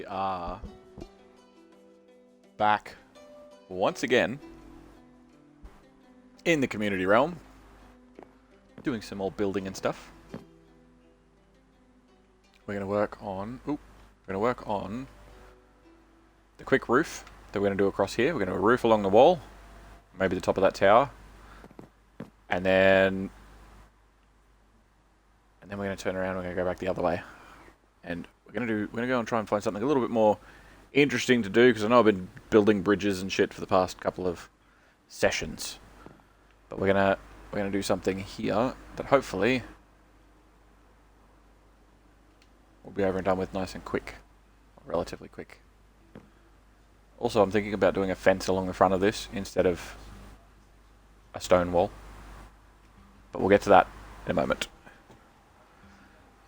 We are back once again in the community realm, doing some more building and stuff. We're going to work on the quick roof that we're going to do across here. We're going to do a roof along the wall, maybe the top of that tower, and then we're going to turn around and we're going to go back the other way. And we're going to go and try and find something a little bit more interesting to do, because I know I've been building bridges and shit for the past couple of sessions. But we're gonna do something here that hopefully we'll be over and done with nice and quick, or relatively quick. Also, I'm thinking about doing a fence along the front of this instead of a stone wall. But we'll get to that in a moment.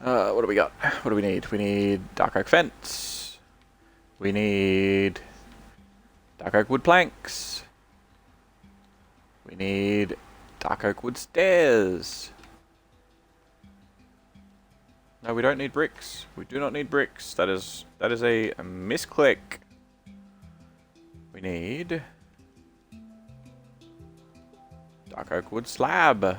What do we got? What do we need? We need dark oak fence. We need dark oak wood planks. We need dark oak wood stairs. No, we don't need bricks. We do not need bricks. That is a misclick. We need dark oak wood slab.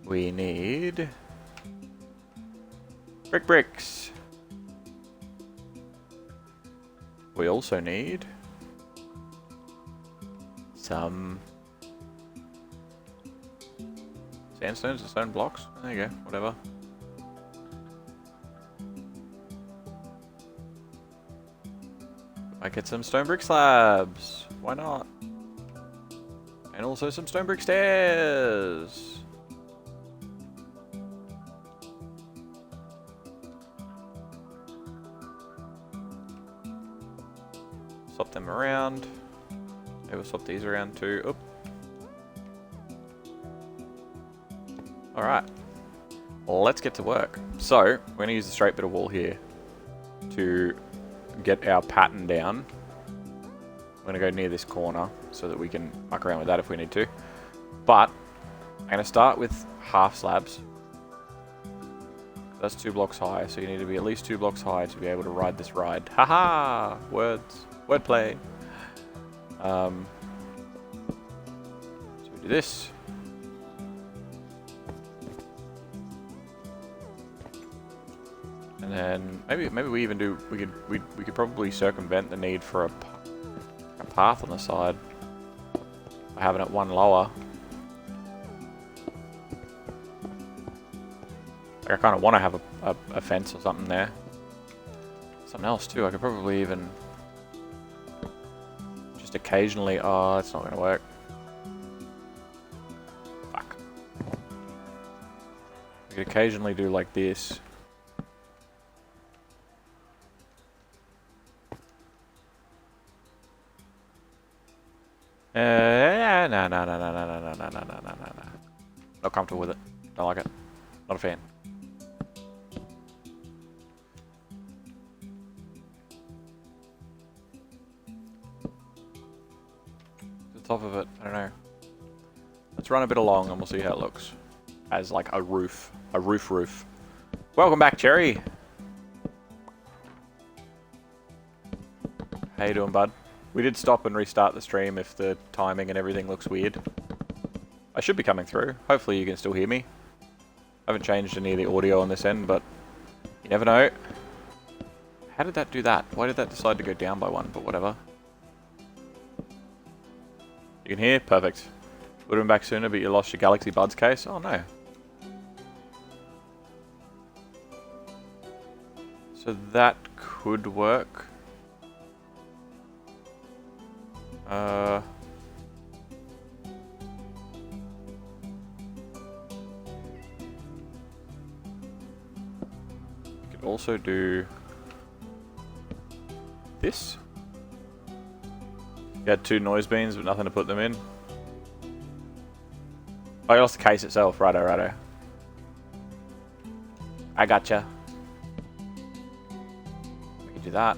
We need bricks. We also need some sandstones and stone blocks. There you go, whatever. I get some stone brick slabs. Why not? And also some stone brick stairs. Swap them around. Maybe we'll swap these around too. Oop. Alright. Let's get to work. So, we're going to use the straight bit of wall here to get our pattern down. We're going to go near this corner so that we can muck around with that if we need to. But, I'm going to start with half slabs. That's 2 blocks high, so you need to be at least 2 blocks high to be able to ride this ride. Haha! Words. Wordplay. So we do this. And then maybe we even do we could probably circumvent the need for a path on the side by having it one lower. Like, I kind of want to have a fence or something there. Something else too. I could probably even just occasionally. Oh, it's not going to work. Fuck. I could occasionally do like this. No. Not comfortable with it. Don't like it. Not a fan. Top of it, I don't know. Let's run a bit along and we'll see how it looks as like a roof. Welcome back, Cherry. How you doing, bud? We did stop and restart the stream if the timing and everything looks weird. I should be coming through. Hopefully you can still hear me. I haven't changed any of the audio on this end, but you never know. How did that do that? Why did that decide to go down by 1? But whatever. You can hear? Perfect. Would have been back sooner, but you lost your Galaxy Buds case? Oh no. So that could work. You could also do this. You had 2 noise beans, but nothing to put them in. Oh, you lost the case itself. Righto. I gotcha. We can do that.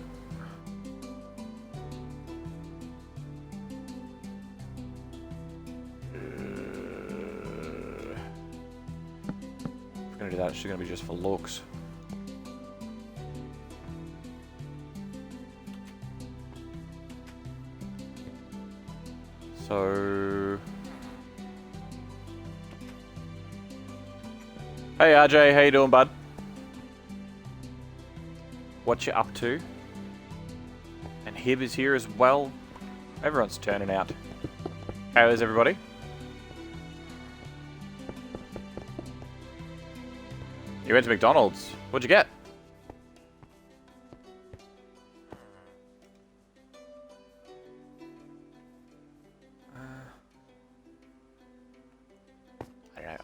gonna do that. It's gonna be just for looks. So, hey RJ, how you doing, bud? What you up to? And Hib is here as well. Everyone's turning out. How is everybody? You went to McDonald's. What'd you get?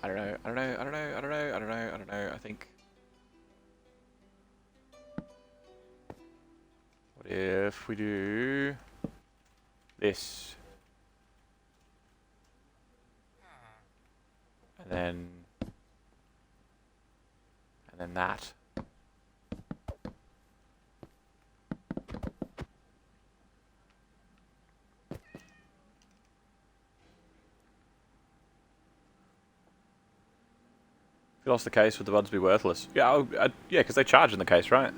I don't know. I think. What if we do this? And then that. If you lost the case, would the buds be worthless? Yeah, yeah, because they charge in the case, right?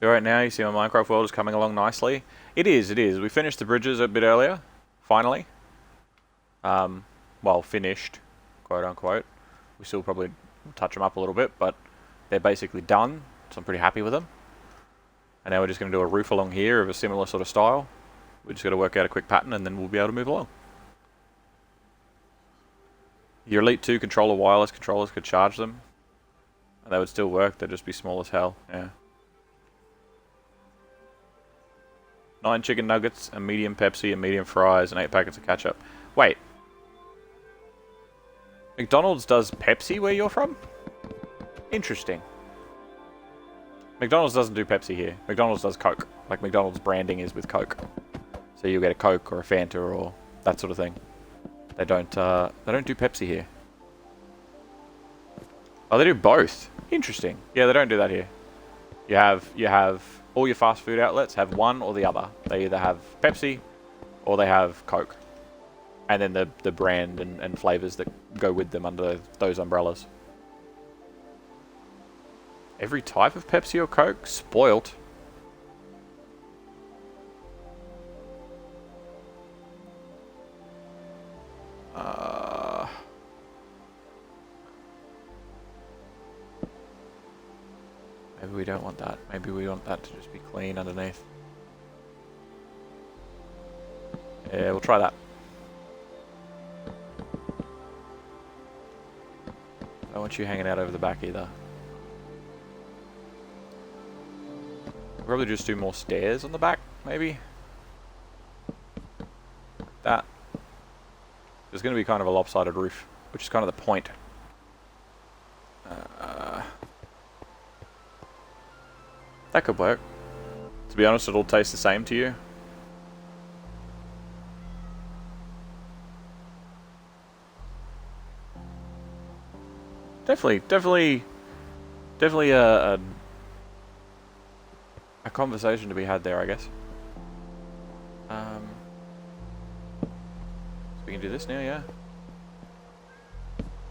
Right now, you see my Minecraft world is coming along nicely. It is. We finished the bridges a bit earlier, finally. Well, finished, quote unquote. We still probably touch them up a little bit, but they're basically done, so I'm pretty happy with them. And now we're just going to do a roof along here of a similar sort of style. We just got to work out a quick pattern, and then we'll be able to move along. Your Elite 2 controller wireless controllers could charge them, and they would still work. They'd just be small as hell. Yeah. 9 chicken nuggets, a medium Pepsi, a medium fries, and 8 packets of ketchup. Wait. McDonald's does Pepsi where you're from? Interesting. McDonald's doesn't do Pepsi here. McDonald's does Coke. Like, McDonald's branding is with Coke. So you'll get a Coke or a Fanta or that sort of thing. They don't do Pepsi here. Oh, they do both. Interesting. Yeah, they don't do that here. You have all your fast food outlets have one or the other. They either have Pepsi or they have Coke. And then the brand and flavors that go with them under those umbrellas. Every type of Pepsi or Coke? Spoilt. Maybe we don't want that. Maybe we want that to just be clean underneath. Yeah, we'll try that. I don't want you hanging out over the back either. We'll probably just do more stairs on the back, maybe. That. There's going to be kind of a lopsided roof, which is kind of the point. That could work. To be honest, it'll taste the same to you. Definitely a conversation to be had there, I guess. So we can do this now, yeah?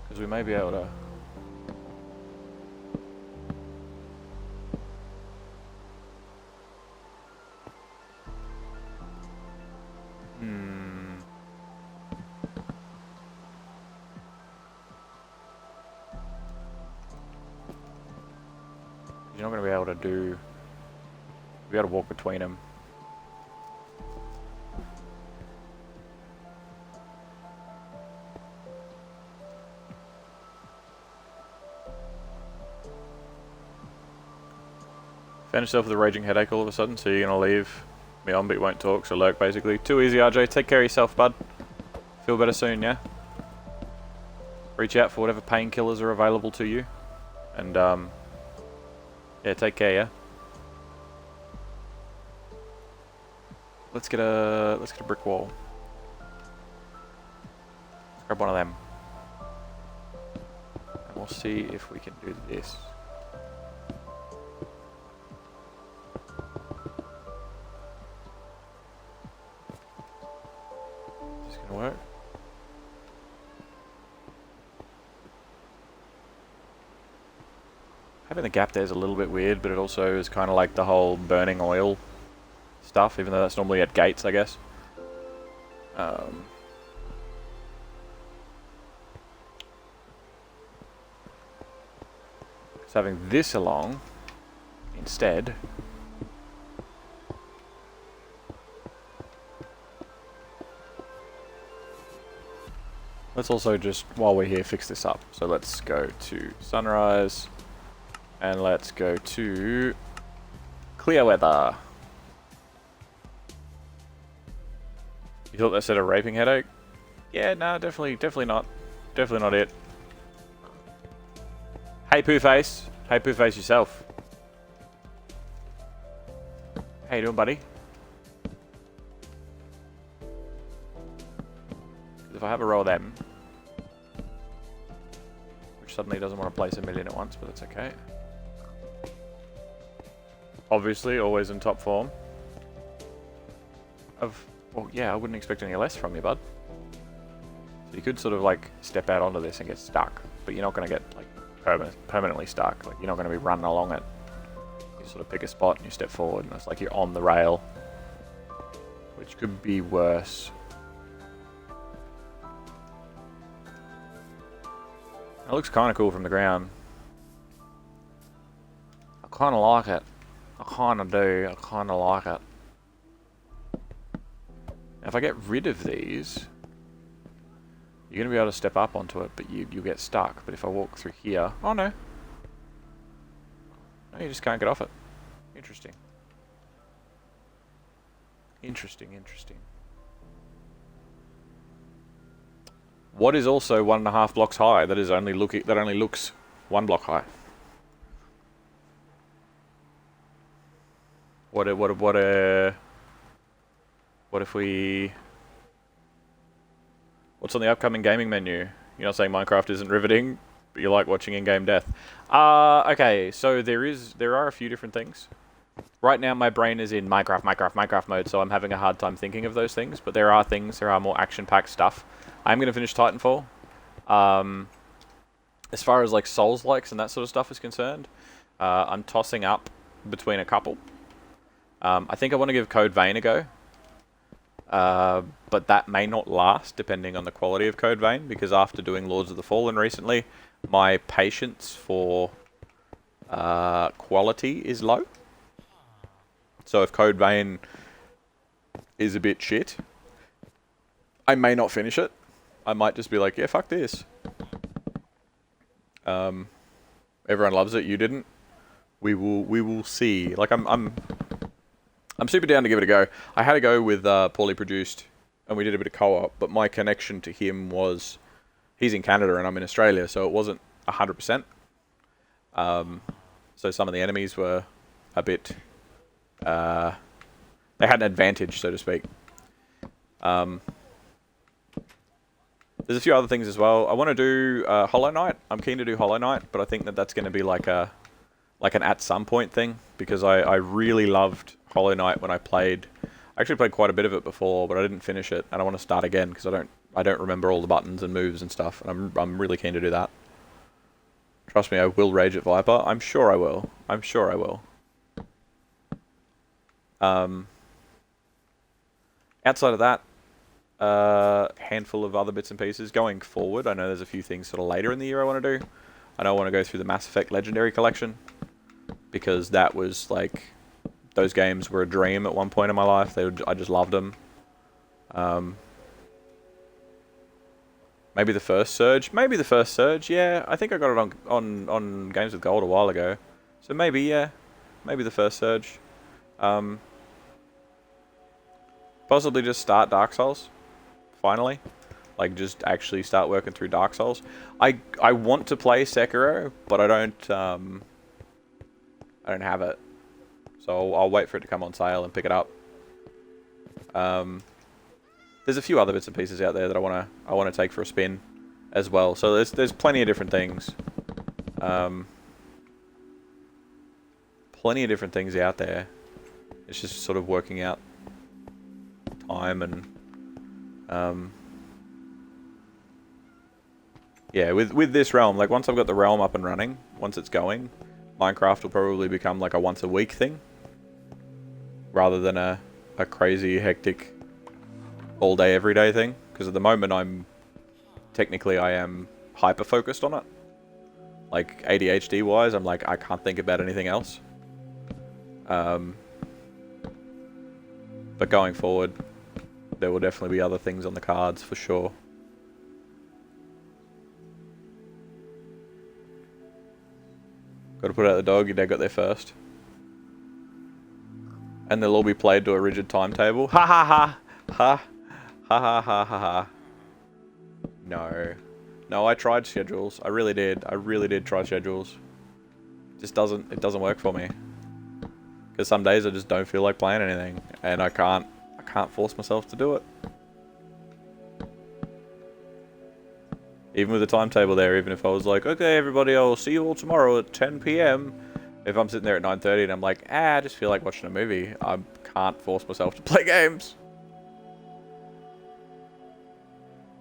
Because we may be able to... You're not going to be able to do... Be able to walk between them. Found yourself with a raging headache all of a sudden, so you're going to leave me on but you won't talk, so lurk basically. Too easy, RJ. Take care of yourself, bud. Feel better soon, yeah? Reach out for whatever painkillers are available to you. And, yeah, take care, yeah? Let's get a brick wall. Let's grab one of them. And we'll see if we can do this. Is this gonna work? Having the gap there is a little bit weird, but it also is kind of like the whole burning oil stuff, even though that's normally at gates, I guess. Because having this along instead. Let's also just, while we're here, fix this up. So let's go to sunrise, and let's go to clear weather. You thought that said a raping headache? Yeah, no, definitely not. Definitely not it. Hey, Pooh Face. Hey, Pooh Face yourself. How you doing, buddy? If I have a row of them, which suddenly doesn't want to place a million at once, but that's okay. Obviously, always in top form. Well, yeah, I wouldn't expect any less from you, bud. So you could sort of like step out onto this and get stuck, but you're not going to get like permanently stuck. Like you're not going to be running along it. You sort of pick a spot and you step forward, and it's like you're on the rail, which could be worse. It looks kind of cool from the ground. I kind of like it. I kind of do. I kind of like it. Now, if I get rid of these, you're going to be able to step up onto it, but you'll get stuck. But if I walk through here... Oh, no. No, you just can't get off it. Interesting. Interesting, interesting. What is also 1.5 blocks high? That only looks 1 block high. What if we? What's on the upcoming gaming menu? You're not saying Minecraft isn't riveting, but you like watching in-game death. Okay, so there are a few different things. Right now, my brain is in Minecraft mode, so I'm having a hard time thinking of those things. But there are more action-packed stuff. I'm going to finish Titanfall. As far as like Souls-likes and that sort of stuff is concerned, I'm tossing up between a couple. I think I want to give Code Vein a go. But that may not last depending on the quality of Code Vein, because after doing Lords of the Fallen recently, my patience for quality is low. So if Code Vein is a bit shit, I may not finish it. I might just be like, yeah, fuck this. Everyone loves it, you didn't. We will see. Like I'm super down to give it a go. I had a go with Poorly Produced, and we did a bit of co-op, but my connection to him was, he's in Canada and I'm in Australia, so it wasn't 100%. So some of the enemies were a bit, they had an advantage, so to speak. There's a few other things as well. I want to do Hollow Knight. I'm keen to do Hollow Knight, but I think that's going to be like an at some point thing, because I really loved Hollow Knight when I played. I actually played quite a bit of it before, but I didn't finish it, and I want to start again because I don't remember all the buttons and moves and stuff, and I'm really keen to do that. Trust me, I will rage at Viper. I'm sure I will. I'm sure I will. Outside of that, handful of other bits and pieces going forward. I know there's a few things sort of later in the year I want to do. I know I want to go through the Mass Effect Legendary Collection, because that was like, those games were a dream at one point in my life. I just loved them. Maybe the first Surge. Maybe the first Surge. Yeah, I think I got it on Games with Gold a while ago. So maybe, yeah, maybe the first Surge. Possibly just start Dark Souls. Finally, like just actually start working through Dark Souls. I want to play Sekiro, but I don't have it. So I'll wait for it to come on sale and pick it up. There's a few other bits and pieces out there that I want to take for a spin as well. So there's plenty of different things. Plenty of different things out there. It's just sort of working out time and yeah, with this realm, like once I've got the realm up and running, once it's going, Minecraft will probably become like a once a week thing, rather than a crazy, hectic, all day, every day thing. Because at the moment I am hyper focused on it. Like ADHD wise, I'm like, I can't think about anything else. But going forward, there will definitely be other things on the cards for sure. Got to put out the dog, your dad got there first. And they'll all be played to a rigid timetable. Ha ha ha! Ha! Ha ha ha ha ha. No. No, I tried schedules. I really did. I really did try schedules. It doesn't work for me. Because some days I just don't feel like playing anything. And I can't force myself to do it. Even with the timetable there, even if I was like, okay everybody, I'll see you all tomorrow at 10 PM. If I'm sitting there at 9:30 and I'm like, I just feel like watching a movie, I can't force myself to play games.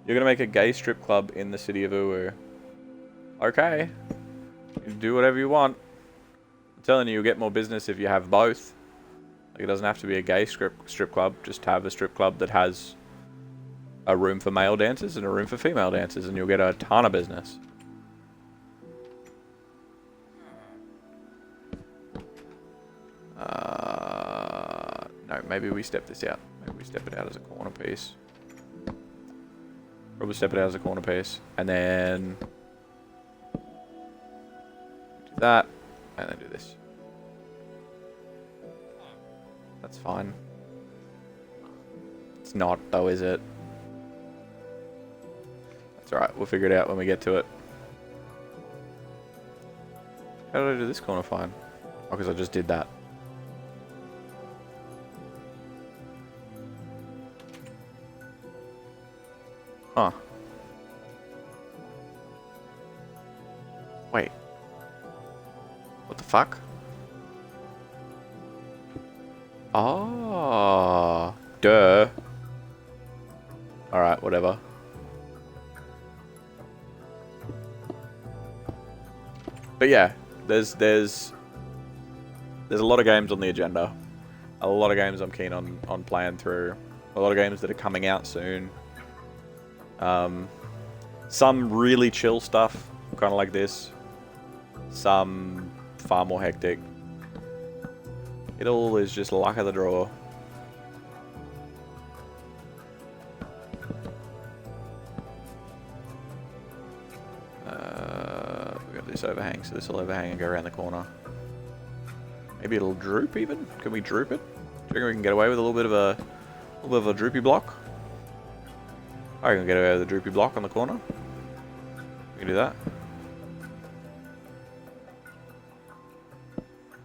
You're gonna make a gay strip club in the city of Uwu. Okay. You do whatever you want. I'm telling you, you'll get more business if you have both. Like, it doesn't have to be a gay strip club. Just have a strip club that has a room for male dancers and a room for female dancers, and you'll get a ton of business. No, maybe we step this out. Maybe we step it out as a corner piece. Probably step it out as a corner piece. And then do that. And then do this. That's fine. It's not, though, is it? That's alright. We'll figure it out when we get to it. How did I do this corner fine? Oh, because I just did that. Huh. Wait. What the fuck? Oh, duh. Alright, whatever. But yeah, there's a lot of games on the agenda. A lot of games I'm keen on playing through. A lot of games that are coming out soon. Some really chill stuff, kind of like this. Some far more hectic. It all is just luck of the draw. We got this overhang, so this will overhang and go around the corner. Maybe it'll droop even? Can we droop it? Do you reckon we can get away with a little bit of a droopy block? I reckon we can get away with a droopy block on the corner. We can do that.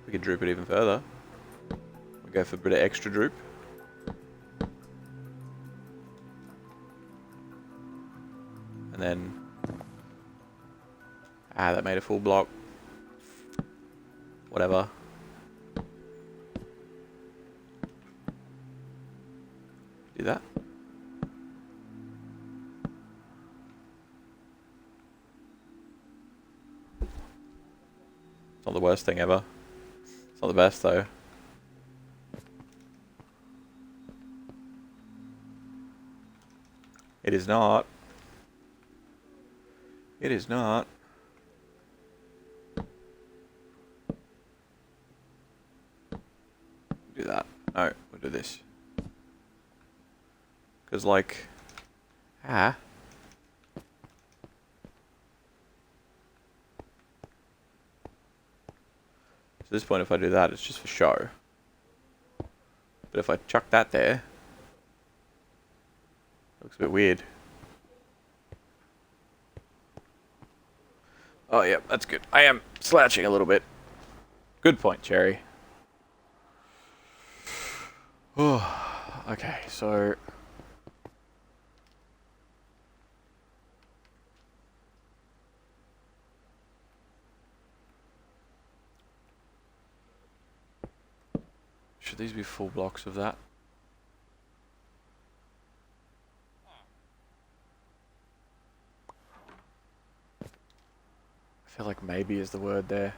We can droop it even further. We go for a bit of extra droop. And then... that made a full block. Whatever. Do that. It's not the worst thing ever. It's not the best though. It is not. It is not. Do that. No, we'll do this. Because like... So at this point if I do that, it's just for show. But if I chuck that there... looks a bit weird. Oh yeah, that's good. I am slouching a little bit. Good point, Cherry. Okay, so... should these be full blocks of that? I feel like maybe is the word there.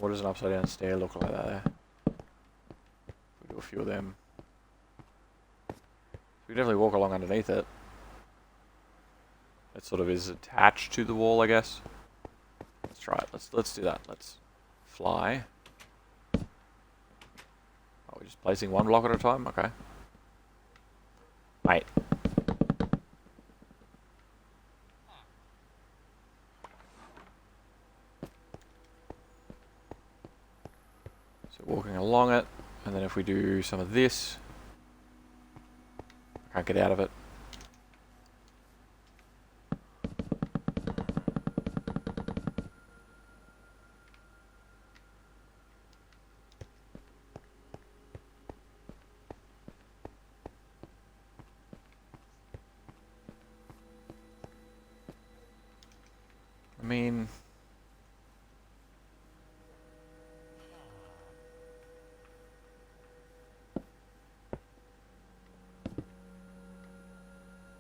What does an upside down stair look like there? We do a few of them. We definitely walk along underneath it. It sort of is attached to the wall, I guess. Let's try it. Let's do that. Let's fly. Oh, we're just placing one block at a time? Okay. Mate. So walking along it, and then if we do some of this, I can't get out of it. I mean,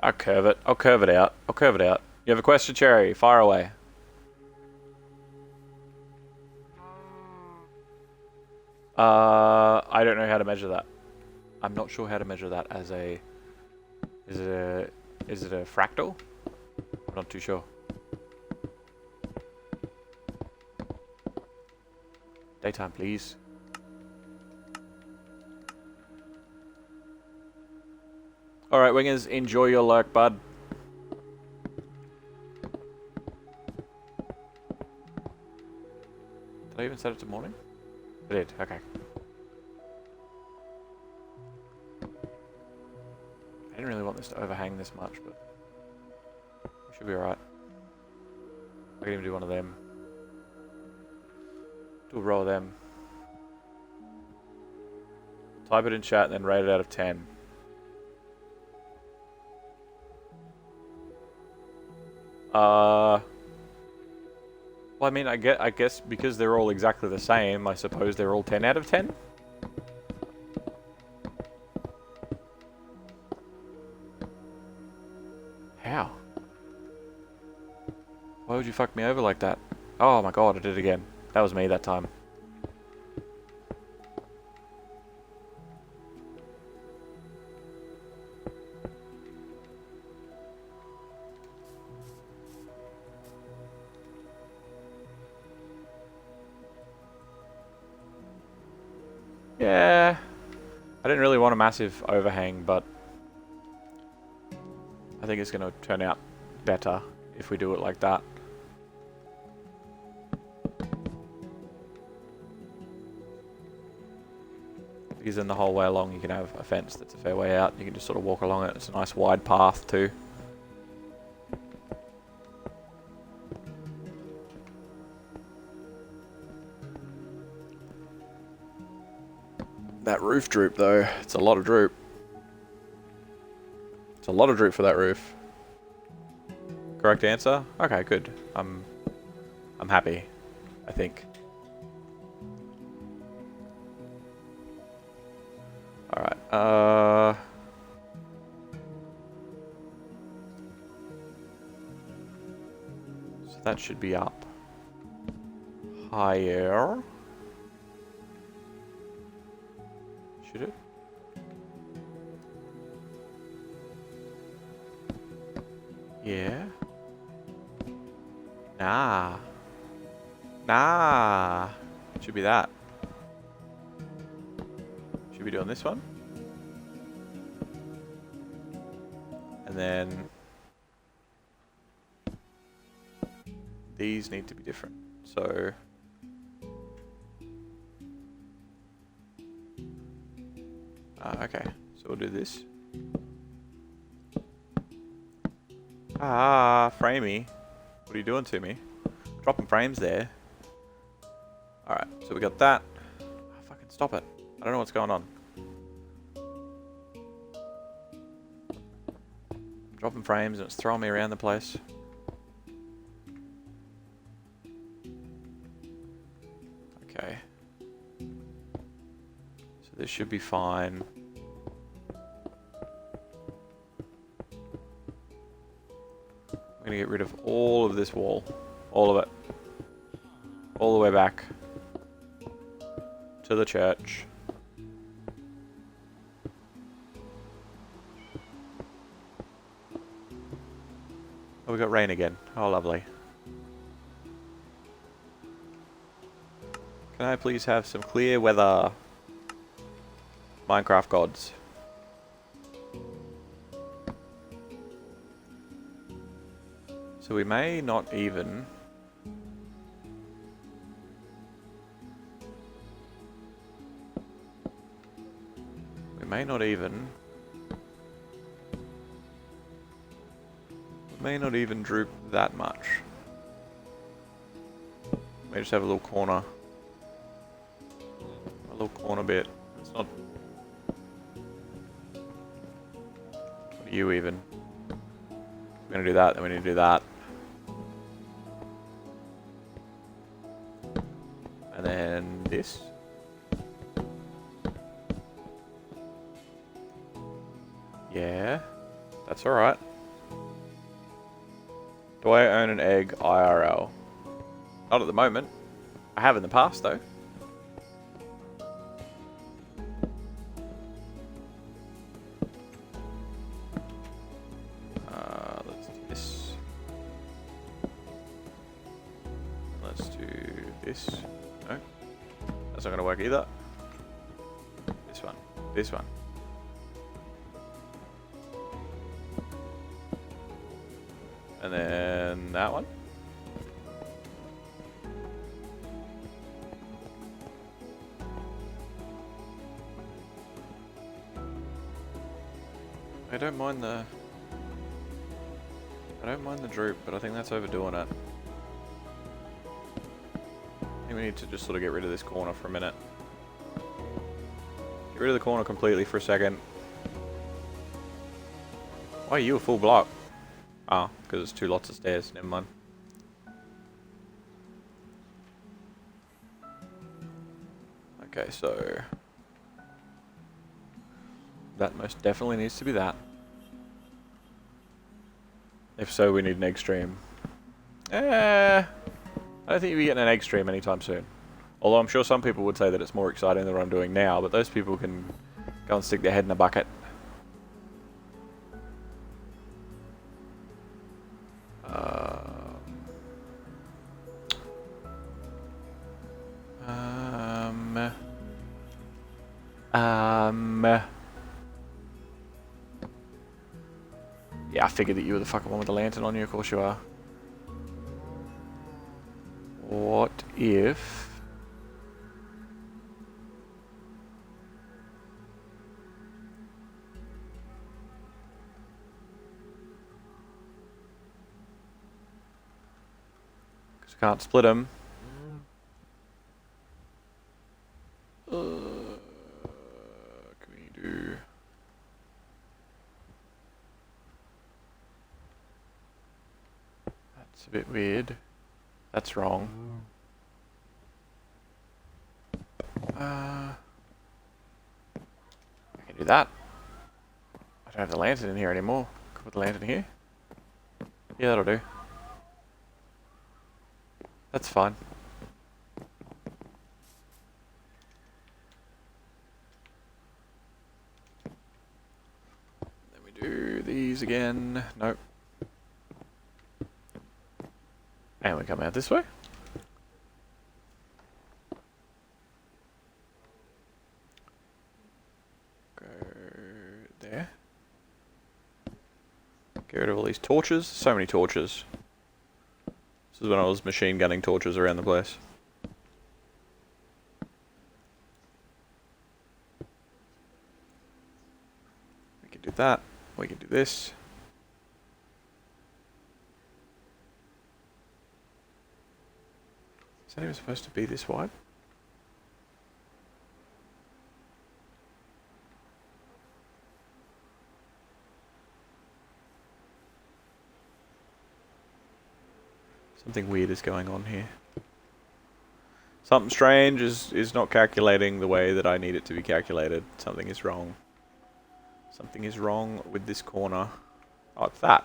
I'll curve it. I'll curve it out. I'll curve it out. You have a question, Cherry? Fire away. I don't know how to measure that. I'm not sure how to measure that as a... Is it a fractal? I'm not too sure. Daytime, please. Alright, wingers, enjoy your lurk, bud. Did I even set it to morning? I did, okay. I didn't really want this to overhang this much, but we should be alright. I can even do one of them. Do a row of them. Type it in chat and then rate it out of 10. Well, I mean, I guess because they're all exactly the same, I suppose they're all 10 out of 10? How? Why would you fuck me over like that? Oh my god, I did it again. That was me that time. Yeah, I didn't really want a massive overhang, but I think it's going to turn out better if we do it like that. Because then the whole way along you can have a fence that's a fair way out. You can just sort of walk along it. It's a nice wide path too. That roof droop though, it's a lot of droop. It's a lot of droop for that roof. Correct answer? Okay, good. I'm happy, I think. Alright, so that should be up higher. Should it? Yeah. Nah. Nah. Should be that. Should be doing this one. And then these need to be different. So okay, so we'll do this. Ah, framey. What are you doing to me? Dropping frames there. Alright, so we got that. Oh, fucking stop it. I don't know what's going on. I'm dropping frames and it's throwing me around the place. Okay. So this should be fine. I'm going to get rid of all of this wall. All of it. All the way back. to the church. Oh, we got rain again. Oh, lovely. Can I please have some clear weather? Minecraft gods. So we may not even... We may not even droop that much. May just have a little corner. A little corner bit. It's not... What are you even? We're gonna do that, then we need to do that. And then this. Yeah, that's alright. Do I own an egg IRL? Not at the moment. I have in the past though. Let's do this. Let's do this. No, that's not going to work either. This one. This one. And then that one. I don't mind the droop, but I think that's overdoing it. I think we need to just sort of get rid of this corner for a minute. Get rid of the corner completely for a second. Why are you a full block? Oh, because it's 2 lots of stairs. Never mind. Okay, so that most definitely needs to be that. If so, we need an egg stream. I don't think you'll be getting an egg stream anytime soon. Although I'm sure some people would say that it's more exciting than what I'm doing now, but those people can go and stick their head in a bucket. Yeah, I figured that you were the fucking one with the lantern on you, of course you are. What if... Because I can't split them. Can we do... That's a bit weird. That's wrong. I can do that. I don't have the lantern in here anymore. Could put the lantern here. Yeah, that'll do. That's fine. Then we do these again. Nope. And we come out this way. Go there. Get rid of all these torches. So many torches. This is when I was machine gunning torches around the place. We can do that. We can do this. Is that even supposed to be this wide? Something weird is going on here. Something strange is not calculating the way that I need it to be calculated. Something is wrong. Something is wrong with this corner. Oh, it's that.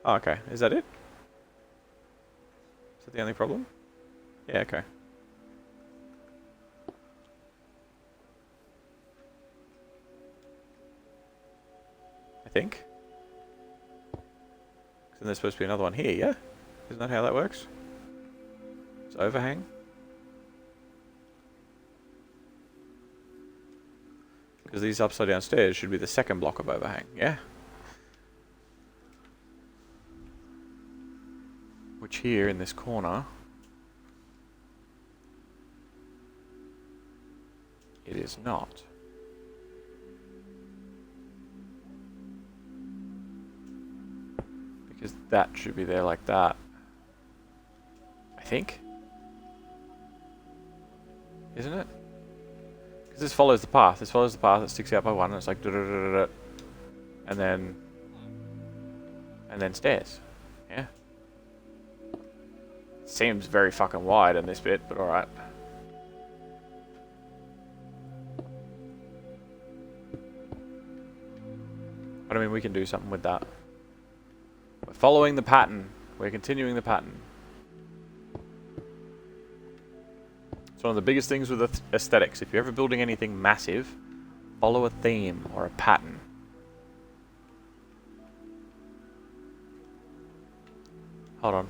Oh, okay. Is that it? Is that the only problem? Yeah, okay. think. Then there's supposed to be another one here, yeah? Isn't that how that works? It's overhang. Because these upside down stairs should be the second block of overhang, yeah? Which here in this corner, it is not. Because that should be there like that. I think. Isn't it? Because this follows the path. This follows the path that sticks out by one and it's like da da da da da. And then stairs. Yeah. Seems very fucking wide in this bit, but alright. But I mean, we can do something with that. We're following the pattern. We're continuing the pattern. It's one of the biggest things with aesthetics. If you're ever building anything massive, follow a theme or a pattern. Hold on.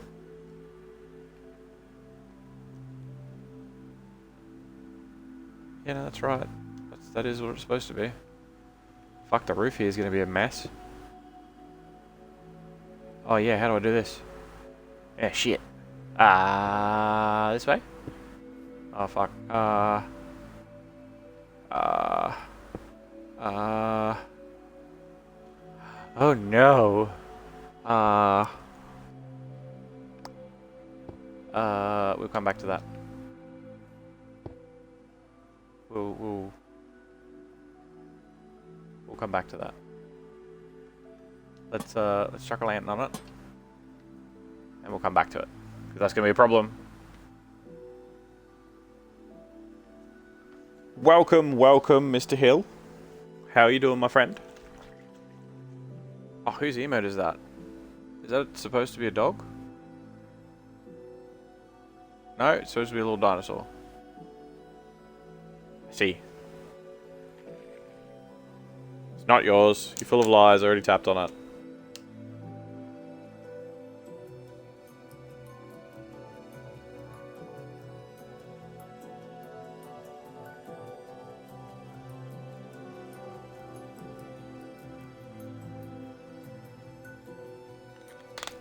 Yeah, no, that's right. That is what it's supposed to be. Fuck, the roof here is going to be a mess. Oh yeah, how do I do this? Yeah, shit. This way? Oh fuck. Oh no. We'll come back to that. We'll come back to that. Let's chuck a lantern on it. And we'll come back to it. Because that's going to be a problem. Welcome, Mr. Hill. How are you doing, my friend? Oh, whose emote is that? Is that supposed to be a dog? No, it's supposed to be a little dinosaur. I see. It's not yours. You're full of lies. I already tapped on it.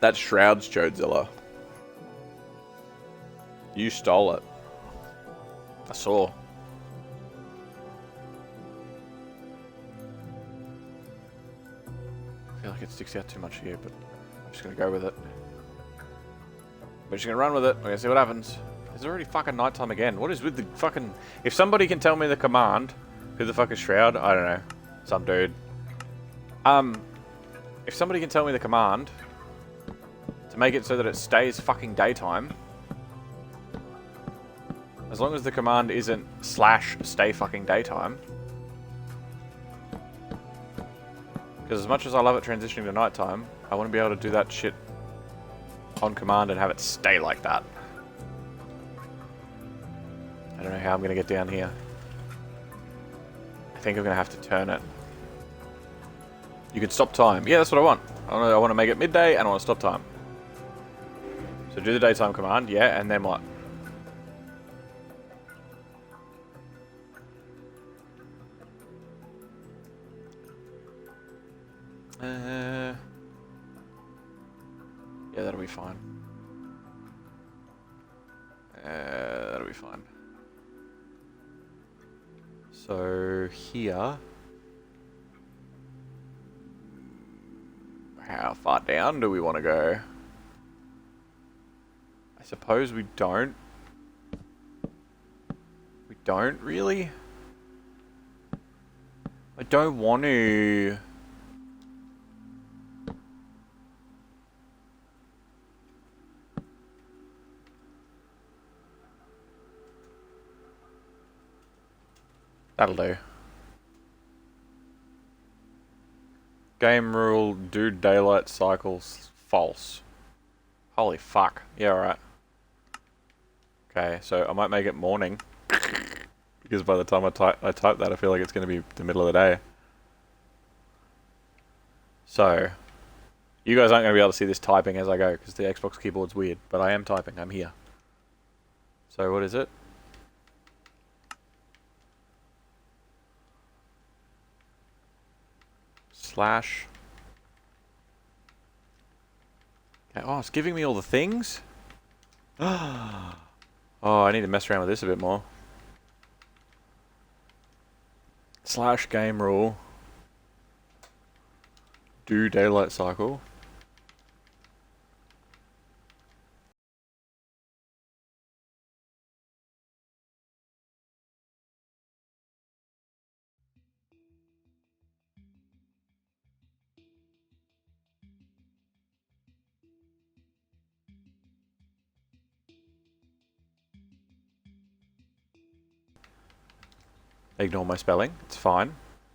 That's Shroud's Chodzilla. You stole it. I saw. I feel like it sticks out too much here, but I'm just gonna go with it. We're just gonna run with it. We're gonna see what happens. It's already fucking nighttime again. What is with the fucking... If somebody can tell me the command, who the fuck is Shroud? I don't know. Some dude. If somebody can tell me the command to make it so that it stays fucking daytime, as long as the command isn't /stay fucking daytime. Because as much as I love it transitioning to nighttime, I want to be able to do that shit on command and have it stay like that. I don't know how I'm going to get down here. I think I'm going to have to turn it. You can stop time. Yeah, that's what I want. I want to make it midday and I want to stop time. So do the daytime command, yeah, and then what? Yeah, that'll be fine. That'll be fine. So here, how far down do we want to go? I suppose we don't. We don't really. I don't want to. That'll do. Game rule, do daylight cycles false. Holy fuck. Yeah, alright. Okay, so I might make it morning. Because by the time I type that, I feel like it's going to be the middle of the day. So, you guys aren't going to be able to see this typing as I go, because the Xbox keyboard's weird, but I am typing, I'm here. So what is it? Slash. Okay. Oh, it's giving me all the things? Oh, I need to mess around with this a bit more. Slash game rule. Do daylight cycle. Ignore my spelling, it's fine.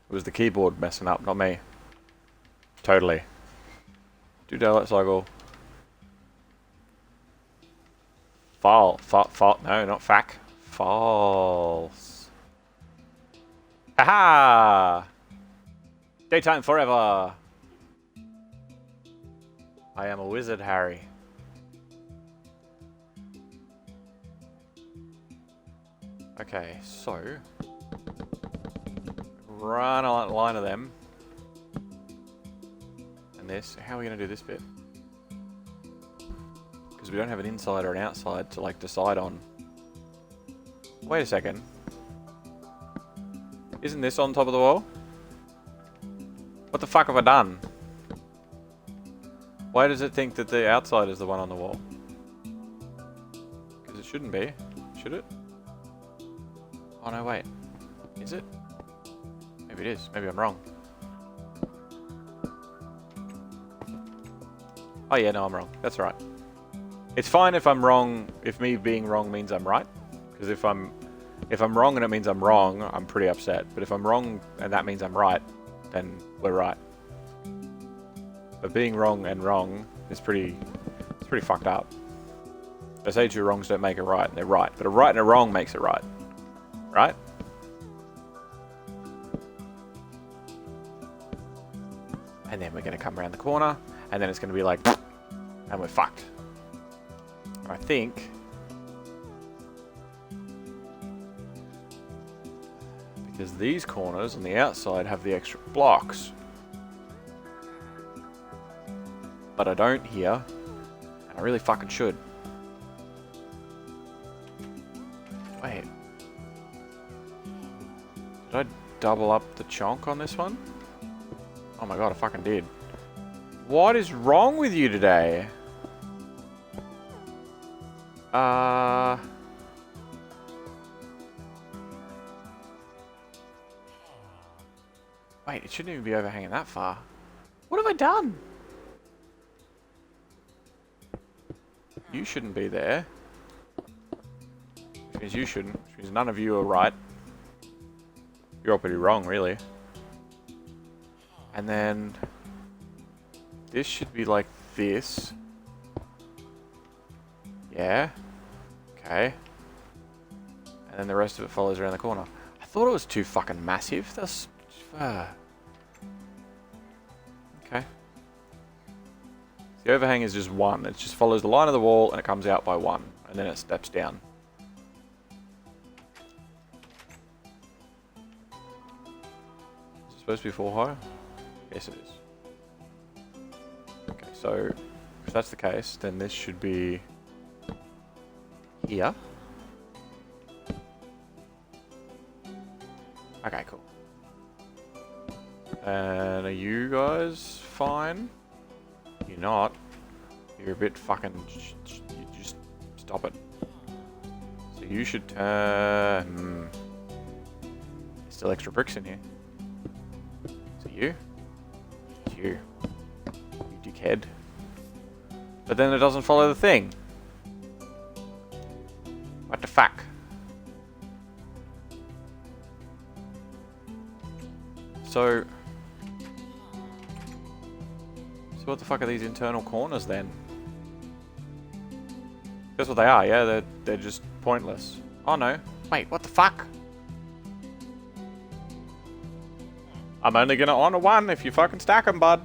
It was the keyboard messing up, not me. Totally. Do daylight cycle. No, not fac. False. Haha! Daytime forever! I am a wizard, Harry. Okay, so... run a line of them. And this. How are we going to do this bit? Because we don't have an inside or an outside to, like, decide on. Wait a second. Isn't this on top of the wall? What the fuck have I done? Why does it think that the outside is the one on the wall? Because it shouldn't be. Should it? Oh no, wait. Is it? Maybe it is. Maybe I'm wrong. Oh yeah, no, I'm wrong. That's right. It's fine if I'm wrong, if me being wrong means I'm right. Because if I'm wrong and it means I'm wrong, I'm pretty upset. But if I'm wrong and that means I'm right, then we're right. But being wrong and wrong is pretty fucked up. They say two wrongs don't make it right, and they're right. But a right and a wrong makes it right. Right? And then we're going to come around the corner, and then it's going to be like, and we're fucked. I think... because these corners on the outside have the extra blocks. But I don't here, and I really fucking should. Wait. Did I double up the chonk on this one? Oh my god, I fucking did. What is wrong with you today? Wait, it shouldn't even be overhanging that far. What have I done? You shouldn't be there. Which means you shouldn't. Which means none of you are right. You're all pretty wrong, really. And then... this should be like this. Yeah. Okay. And then the rest of it follows around the corner. I thought it was too fucking massive. That's... okay. The overhang is just one. It just follows the line of the wall and it comes out by one. And then it steps down. Is it supposed to be 4 high? Yes, it is. Okay, so if that's the case, then this should be here. Okay, cool. And are you guys fine? You're not. You're a bit fucking... you just stop it. So you should turn... There's still extra bricks in here. So you? It's you. You dickhead. But then it doesn't follow the thing. What the fuck? So what the fuck are these internal corners then? That's what they are, yeah? They're just pointless. Oh no. Wait, what the fuck? I'm only gonna honor one if you fucking stack them, bud.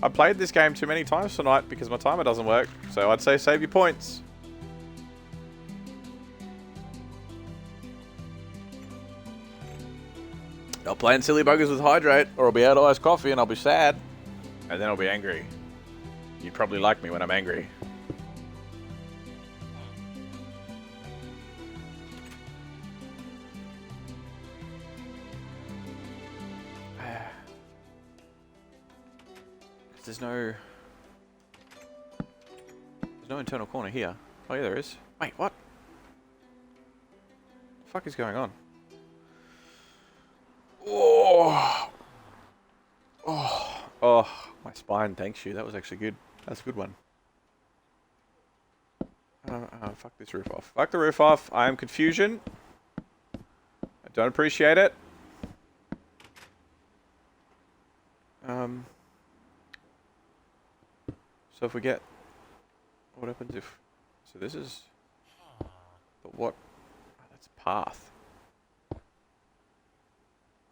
I played this game too many times tonight because my timer doesn't work. So I'd say save your points. Not playing silly buggers with hydrate, or I'll be out of iced coffee and I'll be sad. And then I'll be angry. You'd probably like me when I'm angry. There's no internal corner here. Oh yeah, there is. Wait, what? The fuck is going on? Oh, my spine. Thanks you. That was actually good. That's a good one. Fuck this roof off. Fuck the roof off. I am confusion. I don't appreciate it. So if we get, what happens if, so this is, but what, oh, that's path.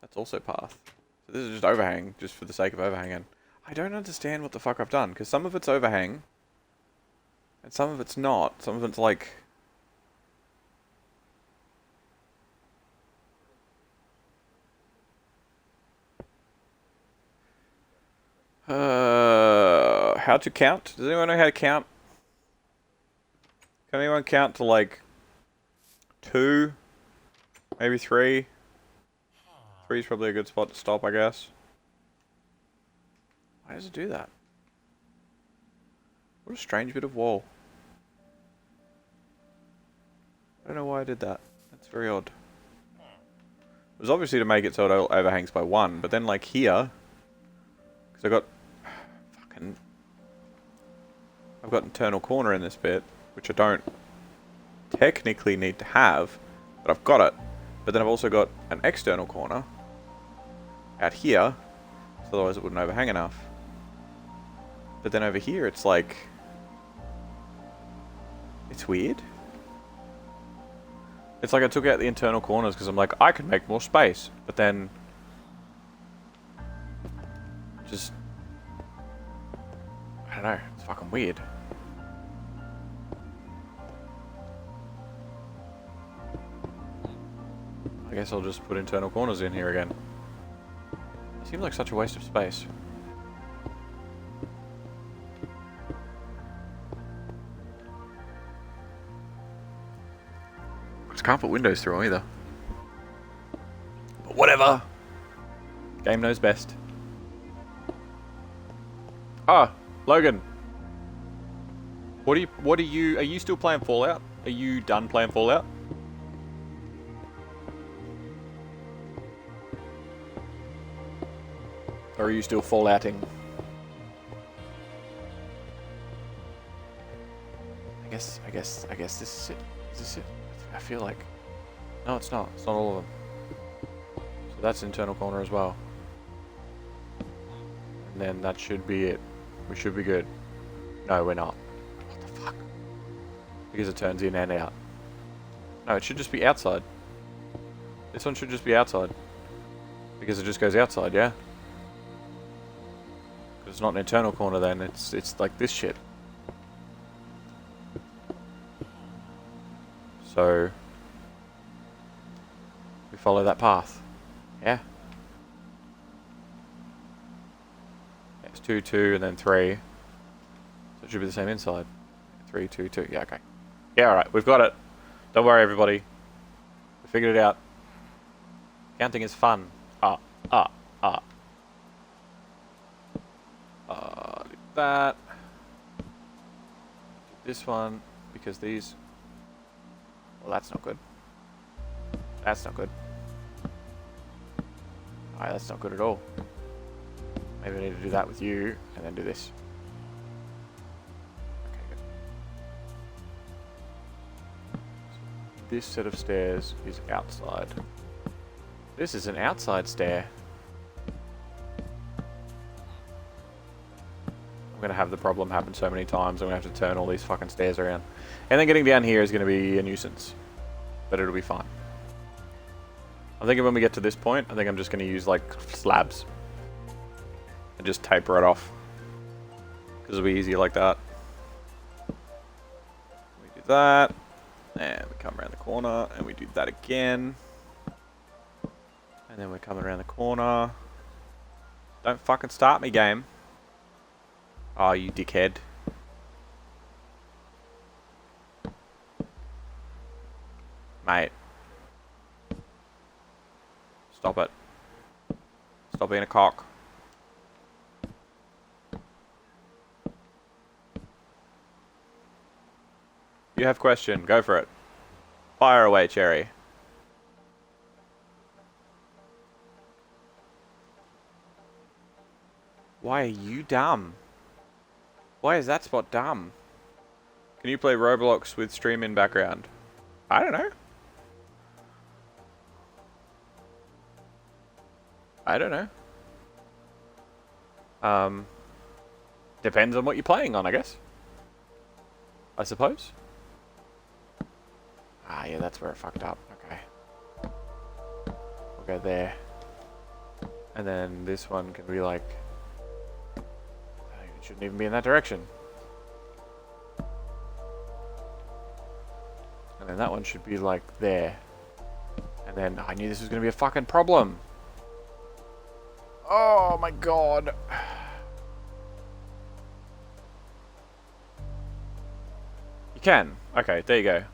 That's also path. So this is just overhang, just for the sake of overhanging. I don't understand what the fuck I've done, because some of it's overhang, and some of it's not. Some of it's like, how to count? Does anyone know how to count? Can anyone count to like 2? Maybe 3? 3 is probably a good spot to stop, I guess. Why does it do that? What a strange bit of wall. I don't know why I did that. That's very odd. It was obviously to make it so it overhangs by 1, but then like here, because I've got internal corner in this bit, which I don't technically need to have, but I've got it. But then I've also got an external corner out here, so otherwise it wouldn't overhang enough. But then over here it's like, it's weird. It's like I took out the internal corners because I'm like, I can make more space, but then just, I don't know, it's fucking weird. I guess I'll just put internal corners in here again. It seems like such a waste of space. Just can't put windows through them either. But whatever. Game knows best. Ah, Logan. Are you still playing Fallout? Are you done playing Fallout? Or are you still fallouting? I guess this is it. Is this it? I feel like, no, it's not. It's not all of them. So that's internal corner as well. And then that should be it. We should be good. No, we're not. What the fuck? Because it turns in and out. No, it should just be outside. This one should just be outside. Because it just goes outside, yeah? It's not an internal corner then, it's like this shit. So we follow that path. Yeah? It's 2, 2, and then 3. So it should be the same inside. 3, 2, 2. Yeah, okay. Yeah, alright, we've got it. Don't worry, everybody. We figured it out. Counting is fun. That. This one, because these. Well, that's not good. That's not good. Alright, that's not good at all. Maybe I need to do that with you, and then do this. Okay, good. So this set of stairs is outside. This is an outside stair. I'm going to have the problem happen so many times, I'm going to have to turn all these fucking stairs around. And then getting down here is going to be a nuisance. But it'll be fine. I'm thinking when we get to this point, I think I'm just going to use like slabs. And just taper it off. Because it'll be easier like that. We do that. And we come around the corner. And we do that again. And then we're coming around the corner. Don't fucking start me, game. Oh, you dickhead. Mate. Stop it. Stop being a cock. You have question. Go for it. Fire away, Cherry. Why are you dumb? Why is that spot dumb? Can you play Roblox with stream in background? I don't know. I don't know. Depends on what you're playing on, I guess. I suppose. Ah, yeah, that's where it fucked up. Okay. We'll go there. And then this one can be like... It shouldn't even be in that direction. And then that one should be like there. And then I knew this was going to be a fucking problem. Oh my god. You can. Okay, there you go.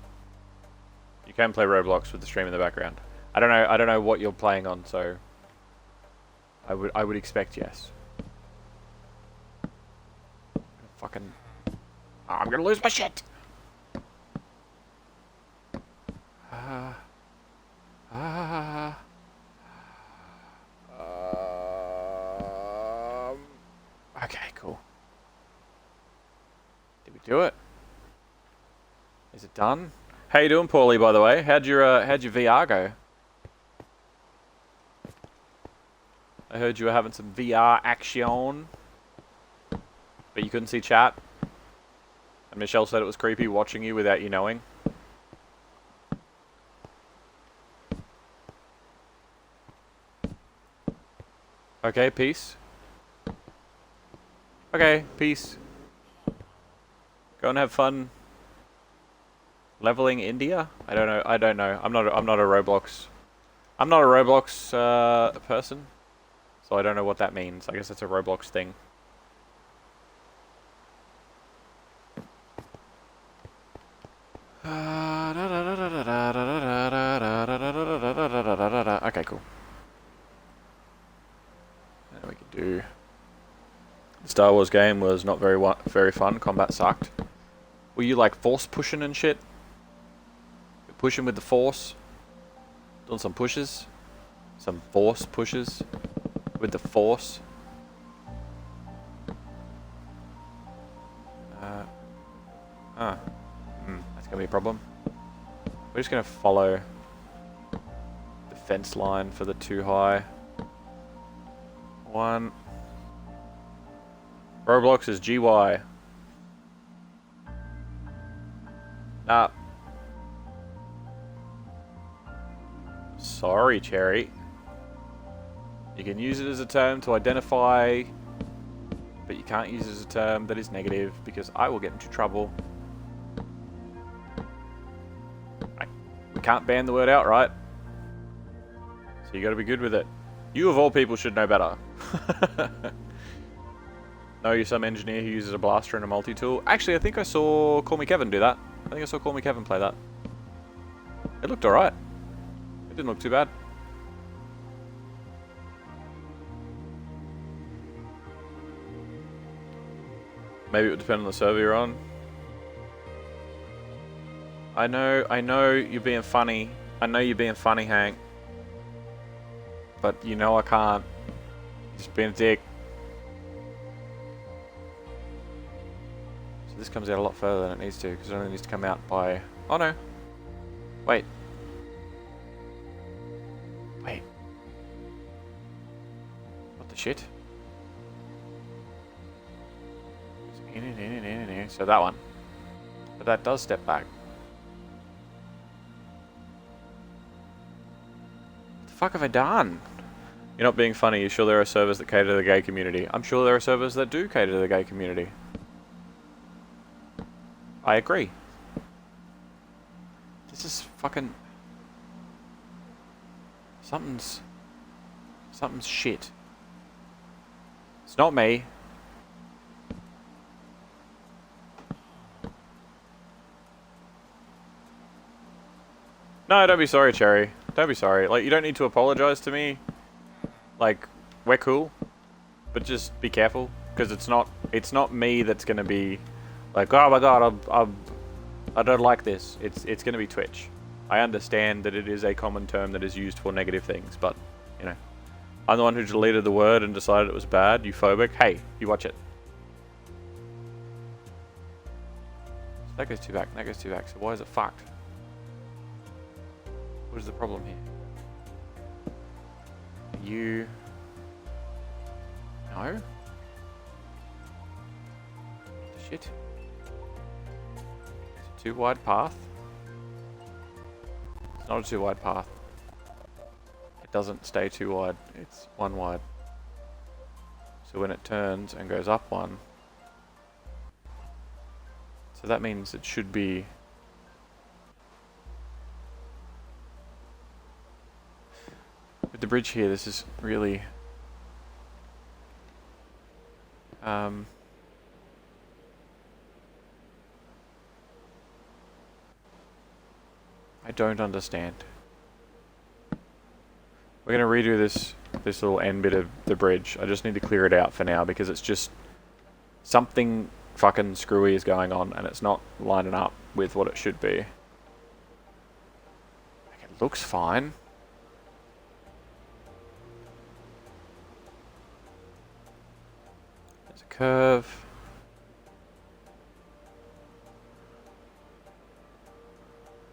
You can play Roblox with the stream in the background. I don't know what you're playing on, so I would expect yes. Fucking I'm gonna lose my shit. Okay, cool. Did we do it? Is it done? How you doing, Paulie, by the way? How'd your VR go? I heard you were having some VR action, but you couldn't see chat. And Michelle said it was creepy watching you without you knowing. Okay, peace. Okay, peace. Go and have fun. Leveling India? I don't know. I don't know. I'm not a Roblox. I'm not a Roblox person, so I don't know what that means. I guess it's a Roblox thing. Okay, cool. And we can do. The Star Wars game was not very fun. Combat sucked. Were you like force pushing and shit? Pushing with the force? Doing some pushes? Some force pushes? With the force? That's gonna be a problem. We're just gonna follow the fence line for the too high. One. Roblox is GY. Nah. Sorry, Cherry. You can use it as a term to identify, but you can't use it as a term that is negative because I will get into trouble. We can't ban the word outright. So you gotta be good with it. You of all people should know better. No, you're some engineer who uses a blaster and a multi-tool. Actually, I think I saw Call Me Kevin do that. I think I saw Call Me Kevin play that. It looked alright. It didn't look too bad. Maybe it would depend on the server you're on. I know you're being funny. I know you're being funny, Hank. But you know I can't. Just being a dick. So this comes out a lot further than it needs to, because it only needs to come out by... Oh no. Wait. Wait. What the shit? So that one. But that does step back. What the fuck have I done? You're not being funny. You're sure there are servers that cater to the gay community? I'm sure there are servers that do cater to the gay community. I agree. This is fucking... Something's shit. It's not me. No, don't be sorry, Cherry. Don't be sorry. Like, you don't need to apologize to me. Like, we're cool. But just be careful. Because it's not me that's going to be like, oh my god, I don't like this. It's going to be Twitch. I understand that it is a common term that is used for negative things, but, you know. I'm the one who deleted the word and decided it was bad. You phobic. Hey, you watch it. So that goes two back, that goes two back. So why is it fucked? What is the problem here? You... No? Shit. It's a too wide path. It's not a too wide path. It doesn't stay too wide. It's one wide. So when it turns and goes up one... So that means it should be... With the bridge here, this is really... I don't understand. We're gonna redo this little end bit of the bridge. I just need to clear it out for now because it's just something fucking screwy is going on and it's not lining up with what it should be. Like, it looks fine. There's a curve.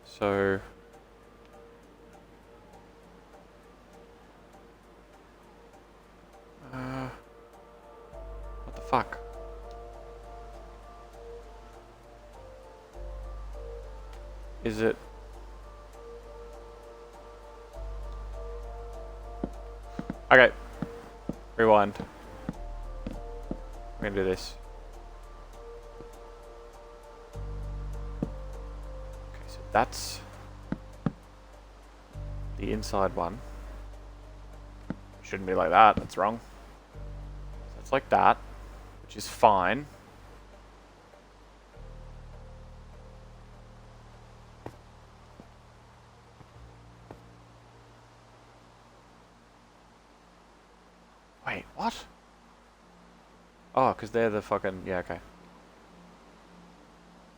So... what the fuck? Is it... Okay. Rewind. We're gonna do this. Okay, so that's the inside one. Shouldn't be like that, that's wrong. So it's like that, which is fine. Wait, what? Oh, because they're the fucking... Yeah, okay.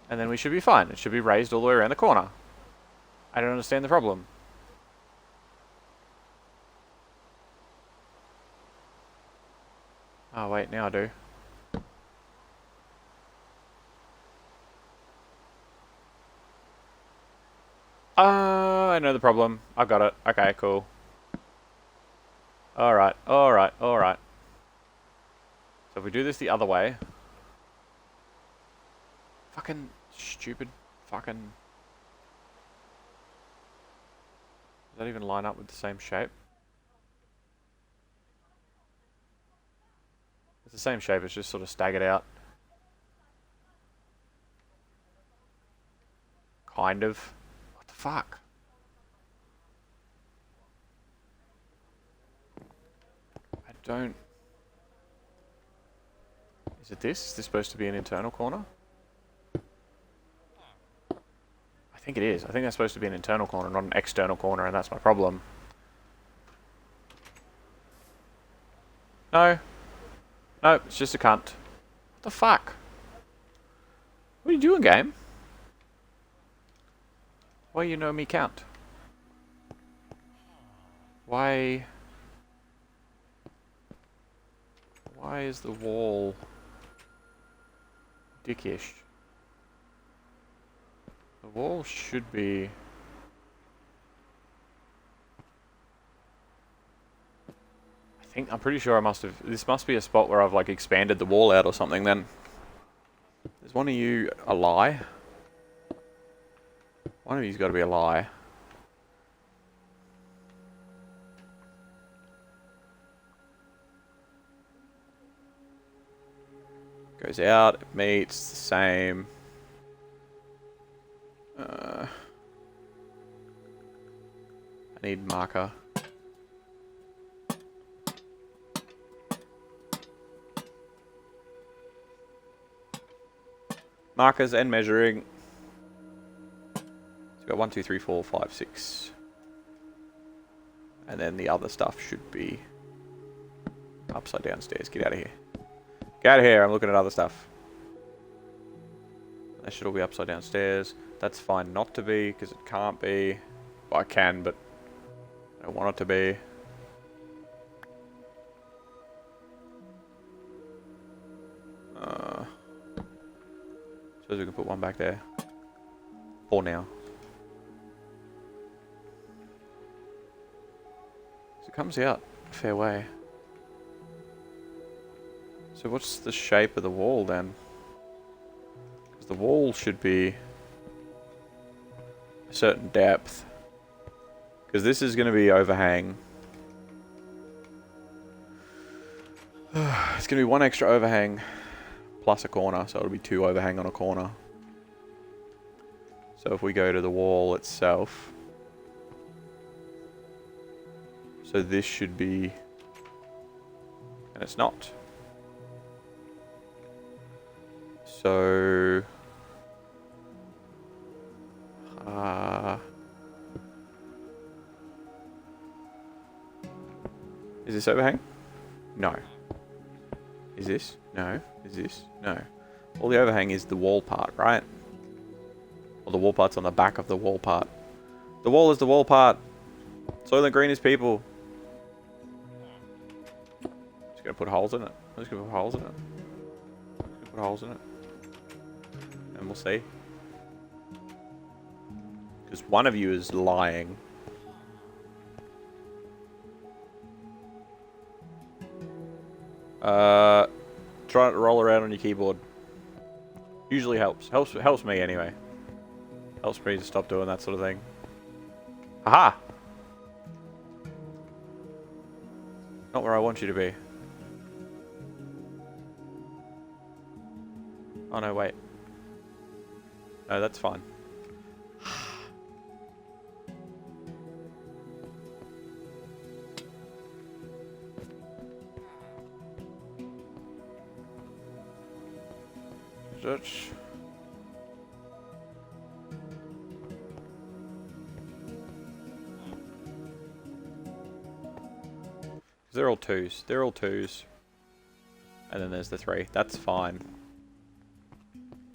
And then we should be fine. It should be raised all the way around the corner. I don't understand the problem. Oh, wait, now I do. I know the problem. I got it. Okay, cool. Alright, alright, alright. So if we do this the other way... Fucking stupid fucking... Does that even line up with the same shape? It's the same shape, it's just sort of staggered out. Kind of. What the fuck? I don't... Is it this? Is this supposed to be an internal corner? I think it is. I think that's supposed to be an internal corner, not an external corner, and that's my problem. No. No, it's just a cunt. What the fuck? What are you doing, game? Why you know me count? Why... Why is the wall... dickish? The wall should be... I'm pretty sure I must have... This must be a spot where I've like expanded the wall out or something then. Is one of you a lie? One of you's got to be a lie. Goes out, it meets, the same. I need marker. Markers and measuring. So we've got 1, 2, 3, 4, 5, 6. And then the other stuff should be upside down stairs. Get out of here. Get out of here. I'm looking at other stuff. That should all be upside down stairs. That's fine not to be, because it can't be. Well, I can, but I don't want it to be. Suppose we can put one back there. For now. So it comes out a fair way. So what's the shape of the wall then? Because the wall should be a certain depth. Because this is going to be overhang. It's going to be one extra overhang plus a corner, so it'll be 2 overhang on a corner. So if we go to the wall itself, so this should be, and it's not. So is this overhang? No. Is this? No. Is this? No. All the overhang is the wall part, right? Or the wall part's on the back of the wall part. The wall is the wall part. Soylent Green is people. Just gonna put holes in it. I'm just gonna put holes in it. Put holes in it. And we'll see. Because one of you is lying. Try not to roll around on your keyboard. Usually helps. Helps me anyway. Helps me to stop doing that sort of thing. Aha! Not where I want you to be. Oh no, wait. No, that's fine. They're all 2s. They're all 2s. And then there's the 3. That's fine.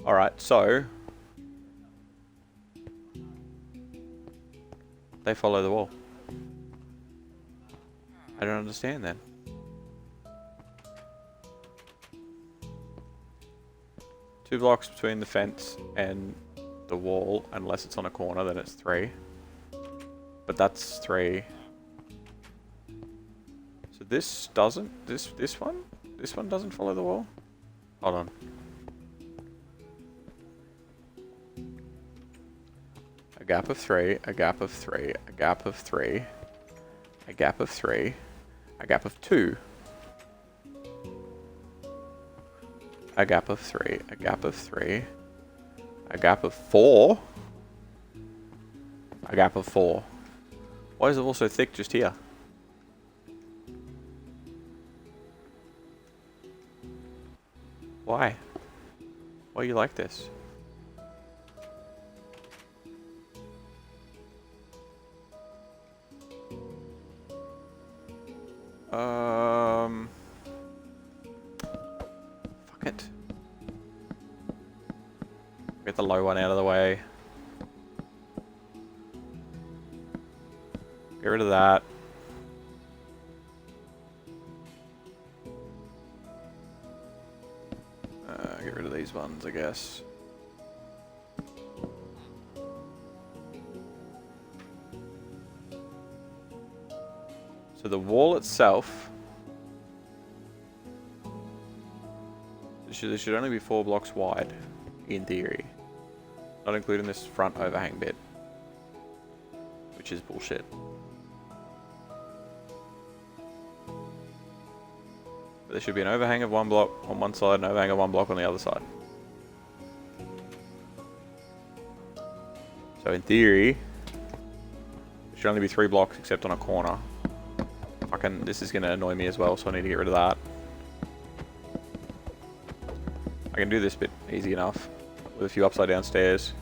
Alright, so they follow the wall. I don't understand then. Two blocks between the fence and the wall, unless it's on a corner, then it's 3. But that's 3. So this doesn't, this one doesn't follow the wall? Hold on. A gap of 3, a gap of 3, a gap of 3, a gap of 3, a gap of 2. A gap of 3, a gap of 3, a gap of 4, a gap of 4. Why is the wall so thick just here? Why? Why are you like this? Fuck it. Get the low one out of the way. Get rid of that. Get rid of these ones, I guess. So the wall itself, there should only be 4 blocks wide, in theory. Not including this front overhang bit, which is bullshit. But there should be an overhang of 1 block on one side, an overhang of 1 block on the other side. So in theory, there should only be 3 blocks except on a corner. This is going to annoy me as well, so I need to get rid of that. I can do this bit easy enough with a few upside down stairs.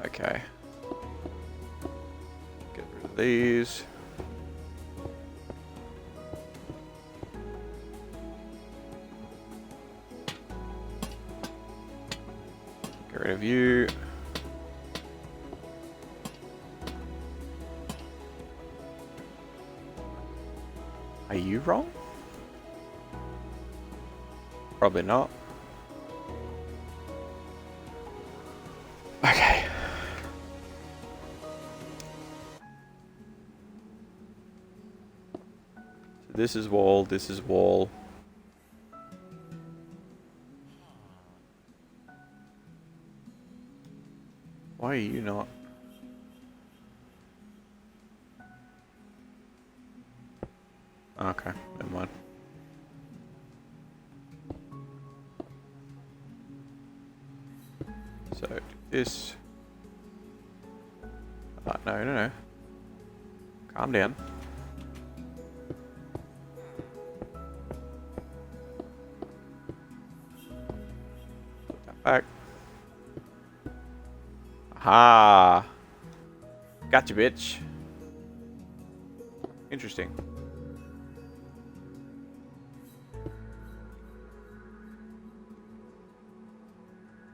Okay. Get rid of these. Get rid of you. Are you wrong? Probably not. Okay. So this is wall, this is wall. Why are you not? Okay, never mind. So, this... no. Calm down. Put that back. Aha! Gotcha, bitch. Interesting.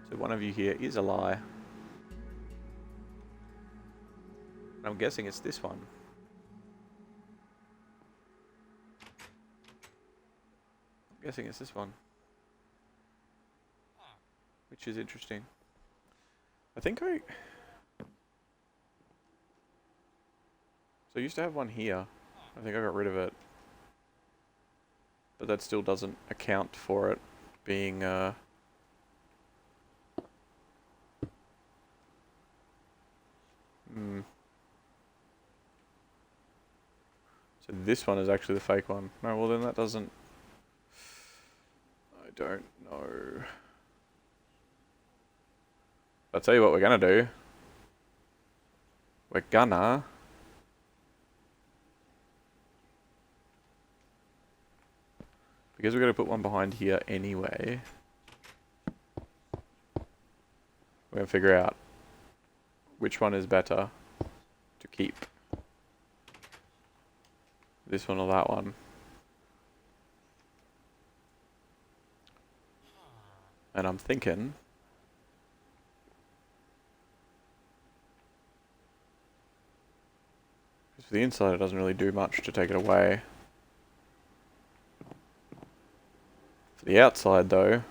So one of you here is a lie. I'm guessing it's this one. I'm guessing it's this one. Which is interesting. I think I... So I used to have one here. I think I got rid of it. But that still doesn't account for it being... So this one is actually the fake one. No, well then that doesn't... I don't know. I'll tell you what we're gonna do. We're gonna... Because we're gonna put one behind here anyway. We're gonna figure out which one is better to keep. This one or that one. And I'm thinking... Because for the inside it doesn't really do much to take it away. For the outside though, it'll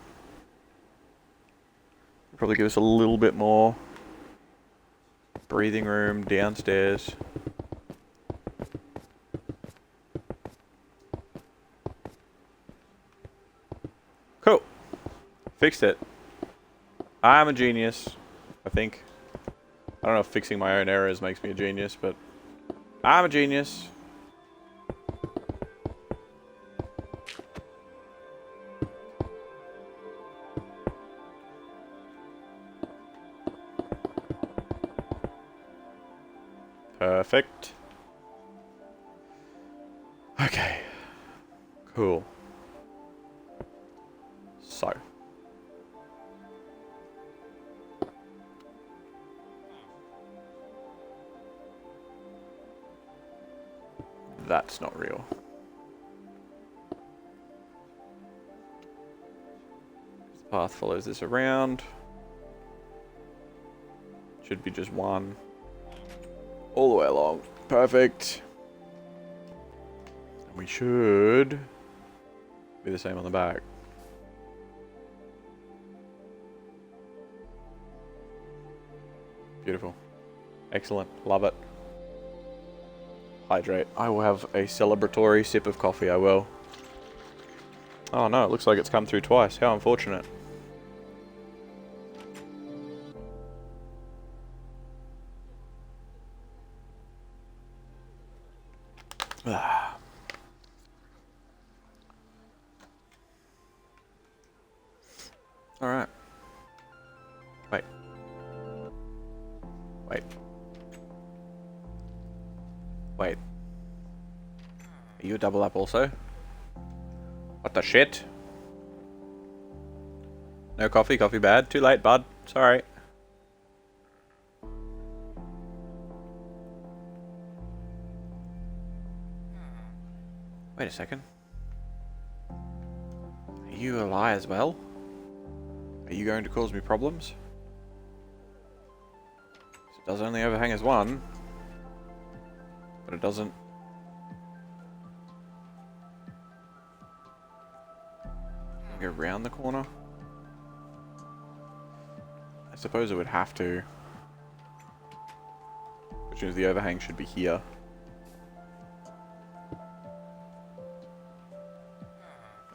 probably give us a little bit more breathing room downstairs. Cool. Fixed it. I'm a genius, I think. I don't know if fixing my own errors makes me a genius, but I'm a genius. Perfect. Okay. Cool. So. That's not real. The path follows this around. Should be just one. All the way along. Perfect. And we should be the same on the back. Beautiful. Excellent. Love it. Hydrate. I will have a celebratory sip of coffee, I will. Oh no, it looks like it's come through twice. How unfortunate. Alright. Wait. Wait. Wait. Are you a double up also? What the shit? No coffee, coffee bad. Too late, bud. Sorry. Wait a second. Are you a lie as well? Are you going to cause me problems? So it does only overhang as one. But it doesn't... go around the corner? I suppose it would have to. Which means the overhang should be here.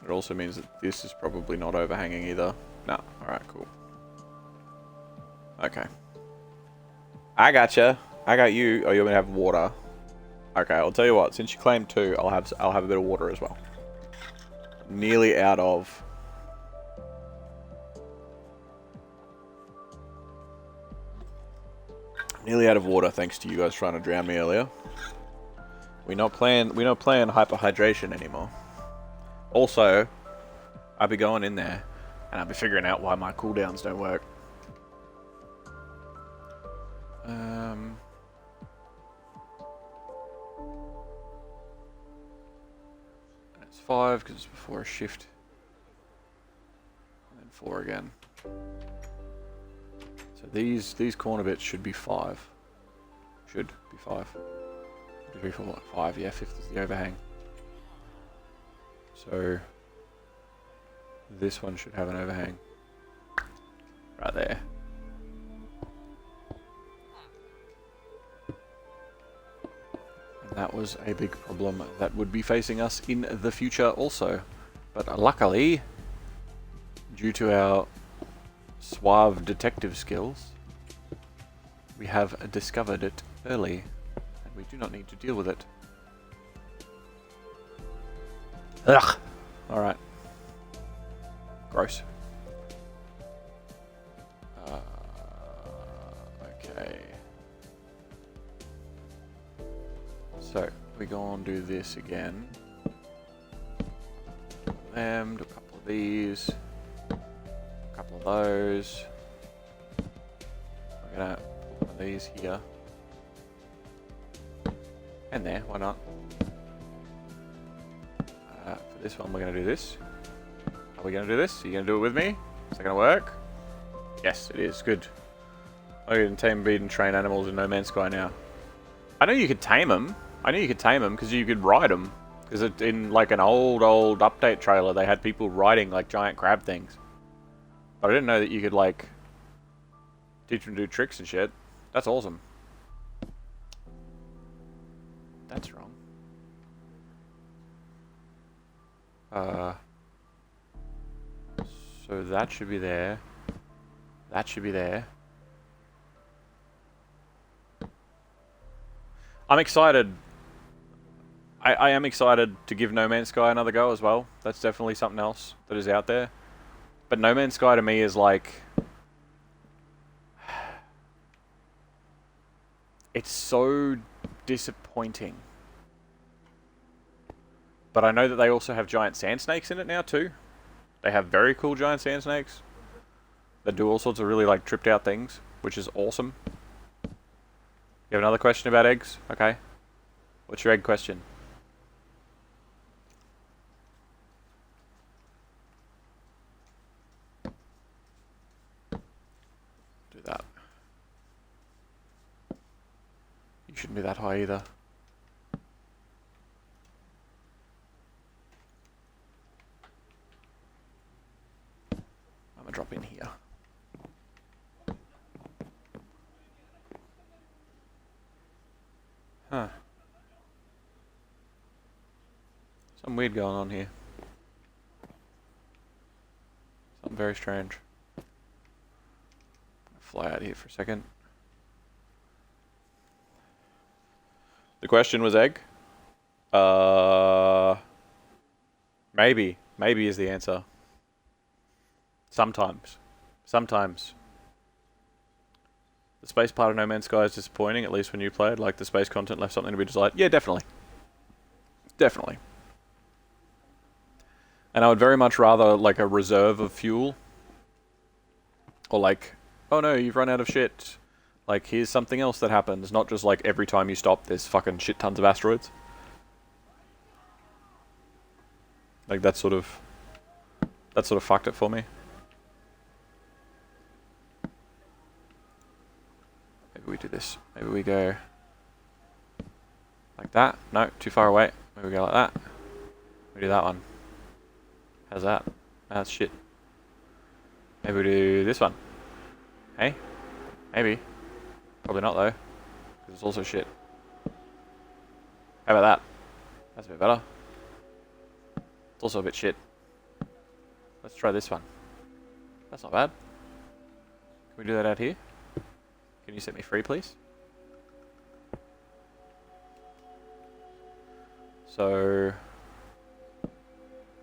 It also means that this is probably not overhanging either. No. Alright, cool. Okay. I gotcha. I got you. Oh, you're gonna have water. Okay, I'll tell you what. Since you claimed 2, I'll have a bit of water as well. Nearly out of... Nearly out of water, thanks to you guys trying to drown me earlier. We not playing hyperhydration anymore. Also, I'll be going in there and I'll be figuring out why my cooldowns don't work. It's 5 because it's before a shift. And then 4 again. So these corner bits should be 5. Should be 5. 3, 4, 5, yeah, 5th is the overhang. So this one should have an overhang. Right there. And that was a big problem that would be facing us in the future also. But luckily, due to our suave detective skills, we have discovered it early, and we do not need to deal with it. Ugh! Alright. Gross. Okay. So, we go and do this again. Do a couple of these. A couple of those. We're gonna put one of these here. And there, why not? For this one, we're gonna do this. Are we gonna do this? Are you gonna do it with me? Is that gonna work? Yes, it is. Good. I can tame, breed, and train animals in No Man's Sky now. I know you could tame them. I knew you could tame them because you could ride them. Because in like an old update trailer, they had people riding like giant crab things. But I didn't know that you could like teach them to do tricks and shit. That's awesome. That's wrong. So that should be there. That should be there. I'm excited. I am excited to give No Man's Sky another go as well. That's definitely something else that is out there. But No Man's Sky to me is like... It's so disappointing. But I know that they also have giant sand snakes in it now too. They have very cool giant sand snakes that do all sorts of really like tripped out things, which is awesome. You have another question about eggs? Okay. What's your egg question? Do that. You shouldn't be that high either. I'm gonna drop in here. Huh. Something weird going on here. Something very strange. I'm gonna fly out here for a second. The question was egg? Maybe. Maybe is the answer. Sometimes. Sometimes. The space part of No Man's Sky is disappointing, at least when you played. Like, the space content left something to be desired. Yeah, definitely. Definitely. And I would very much rather, like, a reserve of fuel. Or, like, oh no, you've run out of shit. Like, here's something else that happens. Not just, like, every time you stop, there's fucking shit tons of asteroids. Like, that sort of fucked it for me. Maybe we do this. Maybe we go like that. No, too far away. Maybe we go like that. We do that one. How's that? That's shit. Maybe we do this one. Hey? Maybe. Probably not though. Because it's also shit. How about that? That's a bit better. It's also a bit shit. Let's try this one. That's not bad. Can we do that out here? Can you set me free, please? So,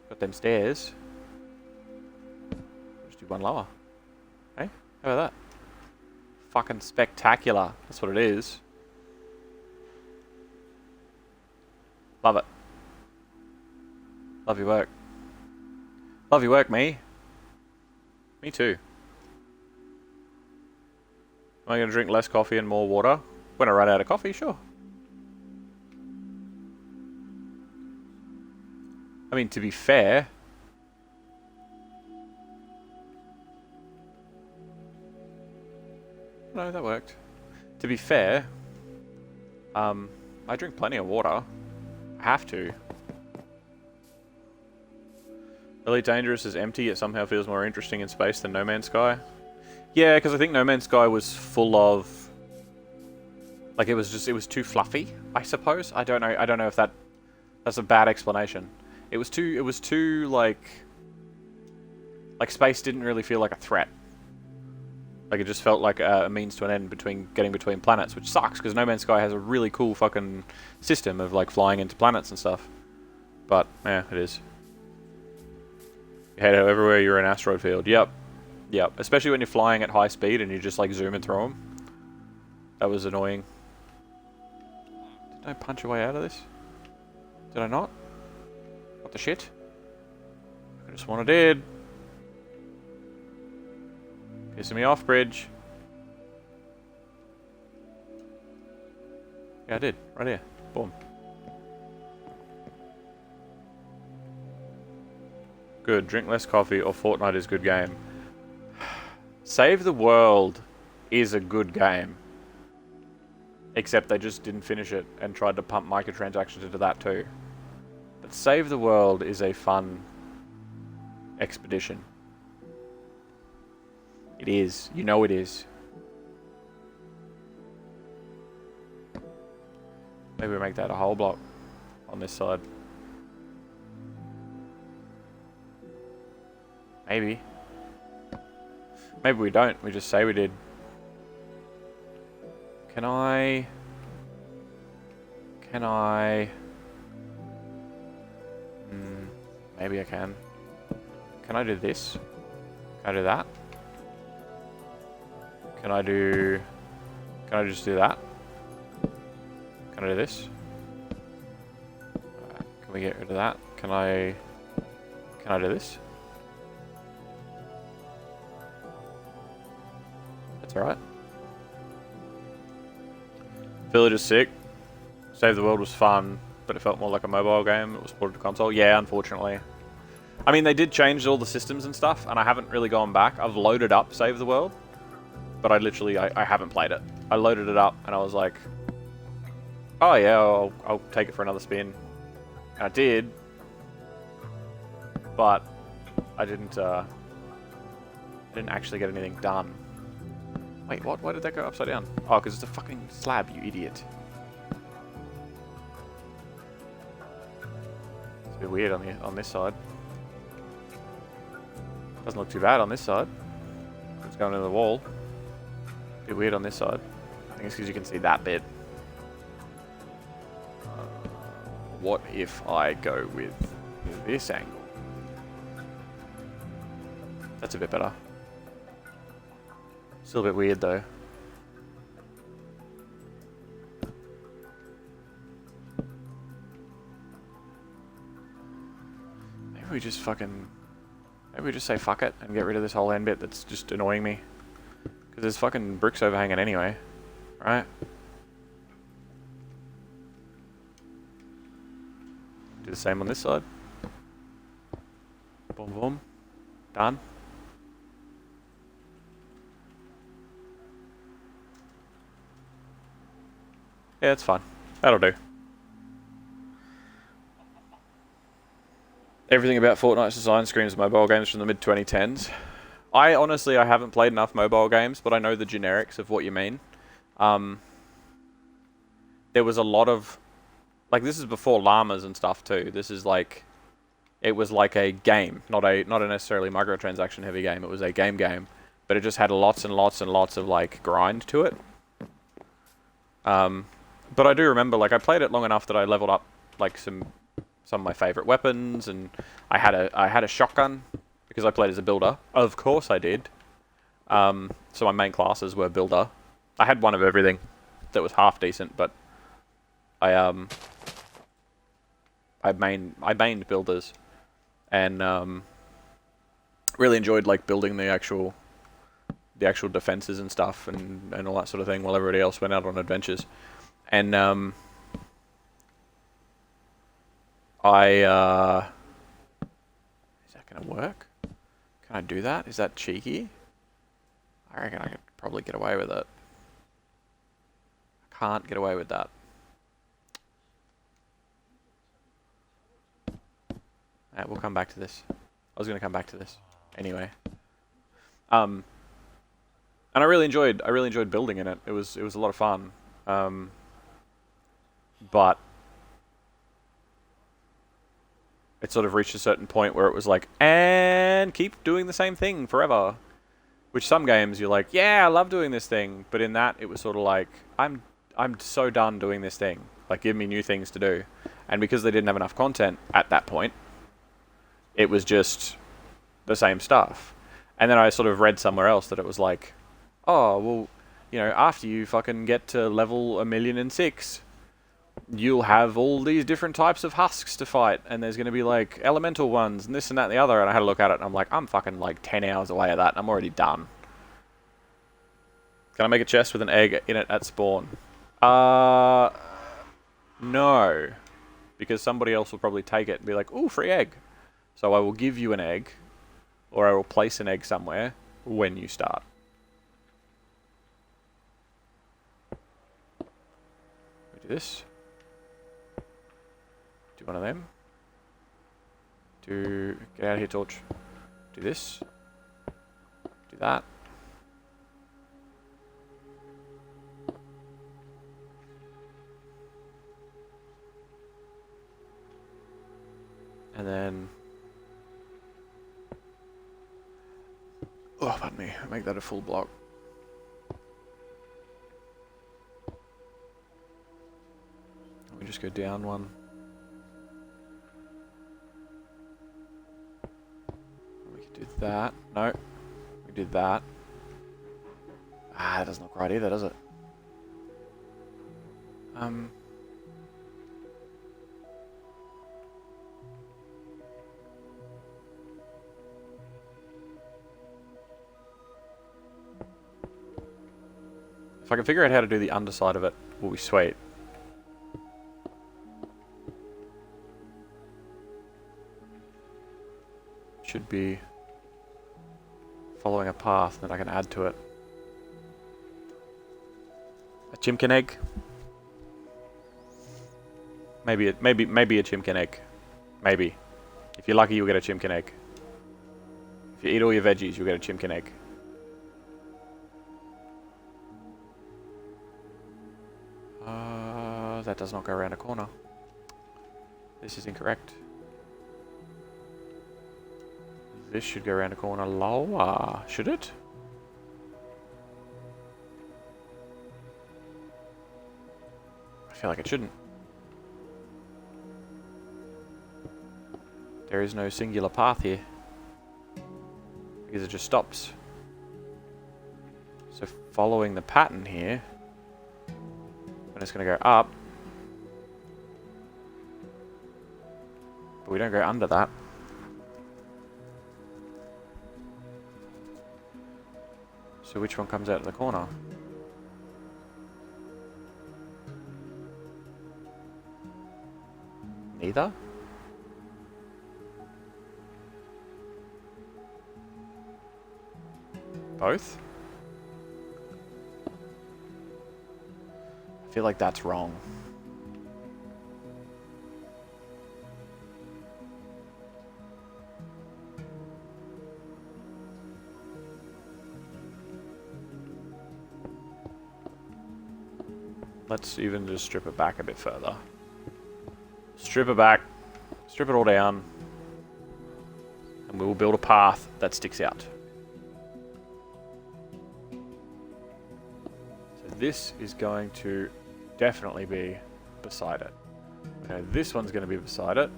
got them stairs. Just do one lower. Hey, how about that? Fucking spectacular. That's what it is. Love it. Love your work. Love your work, me. Me too. Am I going to drink less coffee and more water? When I run out of coffee, sure. I mean, to be fair... No, that worked. To be fair... I drink plenty of water. I have to. Elite Dangerous is empty, it somehow feels more interesting in space than No Man's Sky. Yeah, because I think No Man's Sky was full of... Like, it was too fluffy, I suppose. I don't know if that's a bad explanation. It was too, like, space didn't really feel like a threat. Like, it just felt like a means to an end getting between planets, which sucks, because No Man's Sky has a really cool fucking system of, like, flying into planets and stuff. But, yeah, it is. You hate how everywhere you're in an asteroid field. Yep. Yep. Especially when you're flying at high speed and you just, like, zooming through them. That was annoying. Did I punch a way out of this? Did I not? What the shit? I just want it did. Pissing me off, bridge. Yeah, I did. Right here. Boom. Good. Drink less coffee or Fortnite is a good game. Save the World is a good game. Except they just didn't finish it and tried to pump microtransactions into that too. But Save the World is a fun expedition. It is. You know it is. Maybe we make that a whole block on this side. Maybe. Maybe we don't. We just say we did. Can I... maybe I can. Can I do this? Can I do that? Can I just do that? Can I do this? Can we get rid of that? Can I do this? That's alright. Village is sick. Save the World was fun, but it felt more like a mobile game. It was ported to console. Yeah, unfortunately. I mean, they did change all the systems and stuff, and I haven't really gone back. I've loaded up Save the World, but I haven't played it. I loaded it up, and I was like, oh yeah, I'll take it for another spin. And I did, but I didn't actually get anything done. Wait, what? Why did that go upside down? Oh, because it's a fucking slab, you idiot. It's a bit weird on this side. Doesn't look too bad on this side. It's going into the wall. A bit weird on this side. I think it's because you can see that bit. What if I go with this angle? That's a bit better. Still a bit weird though. we just fucking... Maybe we just say fuck it and get rid of this whole end bit that's just annoying me. Because there's fucking bricks overhanging anyway. Right? Do the same on this side. Boom, boom. Done. Yeah, it's fine. That'll do. Everything about Fortnite's design screams mobile games from the mid-2010s. I haven't played enough mobile games, but I know the generics of what you mean. There was a lot of... Like, this is before llamas and stuff, too. This is like... It was like a game, not a necessarily microtransaction heavy game. It was a game. But it just had lots and lots and lots of, like, grind to it. But I do remember, like, I played it long enough that I leveled up, like, some of my favorite weapons, and I had a shotgun because I played as a builder. Of course I did. So my main classes were builder. I had one of everything that was half decent, but I mained builders, and really enjoyed like building the actual defenses and stuff, and all that sort of thing while everybody else went out on adventures. And is that gonna work? Can I do that? Is that cheeky? I reckon I could probably get away with it. I can't get away with that. We'll come back to this. I was gonna come back to this anyway. And I really enjoyed building in it. It was a lot of fun. But it sort of reached a certain point where it was like, and keep doing the same thing forever. Which some games you're like, yeah, I love doing this thing. But in that, it was sort of like, I'm so done doing this thing. Like, give me new things to do. And because they didn't have enough content at that point, it was just the same stuff. And then I sort of read somewhere else that it was like, oh, well, you know, after you fucking get to level 1,000,006, you'll have all these different types of husks to fight, and there's going to be like elemental ones and this and that and the other. And I had a look at it and I'm like, I'm fucking like 10 hours away of that and I'm already done. Can I make a chest with an egg in it at spawn? No, because somebody else will probably take it and be like, ooh, free egg. So I will give you an egg, or I will place an egg somewhere when you start. We do this. Do one of them. Get out of here, torch. Do this. Do that. And then... Oh, pardon me. Make that a full block. We just go down one. We could do that. No. We did that. That doesn't look right either, does it? If I can figure out how to do the underside of it, will be sweet. Should be following a path that I can add to it. A chimkin egg? Maybe a chimkin egg. Maybe. If you're lucky, you'll get a chimkin egg. If you eat all your veggies, you'll get a chimkin egg. That does not go around a corner. This is incorrect. This should go around a corner lower. Should it? I feel like it shouldn't. There is no singular path here. Because it just stops. So following the pattern here, and it's going to go up. But we don't go under that. So which one comes out of the corner? Neither? Both? I feel like that's wrong. Let's even just strip it back a bit further. Strip it back. Strip it all down. And we will build a path that sticks out. So this is going to definitely be beside it. Okay, this one's going to be beside it.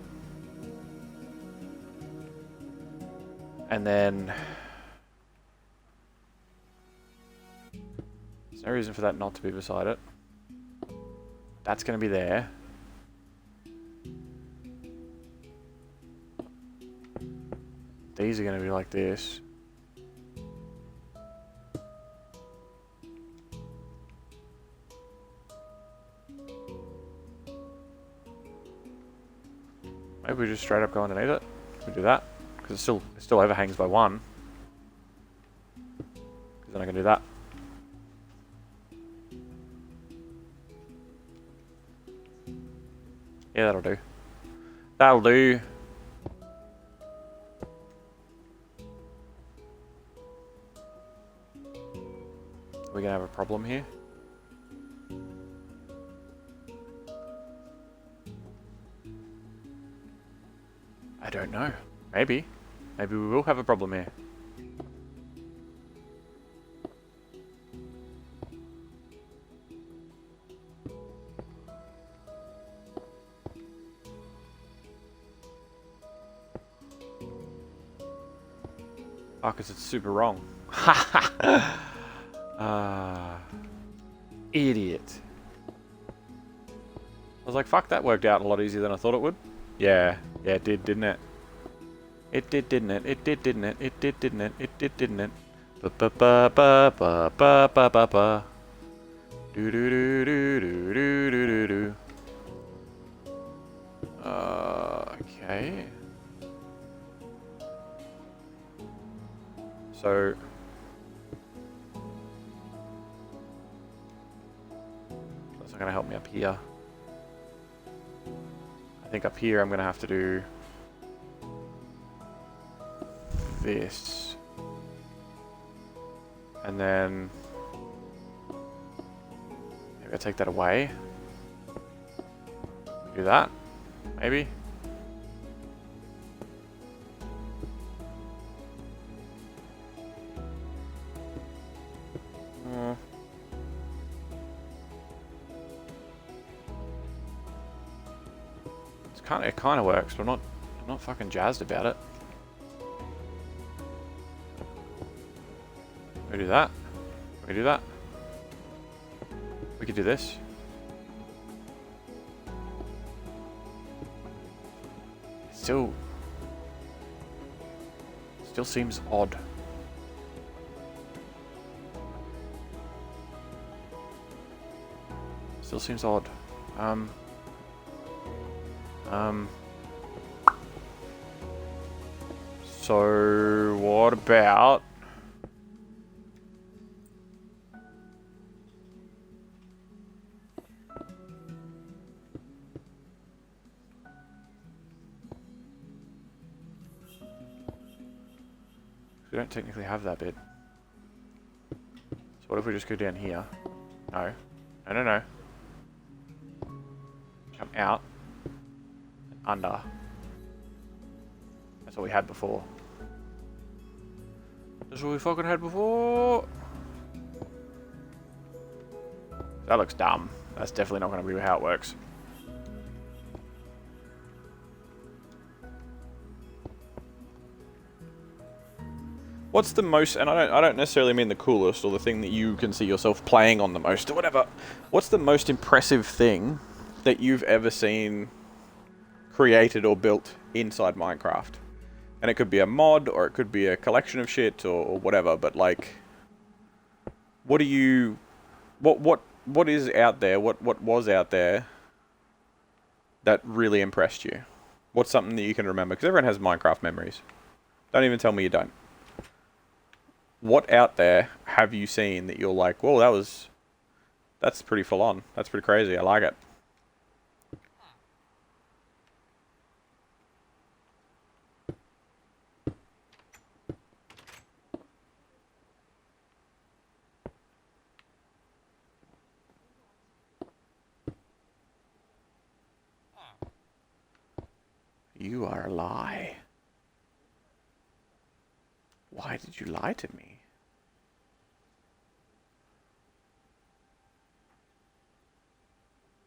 And then... there's no reason for that not to be beside it. That's going to be there. These are going to be like this. Maybe we just straight up go underneath it. We do that because it still overhangs by one. Because then I can do that. Yeah, that'll do. That'll do. We're gonna have a problem here. I don't know. Maybe. Maybe we will have a problem here. Oh, because it's super wrong. Idiot. I was like, fuck, that worked out a lot easier than I thought it would. Yeah, it did, didn't it? It did, didn't it? It did, didn't it? It did, didn't it? It did, didn't it? Ba ba ba ba ba ba ba ba ba. Do do do do do do do do do. Okay. So that's not gonna help me up here. I think up here I'm gonna have to do this. And then maybe I take that away. Do that, maybe. It kind of works, but I'm not fucking jazzed about it. We do that. We do that. We could do this. Still seems odd. Still seems odd. So what about we don't technically have that bit. So what if we just go down here? No. No, no, no. Come out. Under. That's what we had before. That's what we fucking had before. That looks dumb. That's definitely not going to be how it works. What's the most, and I don't necessarily mean the coolest or the thing that you can see yourself playing on the most or whatever. What's the most impressive thing that you've ever seen created or built inside Minecraft? And it could be a mod, or it could be a collection of shit, or whatever, but like, What do you... What is out there? What was out there that really impressed you? What's something that you can remember? Because everyone has Minecraft memories. Don't even tell me you don't. What out there have you seen that you're like, whoa, that's pretty full on. That's pretty crazy. I like it. You are a lie. Why did you lie to me?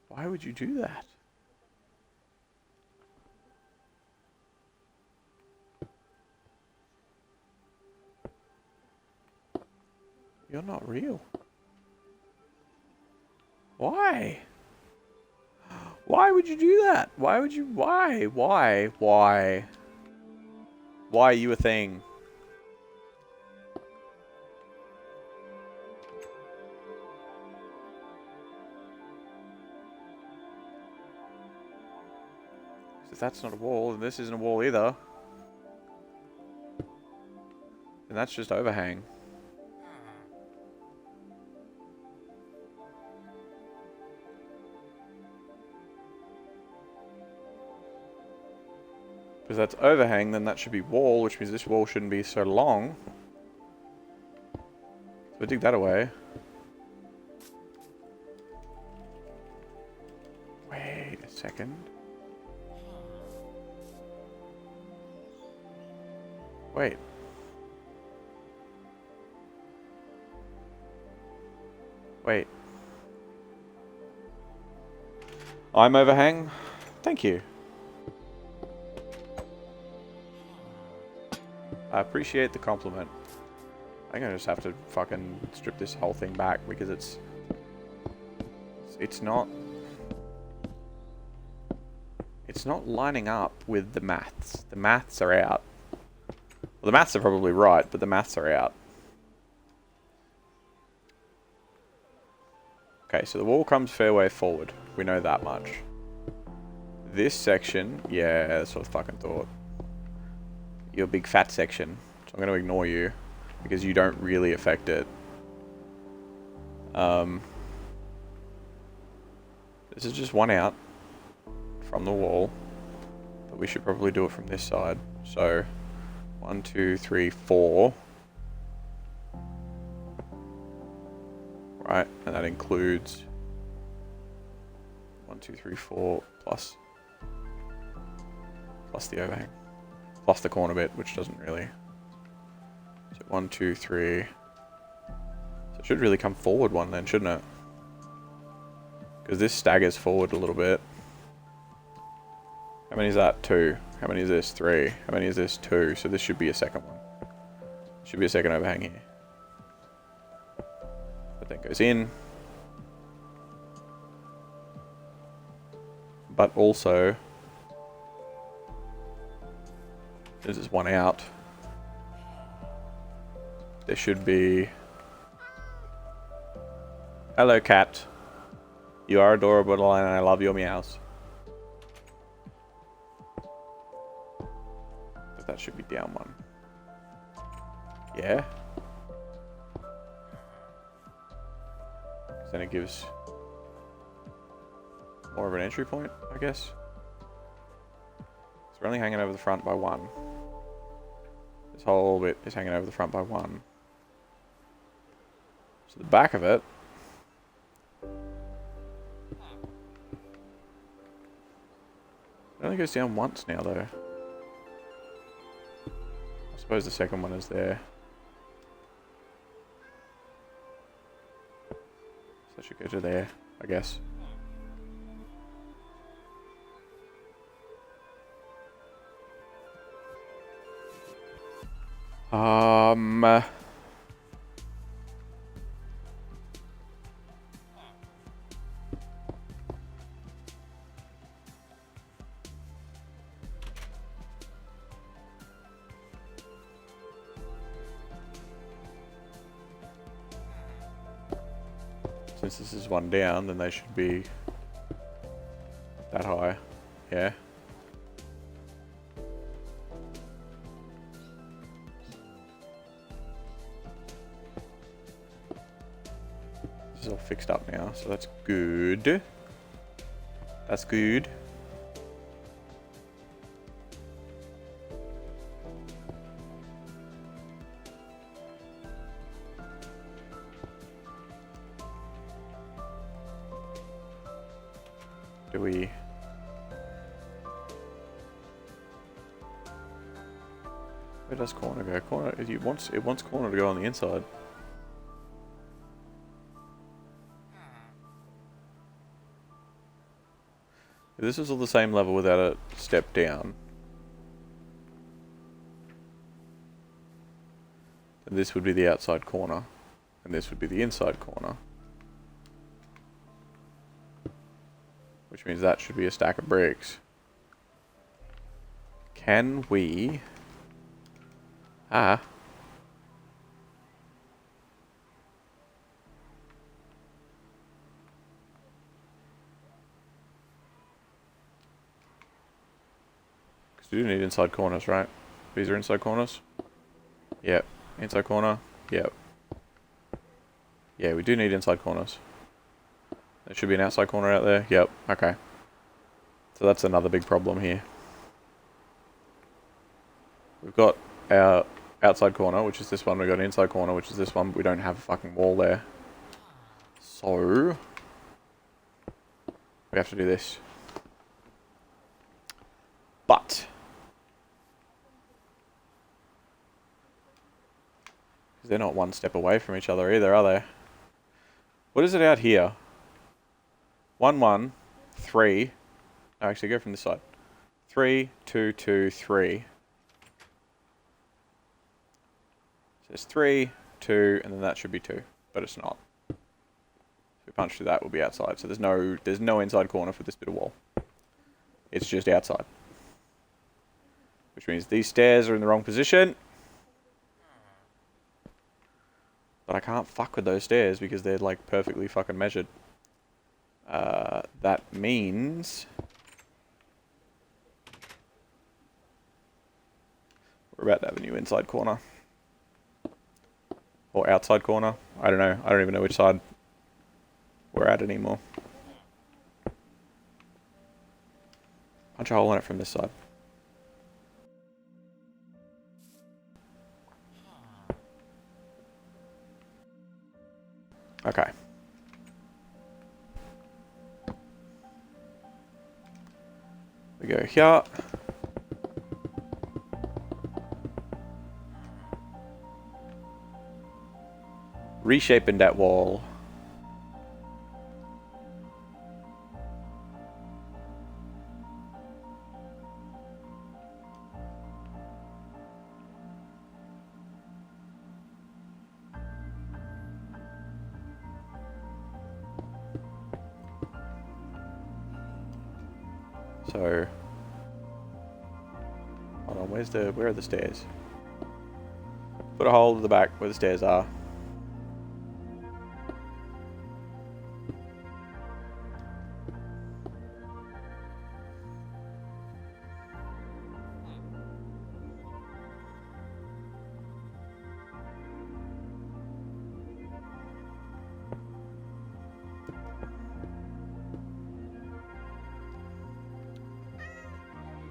Why would you do that? You're not real. Why? Why would you do that? Why would you... Why? Why are you a thing? If that's not a wall, and this isn't a wall either. And that's just overhang. Because that's overhang, then that should be wall, which means this wall shouldn't be so long. So dig that away. Wait a second. Wait. Wait. I'm overhang? Thank you. I appreciate the compliment. I think I just have to fucking strip this whole thing back because it's not lining up with the maths. The maths are out. Well, the maths are probably right, but the maths are out. Okay, so the wall comes fair way forward. We know that much. This section, yeah, that's what I fucking thought. Your big fat section. So I'm going to ignore you because you don't really affect it. This is just one out from the wall, but we should probably do it from this side. So 1, 2, 3, 4. Right, and that includes 1, 2, 3, 4 plus the overhang. Plus the corner bit, which doesn't really. So 1, 2, 3. So it should really come forward one then, shouldn't it? Because this staggers forward a little bit. How many is that? 2. How many is this? 3. How many is this? 2. So this should be a second one. Should be a second overhang here. But that goes in. But also... this is one out. There should be... hello, cat. You are adorable and I love your meows. But that should be down one. Yeah? Then it gives more of an entry point, I guess. So we're only hanging over the front by 1. This whole bit is hanging over the front by 1. So the back of it... it only goes down once now, though. I suppose the second one is there. So that should go to there, I guess. Since this is one down, then they should be that high. Yeah. This is all fixed up now, so that's good. That's good. Do we... Where does corner go? Corner, it wants corner to go on the inside. If this was all the same level without a step down, then this would be the outside corner, and this would be the inside corner. Which means that should be a stack of bricks. Can we... Because we do need inside corners, right? These are inside corners? Yep. Inside corner? Yep. Yeah, we do need inside corners. There should be an outside corner out there. Yep. Okay. So that's another big problem here. We've got our outside corner, which is this one. We've got an inside corner, which is this one. But we don't have a fucking wall there. So we have to do this. But because they're not one step away from each other either, are they? What is it out here? 1, 1, 3. No, actually, go from this side. 3, 2, 2, 3. So it's 3, 2, and then that should be 2, but it's not. If we punch through that, we'll be outside. So there's no inside corner for this bit of wall. It's just outside. Which means these stairs are in the wrong position. But I can't fuck with those stairs because they're like perfectly fucking measured. That means we're about to have a new inside corner. Or outside corner. I don't know. I don't even know which side we're at anymore. Punch a hole in it from this side. Okay. We go here. Reshaping that wall. So, hold on, where are the stairs? Put a hole in the back where the stairs are.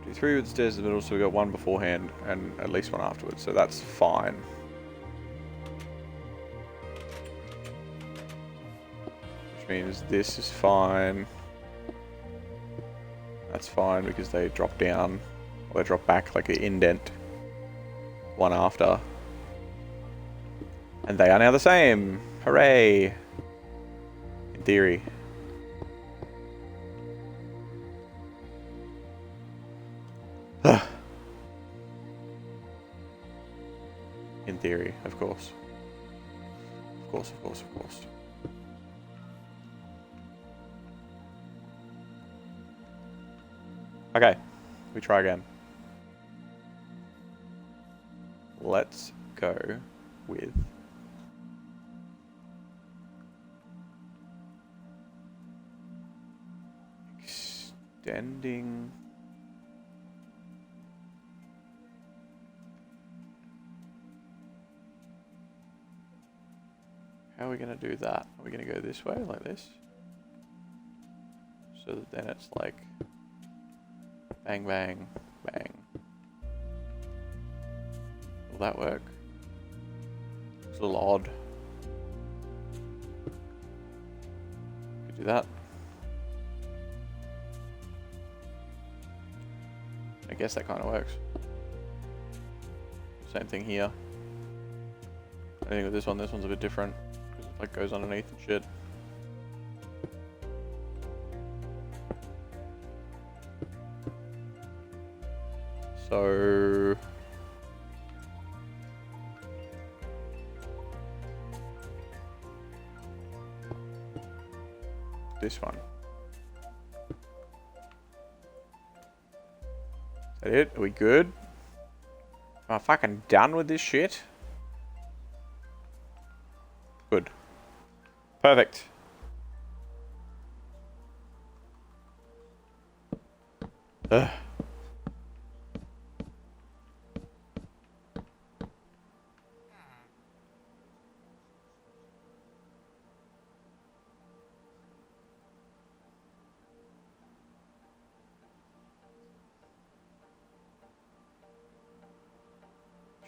Do 3 with the stairs in the middle, so we got 1 beforehand and at least 1 afterwards, so that's fine. Which means this is fine. That's fine because they drop down, or they drop back like an indent. 1 after. And they are now the same! Hooray! In theory. In theory, of course. Of course, of course, of course. Okay, we try again. Let's go with extending. How are we going to do that? Are we going to go this way, like this? So that then it's like bang, bang, bang. Will that work? It's a little odd. Could do that. I guess that kind of works. Same thing here. I think with this one's a bit different. Because it like goes underneath and shit. So this one. Is that it? Are we good? Am I fucking done with this shit? Good. Perfect. Ugh.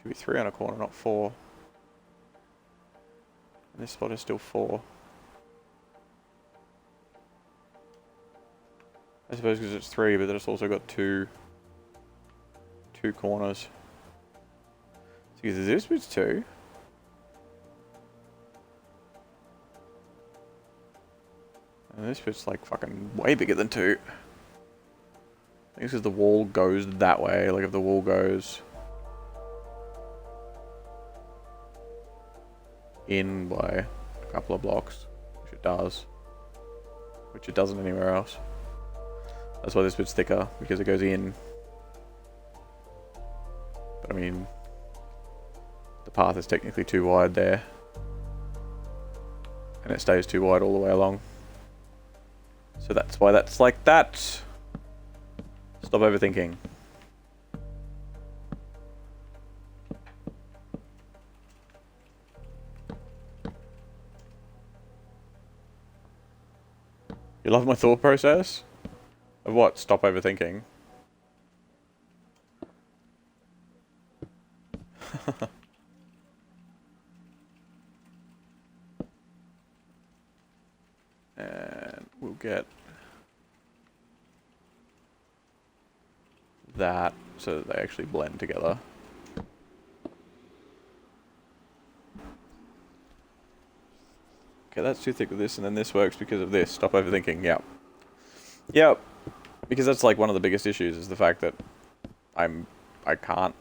Should be 3 on a corner, not 4. And this spot is still 4. I suppose because it's 3, but then it's also got two corners. So because this bit's 2. And this bit's like fucking way bigger than 2. I think it's because the wall goes that way. Like if the wall goes in by a couple of blocks, which it does, which it doesn't anywhere else. That's why this bit's thicker, because it goes in. But I mean, the path is technically too wide there. And it stays too wide all the way along. So that's why that's like that. Stop overthinking. You love my thought process? Of what? Stop overthinking. And we'll get that so that they actually blend together. Okay, that's too thick with this, and then this works because of this. Stop overthinking. Yep. Yep. Because that's like one of the biggest issues is the fact that I can't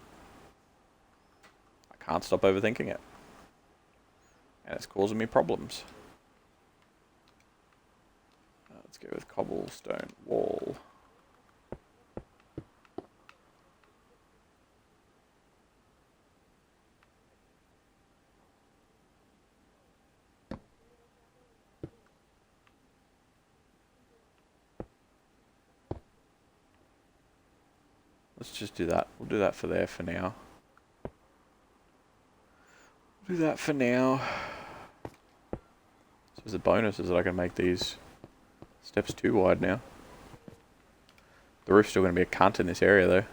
stop overthinking it. And it's causing me problems. Let's go with cobblestone wall. Let's just do that. We'll do that for there for now. Do that for now. So the bonus is that I can make these steps too wide now. The roof's still going to be a cunt in this area though.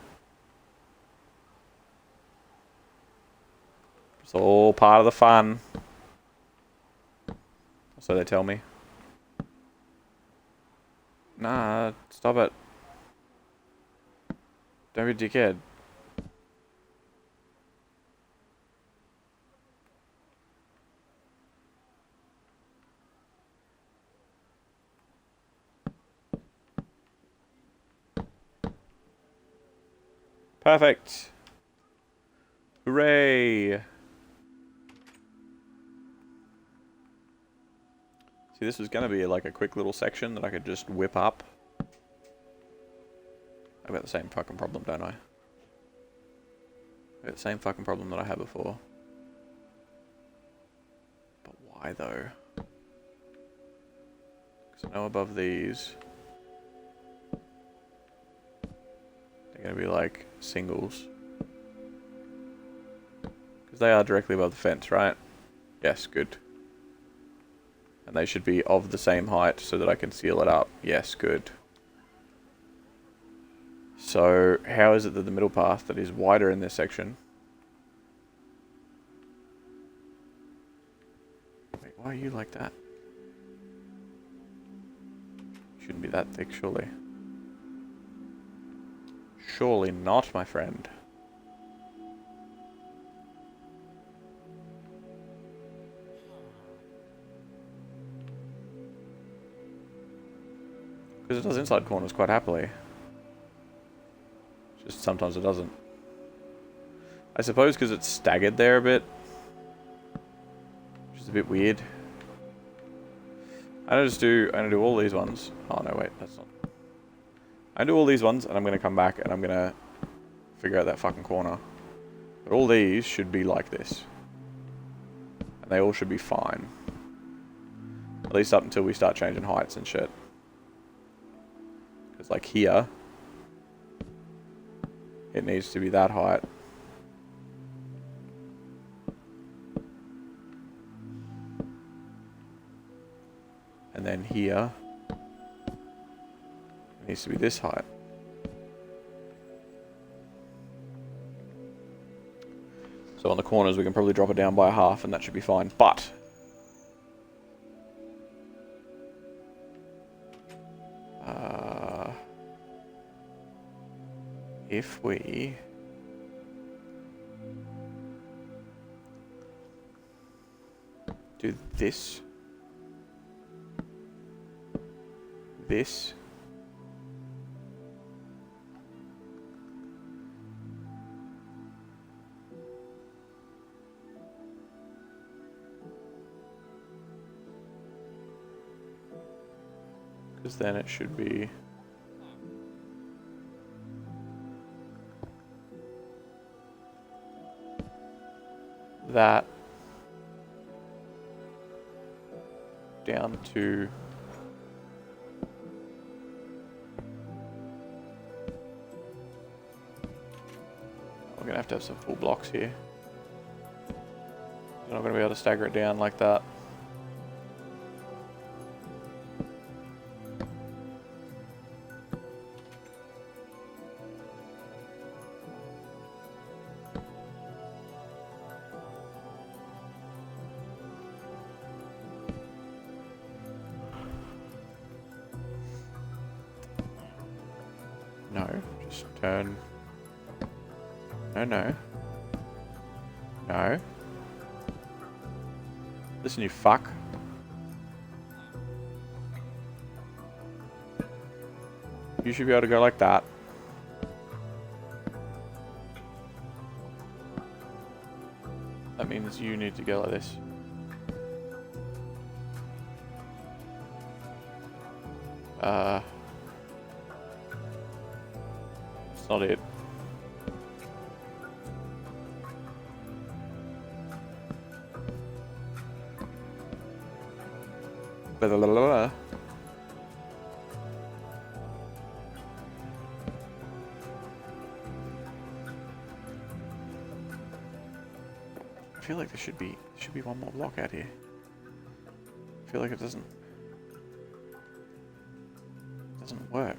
It's all part of the fun. So they tell me. Nah, stop it. Don't be a dickhead. Perfect. Hooray. See, this was going to be like a quick little section that I could just whip up. I've got the same fucking problem, don't I? I've got the same fucking problem that I had before. But why though? Because I know above these be like singles. Because they are directly above the fence, right? Yes, good. And they should be of the same height so that I can seal it up. Yes, good. So, how is it that the middle path that is wider in this section... Wait, why are you like that? Shouldn't be that thick, surely. Surely not, my friend. Because it does inside corners quite happily. Just sometimes it doesn't. I suppose because it's staggered there a bit. Which is a bit weird. I'm gonna do all these ones. Oh no, wait, that's not. I do all these ones and I'm gonna come back and I'm gonna figure out that fucking corner. But all these should be like this. And they all should be fine. At least up until we start changing heights and shit. Because like here, it needs to be that height. And then here, it needs to be this height. So on the corners we can probably drop it down by a half and that should be fine. But if we do this, this, because then it should be that down to we're gonna have to have some full blocks here. We're not gonna be able to stagger it down like that. No, just turn. No, no. No. Listen, you fuck. You should be able to go like that. That means you need to go like this. It's not it. Blah, blah, blah, blah. I feel like there should be one more block out here. I feel like it doesn't work.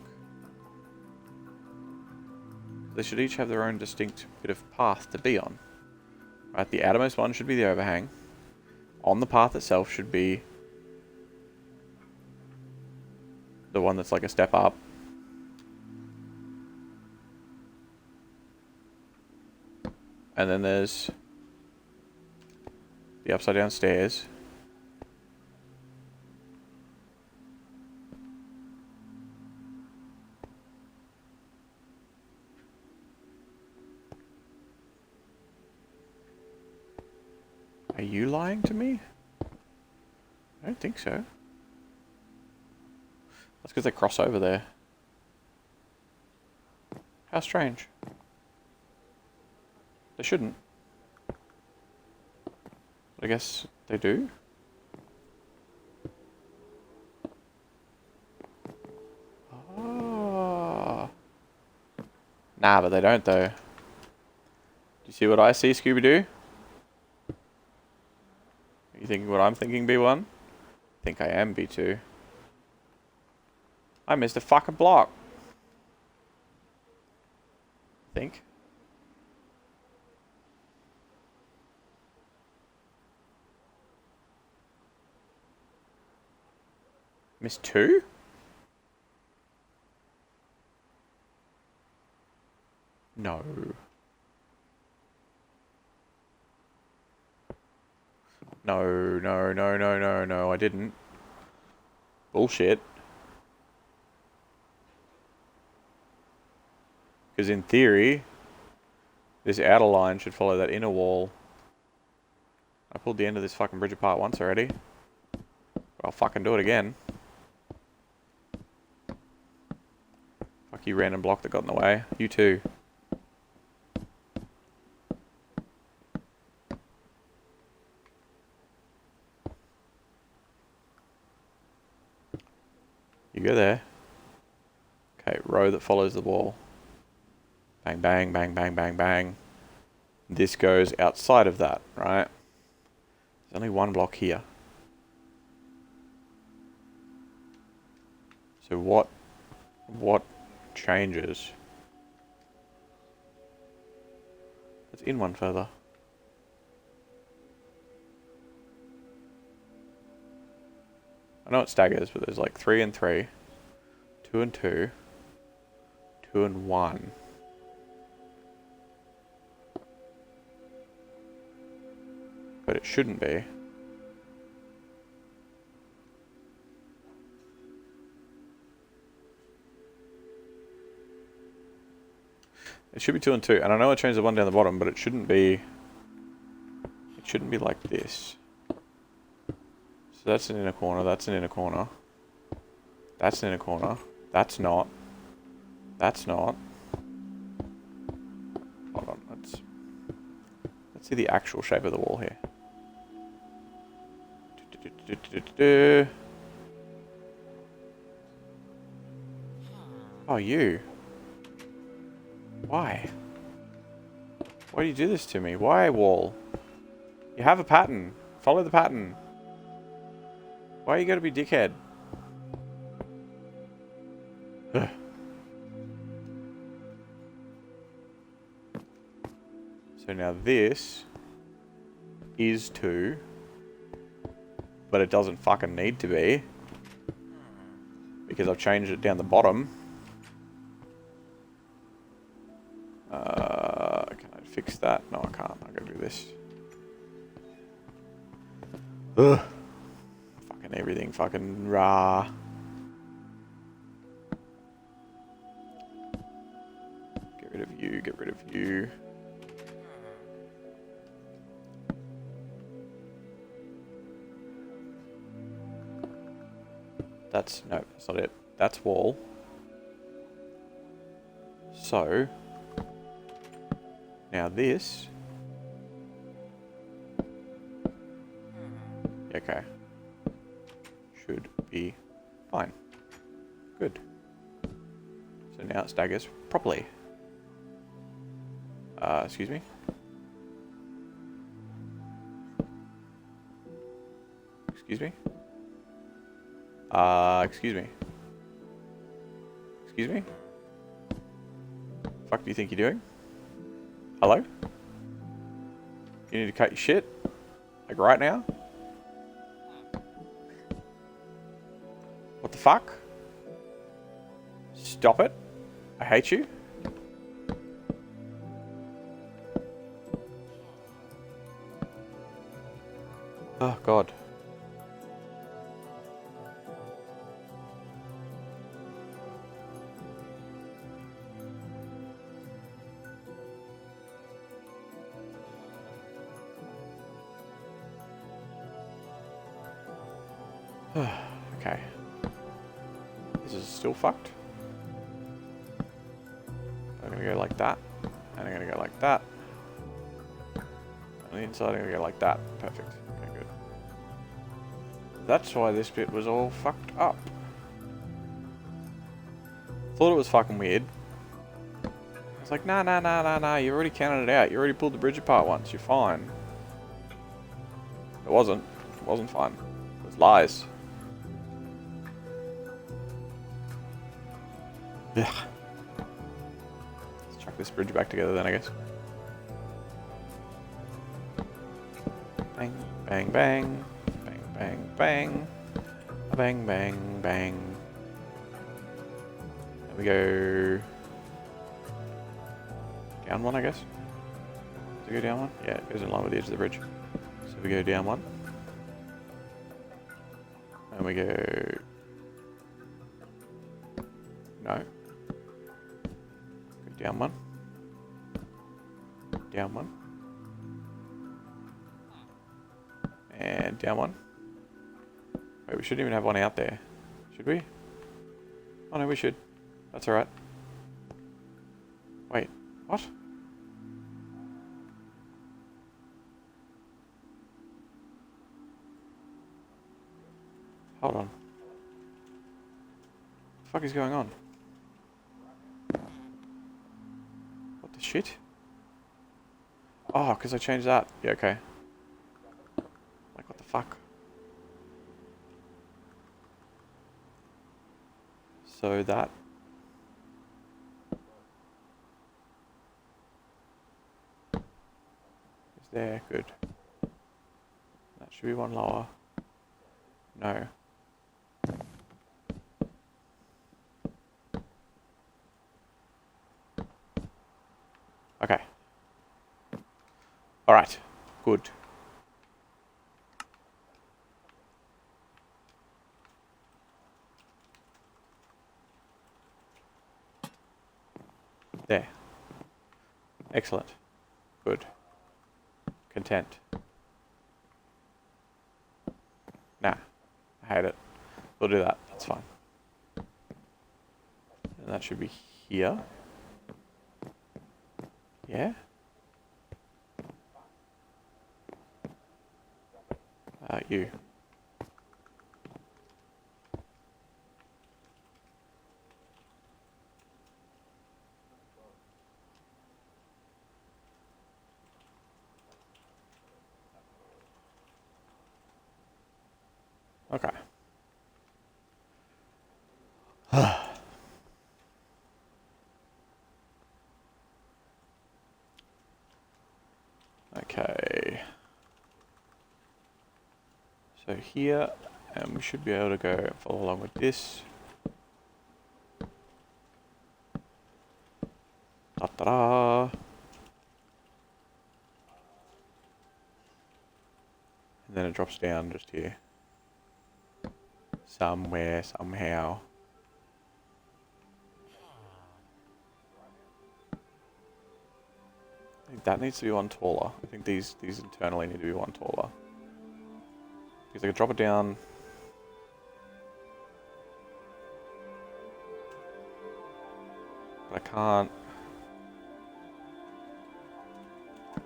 They should each have their own distinct bit of path to be on. Right, the outermost one should be the overhang. On the path itself should be the one that's like a step up. And then there's the upside down stairs. Are you lying to me? I don't think so. That's because they cross over there. How strange. They shouldn't. But I guess they do. Ah. Nah, but they don't though. Do you see what I see, Scooby-Doo? You thinking what I'm thinking, B1? I think I am, B2. I missed a fucking block. I think. Missed 2? No. No, I didn't. Bullshit. Because in theory, this outer line should follow that inner wall. I pulled the end of this fucking bridge apart once already. I'll fucking do it again. Fuck you, random block that got in the way. You too. You go there. Okay, row that follows the wall. Bang, bang, bang, bang, bang, bang. This goes outside of that, right? There's only one block here. So what changes? Let's in one further. I know it staggers, but there's like 3 and 3, 2 and 2, 2 and 1. But it shouldn't be. It should be 2 and 2, and I know I changed the one down the bottom, but it shouldn't be. It shouldn't be like this. So that's an inner corner. That's an inner corner. That's an inner corner. That's not. That's not. Hold on. Let's see the actual shape of the wall here. Oh, you. Why? Why do you do this to me? Why, wall? You have a pattern. Follow the pattern. Why you gotta be dickhead? Ugh. So now this is 2, but it doesn't fucking need to be because I've changed it down the bottom. Can I fix that? No, I can't. I gotta do this. Ugh. Fucking everything fucking rah. Get rid of you, get rid of you. No, that's not it. That's wall. So, now this. Okay. Should be fine. Good. So now it staggers properly. Excuse me. Excuse me. Excuse me. Excuse me? Fuck do you think you're doing? Hello? You need to cut your shit? Like right now? What the fuck? Stop it. I hate you. Oh god. Okay. This is still fucked. I'm gonna go like that. And I'm gonna go like that. On the inside I'm gonna go like that. Perfect. Okay, good. That's why this bit was all fucked up. Thought it was fucking weird. It's like, nah, nah, nah, nah, nah, you already counted it out. You already pulled the bridge apart once. You're fine. It wasn't. It wasn't fine. It was lies. Yeah. Let's chuck this bridge back together then, I guess. Bang, bang, bang. Bang, bang, bang. Bang, bang, bang. There we go. Down one, I guess. Does it go down one? Yeah, it goes in line with the edge of the bridge. So we go down one. And we go... No. Go down one. Down one. And down one. Wait, we shouldn't even have one out there. Should we? Oh no, we should. That's alright. Wait, what? Hold on. What the fuck is going on? What the shit? Oh, because I changed that. Yeah, okay. Like, what the fuck? So that... is there. Good. That should be one lower. No. Okay. Alright. Good. There. Excellent. Good. Content. Nah. I hate it. We'll do that. That's fine. And that should be here. Yeah? You. Okay. Okay. So here, and we should be able to go and follow along with this. Ta-da! And then it drops down just here. Somewhere, somehow. I think that needs to be one taller. I think these internally need to be one taller. Because I could drop it down. But I can't. I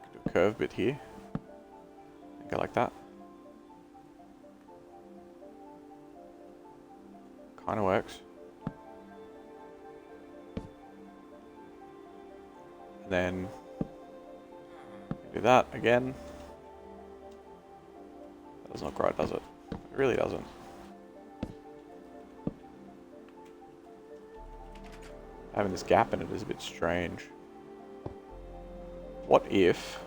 could do a curve bit here. Go like that. Kind of works. And then do that again. That does not grow, does it? It really doesn't. Having this gap in it is a bit strange. What if...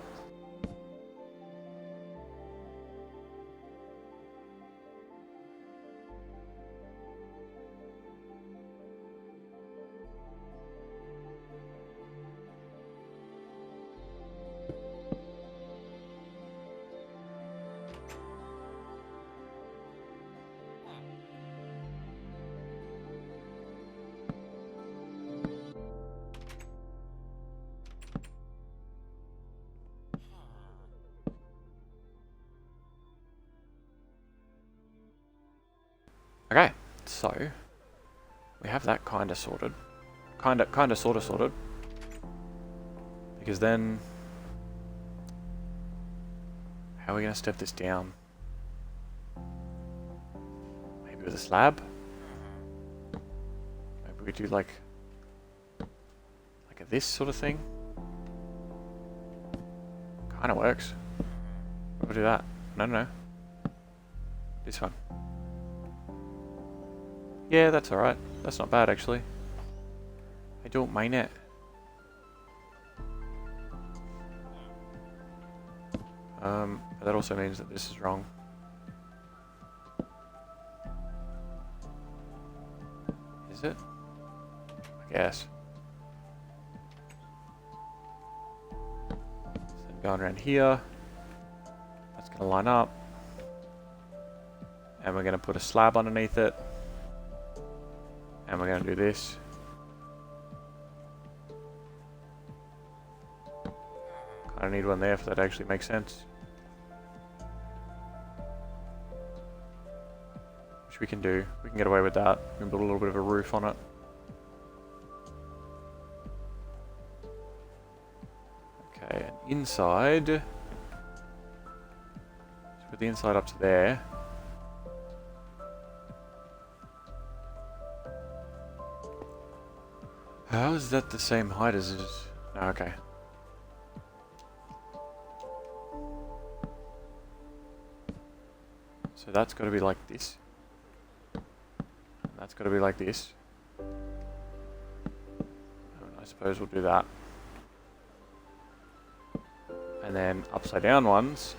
Okay, so we have that kind of sorted. Kind of, sort of sorted. Because then, how are we going to step this down? Maybe with a slab? Maybe we do like this sort of thing. Kind of works. We'll do that. No, no, no. This one. Yeah, that's alright. That's not bad, actually. I don't mind it. But that also means that this is wrong. Is it? I guess. So going around here. That's going to line up. And we're going to put a slab underneath it. And we're going to do this. Kind of need one there for that to actually makes sense. Which we can do. We can get away with that. We can put a little bit of a roof on it. Okay, and inside. Let's put the inside up to there. How is that the same height as it is? No, okay. So that's got to be like this. And that's got to be like this. And I suppose we'll do that. And then upside down ones.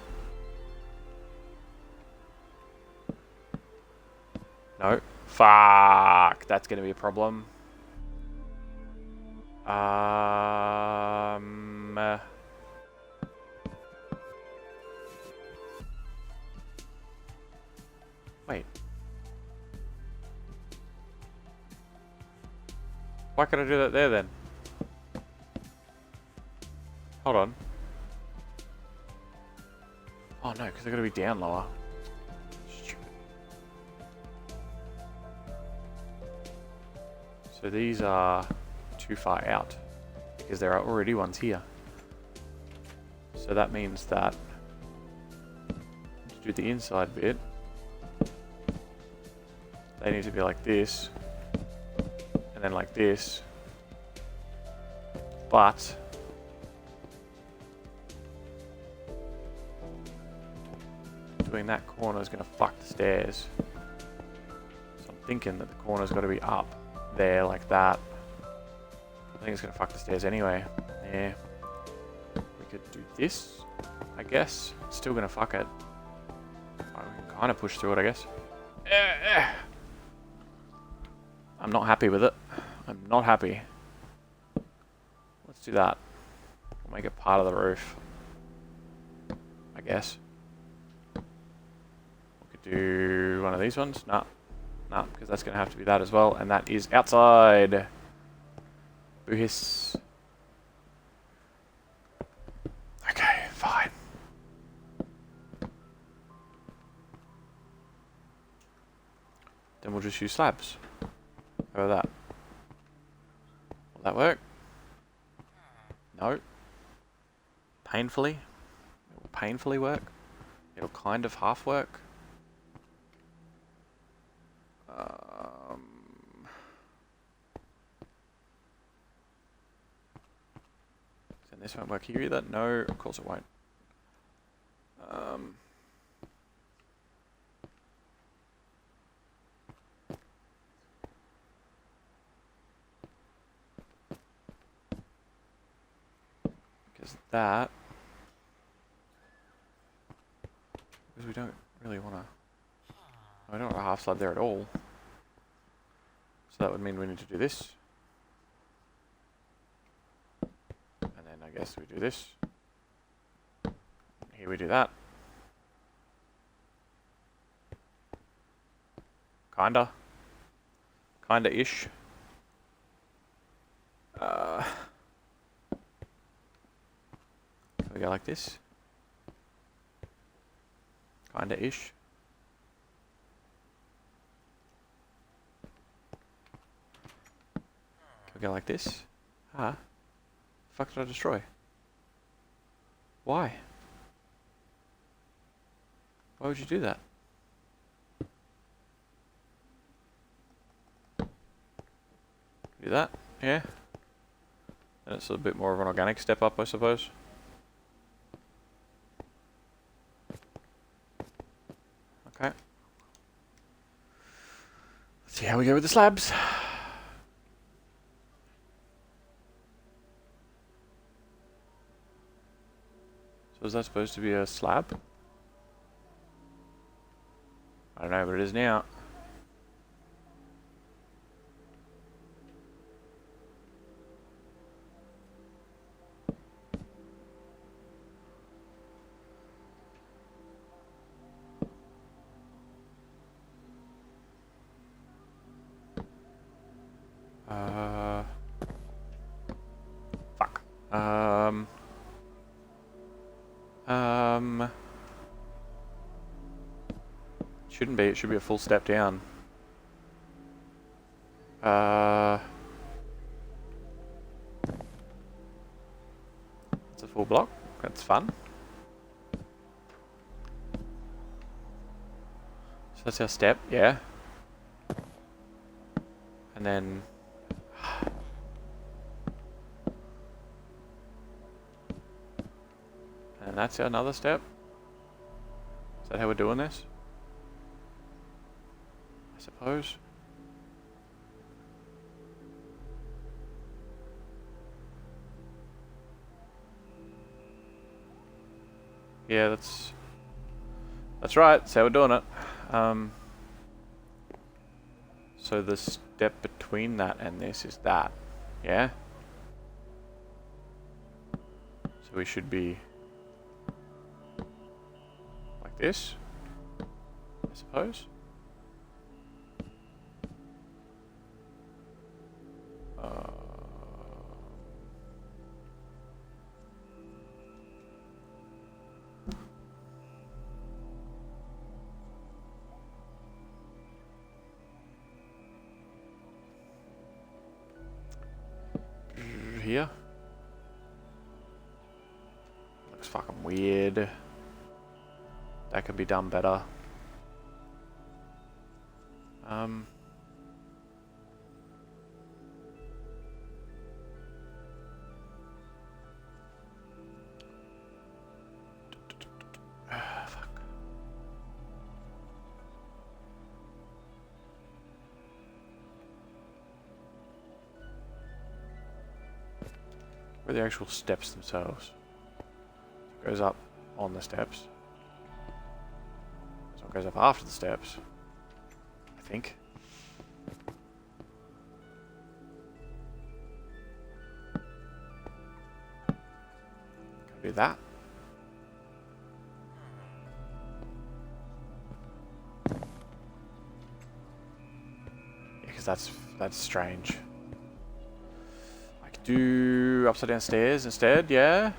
No. Fuck! That's going to be a problem. Wait. Why could I do that there then? Hold on. Oh no, because they're going to be down lower. Stupid. So these are too far out because there are already ones here. So that means that to do the inside bit, they need to be like this, and then like this, but doing that corner is going to fuck the stairs. So I'm thinking that the corner's got to be up there like that. I think it's going to fuck the stairs anyway. Yeah. We could do this, I guess. It's still going to fuck it. We can kind of push through it, I guess. I'm not happy with it. I'm not happy. Let's do that. We'll make it part of the roof, I guess. We could do one of these ones. Nah, because that's going to have to be that as well. And that is outside. Boo-hiss. Okay, fine. Then we'll just use slabs. How about that? Will that work? No. Painfully? It will painfully work. It'll kind of half work. Then this won't work here either. No, of course it won't. That, because we don't really want to, I don't want a half slab there at all, so that would mean we need to do this, and then I guess we do this, here we do that, kinda-ish. We go like this, kinda-ish. Can we go like this? Ah, the fuck did I destroy? Why? Why would you do that? Do that, yeah. And it's a bit more of an organic step up, I suppose. Okay. Let's see how we go with the slabs. So is that supposed to be a slab? I don't know, but it is now. Fuck. Shouldn't be. It should be a full step down. It's a full block. That's fun. So that's our step, yeah. And then... and that's another step. Is that how we're doing this? I suppose. Yeah, that's right. That's how we're doing it. So the step between that and this is that, yeah? So we should be like this, I suppose. Here. Looks fucking weird. That could be done better. Fuck. Where are the actual steps themselves? It goes up on the steps. So it goes up after the steps, I think. Can do that. Yeah, because that's strange. I could do upside down stairs instead, yeah.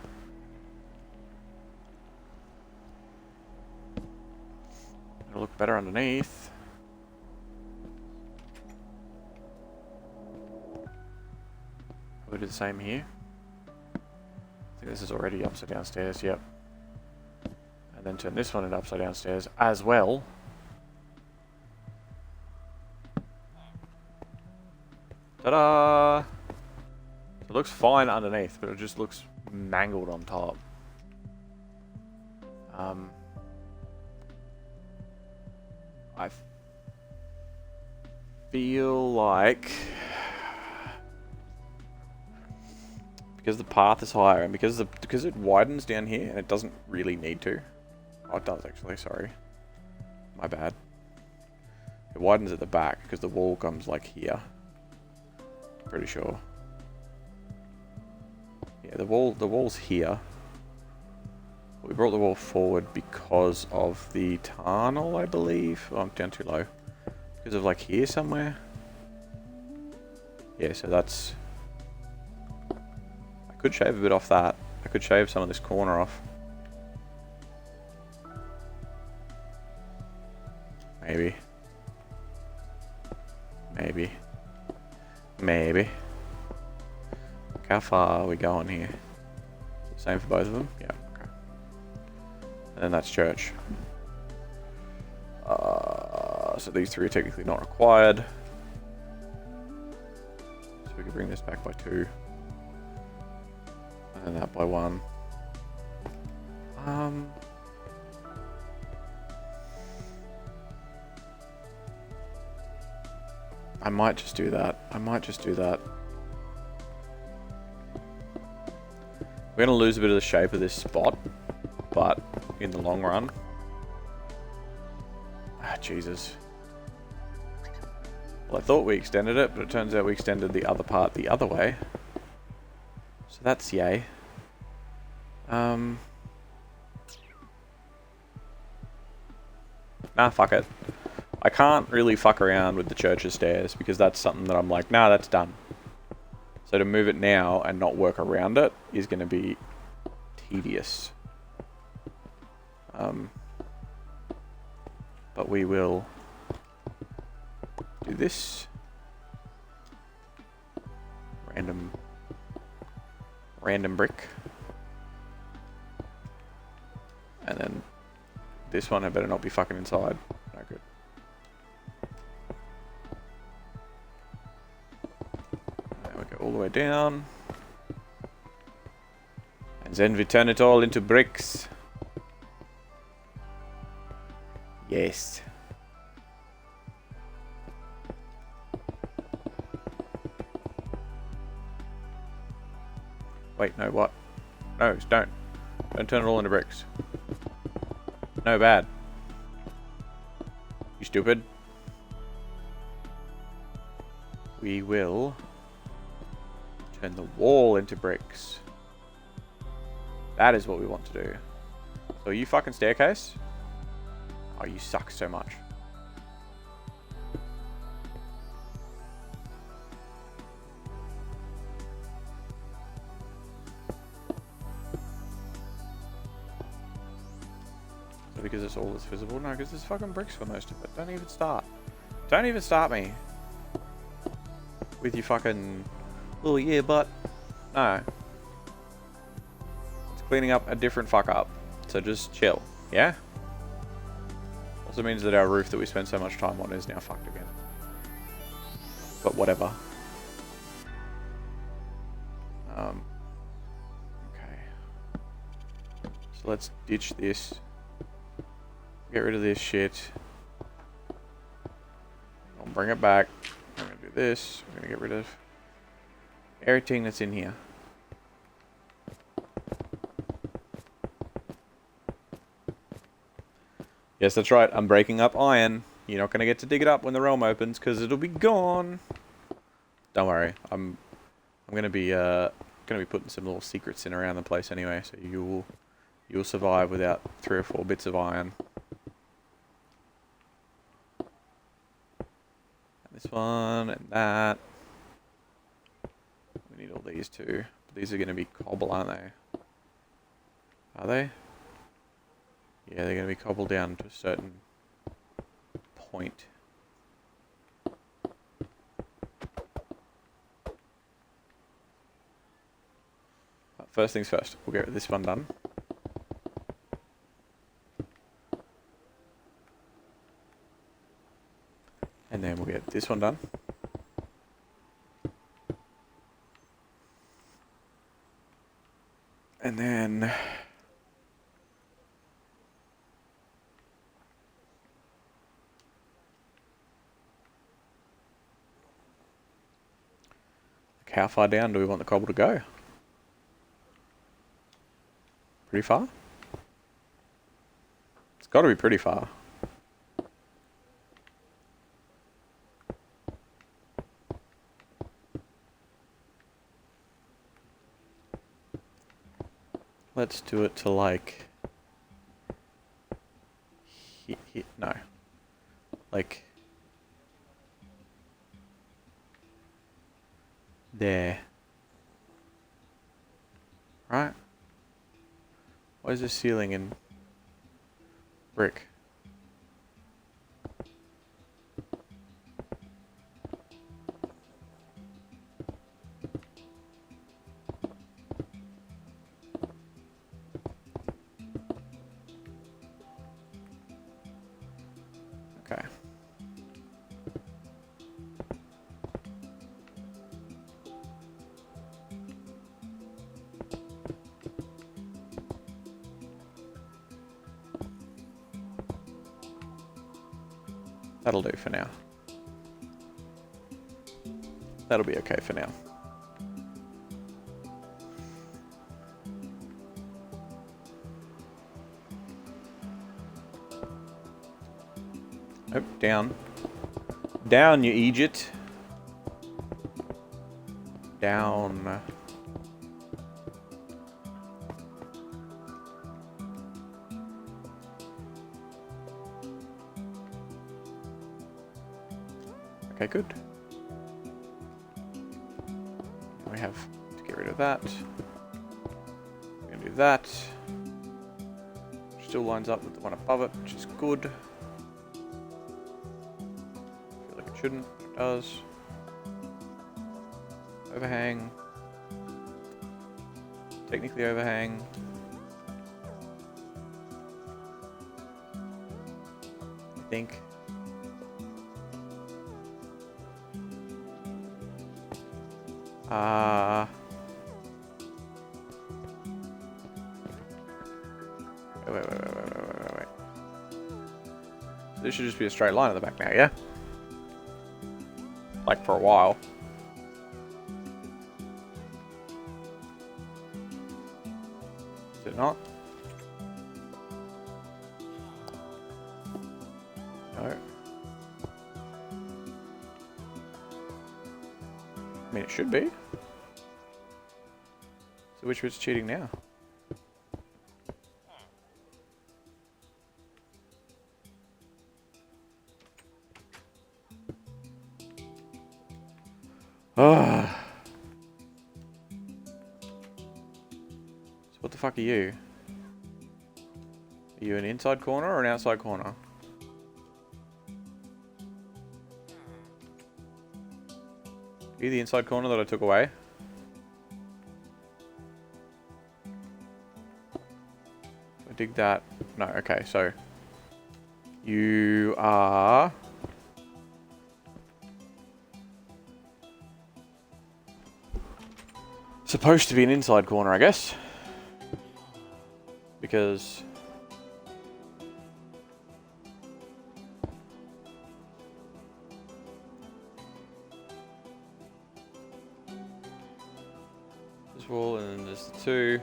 It'll look better underneath. We'll do the same here. I think this is already upside down stairs, yep. And then turn this one into upside down stairs as well. Ta-da! It looks fine underneath, but it just looks mangled on top. I feel like because the path is higher and because it widens down here and it doesn't really need to. Oh, it does actually. Sorry, my bad. It widens at the back because the wall comes like here. Pretty sure. Yeah, the wall's here. We brought the wall forward because of the tunnel, I believe. Oh, I'm down too low. Because of like here somewhere. Yeah, so that's... I could shave a bit off that. I could shave some of this corner off. Maybe. Maybe. Maybe. How far are we going here? Same for both of them? Yeah, okay. And then that's church. So these three are technically not required. So we can bring this back by 2. And that by 1. I might just do that. We're going to lose a bit of the shape of this spot, but in the long run... Ah, Jesus. Well, I thought we extended it, but it turns out we extended the other part the other way. So that's yay. Nah, fuck it. I can't really fuck around with the church's stairs because that's something that I'm like, nah, that's done. So to move it now and not work around it is going to be tedious. But we will do this. Random brick. And then this one, I better not be fucking inside. No good. Now we go all the way down. And then we turn it all into bricks. Yes. Wait, no, what? No, don't. Don't turn it all into bricks. No, bad. You stupid. We will turn the wall into bricks. That is what we want to do. So you fucking staircase? Oh, you suck so much. Because it's all that's visible? No, because there's fucking bricks for most of it. Don't even start. Don't even start me. With your fucking... Oh yeah, but... No. It's cleaning up a different fuck up. So just chill. Yeah? Also means that our roof that we spent so much time on is now fucked again. But whatever. Okay. So let's ditch this. Get rid of this shit. I'll bring it back. I'm going to do this. I'm going to get rid of everything that's in here. Yes, that's right. I'm breaking up iron. You're not going to get to dig it up when the realm opens because it'll be gone. Don't worry. I'm going to be putting some little secrets in around the place anyway, so you'll survive without 3 or 4 bits of iron. This one and that. We need all these too. But these are going to be cobble, aren't they? Are they? Yeah, they're going to be cobbled down to a certain point. But first things first, we'll get this one done. And then we'll get this one done. And then... how far down do we want the cobble to go? Pretty far? It's got to be pretty far. Let's do it to like... no. Like... there. Right? Why is this ceiling in brick? Okay. That'll do for now. That'll be okay for now. Oh, down. Down, you Egypt. Down. Okay, good. We have to get rid of that. We're going to do that. Still lines up with the one above it, which is good. I feel like it shouldn't, but it does. Overhang. Technically overhang. I think. Wait. This should just be a straight line at the back now, yeah? Like for a while. Is it not? No. I mean, it should be. So which bit's cheating now? Ah. So what the fuck are you? Are you an inside corner or an outside corner? Are you the inside corner that I took away? I dig that. No, okay, so you are supposed to be an inside corner, I guess. Because this wall, and then there's the two.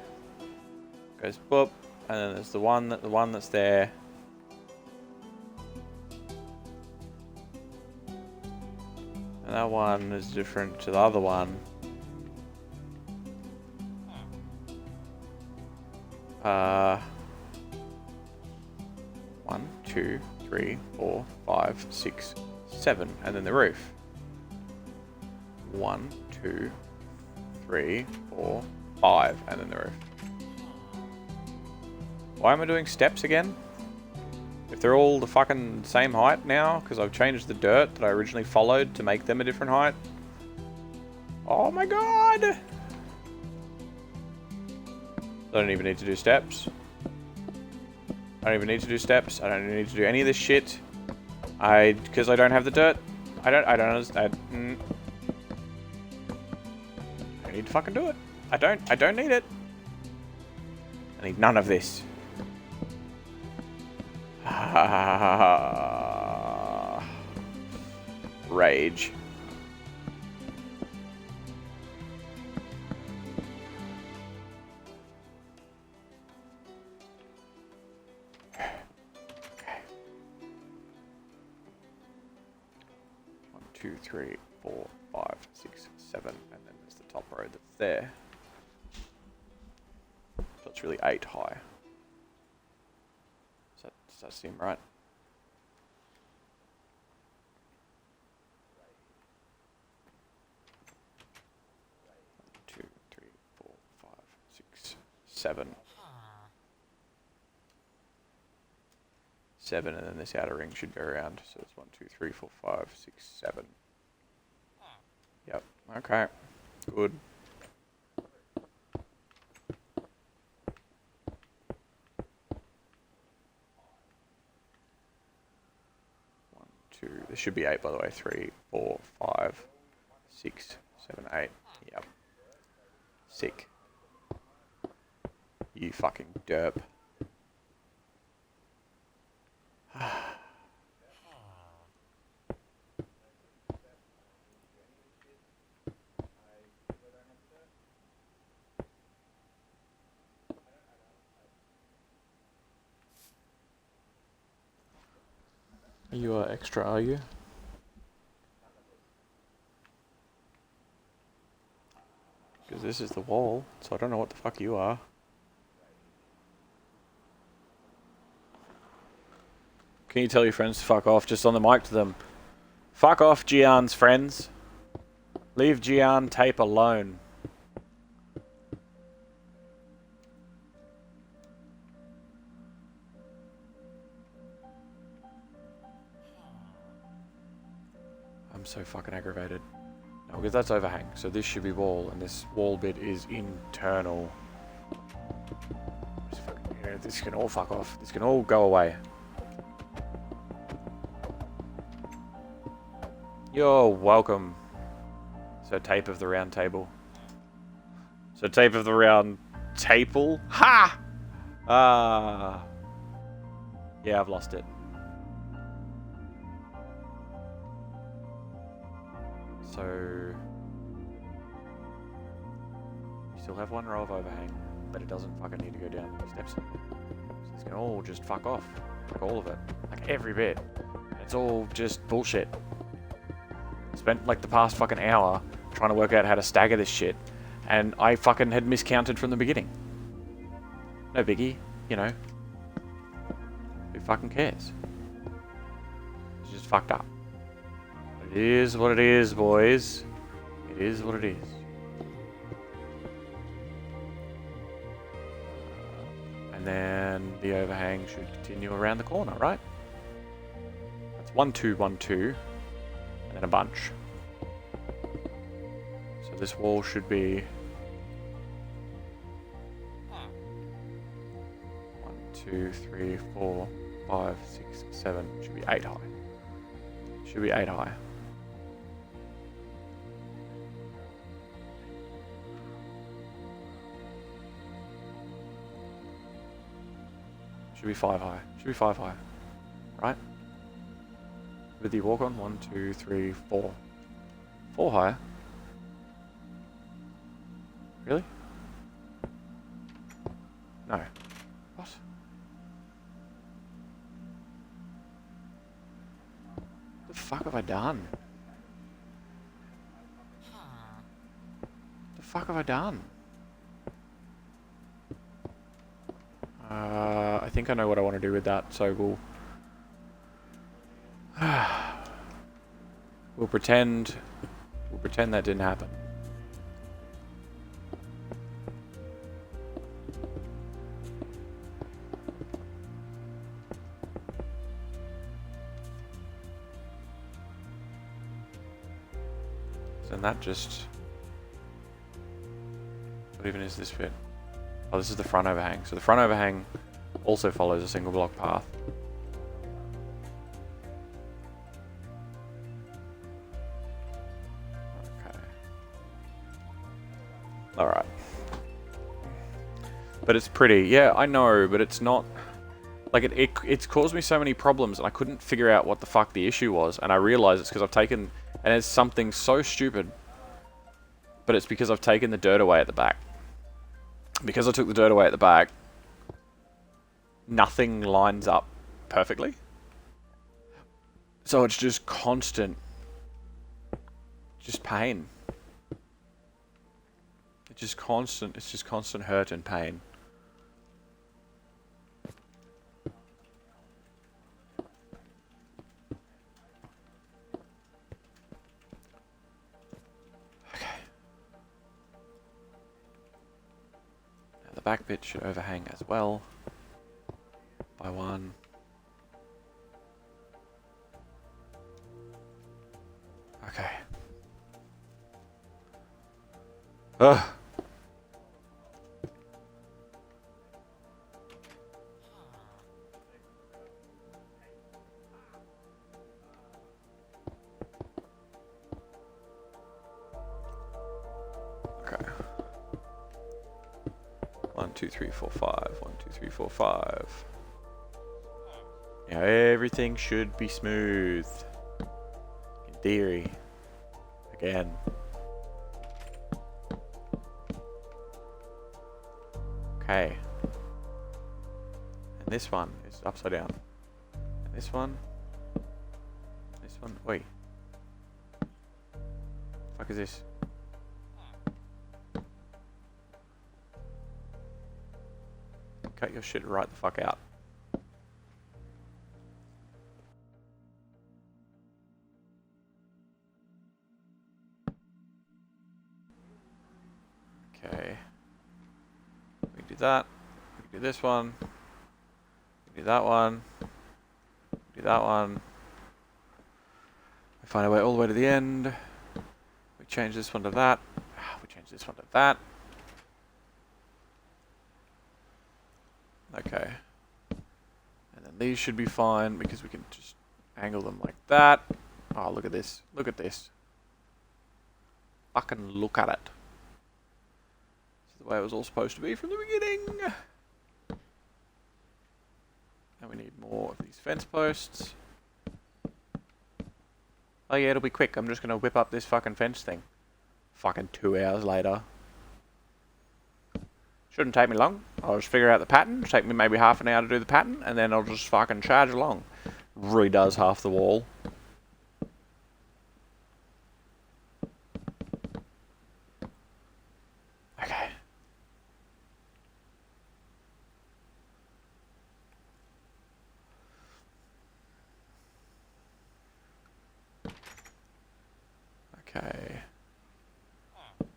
Goes boop, and then there's the one that's there. And that one is different to the other one. 1, 2, 3, 4, 5, 6, 7, and then the roof. 1, 2, 3, 4, 5, and then the roof. Why am I doing steps again? If they're all the fucking same height now, because I've changed the dirt that I originally followed to make them a different height. Oh my god! I don't even need to do steps. I don't even need to do steps. I don't even need to do any of this shit. Because I don't have the dirt. I don't understand. I don't need to fucking do it. I don't need it. I need none of this. Rage. One, 2, 3, 4, 5, 6, 7, and then there's the top row that's there. So it's really 8 high. Does that seem right? Two, 3, 4, 5, 6, 7. 7, and then this outer ring should go around. So it's 1, 2, 3, 4, 5, 6, 7. Yep. Okay. Good. 1, 2. This should be 8, by the way. 3, 4, 5, 6, 7, 8. Yep. Sick. You fucking derp. You are extra, are you? Because this is the wall, so I don't know what the fuck you are. Can you tell your friends to fuck off? Just on the mic to them. Fuck off, Gian's friends. Leave Gian tape alone. I'm so fucking aggravated. No, because that's overhang, so this should be wall, and this wall bit is internal. This can all fuck off. This can all go away. You're welcome. So tape of the round table. So tape of the round table. Ha! Ah. Yeah, I've lost it. So you still have one row of overhang, but it doesn't fucking need to go down any steps. So this can all just fuck off. Like all of it. Like every bit. It's all just bullshit. Spent like the past fucking hour trying to work out how to stagger this shit, and I fucking had miscounted from the beginning. No biggie, you know. Who fucking cares? It's just fucked up. It is what it is, boys. It is what it is. And then the overhang should continue around the corner, right? That's 1, 2, 1, 2. And then a bunch. So this wall should be 1, 2, 3, 4, 5, 6, 7. Should be 8 high. Should be 8 high. Should be 5 high. Should be 5 high. Right? With the walk on? 1, 2, 3, 4. 4 higher? Really? No. What? What the fuck have I done? What the fuck have I done? I think I know what I want to do with that, so we'll pretend that didn't happen. So then that just... What even is this bit? Oh, this is the front overhang. So the front overhang also follows a single block path. Okay. Alright. But it's pretty. Yeah, I know, but it's not... Like, it's caused me so many problems, and I couldn't figure out what the fuck the issue was, and I realized it's because I've taken... And it's something so stupid, but it's because I've taken the dirt away at the back. Because I took the dirt away at the back, nothing lines up perfectly. So it's just constant, just pain. It's just constant hurt and pain. The back bit should overhang as well by 1. Okay. Ugh. Okay. 1, 2, 3, 4, 5. 1, 2, 3, 4, 5. Now everything should be smooth. In theory. Again. Okay. And this one is upside down. And this one one. Wait. Fuck is this? Cut your shit right the fuck out. Okay. We do that. We do this one. We do that one. We do that one. We find our way all the way to the end. We change this one to that. We change this one to that. Okay. And then these should be fine because we can just angle them like that. Oh, look at this. Look at this. Fucking look at it. This is the way it was all supposed to be from the beginning. And we need more of these fence posts. Oh yeah, it'll be quick. I'm just going to whip up this fucking fence thing. Fucking 2 hours later. Shouldn't take me long. I'll just figure out the pattern. It'll take me maybe half an hour to do the pattern, and then I'll just fucking charge along. Redoes half the wall. Okay. Okay.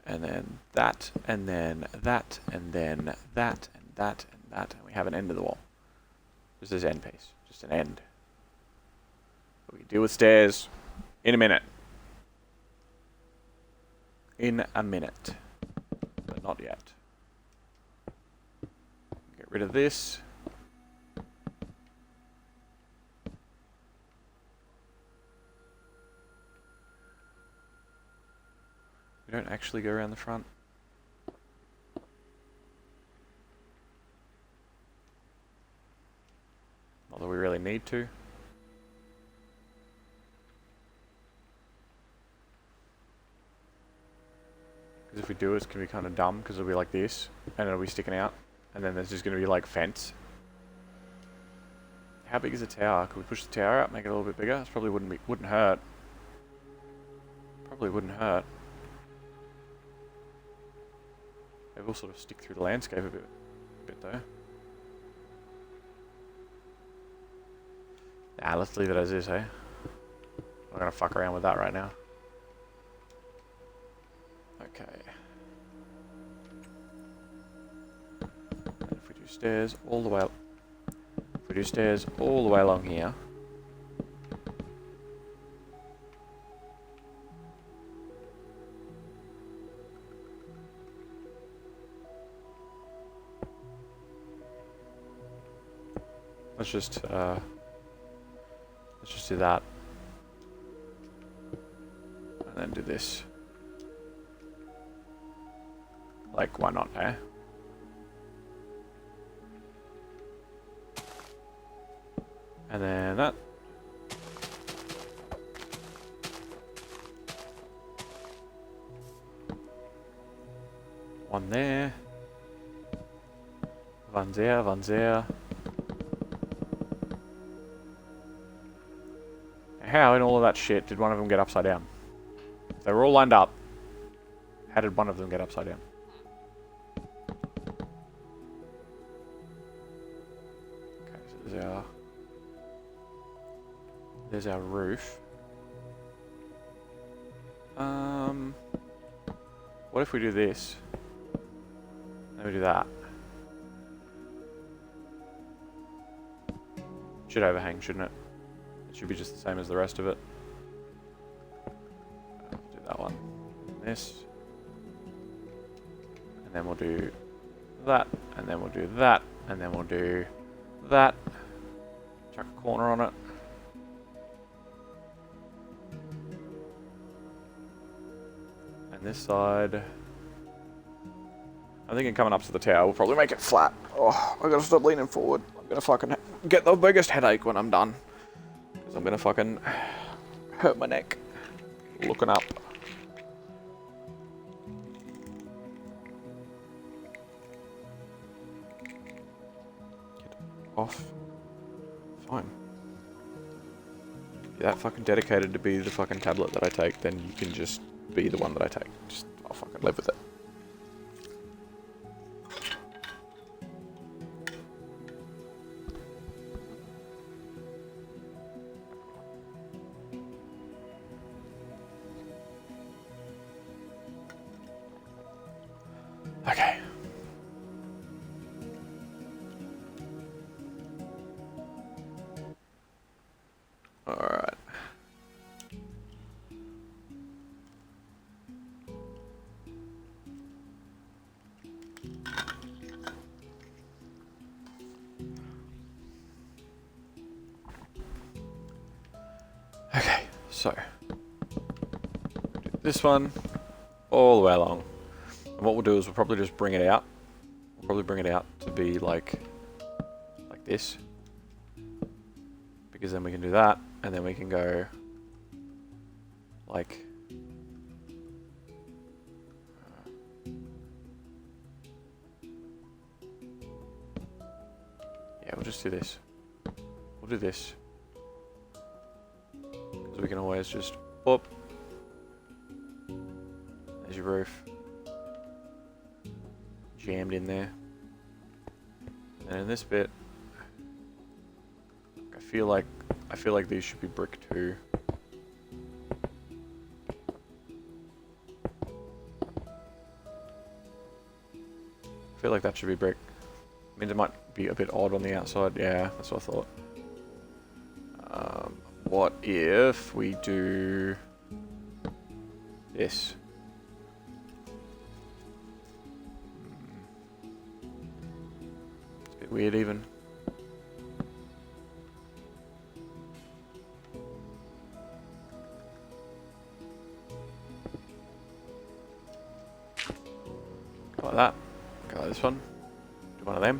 And then that, and then that, and then that, and that, and that, and we have an end of the wall. Just this end piece. Just an end. We can deal with stairs in a minute. In a minute. But not yet. Get rid of this. We don't actually go around the front. Not that we really need to. Because if we do, it's going to be kind of dumb because it'll be like this and it'll be sticking out. And then there's just going to be like fence. How big is the tower? Could we push the tower out, make it a little bit bigger? This probably wouldn't hurt. Probably wouldn't hurt. It will sort of stick through the landscape a bit though. Nah, let's leave it as is, hey? We're gonna fuck around with that right now. Okay. And if we do stairs all the way along here. Let's just do that. And then do this. Like, why not, eh? And then that. One there. One there, one there. How in all of that shit did one of them get upside down? They were all lined up. How did one of them get upside down? Okay, so there's our roof. What if we do this? Then we do that. Should overhang, shouldn't it? It should be just the same as the rest of it. We'll do that one. This. And then we'll do that. And then we'll do that. And then we'll do that. Chuck a corner on it. And this side. I'm thinking coming up to the tower, we'll probably make it flat. Oh, I gotta stop leaning forward. I'm gonna fucking get the biggest headache when I'm done. Because I'm gonna fucking hurt my neck looking up. Get off. Fine. that fucking dedicated to be the fucking tablet that I take, then you can just be the one that I take. Just, I'll fucking live with it. Okay. Alright. Okay, so this one all the way along. And what we'll do is we'll probably just bring it out. We'll probably bring it out to be like this. Because then we can do that, and then we can go like yeah, we'll just do this. We'll do this. Because we can always just whoop. There's your roof. Jammed in there. And in this bit I feel like these should be brick too. I feel like that should be brick. I mean, it might be a bit odd on the outside. Yeah, that's what I thought. What if we do this? It's a bit weird even. Go like that. Go like this one. Do one of them.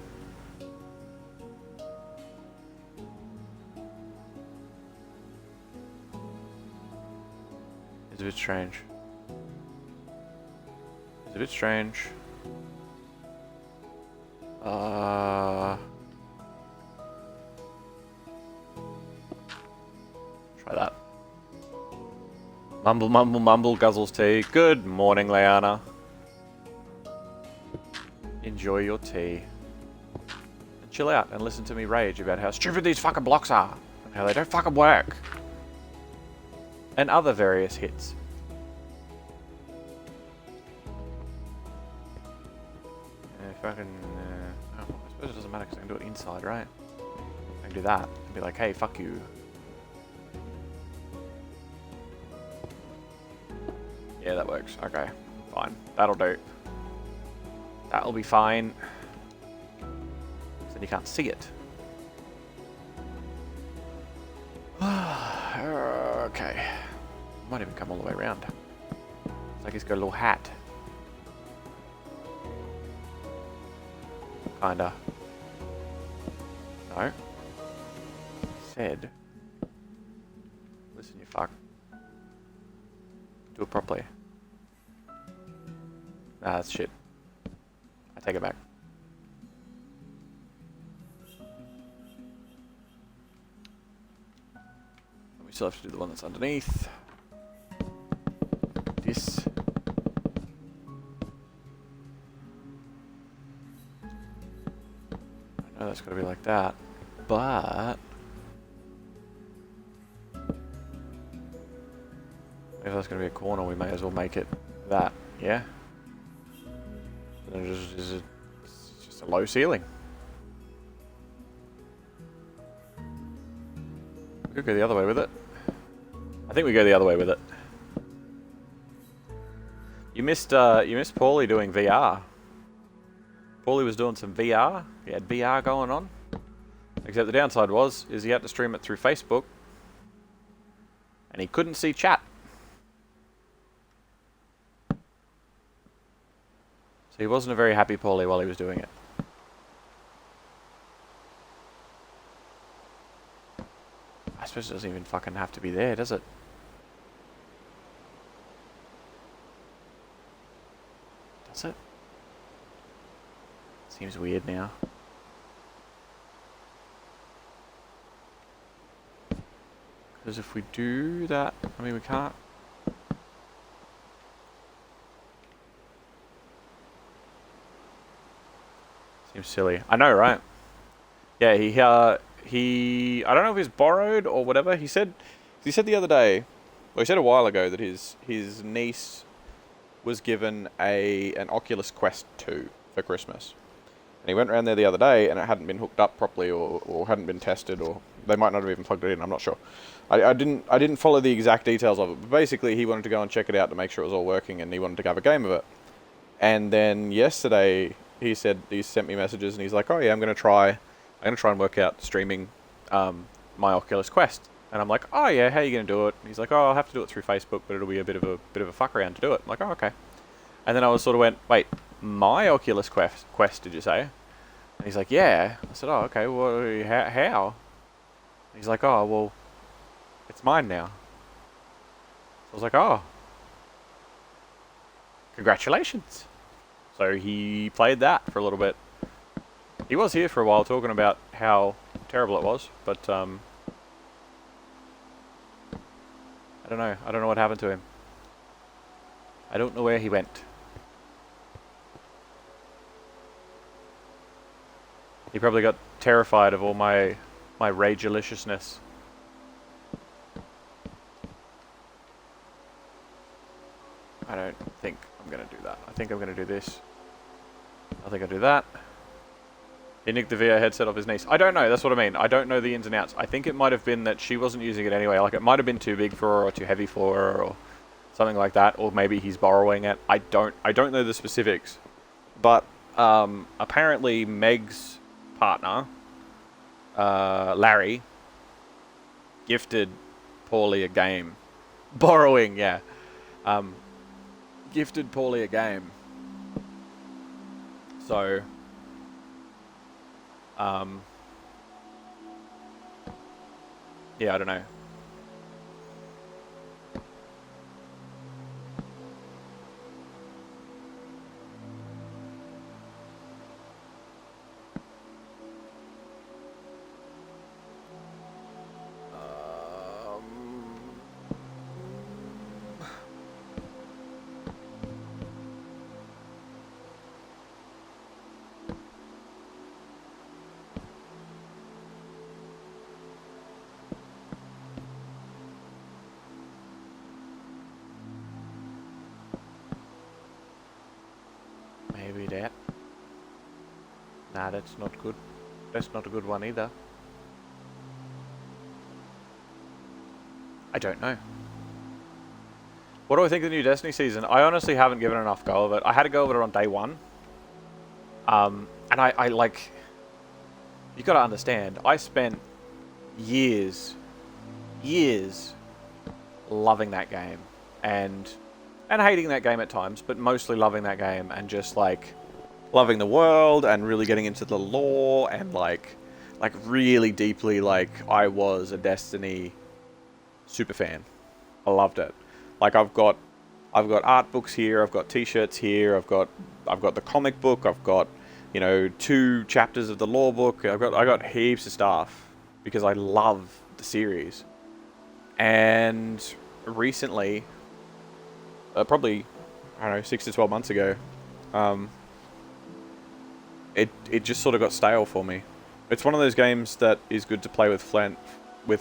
It's a bit strange. It's a bit strange. Try that. Mumble, mumble, mumble, guzzles tea. Good morning, Leanna. Enjoy your tea. And chill out and listen to me rage about how stupid these fucking blocks are. And how they don't fucking work. And other various hits. If I can... oh, I suppose it doesn't matter because I can do it inside, right? I can do that and be like, hey, fuck you. Yeah, that works. Okay, fine. That'll do. That'll be fine. Then you can't see it. Okay. Might even come all the way around. It's like he's got a little hat. Kinda. No. Said. Listen, you fuck. Do it properly. Nah, that's shit. I take it back. And we still have to do the one that's underneath. This. I know that's got to be like that, but if that's going to be a corner, we may as well make it that, yeah? And it's just a low ceiling. We could go the other way with it. I think we go the other way with it. You missed Paulie doing VR. Paulie was doing some VR. He had VR going on. Except the downside is he had to stream it through Facebook. And he couldn't see chat. So he wasn't a very happy Paulie while he was doing it. I suppose it doesn't even fucking have to be there, does it? Does it? Seems weird now. Because if we do that, I mean, we can't. Seems silly. I know, right? Yeah, I don't know if he's borrowed or whatever. He said the other day, well, he said a while ago that his niece was given an Oculus Quest 2 for Christmas. And he went around there the other day and it hadn't been hooked up properly or hadn't been tested, or they might not have even plugged it in, I'm not sure. I didn't follow the exact details of it, but basically he wanted to go and check it out to make sure it was all working, and he wanted to have a game of it. And then yesterday he said he sent me messages and he's like, "Oh yeah, I'm gonna try and work out streaming my Oculus Quest." And I'm like, "Oh yeah, how are you gonna do it?" And he's like, "Oh, I'll have to do it through Facebook, but it'll be a bit of a fuck around to do it." I'm like, "Oh, okay." And then I was sort of went, "Wait, my Oculus Quest, did you say?" And he's like, "Yeah." I said, "Oh, okay. Well, how?" And he's like, "Oh, well, it's mine now." So I was like, "Oh, congratulations." So he played that for a little bit. He was here for a while talking about how terrible it was, but I don't know. I don't know what happened to him. I don't know where he went. He probably got terrified of all my rage-aliciousness. I don't think I'm going to do that. I think I'm going to do this. I think I'll do that. He nicked the VR headset off his niece. I don't know, that's what I mean. I don't know the ins and outs. I think it might have been that she wasn't using it anyway. Like, it might have been too big for her or too heavy for her or something like that. Or maybe he's borrowing it. I don't know the specifics. But apparently Meg's partner, Larry, gifted Paulie a game. Borrowing, yeah. Gifted Paulie a game. So, yeah, I don't know. Maybe that. Nah, that's not good. That's not a good one either. I don't know. What do I think of the new Destiny season? I honestly haven't given enough go of it. I had to go over it on day one. And I like... You gotta understand, I spent years loving that game. And hating that game at times, but mostly loving that game and just like loving the world and really getting into the lore and like really deeply, like I was a Destiny super fan. I loved it. Like I've got art books here, I've got t-shirts here, I've got the comic book, I've got, you know, 2 chapters of the lore book. I got heaps of stuff because I love the series. And recently, probably, I don't know, 6 to 12 months ago, it just sort of got stale for me. It's one of those games that is good to play with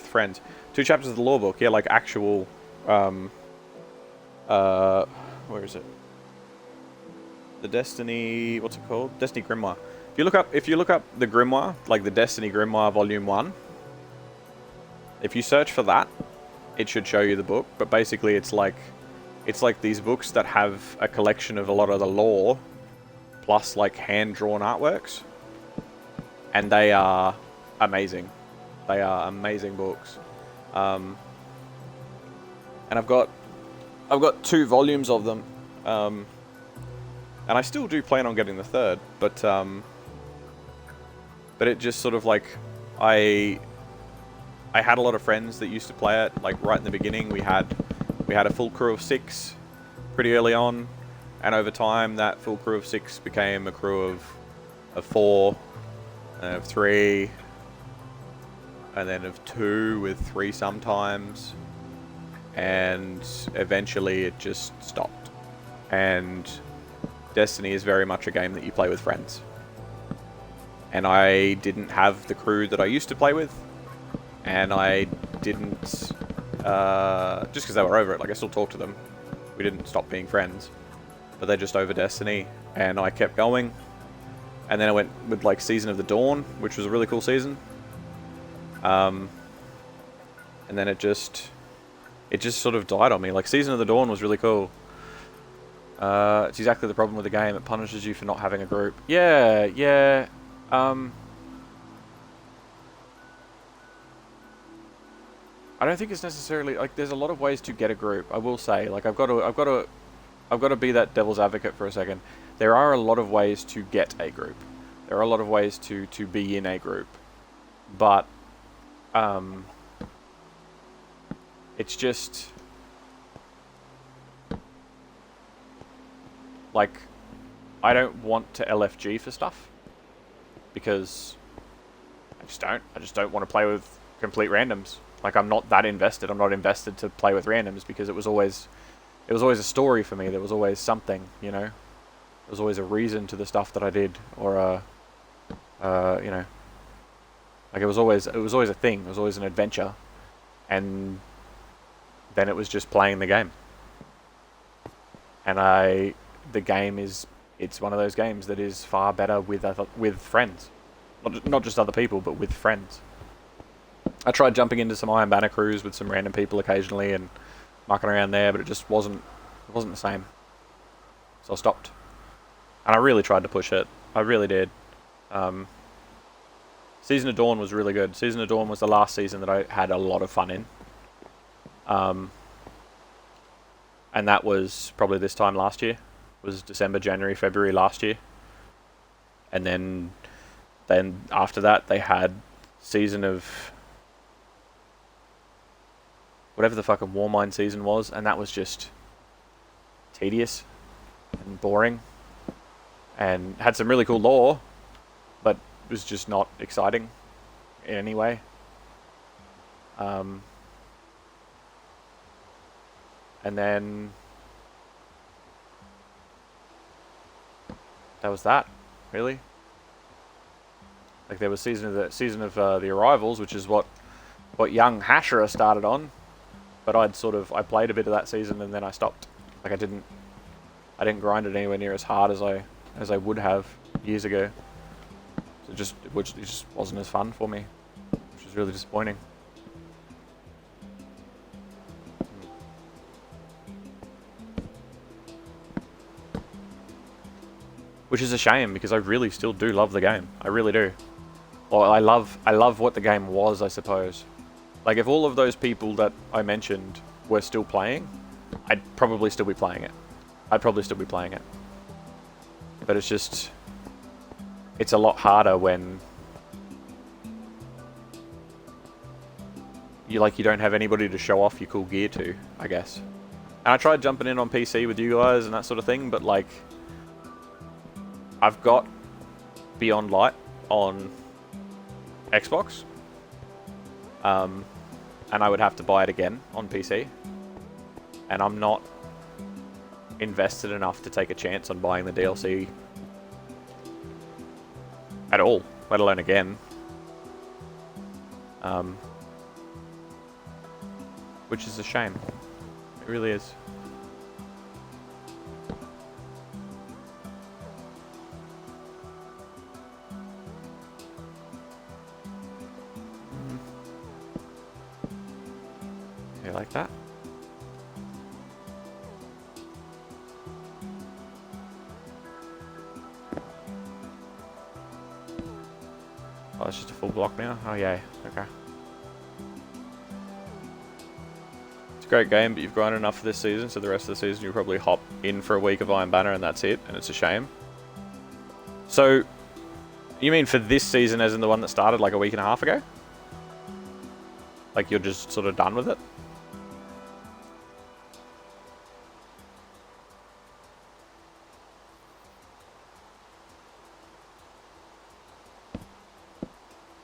friends. 2 chapters of the lore book, yeah, like actual, where is it? The Destiny, what's it called? Destiny Grimoire. If you look up the Grimoire, like the Destiny Grimoire Volume 1, if you search for that, it should show you the book, but basically it's like these books that have a collection of a lot of the lore, plus like hand-drawn artworks, and they are amazing. They are amazing books, and I've got 2 volumes of them, and I still do plan on getting the 3rd, but it just sort of like I had a lot of friends that used to play it. Like right in the beginning, we had a full crew of 6 pretty early on, and over time that full crew of 6 became a crew of 4, of 3, and then of 2 with 3 sometimes, and eventually it just stopped. And Destiny is very much a game that you play with friends. And I didn't have the crew that I used to play with, and I didn't, just because they were over it, like I still talk to them. We didn't stop being friends, but they're just over Destiny, and I kept going. And then I went with like Season of the Dawn, which was a really cool season. And then it just sort of died on me. Like, Season of the Dawn was really cool. It's exactly the problem with the game. It punishes you for not having a group. Yeah. I don't think it's necessarily like there's a lot of ways to get a group. I will say, like, I've got to be that devil's advocate for a second. There are a lot of ways to get a group. There are a lot of ways to be in a group, but it's just like I don't want to LFG for stuff because I just don't want to play with complete randoms. Like, I'm not that invested. I'm not invested to play with randoms because it was always a story for me. There was always something, you know. There was always a reason to the stuff that I did, or you know, like it was always a thing. It was always an adventure, and then it was just playing the game. And the game it's one of those games that is far better with friends, not just other people, but with friends. I tried jumping into some Iron Banner crews with some random people occasionally and mucking around there, but it just wasn't the same. So I stopped. And I really tried to push it. I really did. Season of Dawn was really good. Season of Dawn was the last season that I had a lot of fun in. And that was probably this time last year. It was December, January, February last year. And then after that they had season of whatever the fucking Warmind season was, and that was just tedious and boring and had some really cool lore, but was just not exciting in any way. And then that was that, really. Like, there was season of the Arrivals, which is what young Hashira started on, but I played a bit of that season and then I stopped. Like, I didn't grind it anywhere near as hard as I would have years ago. So it just wasn't as fun for me, which was really disappointing. Which is a shame, because I really still do love the game. I really do. Or I love what the game was, I suppose. Like, if all of those people that I mentioned were still playing, I'd probably still be playing it. But it's just... it's a lot harder when... you don't have anybody to show off your cool gear to, I guess. And I tried jumping in on PC with you guys and that sort of thing, but, like... I've got Beyond Light on Xbox. And I would have to buy it again on PC. And I'm not invested enough to take a chance on buying the DLC at all, let alone again. Which is a shame. It really is. Like that. Oh, it's just a full block now? Oh, yeah. Okay. It's a great game, but you've grown enough for this season, so the rest of the season you'll probably hop in for a week of Iron Banner and that's it, and it's a shame. So, you mean for this season as in the one that started like a week and a half ago? Like, you're just sort of done with it?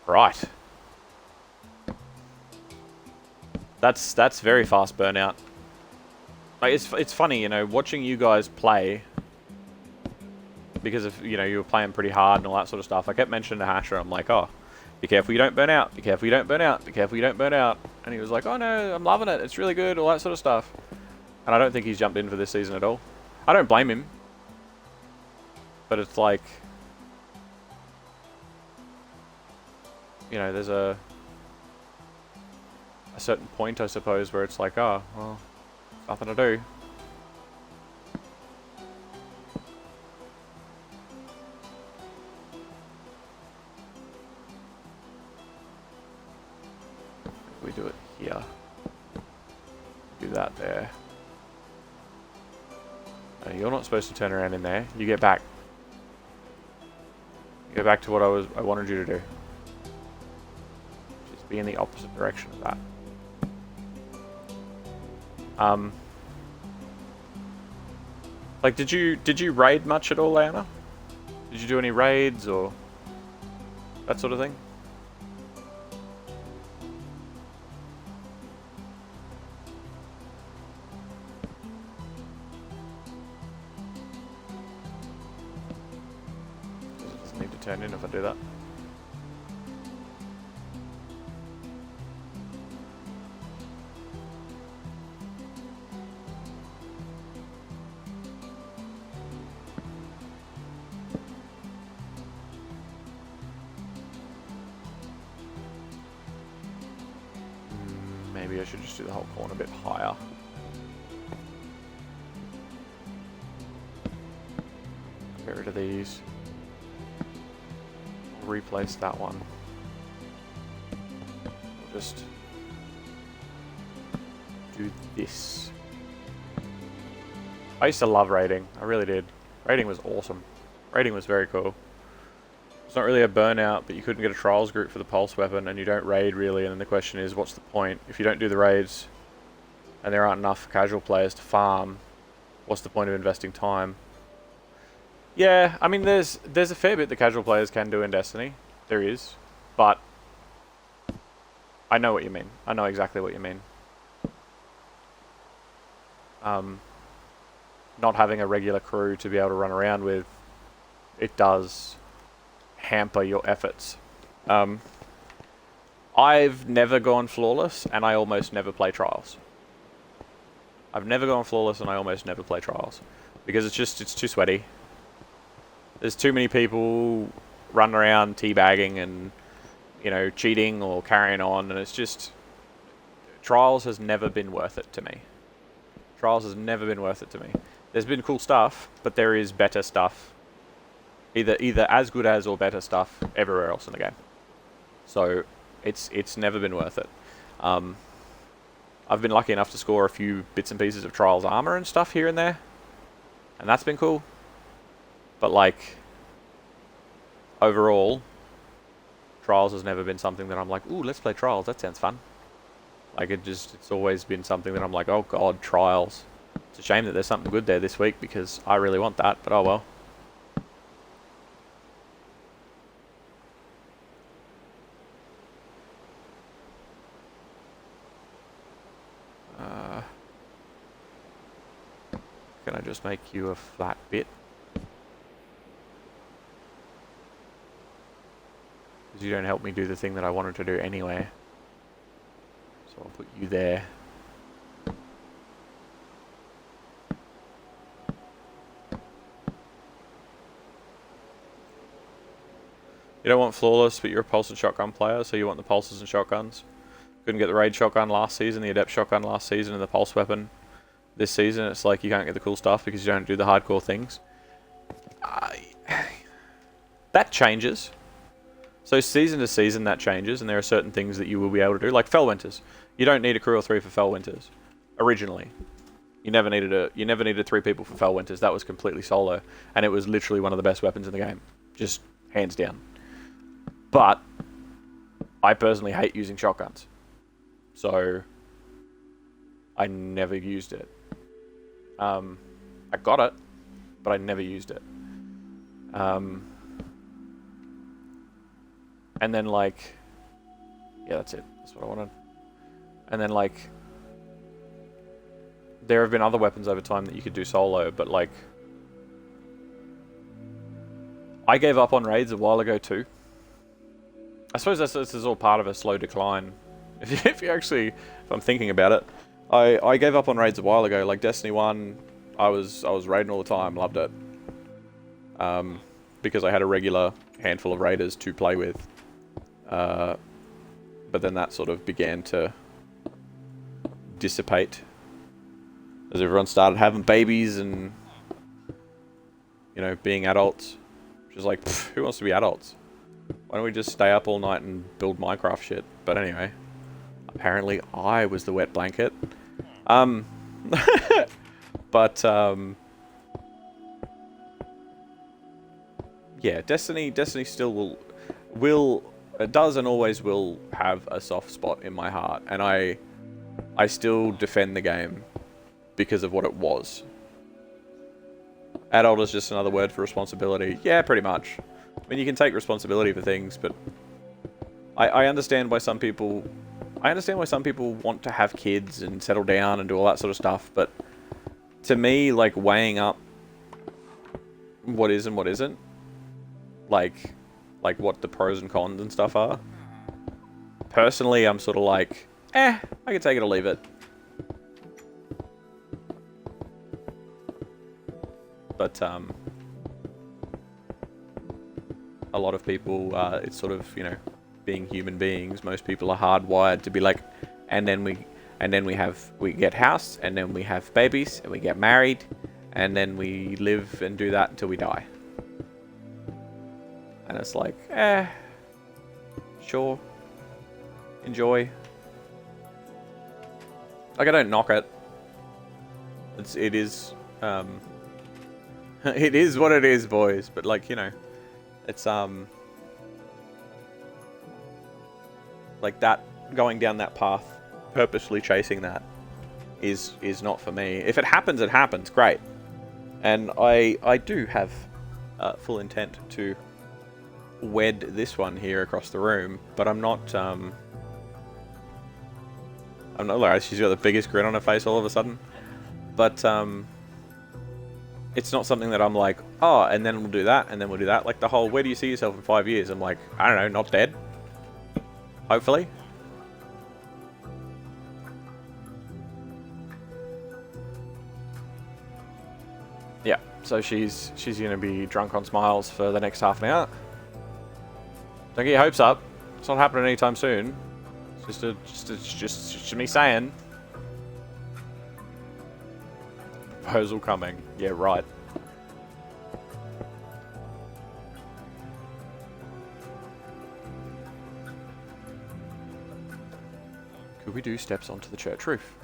Right. That's very fast burnout. Like, it's funny, you know, watching you guys play, because if, you know, you were playing pretty hard and all that sort of stuff. I kept mentioning to Hasher, I'm like, oh, be careful you don't burn out, be careful you don't burn out, be careful you don't burn out. And he was like, oh no, I'm loving it, it's really good, all that sort of stuff. And I don't think he's jumped in for this season at all. I don't blame him. But it's like, you know, there's a certain point, I suppose, where it's like, oh, well, nothing to do. We do it here. Do that there. No, you're not supposed to turn around in there. You get back. You go back to what I wanted you to do. Just be in the opposite direction of that. Like, did you raid much at all, Leona? Did you do any raids or that sort of thing? It doesn't need to turn in if I do that. Maybe I should just do the whole corner a bit higher. Get rid of these. Replace that one. Just do this. I used to love raiding. I really did. Raiding was awesome. Raiding was very cool. It's not really a burnout, but you couldn't get a trials group for the pulse weapon, and you don't raid really, and then the question is, what's the point? If you don't do the raids, and there aren't enough casual players to farm, what's the point of investing time? Yeah, I mean, there's a fair bit the casual players can do in Destiny. There is, but I know what you mean. I know exactly what you mean. Not having a regular crew to be able to run around with, it does hamper your efforts. I've never gone flawless, and I almost never play trials. I've never gone flawless, and I almost never play trials. Because it's too sweaty. There's too many people running around teabagging and, you know, cheating or carrying on, and it's just... Trials has never been worth it to me. Trials has never been worth it to me. There's been cool stuff, but there is better stuff. Either as good as or better stuff everywhere else in the game. So it's never been worth it. I've been lucky enough to score a few bits and pieces of Trials armor and stuff here and there, and that's been cool. But like, overall, Trials has never been something that I'm like, ooh, let's play Trials, that sounds fun. Like, it's always been something that I'm like, oh god, Trials. It's a shame that there's something good there this week, because I really want that, but oh well. Can I just make you a flat bit? Because you don't help me do the thing that I wanted to do anyway. So I'll put you there. You don't want flawless, but you're a pulse and shotgun player, so you want the pulses and shotguns. Couldn't get the raid shotgun last season, the adept shotgun last season, and the pulse weapon this season. It's like you can't get the cool stuff because you don't do the hardcore things. That changes. So season to season that changes, and there are certain things that you will be able to do, like Fellwinters. You don't need a crew of 3 for Fellwinters. Originally, you never needed 3 people for Fellwinters. That was completely solo, and it was literally one of the best weapons in the game, just hands down. But I personally hate using shotguns, so I never used it. I got it, but I never used it. And then, like, yeah, that's it. That's what I wanted. And then, like, there have been other weapons over time that you could do solo, but, like, I gave up on raids a while ago, too. I suppose this is all part of a slow decline. If I'm thinking about it, I gave up on raids a while ago. Like, Destiny 1, I was raiding all the time, loved it. Because I had a regular handful of raiders to play with. But then that sort of began to dissipate as everyone started having babies and, you know, being adults. Which is like, pff, who wants to be adults? Why don't we just stay up all night and build Minecraft shit? But anyway, apparently I was the wet blanket. But yeah, Destiny still will it does and always will have a soft spot in my heart, and I still defend the game because of what it was. Adult is just another word for responsibility. Yeah, pretty much. I mean, you can take responsibility for things, but I understand why some people want to have kids and settle down and do all that sort of stuff, but to me, like, weighing up what is and what isn't, like what the pros and cons and stuff are, personally, I'm sort of like, I can take it or leave it. But a lot of people, it's sort of, you know, being human beings, most people are hardwired to be like, and then we get house, and then we have babies, and we get married, and then we live and do that until we die. And it's like, sure, enjoy. Like, I don't knock it. It is it is what it is, boys. But, like, you know, it's like that, going down that path, purposely chasing that is not for me. If it happens, it happens, great. And I do have full intent to wed this one here across the room, but I'm not like, she's got the biggest grin on her face all of a sudden. But it's not something that I'm like, oh, and then we'll do that, and then we'll do that. Like, the whole, where do you see yourself in 5 years? I'm like, I don't know, not dead. Hopefully. Yeah, so she's going to be drunk on smiles for the next half an hour. Don't get your hopes up. It's not happening anytime soon. It's just me saying. Proposal coming. Yeah, right. Could we do steps onto the church roof?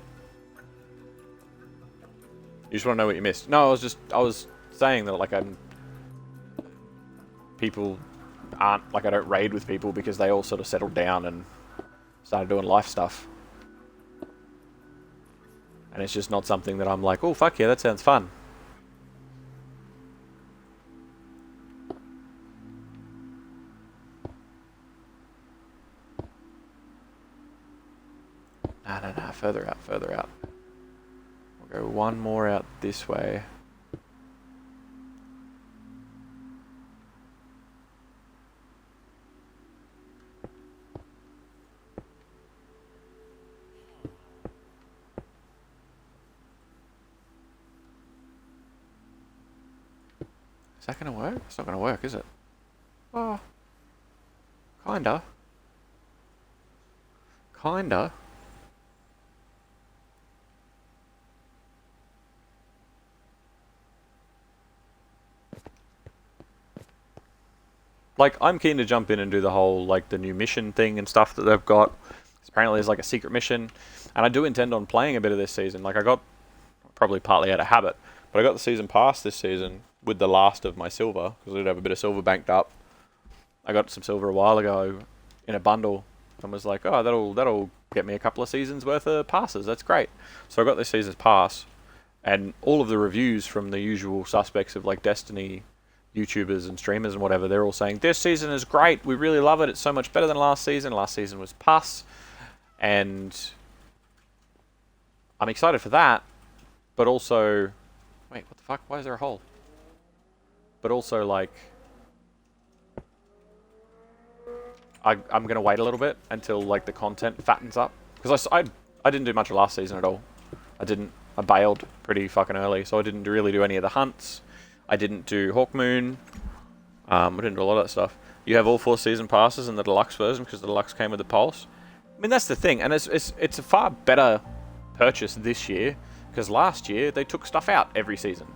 You just want to know what you missed? No, I was saying that, like, people aren't, like, I don't raid with people because they all sort of settled down and started doing life stuff. And it's just not something that I'm like, oh, fuck yeah, that sounds fun. Nah, further out. We'll go one more out this way. Is that going to work? It's not going to work, is it? Oh. Kinda. Like, I'm keen to jump in and do the whole, like, the new mission thing and stuff that they've got. Apparently there's, like, a secret mission. And I do intend on playing a bit of this season. Like, I got, probably partly out of habit, but I got the season pass this season with the last of my silver, because I did have a bit of silver banked up. I got some silver a while ago in a bundle, and was like, oh, that'll get me a couple of seasons worth of passes. That's great. So I got this season's pass, and all of the reviews from the usual suspects of, like, Destiny YouTubers and streamers and whatever, they're all saying, this season is great, we really love it, it's so much better than last season. Last season was pus, and I'm excited for that, but also... Wait, what the fuck? Why is there a hole? But also, like... I'm going to wait a little bit until, like, the content fattens up. Because I didn't do much of last season at all. I bailed pretty fucking early, so I didn't really do any of the hunts. I didn't do Hawkmoon. I didn't do a lot of that stuff. You have all 4 season passes in the deluxe version because the deluxe came with the pulse. I mean, that's the thing, and it's a far better purchase this year because last year they took stuff out every season.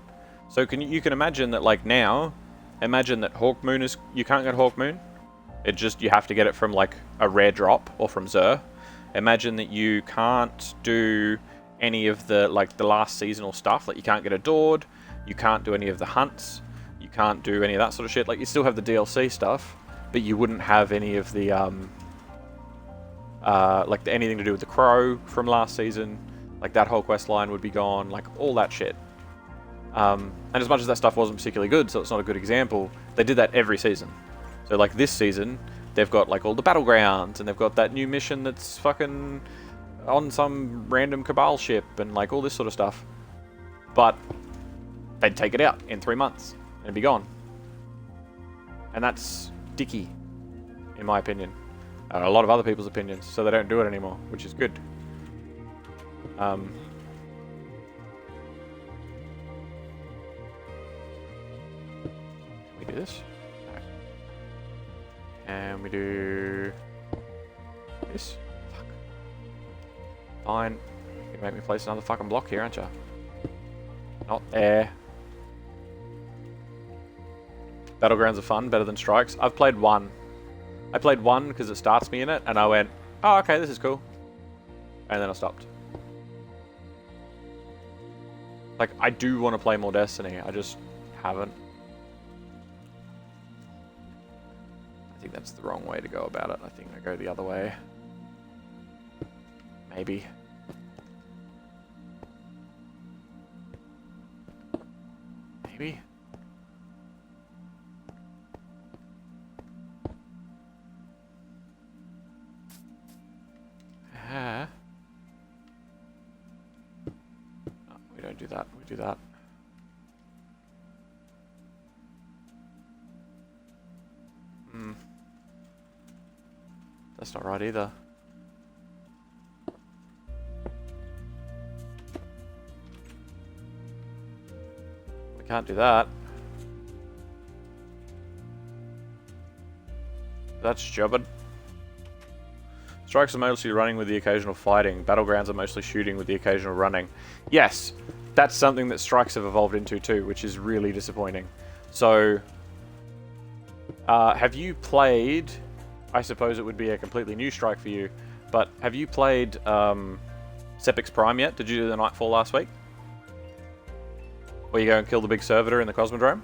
So you can imagine that, like, now, imagine that Hawkmoon is... You can't get Hawkmoon. You have to get it from, like, a rare drop or from Xur. Imagine that you can't do any of the, like, the last seasonal stuff. Like, you can't get Adored. You can't do any of the hunts. You can't do any of that sort of shit. Like, you still have the DLC stuff, but you wouldn't have any of the, anything to do with the Crow from last season. Like, that whole quest line would be gone. Like, all that shit. And as much as that stuff wasn't particularly good, so it's not a good example, they did that every season. So, like, this season, they've got, like, all the battlegrounds, and they've got that new mission that's fucking on some random Cabal ship, and, like, all this sort of stuff. But they'd take it out in 3 months, and it'd be gone. And that's dicky, in my opinion. And a lot of other people's opinions, so they don't do it anymore, which is good. Can we do this? No. And we do this. Fuck. Fine. You're gonna make me place another fucking block here, aren't you? Not there. Battlegrounds are fun, better than Strikes. I've played one. I played one because it starts me in it, and I went, oh, okay, this is cool. And then I stopped. Like, I do want to play more Destiny, I just haven't. I think that's the wrong way to go about it. I think I go the other way. Maybe. Maybe? No, we don't do that. We do that. That's not right either. We can't do that. That's stupid. Strikes are mostly running with the occasional fighting. Battlegrounds are mostly shooting with the occasional running. Yes, that's something that Strikes have evolved into too, which is really disappointing. So, have you played... I suppose it would be a completely new Strike for you, but have you played Sepix Prime yet? Did you do the Nightfall last week? Where you go and kill the big servitor in the Cosmodrome?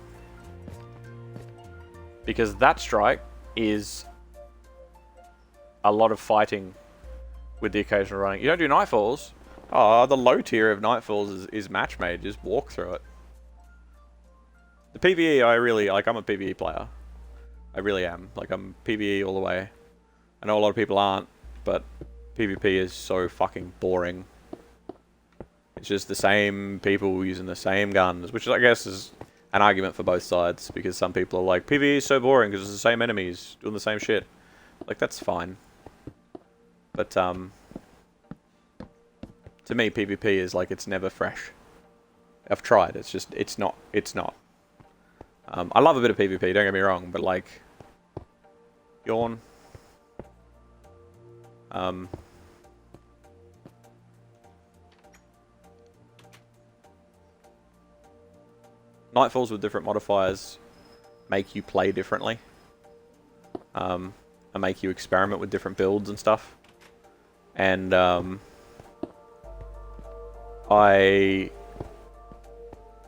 Because that Strike is a lot of fighting with the occasional running. You don't do Nightfalls? Oh, the low tier of Nightfalls is match made. Just walk through it. The PvE, I really... Like, I'm a PvE player. I really am. Like, I'm PvE all the way. I know a lot of people aren't, but PvP is so fucking boring. It's just the same people using the same guns, which I guess is an argument for both sides, because some people are like, PvE is so boring because it's the same enemies doing the same shit. Like, that's fine. But, to me, PvP is like, it's never fresh. I've tried, it's just, it's not. I love a bit of PvP, don't get me wrong, but like... Yawn. Nightfalls with different modifiers make you play differently. And make you experiment with different builds and stuff. And, the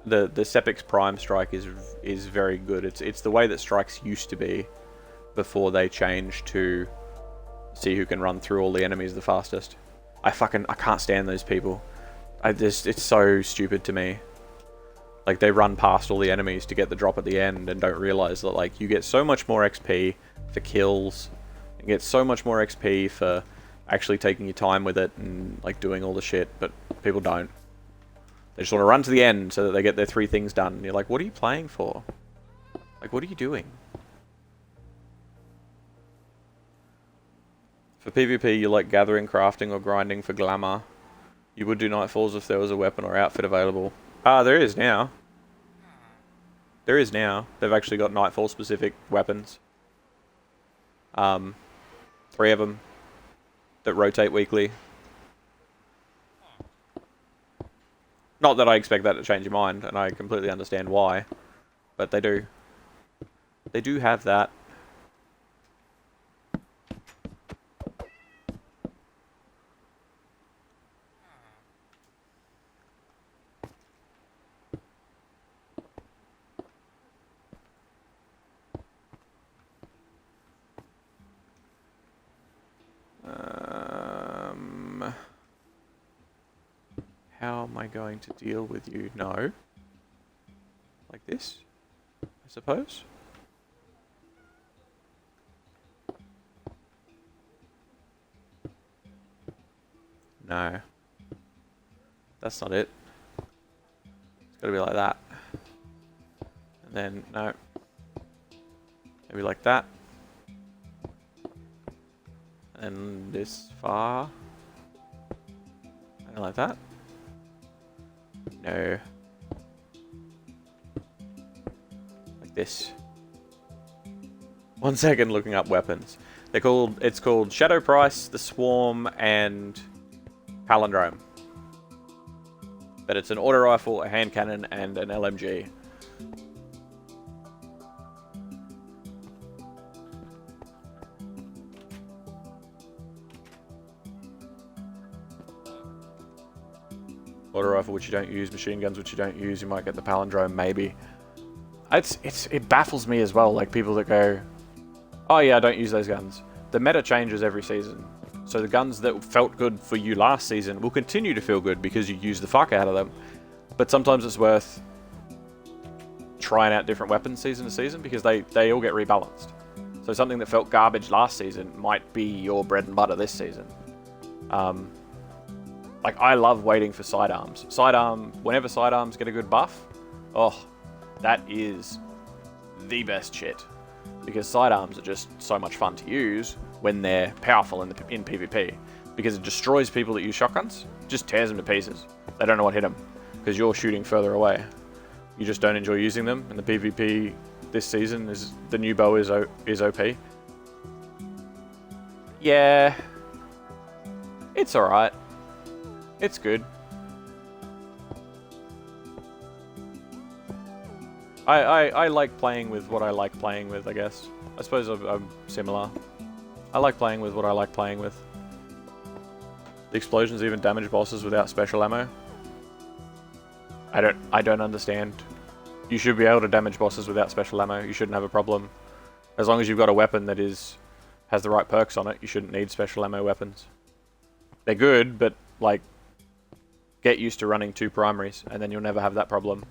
Sepix Prime Strike is very good. It's the way that Strikes used to be before they changed to see who can run through all the enemies the fastest. I can't stand those people. It's so stupid to me. Like, they run past all the enemies to get the drop at the end and don't realize that, like, you get so much more XP for kills. You get so much more XP for actually taking your time with it and, like, doing all the shit. But people don't. They just want to run to the end so that they get their 3 things done. And you're like, what are you playing for? Like, what are you doing? For PvP, you like gathering, crafting, or grinding for glamour. You would do Nightfalls if there was a weapon or outfit available. Ah, there is now. There is now. They've actually got Nightfall specific weapons. 3 of them that rotate weekly. Not that I expect that to change your mind, and I completely understand why, but they do. They do have that. How am I going to deal with you? No. Like this, I suppose. No. That's not it. It's gotta be like that. And then, no. Maybe like that. And this far. And like that. No. Like this. 1 second looking up weapons. It's called Shadow Price, the Swarm, and Palindrome. But it's an auto rifle, a hand cannon, and an LMG. Auto rifle, which you don't use, machine guns, which you don't use. You might get the palindrome, maybe. It baffles me as well, like people that go, oh yeah, I don't use those guns. The meta changes every season. So the guns that felt good for you last season will continue to feel good because you use the fuck out of them. But sometimes it's worth trying out different weapons season to season because they all get rebalanced. So something that felt garbage last season might be your bread and butter this season. Like, I love waiting for sidearms. Whenever sidearms get a good buff, oh, that is the best shit. Because sidearms are just so much fun to use when they're powerful in PvP. Because it destroys people that use shotguns. Just tears them to pieces. They don't know what hit them. Because you're shooting further away. You just don't enjoy using them. And the PvP this season is the new bow is OP. Yeah. It's alright. It's good. I like playing with what I like playing with, I guess. I suppose I'm similar. I like playing with what I like playing with. The explosions even damage bosses without special ammo. I don't understand. You should be able to damage bosses without special ammo. You shouldn't have a problem. As long as you've got a weapon that has the right perks on it, you shouldn't need special ammo weapons. They're good, but like, get used to running 2 primaries, and then you'll never have that problem.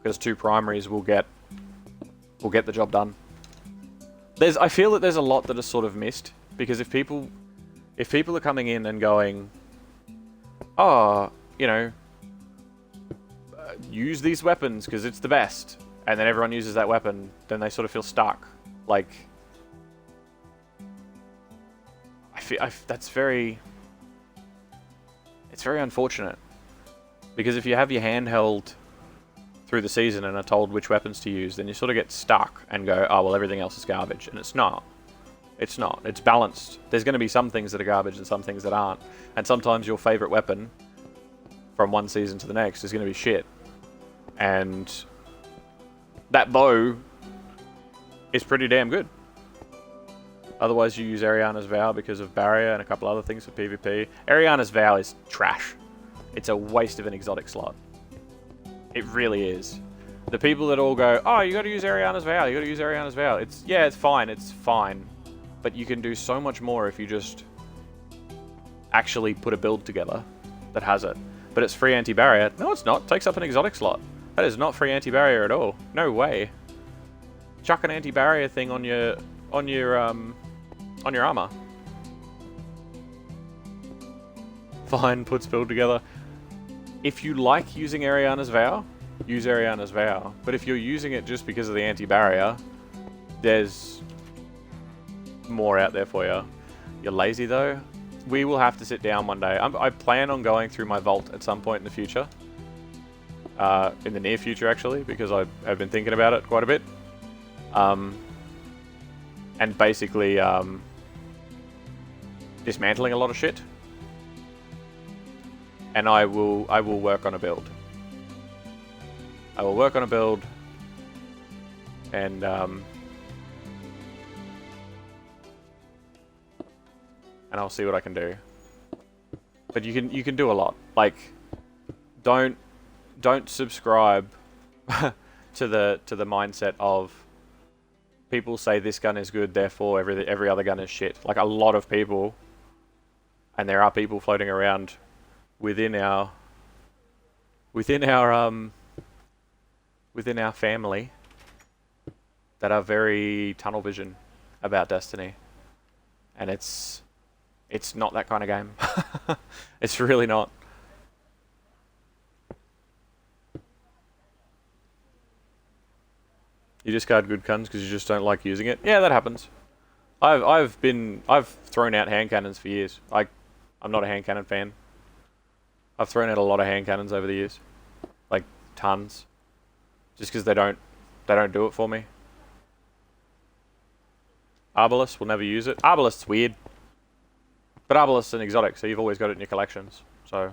Because 2 primaries will get the job done. I feel that there's a lot that is sort of missed, because if people are coming in and going, oh, you know, use these weapons because it's the best, and then everyone uses that weapon, then they sort of feel stuck. Like, it's very unfortunate, because if you have your handheld through the season and are told which weapons to use, then you sort of get stuck and go, oh, well, everything else is garbage. And it's not. It's not. It's balanced. There's going to be some things that are garbage and some things that aren't. And sometimes your favorite weapon from one season to the next is going to be shit. And that bow is pretty damn good. Otherwise, you use Ariana's Vow because of Barrier and a couple other things for PvP. Ariana's Vow is trash. It's a waste of an exotic slot. It really is. The people that all go, oh, you got to use Ariana's Vow, you got to use Ariana's Vow. It's fine. But you can do so much more if you just actually put a build together that has it. But it's free anti-barrier. No, it's not. It takes up an exotic slot. That is not free anti-barrier at all. No way. Chuck an anti-barrier thing on your armor. Fine, puts build together. if you like using Ariana's Vow, use Ariana's Vow. But if you're using it just because of the anti-barrier, there's more out there for you. You're lazy though. We will have to sit down one day. I plan on going through my vault at some point in the future. In the near future, actually, because I've been thinking about it quite a bit. And basically dismantling a lot of shit. And I will work on a build. I will work on a build, and I'll see what I can do. But you can do a lot. Like, don't subscribe to the mindset of people say this gun is good, therefore every other gun is shit. Like, a lot of people, and there are people floating around within our family that are very tunnel vision about Destiny, and it's not that kind of game. It's really not. You discard good guns because you just don't like using it. Yeah, that happens. I've thrown out hand cannons for years. I'm not a hand cannon fan. I've thrown out a lot of hand cannons over the years, like tons, just because they don't do it for me. Arbalest, will never use it. Arbalest's weird, but Arbalest's an exotic, so you've always got it in your collections. So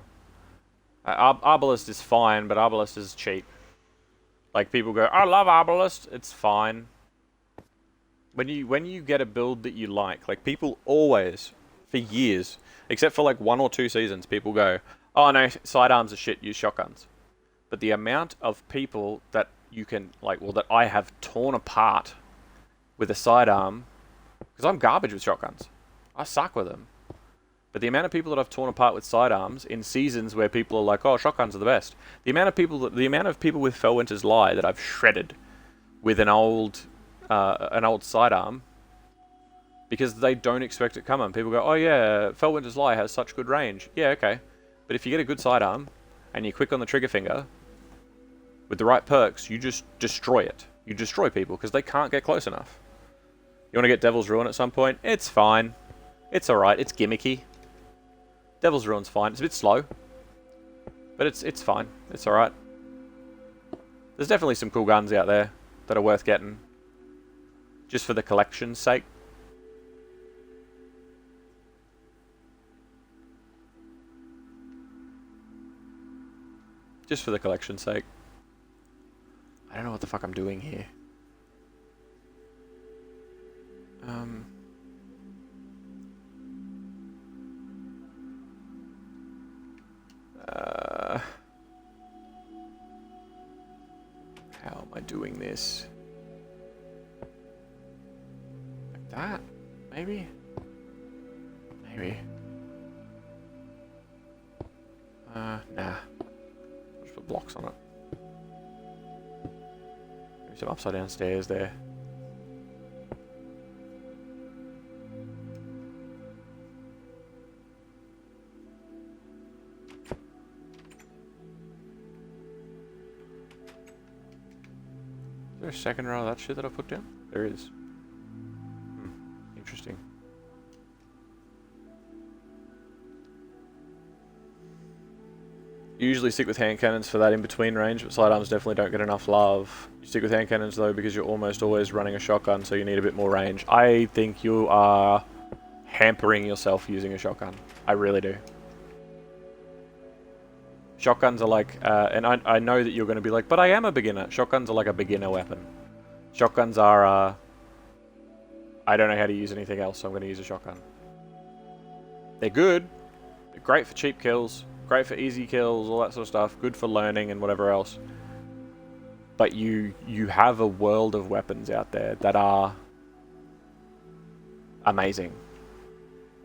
Arbalest is fine, but Arbalest is cheap. Like, people go, I love Arbalest. It's fine. When you get a build that you like people always, for years, except for like 1 or 2 seasons, people go, oh no, sidearms are shit, use shotguns. But the amount of people that you can, that I have torn apart with a sidearm, because I'm garbage with shotguns. I suck with them. But the amount of people that I've torn apart with sidearms in seasons where people are like, oh, shotguns are the best. The amount of people with Fellwinter's Lie that I've shredded with an old sidearm, because they don't expect it coming. People go, oh yeah, Fellwinter's Lie has such good range. Yeah, okay. But if you get a good sidearm, and you click on the trigger finger, with the right perks, you just destroy it. You destroy people, because they can't get close enough. You want to get Devil's Ruin at some point? It's fine. It's alright. It's gimmicky. Devil's Ruin's fine. It's a bit slow. But it's fine. It's alright. There's definitely some cool guns out there that are worth getting. Just for the collection's sake. Just for the collection's sake. I don't know what the fuck I'm doing here. How am I doing this? Like that? Maybe? Maybe. Nah. Just put blocks on it. Maybe some upside down stairs there. Is there a second row of that shit that I put down? There is. Interesting. You usually stick with hand cannons for that in-between range, but sidearms definitely don't get enough love. You stick with hand cannons though because you're almost always running a shotgun, so you need a bit more range. I think you are hampering yourself using a shotgun. I really do. Shotguns are like, and I know that you're going to be like, but I am a beginner. Shotguns are like a beginner weapon. Shotguns are, I don't know how to use anything else, so I'm going to use a shotgun. They're good. They're great for cheap kills. Great for easy kills, all that sort of stuff. Good for learning and whatever else. But you have a world of weapons out there that are amazing.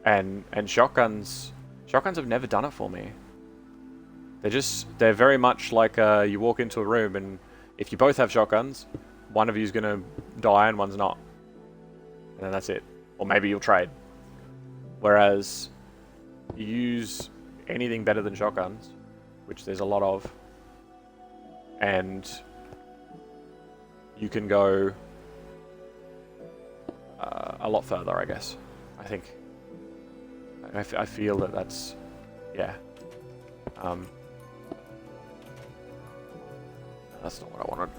And shotguns have never done it for me. They're very much like you walk into a room and if you both have shotguns, one of you's gonna die and one's not. And then that's it. Or maybe you'll trade. Whereas you use anything better than shotguns which there's a lot of, and you can go a lot further, I guess. I think. I feel that that's, yeah. That's not what I wanted.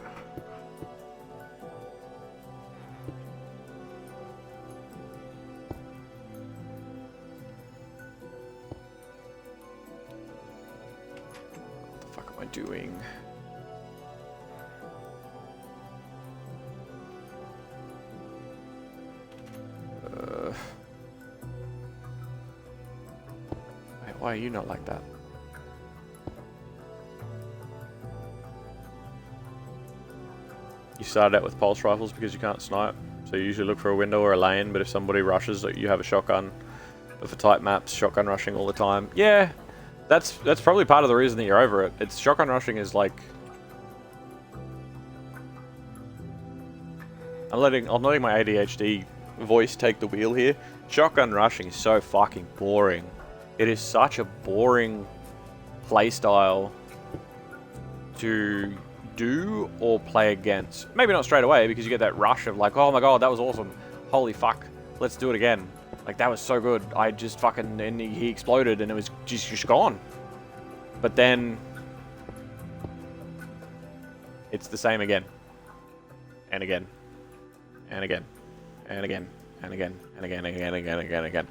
What the fuck am I doing? Why are you not like that? You started out with pulse rifles because you can't snipe, so you usually look for a window or a lane, but if somebody rushes, you have a shotgun. But for tight maps, shotgun rushing all the time. Yeah, that's probably part of the reason that you're over it. It's shotgun rushing is like... I'm letting my ADHD voice take the wheel here. Shotgun rushing is so fucking boring. It is such a boring playstyle to do or play against. Maybe not straight away, because you get that rush of like, oh my god, that was awesome. Holy fuck, let's do it again. Like, that was so good. I just fucking... And he exploded and it was just gone. But then... it's the same again. And again. And again. And again. And again. And again. And again. And again. And again. And again.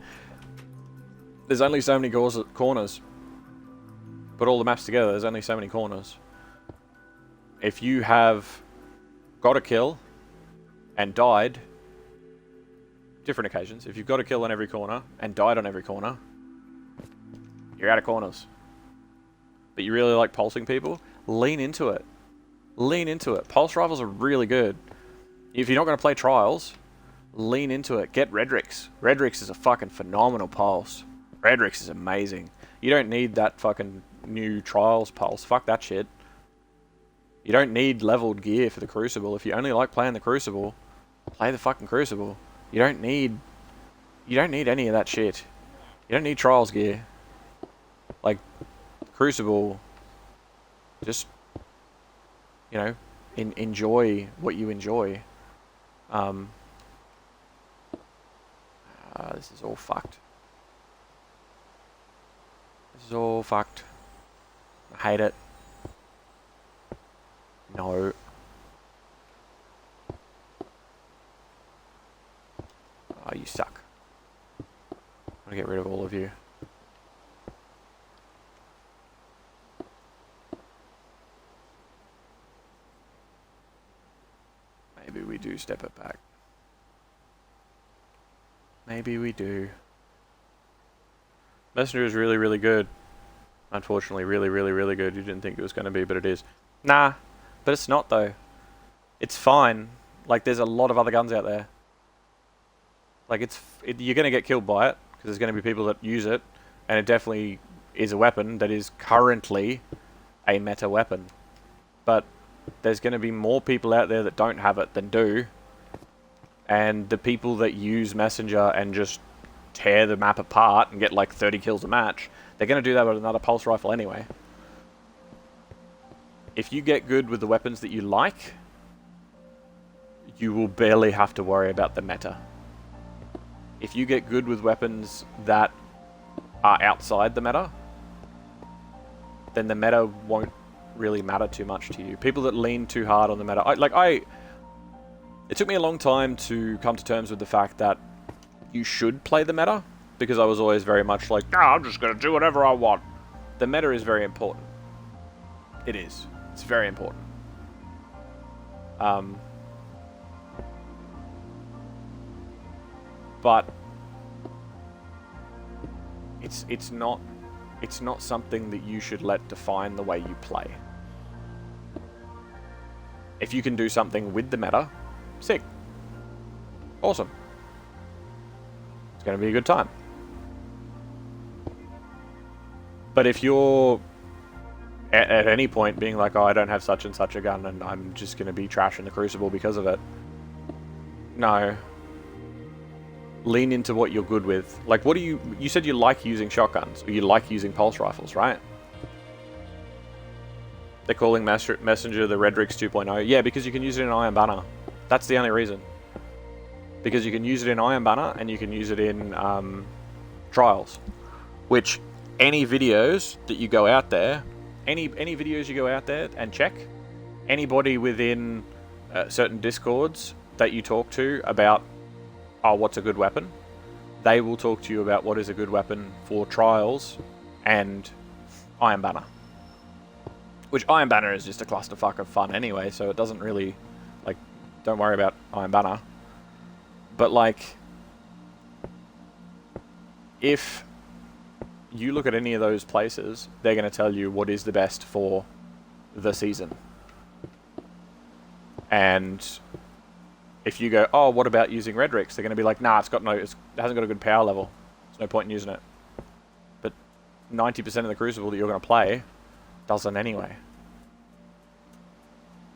There's only so many corners. Put all the maps together, there's only so many corners. If you have got a kill and died, different occasions, if you've got a kill on every corner and died on every corner, you're out of corners. But you really like pulsing people, lean into it. Lean into it. Pulse rifles are really good. If you're not going to play trials, lean into it. Get Redrix. Redrix is a fucking phenomenal pulse. Redrix is amazing. You don't need that fucking new Trials pulse. Fuck that shit. You don't need leveled gear for the Crucible. If you only like playing the Crucible, play the fucking Crucible. You don't need any of that shit. You don't need Trials gear. Like, Crucible, just, you know, enjoy what you enjoy. This is all fucked. This is all fucked. I hate it. No. Oh, you suck. I'm gonna get rid of all of you. Maybe we do step it back. Maybe we do. Messenger is really, really good. Unfortunately, really, really, really good. You didn't think it was going to be, but it is. Nah, but it's not, though. It's fine. Like, there's a lot of other guns out there. Like, you're going to get killed by it, because there's going to be people that use it, and it definitely is a weapon that is currently a meta weapon. But there's going to be more people out there that don't have it than do, and the people that use Messenger and just tear the map apart and get like 30 kills a match, they're going to do that with another pulse rifle anyway. If you get good with the weapons that you like, you will barely have to worry about the meta. If you get good with weapons that are outside the meta, then the meta won't really matter too much to you. People that lean too hard on the meta... It took me a long time to come to terms with the fact that you should play the meta, because I was always very much like, nah, I'm just going to do whatever I want. The meta is very important. It is. It's very important. But it's not something that you should let define the way you play. If you can do something with the meta, sick. Awesome. It's going to be a good time. But if you're at any point being like, oh, I don't have such and such a gun and I'm just going to be trashing the Crucible because of it. No. Lean into what you're good with. Like, what do you said you like using shotguns, or you like using pulse rifles, right? They're calling Messenger the Redrix 2.0. Yeah, because you can use it in Iron Banner. That's the only reason. Because you can use it in Iron Banner and you can use it in Trials. Which, any videos that you go out there, any videos you go out there and check, anybody within certain Discords that you talk to about, oh, what's a good weapon, they will talk to you about what is a good weapon for Trials and Iron Banner. Which Iron Banner is just a clusterfuck of fun anyway, so it doesn't really, like, don't worry about Iron Banner. But, like, if you look at any of those places, they're going to tell you what is the best for the season. And if you go, oh, what about using Redrix? They're going to be like, nah, it hasn't got a good power level. There's no point in using it. But 90% of the Crucible that you're going to play doesn't anyway.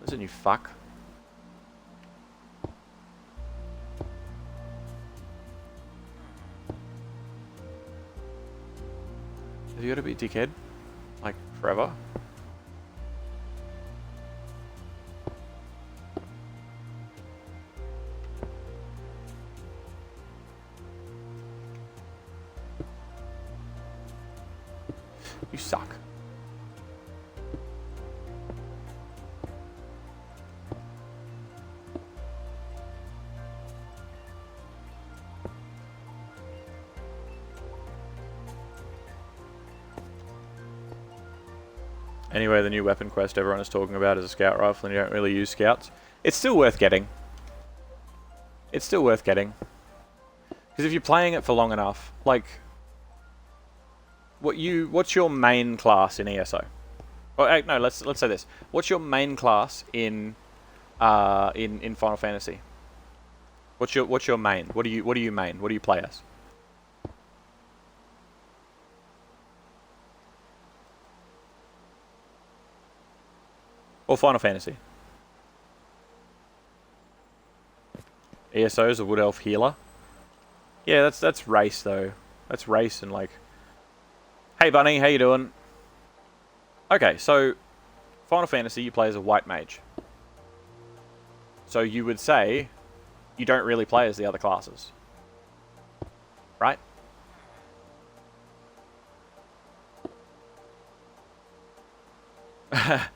Listen, you fuck. Have you got to be a dickhead? Like, forever? You suck. Anyway, the new weapon quest everyone is talking about is a scout rifle and you don't really use scouts. It's still worth getting. It's still worth getting. Because if you're playing it for long enough, like, what's your main class in ESO? Oh, no, let's say this. What's your main class in Final Fantasy? What's your main? What do you main? What do you play as? Or Final Fantasy? ESO is a Wood Elf healer. Yeah, that's race though. That's race and like, hey bunny, how you doing? Okay, so Final Fantasy you play as a white mage. So you would say you don't really play as the other classes, right?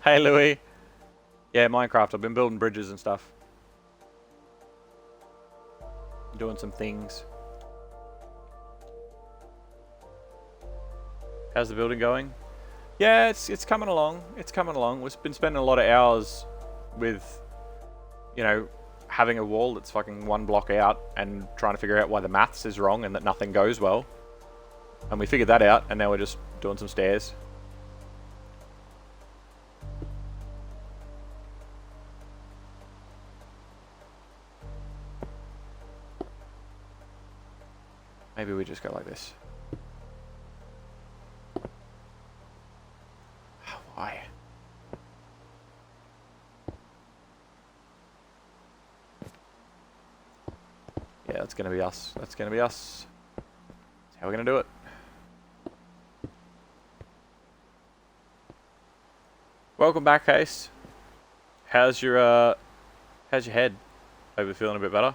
Hey Louis. Yeah, Minecraft. I've been building bridges and stuff. Doing some things. How's the building going? Yeah, it's coming along. It's coming along. We've been spending a lot of hours with, you know, having a wall that's fucking one block out and trying to figure out why the maths is wrong and that nothing goes well. And we figured that out, and now we're just doing some stairs. Maybe we just go like this. Why? Yeah, that's gonna be us. That's gonna be us. That's how we're gonna do it. Welcome back, Case. How's your head? Hope you're feeling a bit better.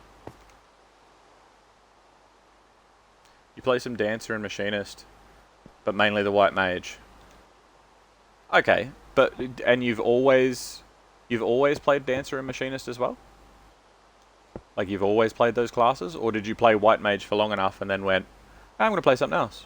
You play some Dancer and Machinist, but mainly the White Mage. Okay, but and you've always played Dancer and Machinist as well? Like you've always played those classes, or did you play White Mage for long enough and then went, I'm going to play something else?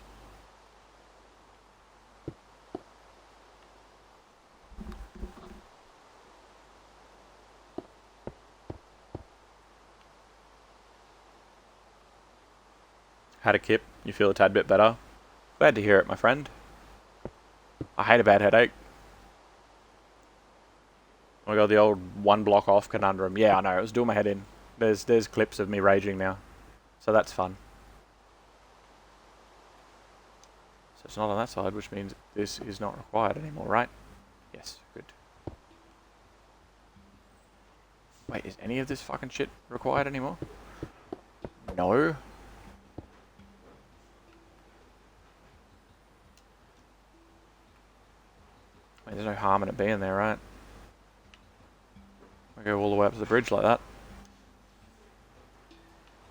Had a kip, you feel a tad bit better. Glad to hear it, my friend. I hate a bad headache. Oh my god, the old one block off conundrum. Yeah, I know, it was doing my head in. There's clips of me raging now. So that's fun. So it's not on that side, which means this is not required anymore, right? Yes, good. Wait, is any of this fucking shit required anymore? No. I mean, there's no harm in it being there, right? I go all the way up to the bridge like that.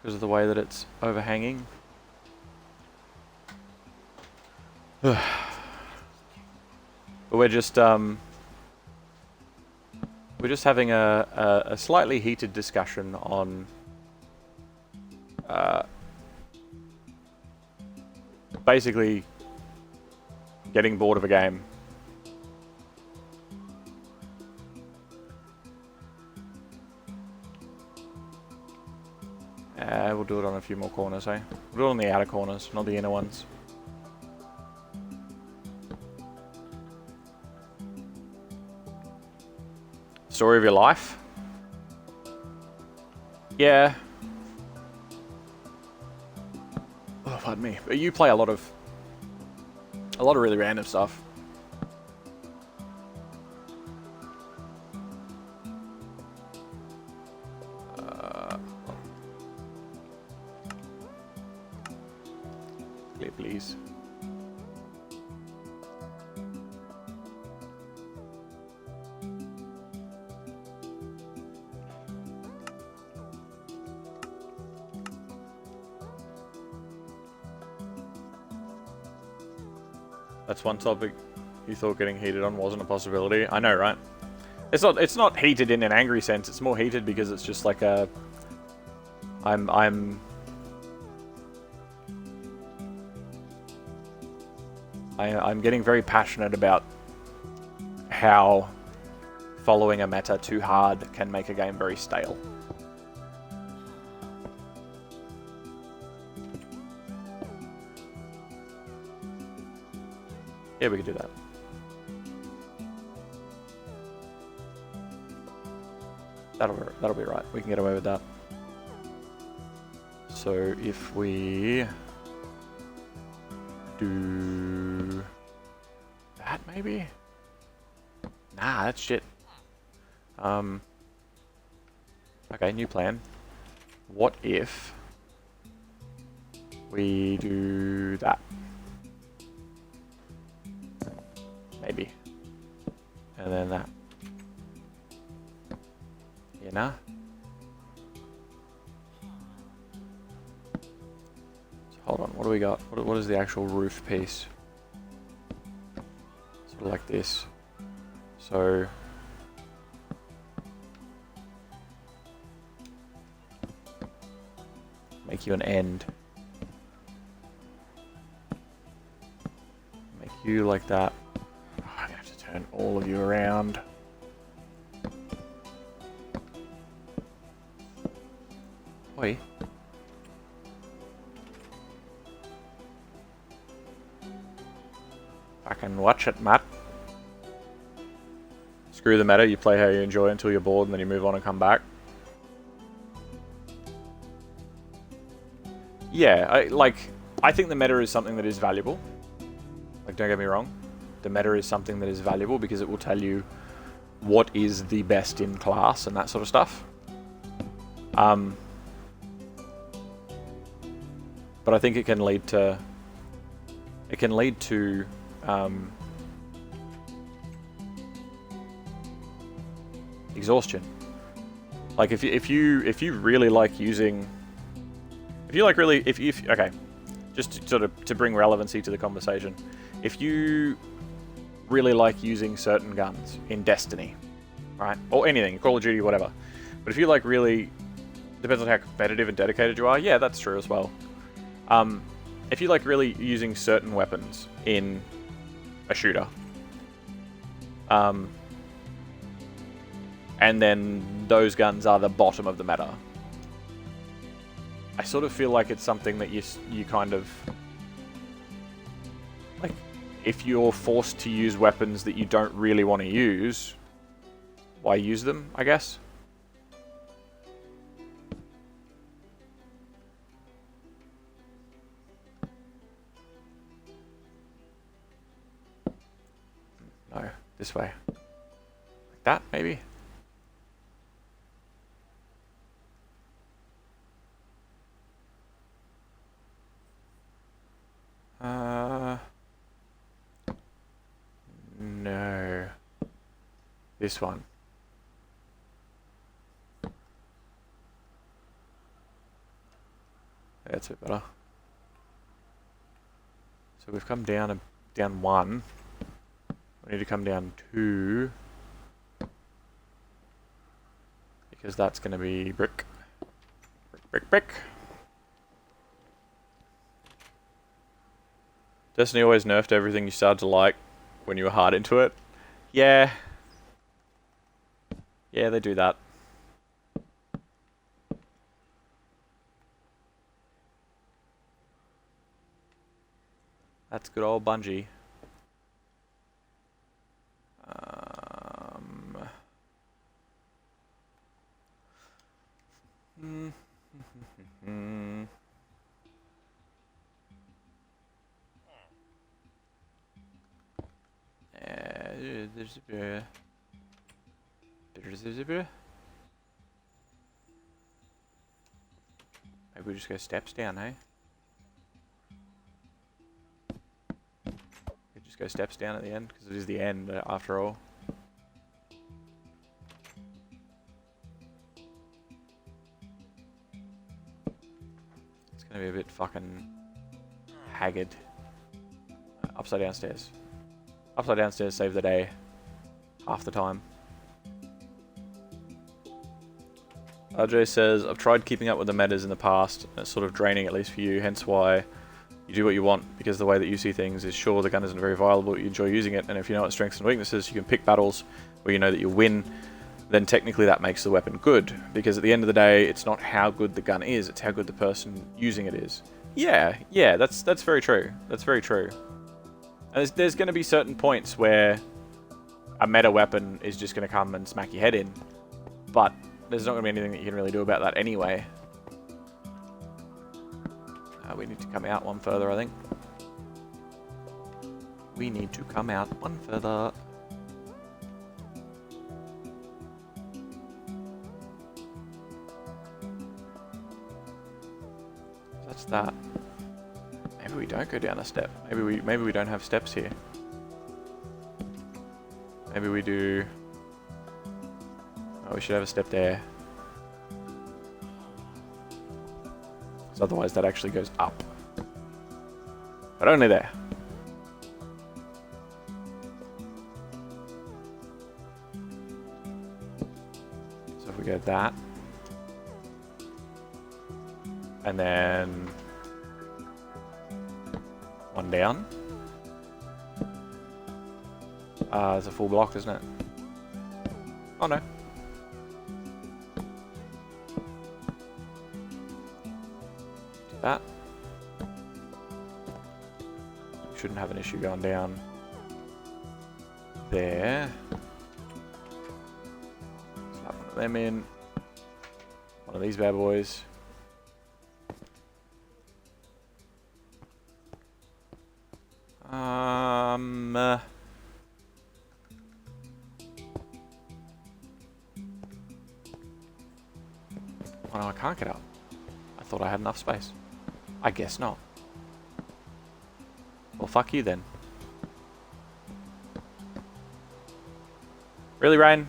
Because of the way that it's overhanging. But we're just having a slightly heated discussion on basically getting bored of a game. We'll do it on a few more corners, eh? We'll do it on the outer corners, not the inner ones. Story of your life? Yeah. Oh, pardon me. But you play a lot of really random stuff. Clear, please. That's one topic you thought getting heated on wasn't a possibility. I know, right? It's not heated in an angry sense. It's more heated because it's just like a I'm getting very passionate about how following a meta too hard can make a game very stale. Yeah, we could do that. That'll be right. We can get away with that. So if we do that, maybe? Nah, that's shit. Okay, new plan. What if we do that? Maybe. And then that. You know? So hold on, what do we got? What is the actual roof piece? Sort of like this. So make you an end. Make you like that. Oh, I'm gonna have to turn all of you around. Oi. Fucking watch it, Matt. Screw the meta, you play how you enjoy until you're bored and then you move on and come back. Yeah, I think the meta is something that is valuable. Like, don't get me wrong. The meta is something that is valuable because it will tell you what is the best in class and that sort of stuff. But I think it can lead to exhaustion. Like if you really like using, okay, just to bring relevancy to the conversation, if you really like using certain guns in Destiny, right, or anything, Call of Duty, whatever, but if you like really, depends on how competitive and dedicated you are. Yeah, that's true as well. If you like really using certain weapons in a shooter, and then those guns are the bottom of the meta, I sort of feel like it's something that you kind of, like, if you're forced to use weapons that you don't really want to use, why use them, I guess? No, this way. Like that, maybe? No. This one. That's a bit better. So we've come down down 1. We need to come down 2. Because that's going to be brick. Brick. Destiny always nerfed everything you started to like when you were hard into it. Yeah. Yeah, they do that. That's good old Bungie. Maybe we just go steps down, hey? We just go steps down at the end, because it is the end after all. It's gonna be a bit fucking haggard. Upside down stairs. Upside down stairs save the day. Half the time. RJ says, I've tried keeping up with the metas in the past, and it's sort of draining, at least for you, hence why you do what you want, because the way that you see things is, sure, the gun isn't very viable, but you enjoy using it, and if you know its strengths and weaknesses, you can pick battles where you know that you'll win, then technically that makes the weapon good, because at the end of the day, it's not how good the gun is, it's how good the person using it is. Yeah, that's very true. That's very true. And there's going to be certain points where a meta weapon is just going to come and smack your head in, but there's not going to be anything that you can really do about that anyway. We need to come out one further, I think. We need to come out one further. That's that. Maybe we don't go down a step. Maybe we don't have steps here. Maybe we do. Oh, we should have a step there. Because otherwise that actually goes up. But only there. So if we go that. And then one down. It's a full block, isn't it? Oh no. Do that. Shouldn't have an issue going down there. Slap one of them in. One of these bad boys. Oh no, I can't get up. I thought I had enough space. I guess not. Well, fuck you then. Really, Ryan?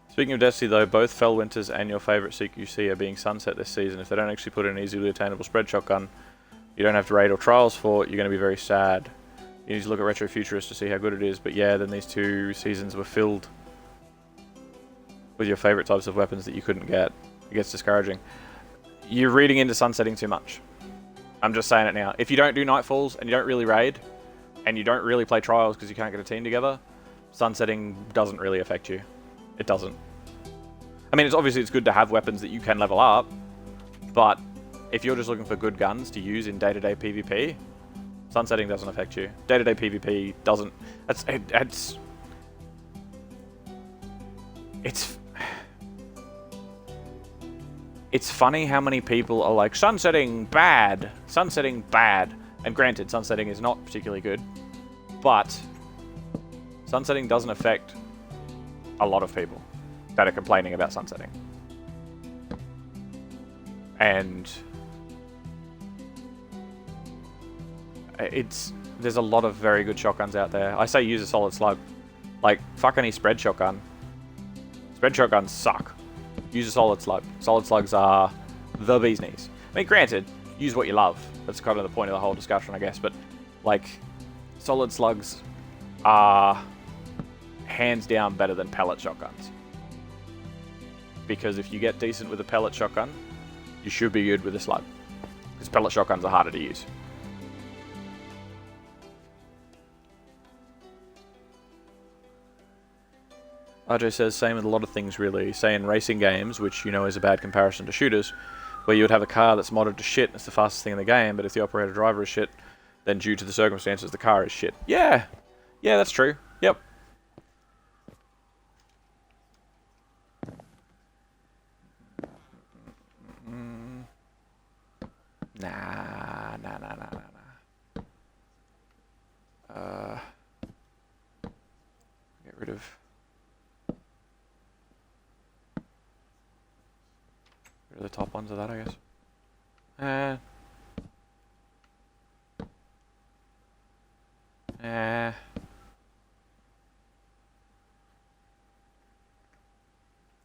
Speaking of Destiny though, both Fellwinters and your favourite CQC are being sunset this season. If they don't actually put in an easily attainable spread shotgun you don't have to raid or trials for, you're going to be very sad. You need to look at Retro Futurist to see how good it is, but yeah, then these 2 seasons were filled with your favourite types of weapons that you couldn't get. It gets discouraging. You're reading into sunsetting too much. I'm just saying it now. If you don't do Nightfalls and you don't really raid, and you don't really play trials because you can't get a team together, sunsetting doesn't really affect you. It doesn't. I mean, it's good to have weapons that you can level up, but if you're just looking for good guns to use in day-to-day PvP, sunsetting doesn't affect you. Day-to-day PvP doesn't. It's funny how many people are like, sunsetting bad, sunsetting bad. And granted, sunsetting is not particularly good, but sunsetting doesn't affect a lot of people that are complaining about sunsetting. And there's a lot of very good shotguns out there. I say use a solid slug. Like, fuck any spread shotgun. Spread shotguns suck. Use a solid slug. Solid slugs are the bee's knees. I mean, granted, use what you love. That's kind of the point of the whole discussion, I guess. But, like, solid slugs are hands down better than pellet shotguns. Because if you get decent with a pellet shotgun, you should be good with a slug. Because pellet shotguns are harder to use. RJ says, same with a lot of things really. Say in racing games, which you know is a bad comparison to shooters, where you would have a car that's modded to shit and it's the fastest thing in the game, but if the operator driver is shit, then due to the circumstances, the car is shit. Yeah! Yeah, that's true. Yep. Nah. Get rid of the top ones of that, I guess.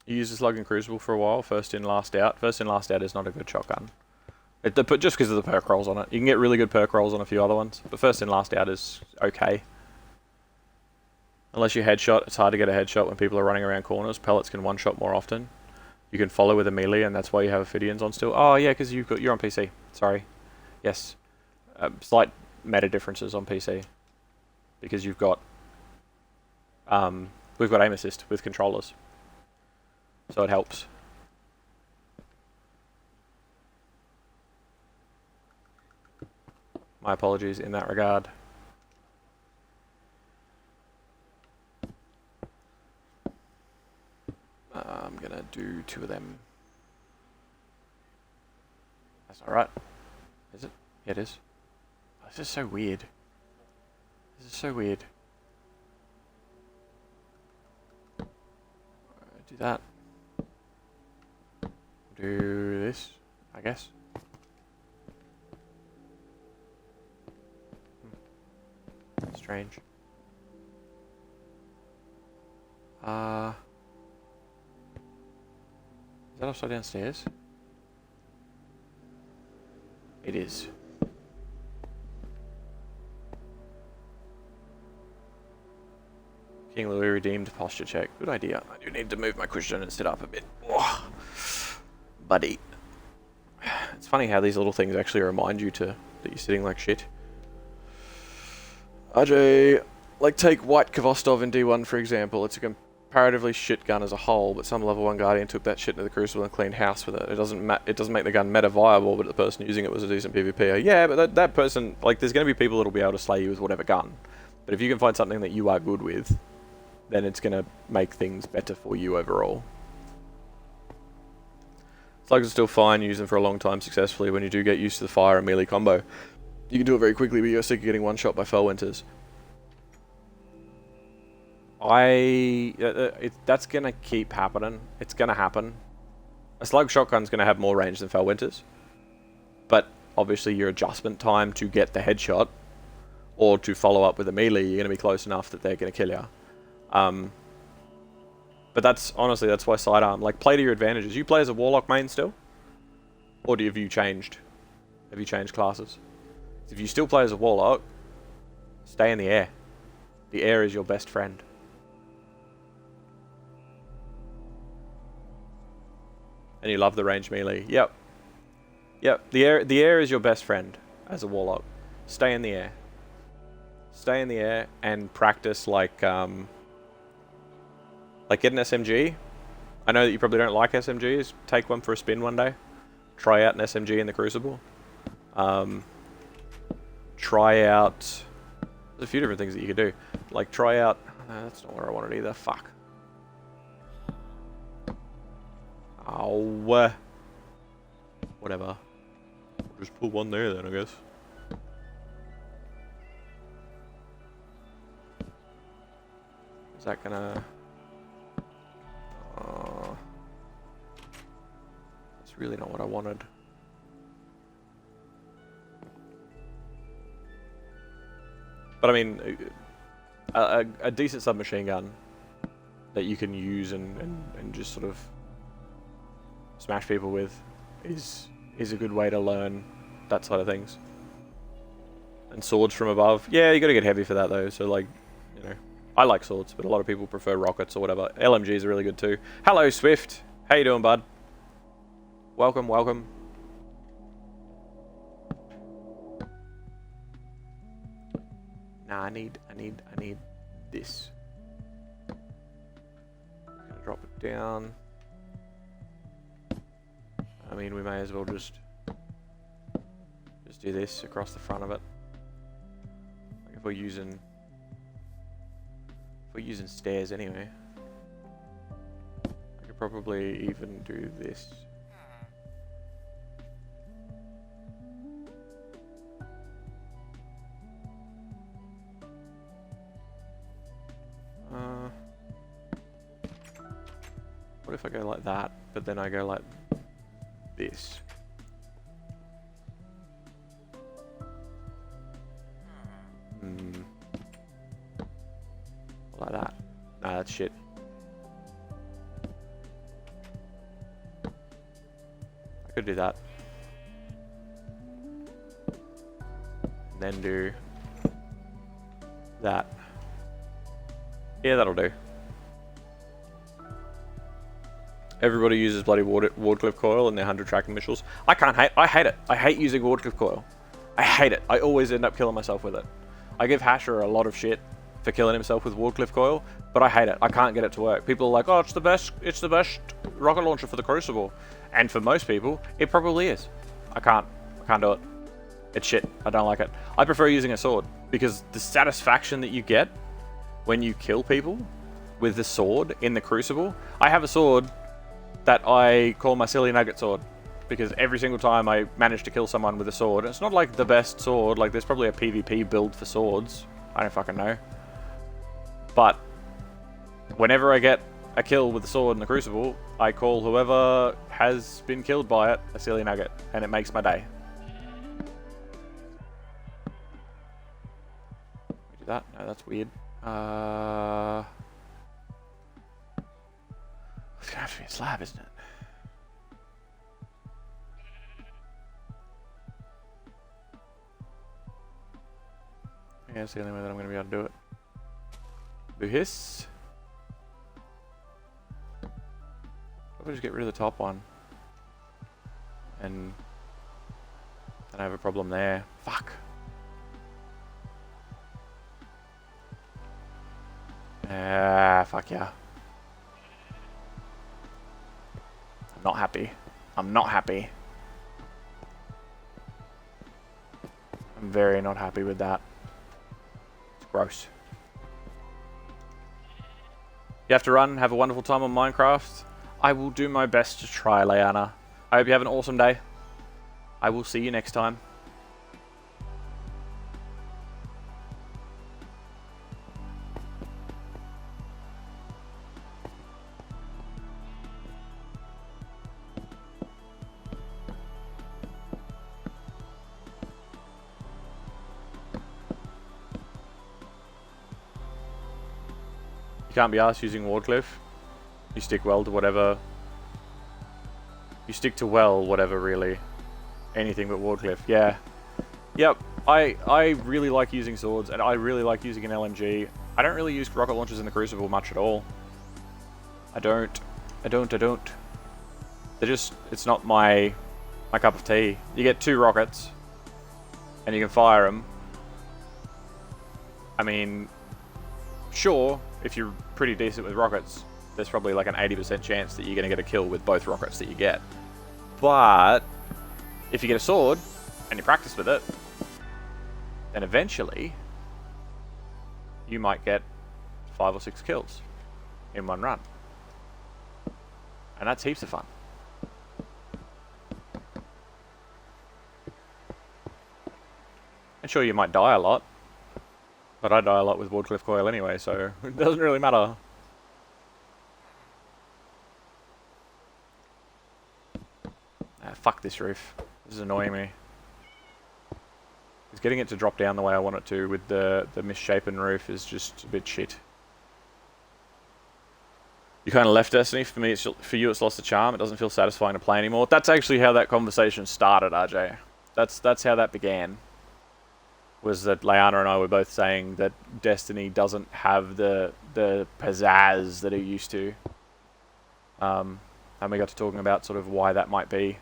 You use the slug in Crucible for a while, first in, last out. First in, last out is not a good shotgun. Just because of the perk rolls on it. You can get really good perk rolls on a few other ones, but first in, last out is okay. Unless you headshot, it's hard to get a headshot when people are running around corners. Pellets can one-shot more often. You can follow with a melee, and that's why you have Ophidians on still. Oh yeah, because you're on PC. Sorry. Yes. Slight meta differences on PC. Because you've got... we've got aim assist with controllers. So it helps. My apologies in that regard. I'm gonna do 2 of them. That's alright. Is it? Yeah, it is. Oh, this is so weird. This is so weird. Do that. Do this, I guess. Strange. Is that upside down stairs? It is. King Louis redeemed posture check. Good idea. I do need to move my cushion and sit up a bit. Oh, buddy. It's funny how these little things actually remind you that you're sitting like shit. RJ, like take White Kvostov in D1 for example. It's a comparatively shit gun as a whole, but some level 1 Guardian took that shit into the Crucible and cleaned house with it. It doesn't make the gun meta viable, but the person using it was a decent PvPer. Yeah, but that person, like, there's going to be people that'll be able to slay you with whatever gun. But if you can find something that you are good with, then it's going to make things better for you overall. Slugs are still fine, use them for a long time successfully. When you do get used to the fire and melee combo, you can do it very quickly, but you're sick of getting one shot by Fellwinters. That's going to keep happening. It's going to happen. A slug shotgun's going to have more range than Fellwinters. But obviously your adjustment time to get the headshot or to follow up with a melee, you're going to be close enough that they're going to kill you. But honestly, that's why sidearm, like, play to your advantages. You play as a Warlock main still? Or have you changed? Have you changed classes? If you still play as a Warlock, stay in the air. The air is your best friend. And you love the range melee. Yep. Yep. The air is your best friend as a Warlock. Stay in the air. Stay in the air and practice like get an SMG. I know that you probably don't like SMGs. Take one for a spin one day. Try out an SMG in the Crucible. Try out... There's a few different things that you could do. Like, try out... No, that's not where I want it either. Fuck. Ow. Whatever. I'll just put one there then, I guess. Is that gonna... That's really not what I wanted. But I mean, a decent submachine gun that you can use and just sort of smash people with is a good way to learn that side of things. And swords from above. Yeah, you gotta get heavy for that though, so like, you know. I like swords, but a lot of people prefer rockets or whatever. LMGs are really good too. Hello, Swift. How you doing, bud? Welcome, welcome. Nah, I need this. Gonna drop it down. I mean, we may as well just do this across the front of it. Like if we're using stairs anyway, I could probably even do this. What if I go like that, but then I go like this? Like that. Nah, that's shit. I could do that. And then do that. Yeah, that'll do. Everybody uses bloody Wardcliffe coil and their 100 tracking missiles. I hate it. I hate using Wardcliffe coil. I hate it. I always end up killing myself with it. I give Hasher a lot of shit for killing himself with Wardcliffe coil, but I hate it. I can't get it to work. People are like, oh, it's the best rocket launcher for the Crucible. And for most people, it probably is. I can't do it. It's shit. I don't like it. I prefer using a sword, because the satisfaction that you get when you kill people with the sword in the Crucible. I have a sword that I call my Silly Nugget sword, because every single time I manage to kill someone with a sword, it's not like the best sword, like there's probably a PvP build for swords, I don't fucking know, but whenever I get a kill with the sword in the Crucible, I call whoever has been killed by it a Silly Nugget, and it makes my day. Do that? No, that's weird. It's gonna have to be a slab, isn't it? Yeah, that's the only way that I'm gonna be able to do it. Do this. I'll just get rid of the top one. And then I have a problem there. Fuck. Fuck yeah. I'm not happy. I'm not happy. I'm very not happy with that. It's gross. You have to run. Have a wonderful time on Minecraft. I will do my best to try, Leanna. I hope you have an awesome day. I will see you next time. You can't be asked using Wardcliffe. You stick well to whatever. You stick to whatever really. Anything but Wardcliffe. Yeah. Yep. I really like using swords, and I really like using an LMG. I don't really use rocket launchers in the Crucible much at all. I don't. They're just, it's not my cup of tea. You get 2 rockets, and you can fire them. I mean, sure, if you're pretty decent with rockets, there's probably like an 80% chance that you're going to get a kill with both rockets that you get. But if you get a sword and you practice with it, then eventually you might get 5 or 6 kills in one run. And that's heaps of fun. And sure, you might die a lot, but I die a lot with Wardcliffe coil anyway, so it doesn't really matter. Fuck this roof. This is annoying me. Getting it to drop down the way I want it to with the misshapen roof is just a bit shit. You kind of left Destiny. For me, for you, it's lost the charm. It doesn't feel satisfying to play anymore. That's actually how that conversation started, RJ. That's how that began. Was that Leanna and I were both saying that Destiny doesn't have the pizzazz that it used to. And we got to talking about sort of why that might be.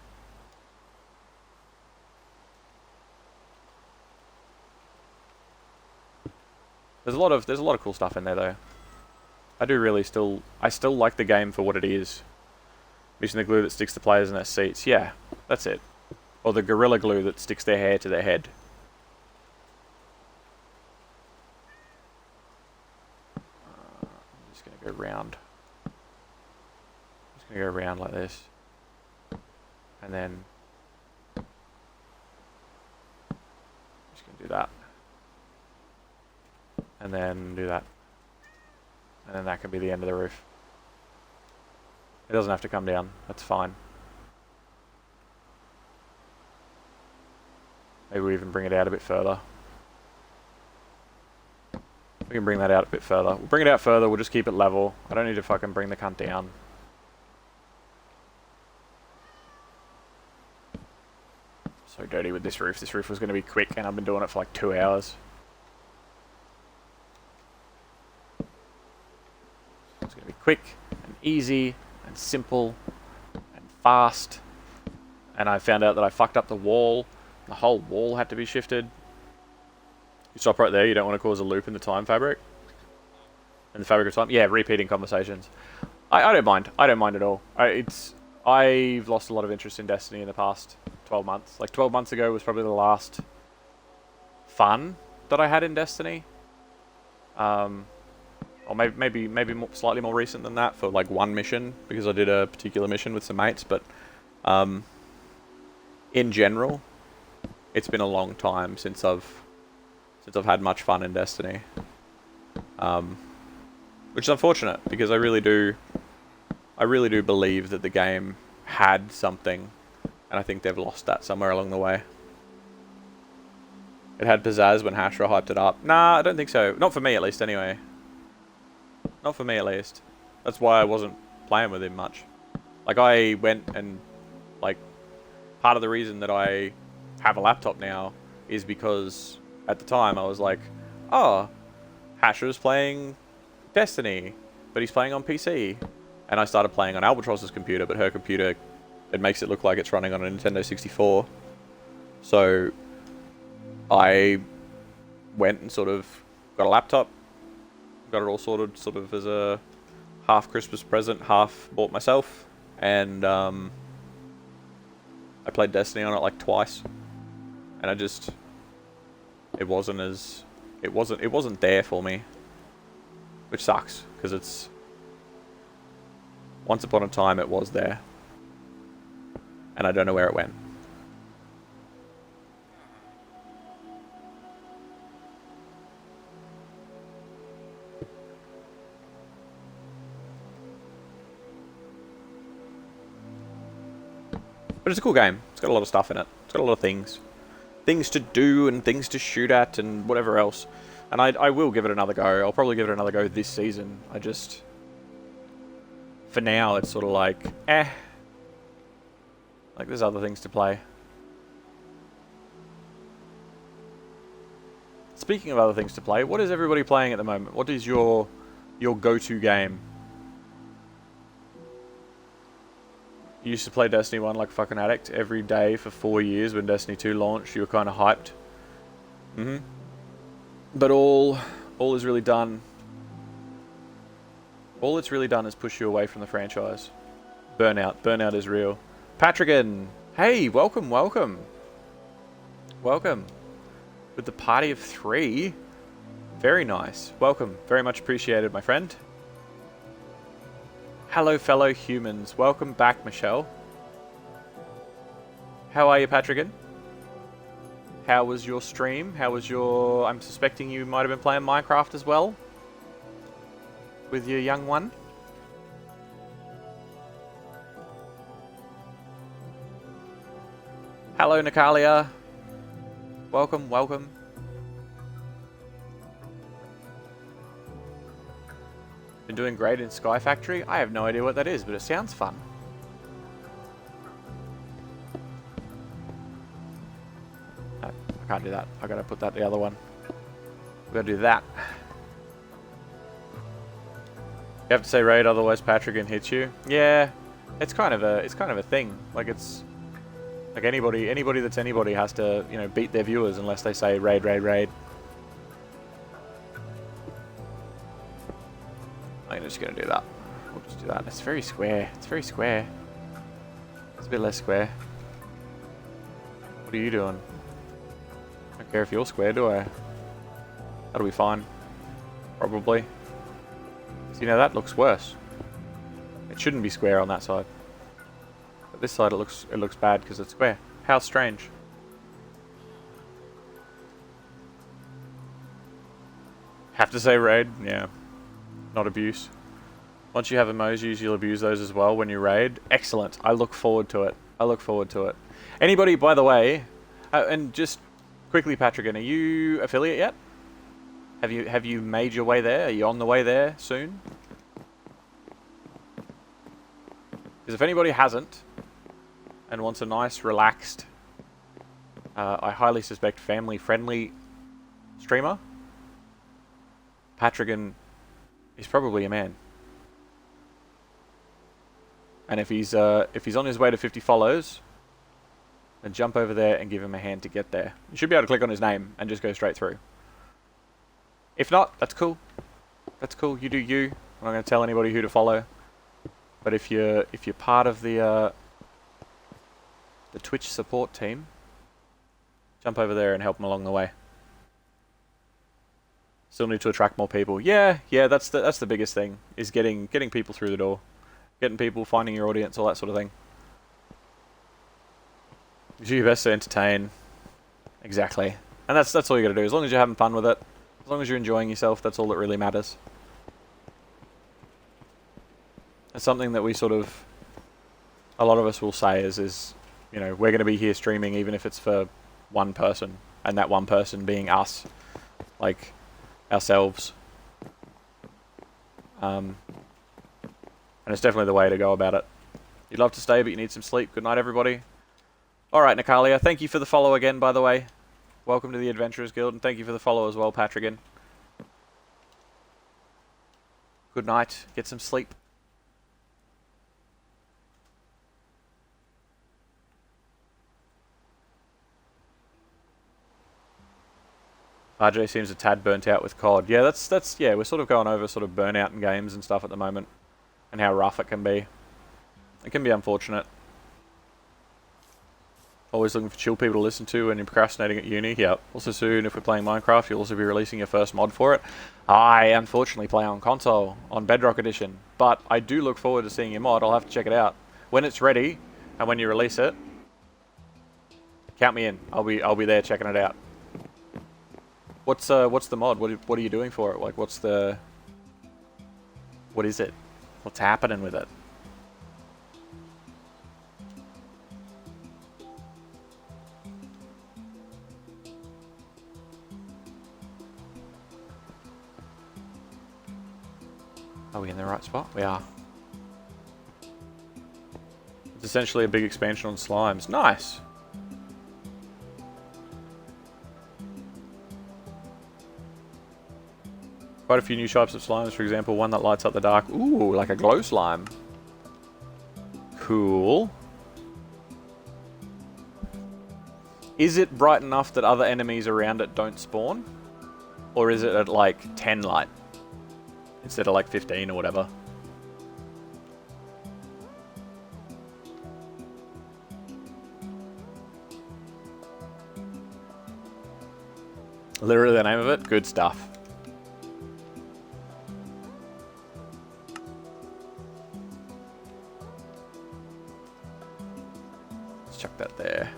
There's a lot of cool stuff in there though. I still like the game for what it is. Using the glue that sticks to players in their seats. Yeah, that's it. Or the gorilla glue that sticks their hair to their head. I'm just gonna go round. Just gonna go around like this. And then just gonna do that. And then do that. And then that can be the end of the roof. It doesn't have to come down. That's fine. Maybe we even bring it out a bit further. We can bring that out a bit further. We'll bring it out further. We'll just keep it level. I don't need to fucking bring the cunt down. So dirty with this roof. This roof was going to be quick and I've been doing it for like 2 hours. It's going to be quick and easy and simple and fast. And I found out that I fucked up the wall. The whole wall had to be shifted. You stop right there. You don't want to cause a loop in the time fabric. In the fabric of time. Yeah, repeating conversations. I don't mind. I don't mind at all. I've lost a lot of interest in Destiny in the past 12 months. Like 12 months ago was probably the last fun that I had in Destiny. Or maybe slightly more recent than that for like one mission, because I did a particular mission with some mates, but in general, it's been a long time since I've had much fun in Destiny. Which is unfortunate, because I really do believe that the game had something, and I think they've lost that somewhere along the way. It had pizzazz when Hashra hyped it up. Nah, I don't think so. Not for me, at least, anyway. Not for me, at least. That's why I wasn't playing with him much. Like, I went and, like, part of the reason that I have a laptop now is because at the time I was like, oh, Hashra's playing Destiny, but he's playing on PC. And I started playing on Albatross's computer, but her computer, it makes it look like it's running on a Nintendo 64. So I went and sort of got a laptop, got it all sorted sort of as a half Christmas present, half bought myself, and I played Destiny on it like twice, and it wasn't there for me, which sucks, because it's, once upon a time it was there, and I don't know where it went. But it's a cool game. It's got a lot of stuff in it. It's got a lot of things. Things to do and things to shoot at and whatever else. And I will give it another go. I'll probably give it another go this season. For now, it's sort of like, eh. Like, there's other things to play. Speaking of other things to play, what is everybody playing at the moment? What is your go-to game? You used to play Destiny 1 like a fucking addict every day for 4 years. When Destiny 2 launched, you were kind of hyped. But all is really done. All it's really done is push you away from the franchise. Burnout is real. Patrickin, hey, welcome. With the party of 3. Very nice. Welcome. Very much appreciated, my friend. Hello, fellow humans. Welcome back, Michelle. How are you, Patrickin? How was your stream? How was your... I'm suspecting you might have been playing Minecraft as well? With your young one? Hello, Natalia. Welcome, welcome. Been doing great in Sky Factory. I have no idea what that is, but it sounds fun. No, I can't do that. I gotta put that the other one. We gotta do that. You have to say raid, otherwise Patrick hits you. Yeah, it's kind of a thing. Like it's like anybody that's anybody has to, you know, beat their viewers unless they say raid, raid, raid. I'm just gonna do that. We'll just do that. It's very square. It's very square. It's a bit less square. What are you doing? I don't care if you're square, do I? That'll be fine. Probably. You know, that looks worse. It shouldn't be square on that side. But this side it looks bad because it's square. How strange. Have to say raid? Yeah. Not abuse. Once you have emojis, you'll abuse those as well when you raid. Excellent. I look forward to it. I look forward to it. Anybody, by the way, and just quickly, Patrick, are you affiliate yet? Have you made your way there? Are you on the way there soon? Because if anybody hasn't and wants a nice, relaxed, I highly suspect family-friendly streamer, Patrick is probably a man. And if he's on his way to 50 follows, then jump over there and give him a hand to get there. You should be able to click on his name and just go straight through. If not, that's cool. That's cool. You do you. I'm not going to tell anybody who to follow. But if you're part of the Twitch support team, jump over there and help them along the way. Still need to attract more people. Yeah, that's the biggest thing, is getting people through the door, getting people, finding your audience, all that sort of thing. Do your best to entertain. Exactly. And that's all you got to do. As long as you're having fun with it. As long as you're enjoying yourself, that's all that really matters. It's something that we sort of, a lot of us will say is, you know, we're going to be here streaming even if it's for one person, and that one person being us, like ourselves. And it's definitely the way to go about it. You'd love to stay, but you need some sleep. Good night, everybody. Alright, Natalia, thank you for the follow again, by the way. Welcome to the Adventurers Guild, and thank you for the follow as well, Patrick. Good night. Get some sleep. RJ seems a tad burnt out with COD. Yeah, that's yeah, we're sort of going over sort of burnout in games and stuff at the moment, and how rough it can be. It can be unfortunate. Always looking for chill people to listen to when you're procrastinating at uni. Yeah. Also soon, if we're playing Minecraft, you'll also be releasing your first mod for it. I unfortunately play on console, on Bedrock Edition, but I do look forward to seeing your mod. I'll have to check it out when it's ready, and when you release it. Count me in. I'll be there checking it out. What's the mod? What are you doing for it? Like, what is it? What's happening with it? Are we in the right spot? We are. It's essentially a big expansion on slimes. Nice! Quite a few new types of slimes, for example, one that lights up the dark. Ooh, like a glow slime. Cool. Is it bright enough that other enemies around it don't spawn? Or is it at like 10 light? Instead of like 15 or whatever. Literally the name of it? Good stuff. Let's chuck that there.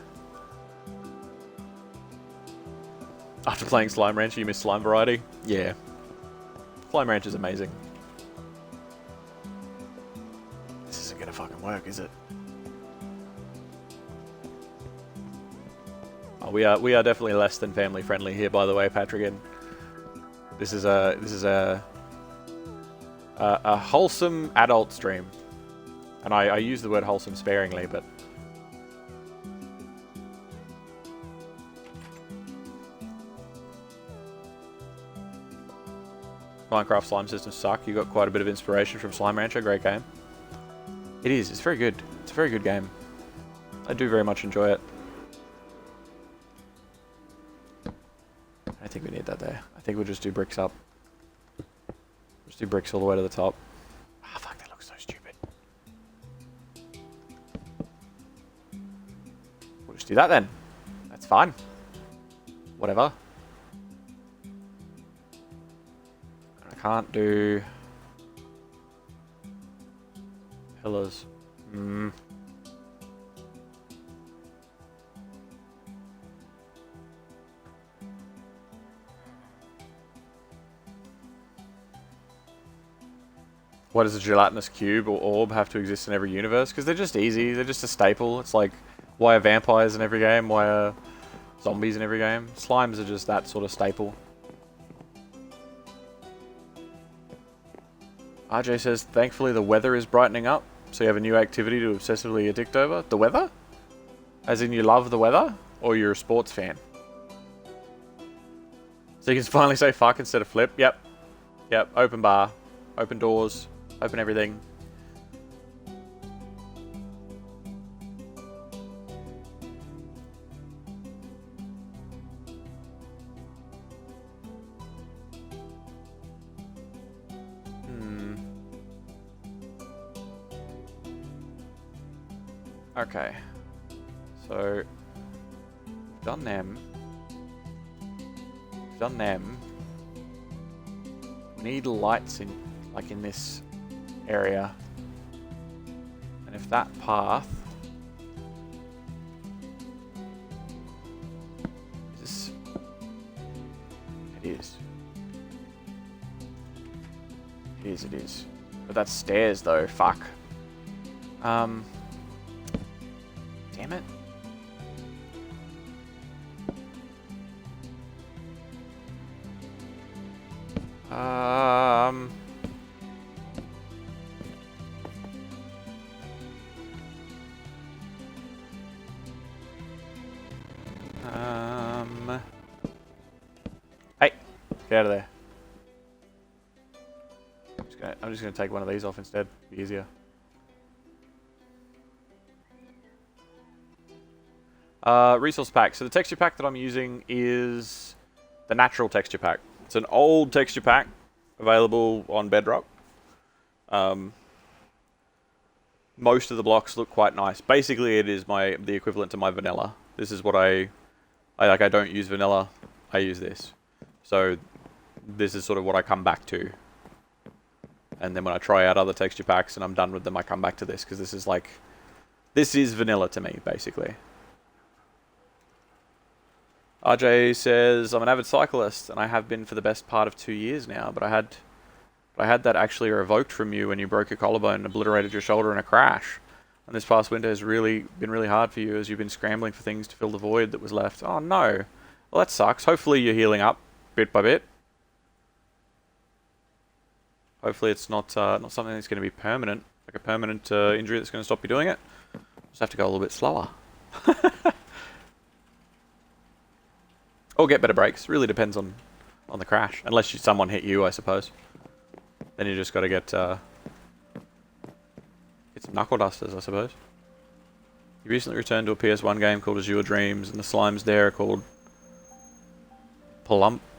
After playing Slime Rancher, you miss slime variety? Yeah. Slime Rancher is amazing. This isn't gonna fucking work, is it? Oh, we are definitely less than family friendly here, by the way, Patrick. This is a wholesome adult stream, and I use the word wholesome sparingly, but Minecraft slime systems suck. You got quite a bit of inspiration from Slime Rancher. Great game. It is. It's very good. It's a very good game. I do very much enjoy it. I don't think we need that there. I think we'll just do bricks up. Just do bricks all the way to the top. Ah, fuck, that looks so stupid. We'll just do that then. That's fine. Whatever. I can't do pillars. Why does a gelatinous cube or orb have to exist in every universe? Because they're just easy. They're just a staple. It's like, why are vampires in every game? Why are zombies in every game? Slimes are just that sort of staple. RJ says, thankfully the weather is brightening up, so you have a new activity to obsessively addict over. The weather? As in you love the weather? Or you're a sports fan? So you can finally say fuck instead of flip. Yep. Yep. Open bar. Open doors. Open everything. Okay. So, we've done them. We've done them. We need lights in, like in this area. And if that path is this, it is. It is, it is. But that's stairs though, fuck. Damn it. Hey, get out of there. I'm just gonna take one of these off instead. Be easier. Resource pack. So the texture pack that I'm using is the natural texture pack. It's an old texture pack available on Bedrock. Most of the blocks look quite nice. Basically, it is the equivalent to my vanilla. This is what I like. I don't use vanilla. I use this. So this is sort of what I come back to. And then when I try out other texture packs and I'm done with them, I come back to this because this is like, this is vanilla to me, basically. RJ says, I'm an avid cyclist and I have been for the best part of 2 years now, but I had that actually revoked from you when you broke your collarbone and obliterated your shoulder in a crash. And this past winter has been really hard for you as you've been scrambling for things to fill the void that was left. Oh no. Well, that sucks. Hopefully you're healing up bit by bit. Hopefully it's not something that's going to be permanent, like a permanent injury that's going to stop you doing it. Just have to go a little bit slower. Or get better brakes. Really depends on the crash. Unless someone hit you, I suppose. Then you just got to get some knuckle dusters, I suppose. You recently returned to a PS1 game called Azure Dreams, and the slimes there are called Palumpas?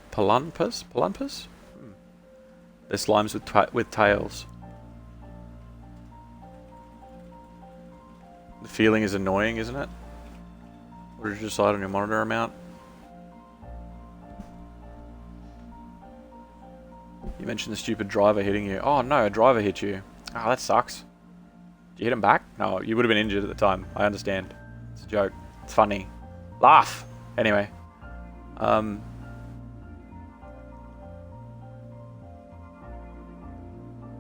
They're slimes with tails. The feeling is annoying, isn't it? What did you decide on your monitor amount? You mentioned the stupid driver hitting you. Oh no, a driver hit you. Oh, that sucks. Did you hit him back? No, you would have been injured at the time. I understand. It's a joke. It's funny. Laugh! Anyway.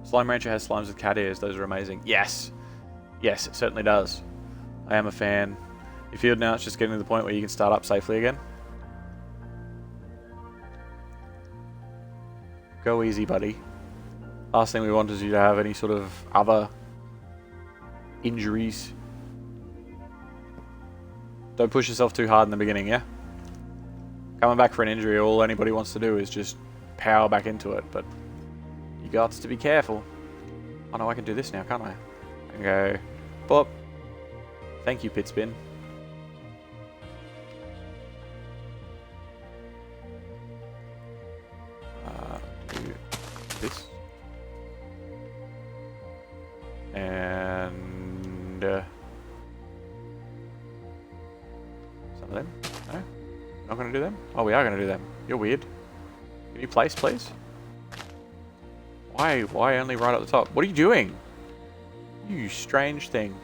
Slime Rancher has slimes with cat ears. Those are amazing. Yes! Yes, it certainly does. I am a fan. You feel now it's just getting to the point where you can start up safely again? Go easy, buddy. Last thing we want is you to have any sort of other injuries. Don't push yourself too hard in the beginning, yeah? Coming back for an injury, all anybody wants to do is just power back into it, but you got to be careful. Oh no, I can do this now, can't I? I can go, bop. Thank you, pit spin. Do this. And some of them. No? Not going to do them? Oh, we are going to do them. You're weird. Can you place, please? Why only right at the top? What are you doing? You strange thing.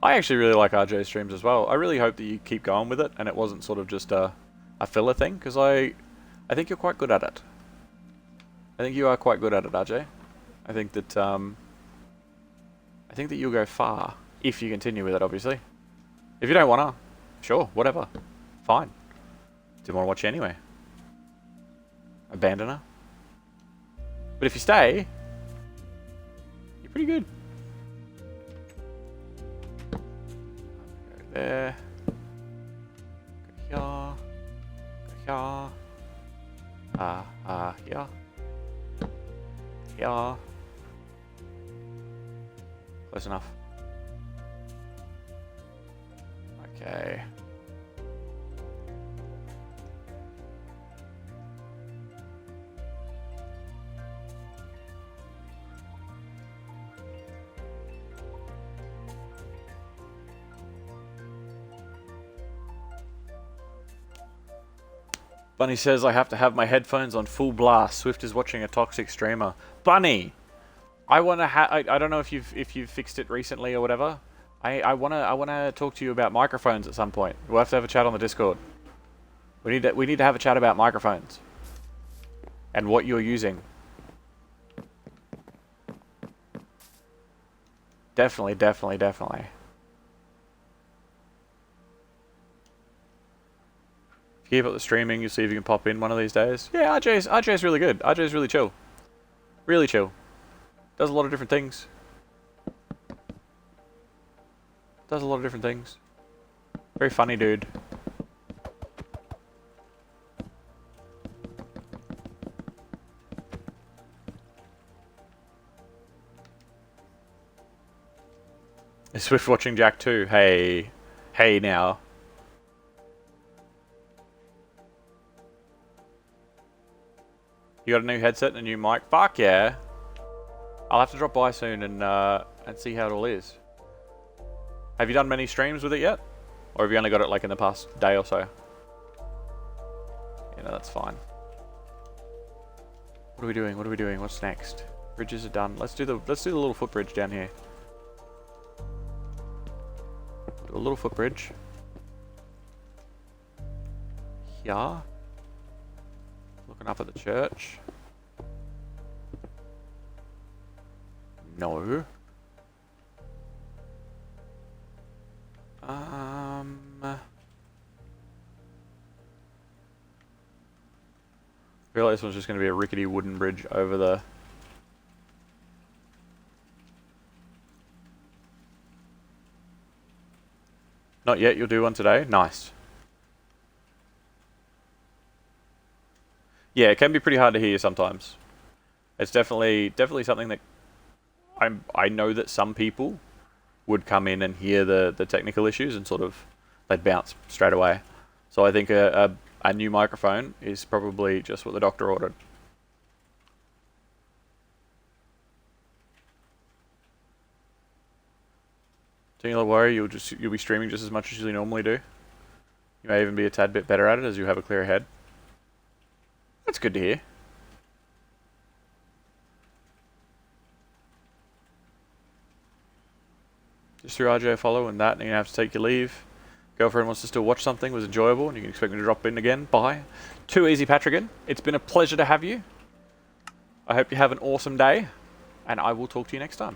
I actually really like RJ's streams as well. I really hope that you keep going with it and it wasn't sort of just a filler thing, because I think you're quite good at it. I think you are quite good at it, RJ. I think that you'll go far if you continue with it, obviously. If you don't wanna, sure, whatever. Fine. Didn't want to watch you anyway. Abandon her. But if you stay, you're pretty good. There. Go here. Go here. Here. Here. Close enough. Okay. Bunny says I have to have my headphones on full blast. Swift is watching a toxic streamer. Bunny, I wanna I don't know if you've fixed it recently or whatever. I wanna talk to you about microphones at some point. We'll have to have a chat on the Discord. We need to have a chat about microphones and what you're using. Definitely. Keep up the streaming, you'll see if you can pop in one of these days. Yeah, RJ's really good. RJ's really chill. Really chill. Does a lot of different things. Very funny dude. Is Swift watching Jack too? Hey now. You got a new headset and a new mic? Fuck yeah. I'll have to drop by soon and see how it all is. Have you done many streams with it yet? Or have you only got it like in the past day or so? Yeah, no, that's fine. What are we doing? What's next? Bridges are done. Let's do the little footbridge down here. Do a little footbridge. Here. Looking up at the church. No. I feel like this one's just going to be a rickety wooden bridge over the... Not yet, you'll do one today? Nice. Yeah, it can be pretty hard to hear sometimes. It's definitely something that I know that some people would come in and hear the technical issues and sort of they'd bounce straight away. So I think a new microphone is probably just what the doctor ordered. Don't you worry, you'll be streaming just as much as you normally do. You may even be a tad bit better at it as you have a clearer head. That's good to hear. Just through RJ follow and that, and you have to take your leave. Girlfriend wants to still watch something, was enjoyable, and you can expect me to drop in again. Bye. Too easy, Patrigan. It's been a pleasure to have you. I hope you have an awesome day, and I will talk to you next time.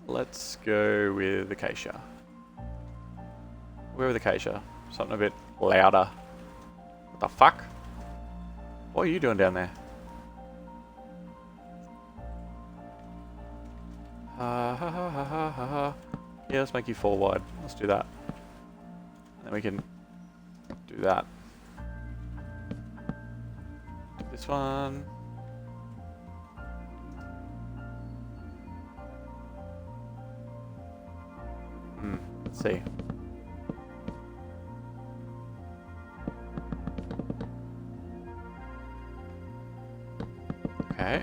Let's go with Acacia. Where with Acacia? Something a bit louder. What the fuck? What are you doing down there? Yeah, let's make you 4 wide. Let's do that. And then we can do that. Do this one. Let's see. Okay.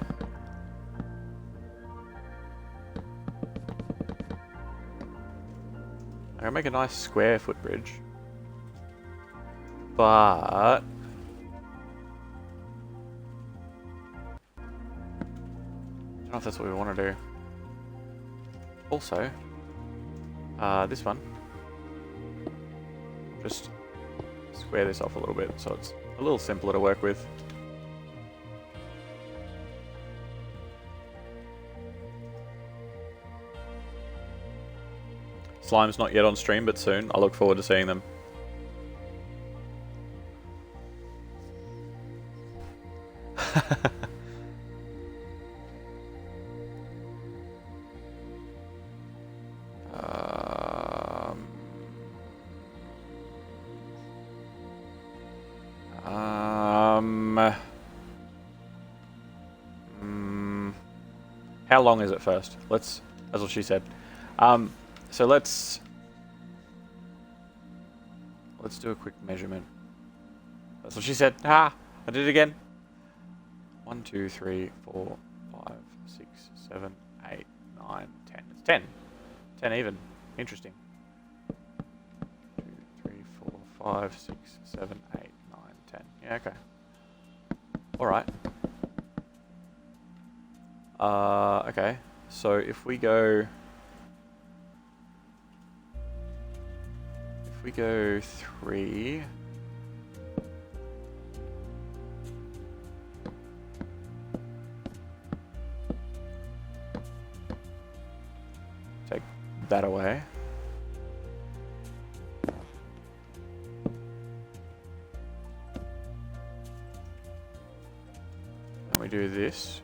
I'm gonna make a nice square footbridge, but I don't know if that's what we want to do. Also, this one, just square this off a little bit so it's a little simpler to work with. Slime's not yet on stream, but soon. I look forward to seeing them. How long is it first? That's what she said. So let's do a quick measurement. That's what she said. Ah, I did it again. 1, 2, 3, 4, 5, 6, 7, 8, 9, 10. It's 10. 10 even. Interesting. 2, 3, 4, 5, 6, 7, 8, 9, 10. Yeah, okay. Alright. Okay. So if we go 3, take that away. And we do this.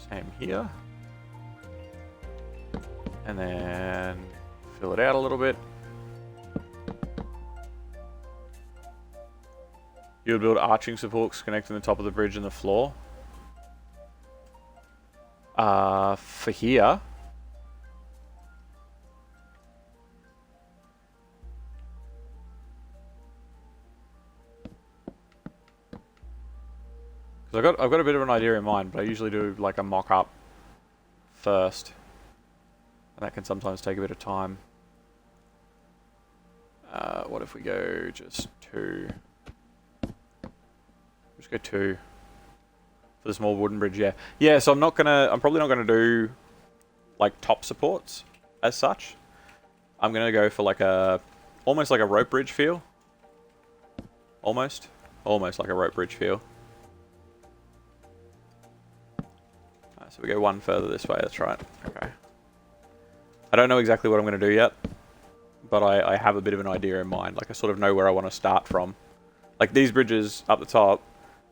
Same here. And then fill it out a little bit. You would build arching supports connecting the top of the bridge and the floor. For here. Because I've got a bit of an idea in mind, but I usually do like a mock-up first. And that can sometimes take a bit of time. What if we go just 2? Just go 2 for the small wooden bridge. Yeah, yeah. So I'm probably not gonna do like top supports as such. I'm gonna go for like almost like a rope bridge feel. Almost like a rope bridge feel. So we go one further this way. That's right. Okay. I don't know exactly what I'm going to do yet, but I have a bit of an idea in mind. Like I sort of know where I want to start from. Like these bridges up the top,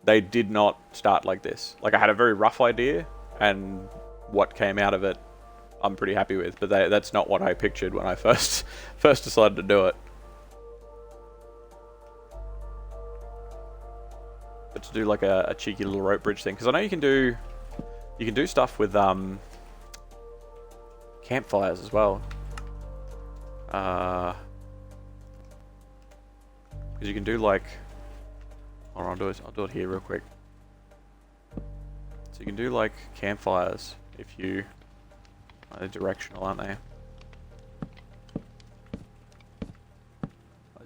they did not start like this. Like I had a very rough idea, and what came out of it, I'm pretty happy with. But that's not what I pictured when I first decided to do it. But to do like a cheeky little rope bridge thing, because I know you can do stuff with campfires as well. Because you can do like, hold on, I'll do it here real quick. So you can do like campfires if you, they're directional, aren't they?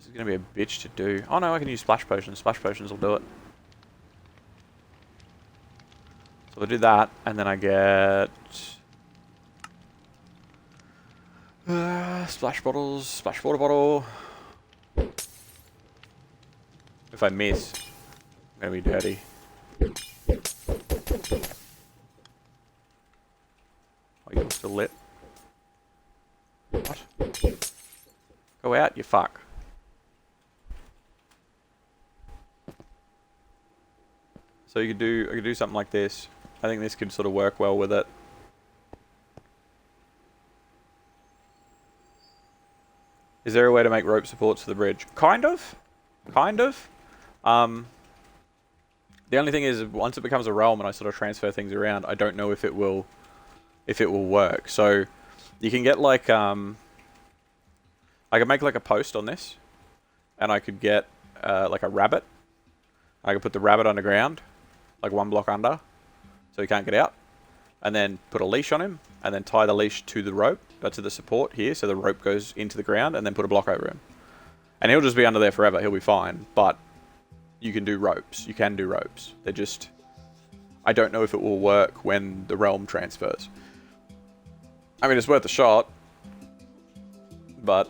This is going to be a bitch to do. Oh no, I can use splash potions. Splash potions will do it. So we'll do that, and then I get... splash bottles, splash water bottle. If I miss, I'm going to be dirty. Oh, you're still lit. What? Go out, you fuck. So I could do something like this. I think this could sort of work well with it. Is there a way to make rope supports for the bridge? Kind of. Kind of. The only thing is, once it becomes a realm and I sort of transfer things around, I don't know if it will work. So you can get like I could make like a post on this, and I could get like a rabbit. I could put the rabbit underground, like 1 block under, so he can't get out, and then put a leash on him, and then tie the leash to the rope, to the support here, so the rope goes into the ground, and then put a block over him. And he'll just be under there forever, he'll be fine, but you can do ropes. You can do ropes. They're just... I don't know if it will work when the realm transfers. I mean, it's worth a shot, but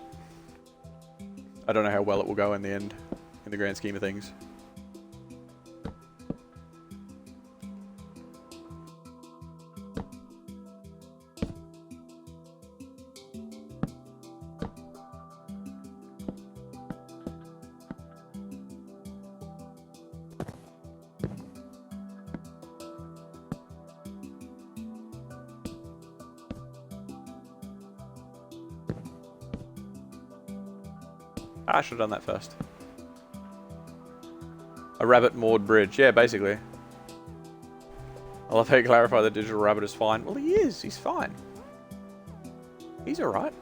I don't know how well it will go in the end, in the grand scheme of things. I should have done that first. A rabbit moored bridge. Yeah, basically. I love how you clarify that digital rabbit is fine. Well, he is. He's fine. He's alright.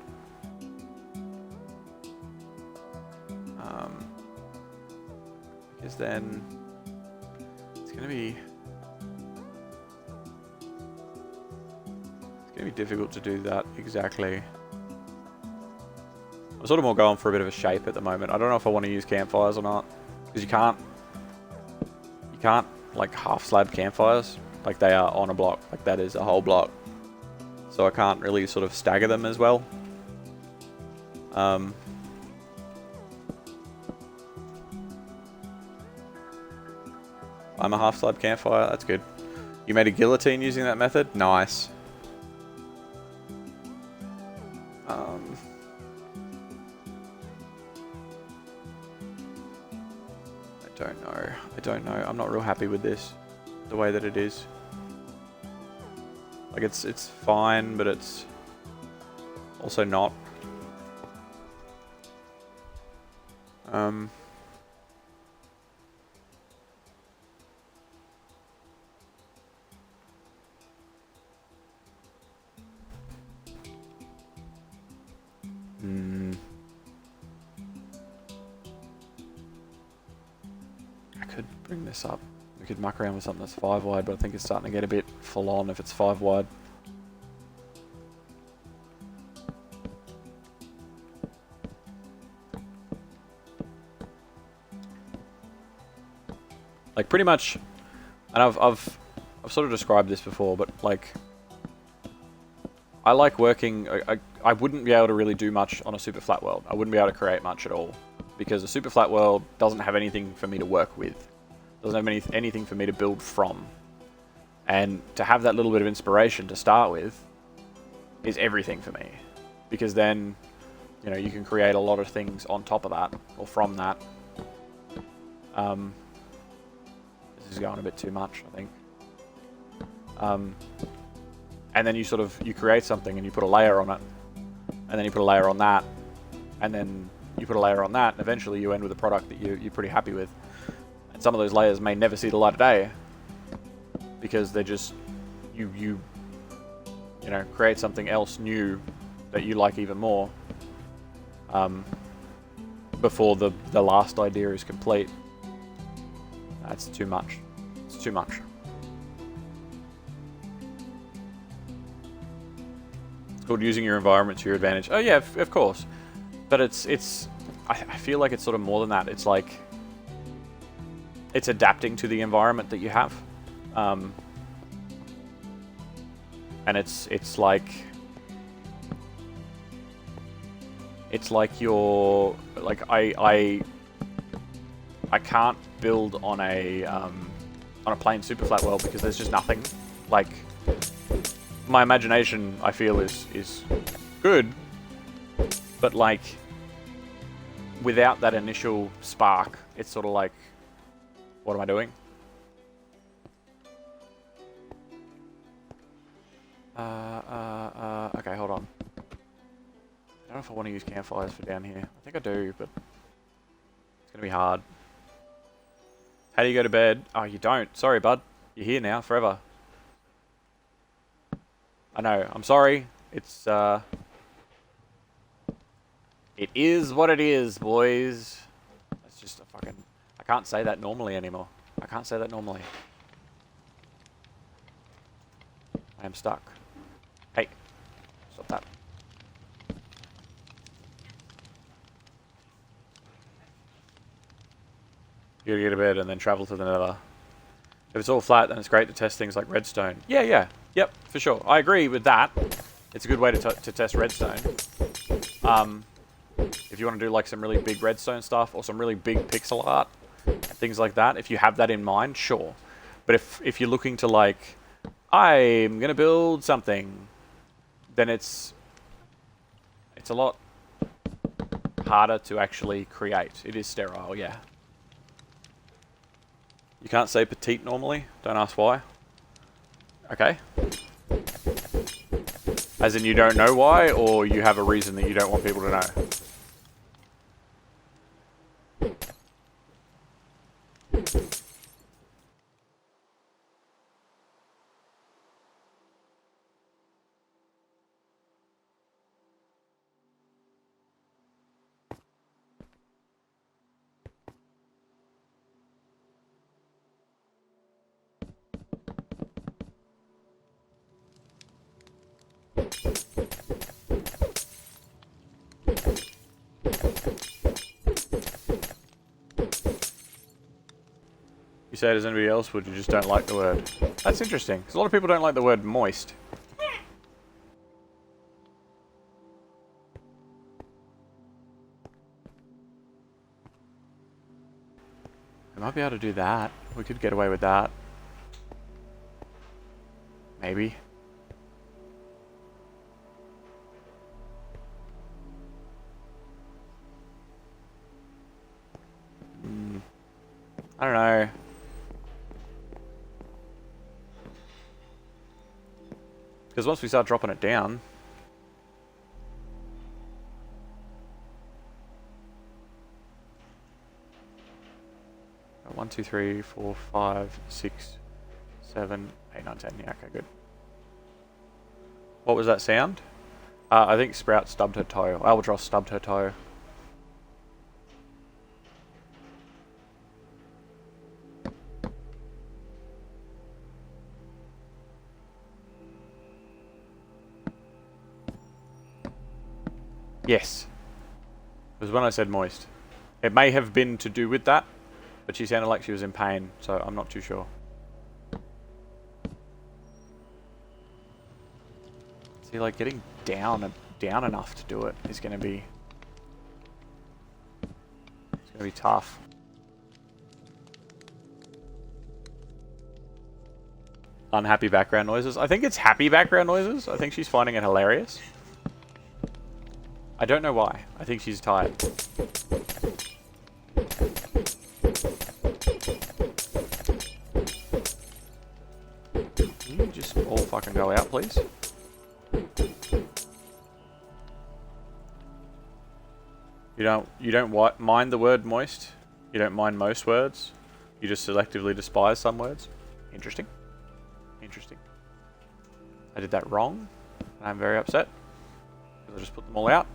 Because then... It's going to be... It's going to be difficult to do that exactly. I'm sort of more going for a bit of a shape at the moment. I don't know if I want to use campfires or not. Because you can't, like, half slab campfires. Like, they are on a block. Like, that is a whole block. So I can't really sort of stagger them as well. I'm a half slab campfire. That's good. You made a guillotine using that method? Nice. I don't know. I'm not real happy with this, the way that it is. Like, it's fine, but it's also not. Bring this up. We could muck around with something that's 5 wide, but I think it's starting to get a bit full on if it's 5 wide. Like, pretty much, and I've sort of described this before, but like, I like working. I wouldn't be able to really do much on a super flat world. I wouldn't be able to create much at all, because a super flat world doesn't have anything for me to work with. Doesn't have anything for me to build from. And to have that little bit of inspiration to start with is everything for me. Because then, you know, you can create a lot of things on top of that, or from that. This is going a bit too much, I think. And then you create something and you put a layer on it. And then you put a layer on that. And then you put a layer on that, and eventually you end with a product that you're pretty happy with. Some of those layers may never see the light of day because they're just you know, create something else new that you like even more before the last idea is complete. That's too much. It's too much. It's called using your environment to your advantage. Oh yeah, of course. But it's I feel like it's sort of more than that. It's like it's adapting to the environment that you have, and it's like you're like I can't build on a plain super flat world because there's just nothing. Like, my imagination, I feel, is good, but like without that initial spark, it's sort of like, what am I doing? Okay, hold on. I don't know if I want to use campfires for down here. I think I do, but it's gonna be hard. How do you go to bed? Oh, you don't. Sorry, bud. You're here now, forever. I know. I'm sorry. It's, it is what it is, boys. That's just a fucking... I can't say that normally anymore. I can't say that normally. I am stuck. Hey. Stop that. You gotta get to bed and then travel to the nether. If it's all flat, then it's great to test things like redstone. Yeah. Yep, for sure. I agree with that. It's a good way to test redstone. If you want to do like some really big redstone stuff or some really big pixel art, things like that, if you have that in mind, sure. But if you're looking to like, I'm gonna build something, then it's a lot harder to actually create. It is sterile, yeah. You can't say petite normally. Don't ask why. Okay. As in you don't know why, or you have a reason that you don't want people to know? You say it as anybody else, would you just don't like the word? That's interesting, because a lot of people don't like the word moist. I might be able to do that. We could get away with that. Maybe. I don't know. Because once we start dropping it down... One, two, three, 4, 5, 6, 7, 8, 9, 10. Yeah, okay, good. What was that sound? I think Sprout stubbed her toe. Albatross stubbed her toe. Yes. It was when I said moist. It may have been to do with that, but she sounded like she was in pain, so I'm not too sure. See, like, getting down enough to do it is going to be... It's going to be tough. Unhappy background noises. I think it's happy background noises. I think she's finding it hilarious. I don't know why. I think she's tired. Can you just all fucking go out, please? You don't mind the word moist. You don't mind most words. You just selectively despise some words. Interesting. Interesting. I did that wrong. And I'm very upset. Because I just put them all out.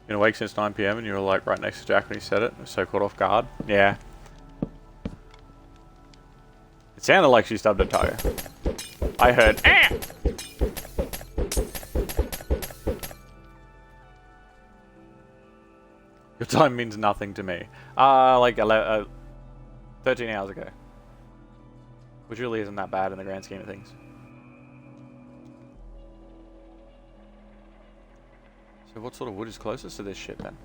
Been awake since 9 PM and you were like right next to Jack when he said it. I was so caught off guard. Yeah. sounded like she stubbed her toe. I heard, ah! Your time means nothing to me. Like 13 hours ago. Which really isn't that bad in the grand scheme of things. So what sort of wood is closest to this shit then?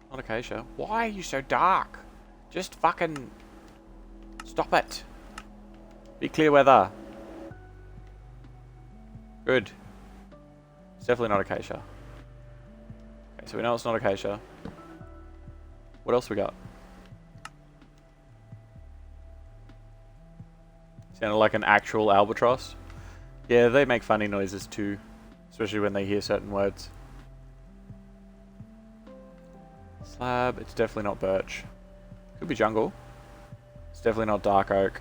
Not acacia. Why are you so dark? Just fucking... stop it. Be clear weather. Good. It's definitely not acacia. Okay, so we know it's not acacia. What else we got? Sounded like an actual albatross. Yeah, they make funny noises too. Especially when they hear certain words. Slab, it's definitely not birch. Could be jungle. It's definitely not dark oak.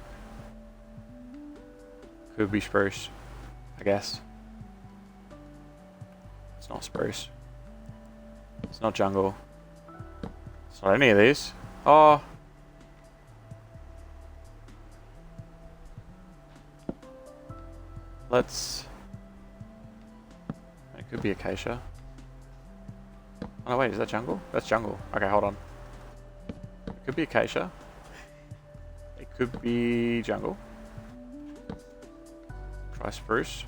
Could be spruce, I guess. It's not spruce. It's not jungle. It's not any of these. Oh. Let's... It could be acacia. Oh no, wait, is that jungle? That's jungle. Okay, hold on. It could be acacia. It could be jungle. Try spruce.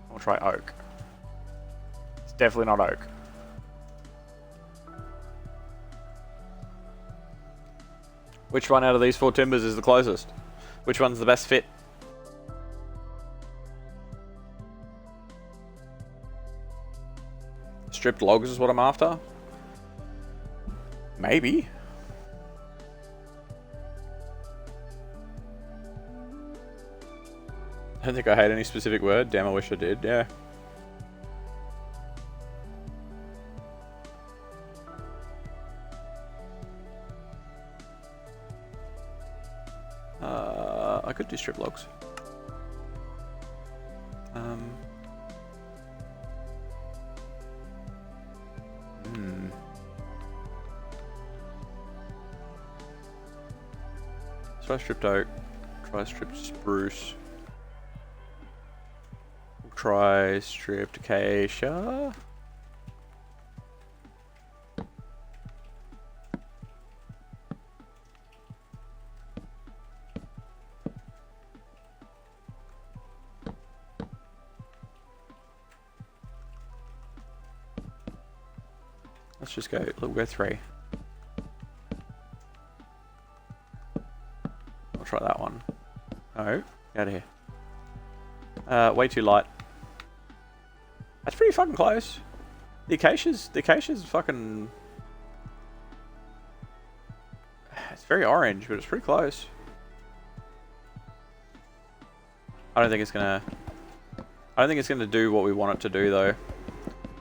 Or try oak. It's definitely not oak. Which one out of these 4 timbers is the closest? Which one's the best fit? Stripped logs is what I'm after? Maybe. I don't think I had any specific word. Damn, I wish I did. Yeah. I could do strip logs. Try stripped oak. Try stripped spruce. We'll try stripped acacia. Let's just go. We'll go 3. I'll try that one. Oh, out of here. Way too light. That's pretty fucking close. The acacia's fucking... It's very orange, but it's pretty close. I don't think it's gonna do what we want it to do though.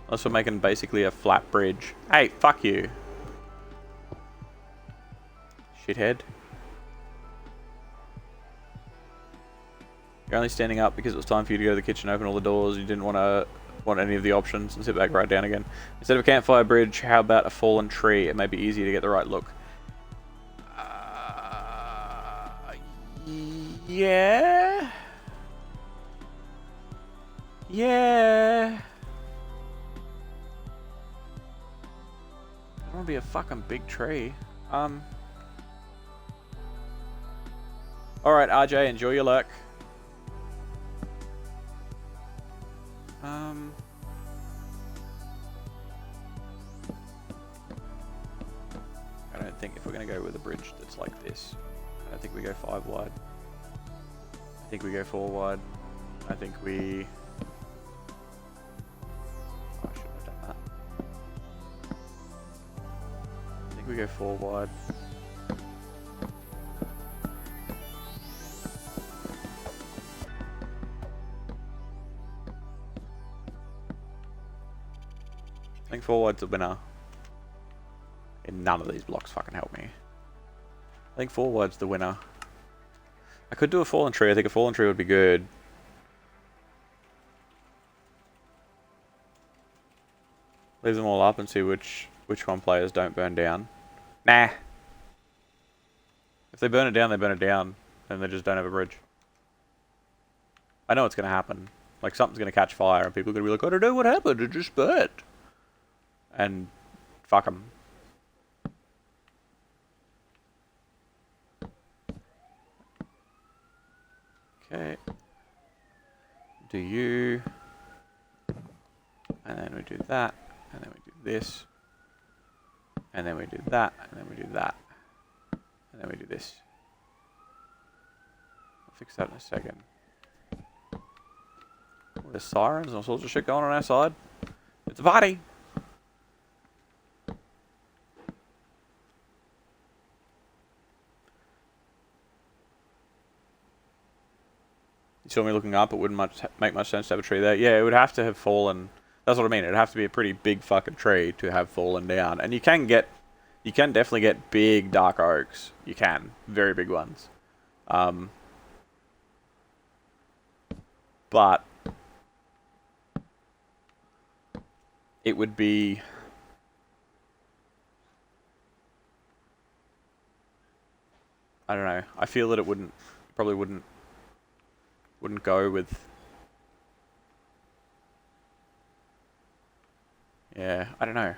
Unless we're making basically a flat bridge. Hey, fuck you. Shithead. You're only standing up because it was time for you to go to the kitchen, open all the doors. You didn't want any of the options and sit back right down again. Instead of a campfire bridge, how about a fallen tree? It may be easier to get the right look. Yeah. Yeah. I don't want to be a fucking big tree. Alright, RJ, enjoy your luck. I don't think if we're going to go with a bridge that's like this, I don't think we go 5 wide. I think we go 4 wide. I think we... Oh, I shouldn't have done that. I think we go 4 wide. I think 4 wide's the winner. And none of these blocks fucking help me. I think 4 wide's the winner. I could do a fallen tree. I think a fallen tree would be good. Leave them all up and see which one players don't burn down. Nah. If they burn it down, they burn it down, and they just don't have a bridge. I know it's going to happen. Like, something's going to catch fire, and people are going to be like, I don't know what happened, it just burnt. And fuck them. Okay. Do you. And then we do that, and then we do this. And then we do that, and then we do that. And then we do this. I'll fix that in a second. Oh, there's sirens and all sorts of shit going on our side. It's a party! You saw me looking up, it wouldn't make much sense to have a tree there. Yeah, it would have to have fallen. That's what I mean. It'd have to be a pretty big fucking tree to have fallen down. And you can definitely get big dark oaks. You can. Very big ones. But it would be... I don't know. I feel that it probably wouldn't go with... Yeah, I don't know.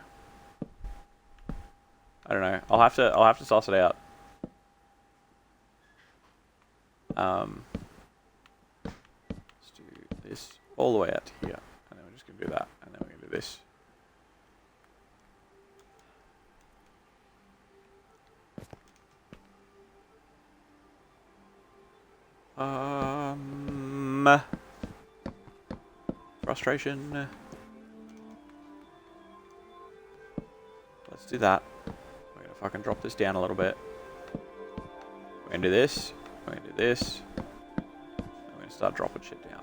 I'll have to suss it out. Let's do this all the way out to here, and then we're just gonna do that, and then we're gonna do this. Frustration. Let's do that. We're gonna fucking drop this down a little bit. We're gonna do this. We're gonna do this. We're gonna start dropping shit down.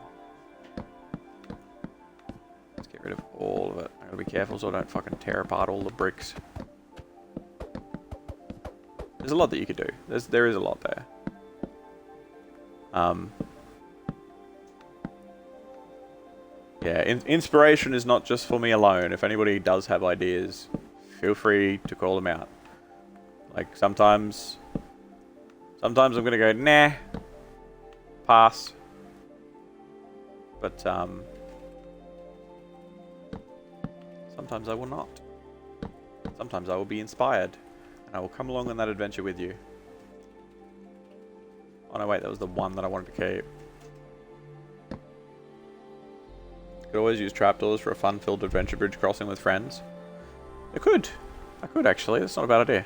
Let's get rid of all of it. I gotta be careful so I don't fucking tear apart all the bricks. There's a lot that you could do. There is a lot there. Yeah, inspiration is not just for me alone. If anybody does have ideas, feel free to call them out. Like, sometimes I'm gonna go, nah, pass. But, sometimes I will not. Sometimes I will be inspired, and I will come along on that adventure with you. Oh no, wait, that was the one that I wanted to keep. Could always use trapdoors for a fun-filled adventure bridge crossing with friends. I could actually. That's not a bad idea.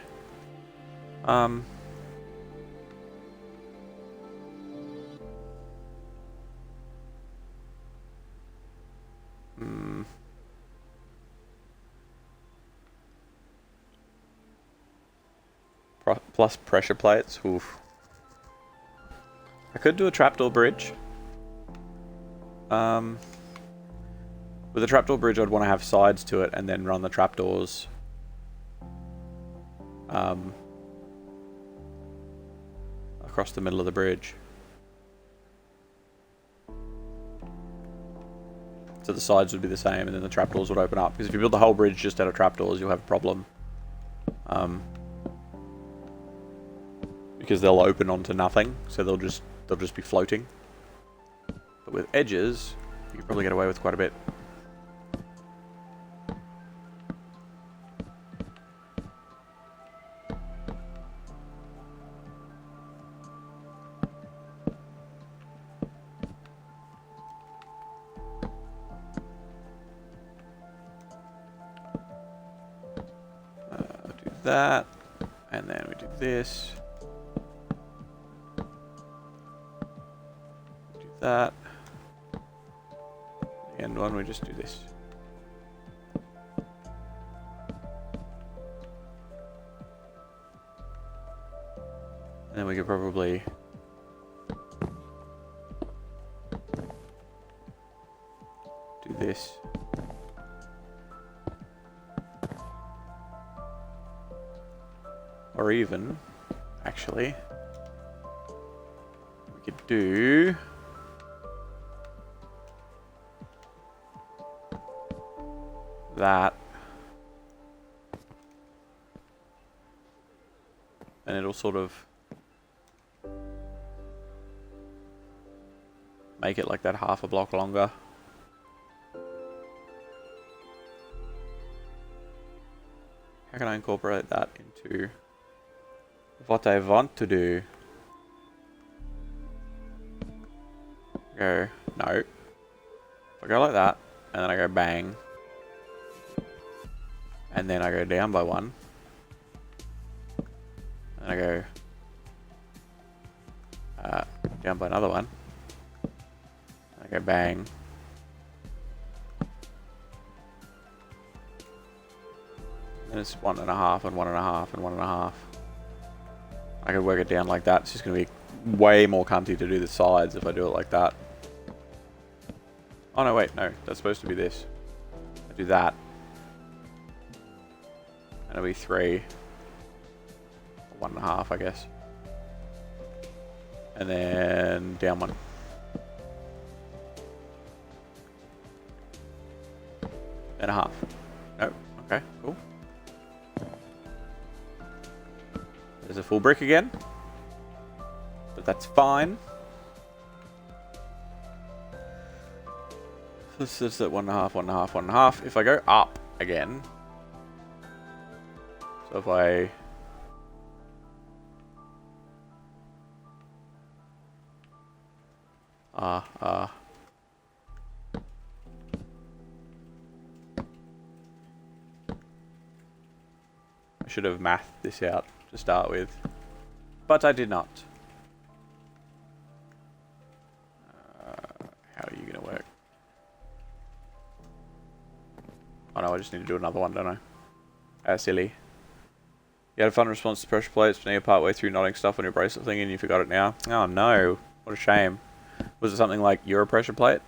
Plus pressure plates. Oof. I could do a trapdoor bridge. With a trapdoor bridge, I'd want to have sides to it and then run the trapdoors across the middle of the bridge. So the sides would be the same and then the trapdoors would open up. Because if you build the whole bridge just out of trapdoors, you'll have a problem. Because they'll open onto nothing, so they'll just be floating. But with edges, you can probably get away with quite a bit. Do that, and then we do this. That. The end one, we just do this. And then we could probably do this. Or even, actually, we could do that, and it'll sort of Make it like that half a block longer. How can I incorporate that into what I want to do? Go, no. If I go like that, and then I go bang, and then I go down by one, and I go down by another one, and I go bang, and it's 1.5 and 1.5 and 1.5. I could work it down like that. It's just going to be way more cunty to do the sides if I do it like that. Oh no, wait, no, that's supposed to be this. I do that, and it'll be 3, 1.5, I guess, and then down one. And a half. No, okay, cool. There's a full brick again, but that's fine. This is at 1.5, 1.5, 1.5. If I go up again, so if I I should have mathed this out to start with, but I did not. How are you going to work? Oh no, I just need to do another one, don't I? Silly. You had a fun response to pressure plates, but now you're partway through knotting stuff on your bracelet thing and you forgot it now. Oh no, what a shame. Was it something like, you're a pressure plate?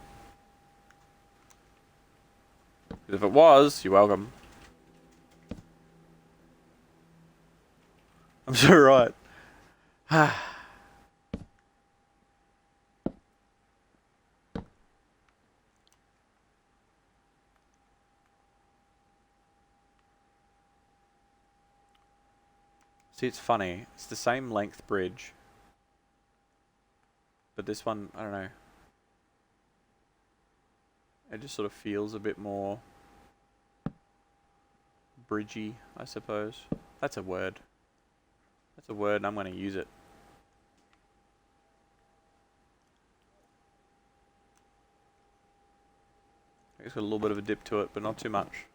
If it was, you're welcome. I'm so right. See, it's funny. It's the same length bridge. But this one, I don't know. It just sort of feels a bit more bridgey, I suppose. That's a word. That's a word and I'm going to use it. It's got a little bit of a dip to it, but not too much.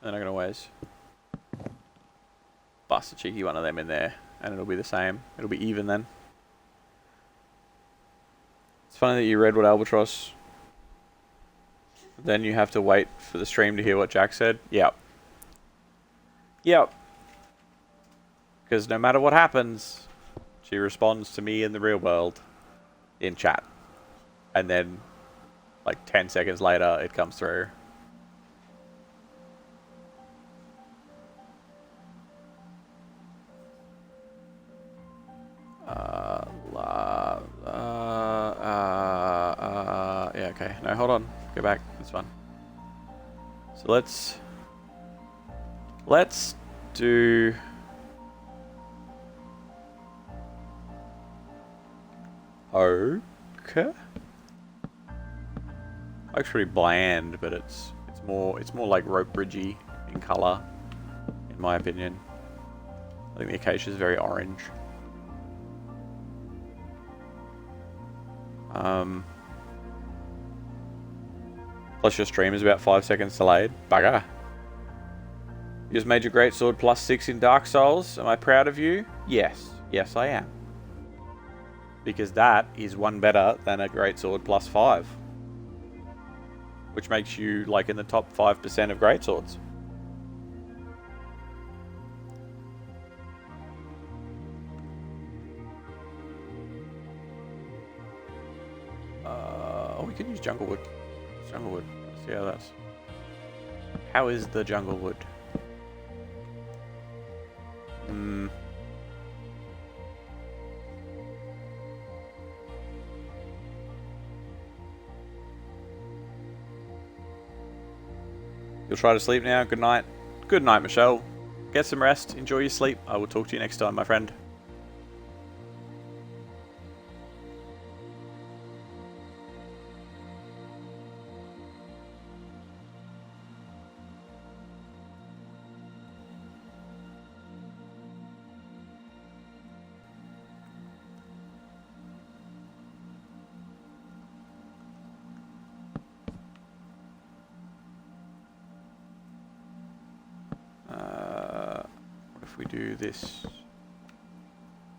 And then I'm going to always bust a cheeky one of them in there, and it'll be the same. It'll be even then. It's funny that you read what Albatross... Then you have to wait for the stream to hear what Jack said. Yep. Yep. Because no matter what happens, she responds to me in the real world in chat. And then, like 10 seconds later, it comes through. Yeah, okay. No, hold on. Go back. That's fine. So let's do... Okay. Looks pretty bland, but it's more like rope bridgey in color, in my opinion. I think the acacia is very orange. Plus your stream is about 5 seconds delayed. Bugger. You just made your greatsword +6 in Dark Souls. Am I proud of you? Yes. Yes, I am. Because that is one better than a greatsword +5. Which makes you like in the top 5% of greatswords. Oh, we could use jungle wood. Jungle wood. Let's see how that's... How is the jungle wood? You'll try to sleep now. Good night. Good night, Michelle. get some rest, enjoy your sleep. I will talk to you next time, my friend. What if we do this?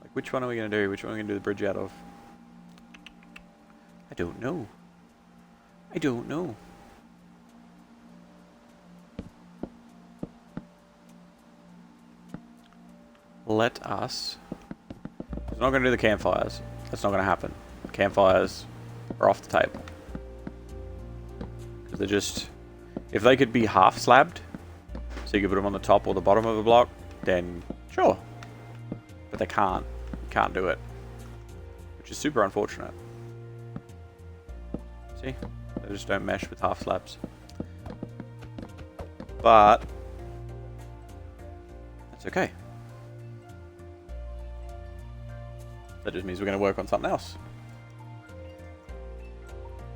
Like, which one are we going to do? Which one are we going to do the bridge out of? I don't know. I don't know. Let us... We're not going to do the campfires. That's not going to happen. Campfires are off the table. Because they're just... If they could be half slabbed, so you could put them on the top or the bottom of a block, then sure. But they can't. You can't do it. Which is super unfortunate. See? They just don't mesh with half slabs. But that's okay. That just means we're going to work on something else.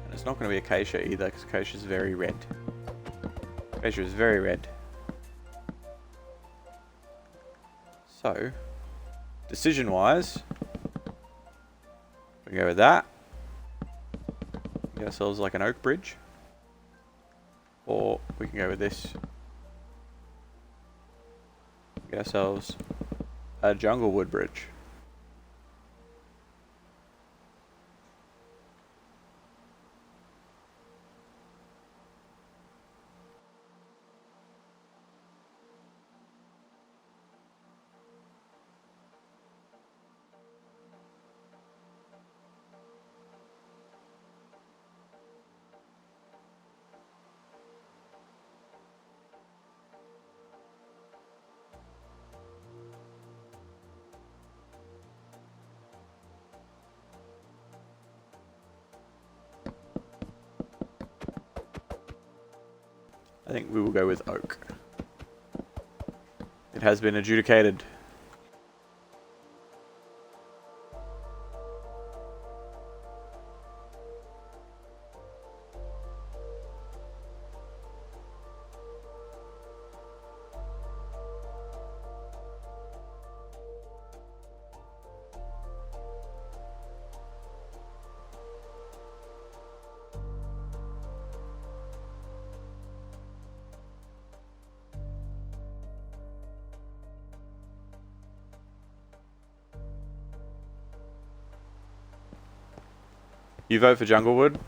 And it's not going to be acacia either, because acacia is very red. Acacia is very red. So, decision-wise, we go with that. Get ourselves like an oak bridge. Or we can go with this. Get ourselves a jungle wood bridge. I think we will go with oak. It has been adjudicated. You vote for Junglewood?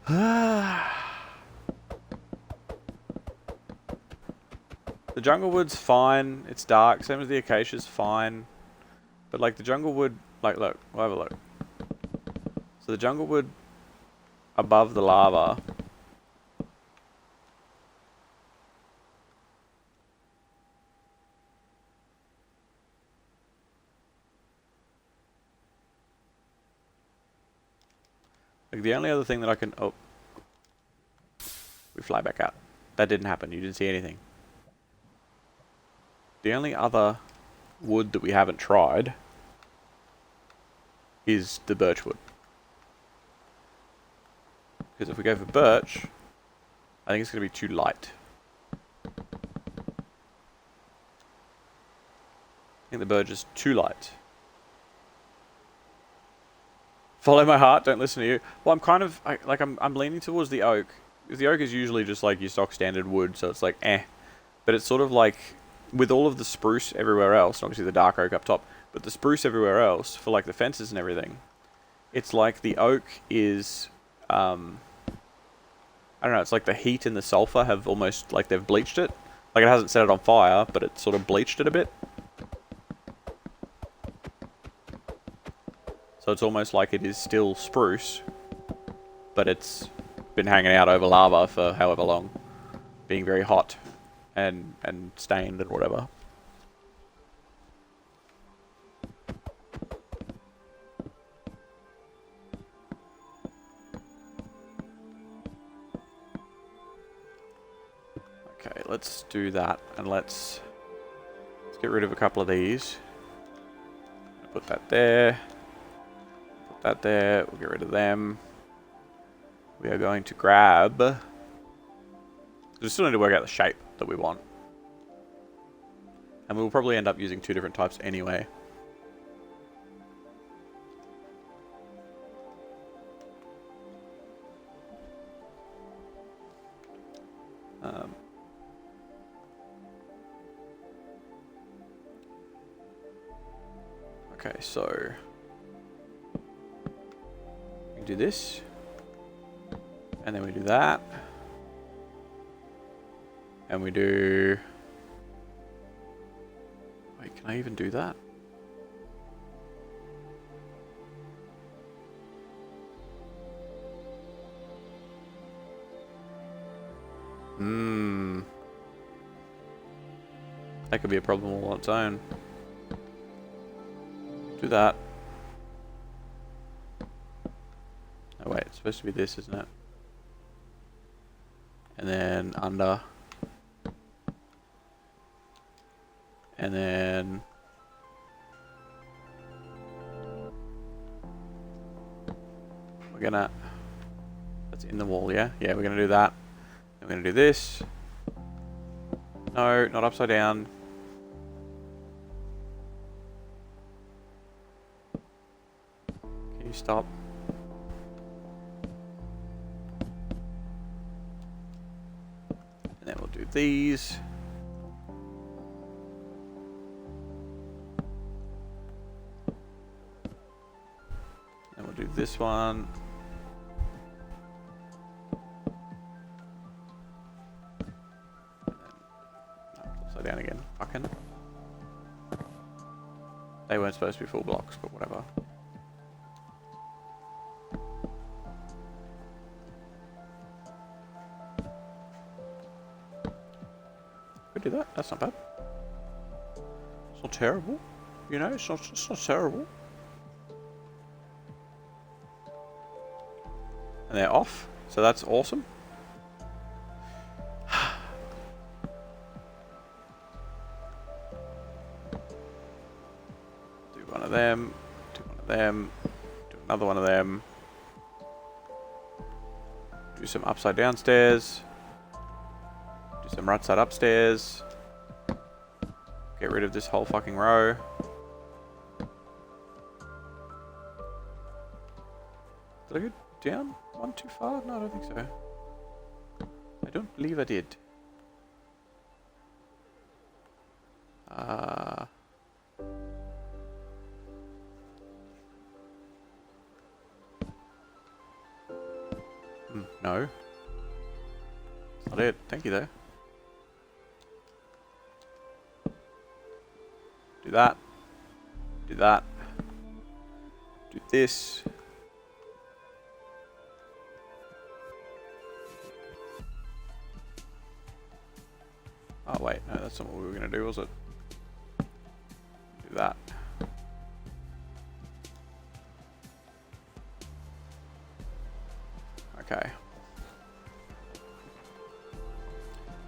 The Junglewood's fine. It's dark. Same as the Acacia's fine. But like the Junglewood, like look, we'll have a look. So the Junglewood above the lava. Like the only other thing that I can... Oh. We fly back out. That didn't happen. You didn't see anything. The only other wood that we haven't tried is the birch wood. Because if we go for birch, I think it's going to be too light. I think the birch is too light. Follow my heart, don't listen to you. Well, I'm kind of, I'm leaning towards the oak. Because the oak is usually just like your stock standard wood, so it's like, eh. But it's sort of like, with all of the spruce everywhere else, obviously the dark oak up top, but the spruce everywhere else, for like the fences and everything, it's like the oak is, I don't know, it's like the heat and the sulfur have almost, like they've bleached it. Like it hasn't set it on fire, but it sort of bleached it a bit. So it's almost like it is still spruce, but it's been hanging out over lava for however long, being very hot and stained and whatever. Okay, let's do that, and let's get rid of a couple of these. Put that there. Put that there. We'll get rid of them. We are going to grab... We still need to work out the shape that we want. And we'll probably end up using two different types anyway. Okay, so we do this, and then we do that, and we do... Wait, can I even do that? That could be a problem all on its own. Do that. Oh wait, it's supposed to be this, isn't it? And then under. And then... We're gonna... That's in the wall, yeah? Yeah, we're gonna do that. Then we're gonna do this. No, not upside down. Can you stop? And then we'll do these. Then we'll do this one. Down again. Fucking. They weren't supposed to be full blocks, but whatever. Could do that. That's not bad. It's not terrible. You know, it's not terrible. And they're off, so that's awesome. Them, do one of them, do another one of them, do some upside down stairs, do some right side upstairs, get rid of this whole fucking row. Did I go down one too far? No, I don't think so. I don't believe I did. No. That's not it. Thank you, though. Do that. Do that. Do this. Oh, wait. No, that's not what we were going to do, was it? Do that. Okay.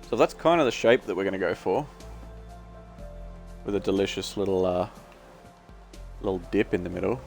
So that's kind of the shape that we're going to go for. With a delicious little little dip in the middle.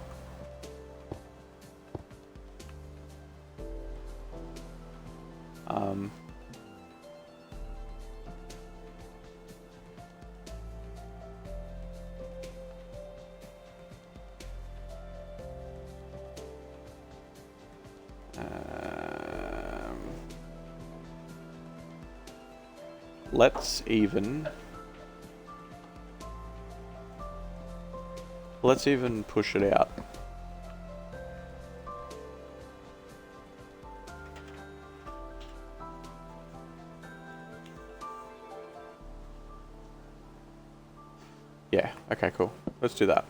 Let's even push it out. Yeah, okay, cool. Let's do that.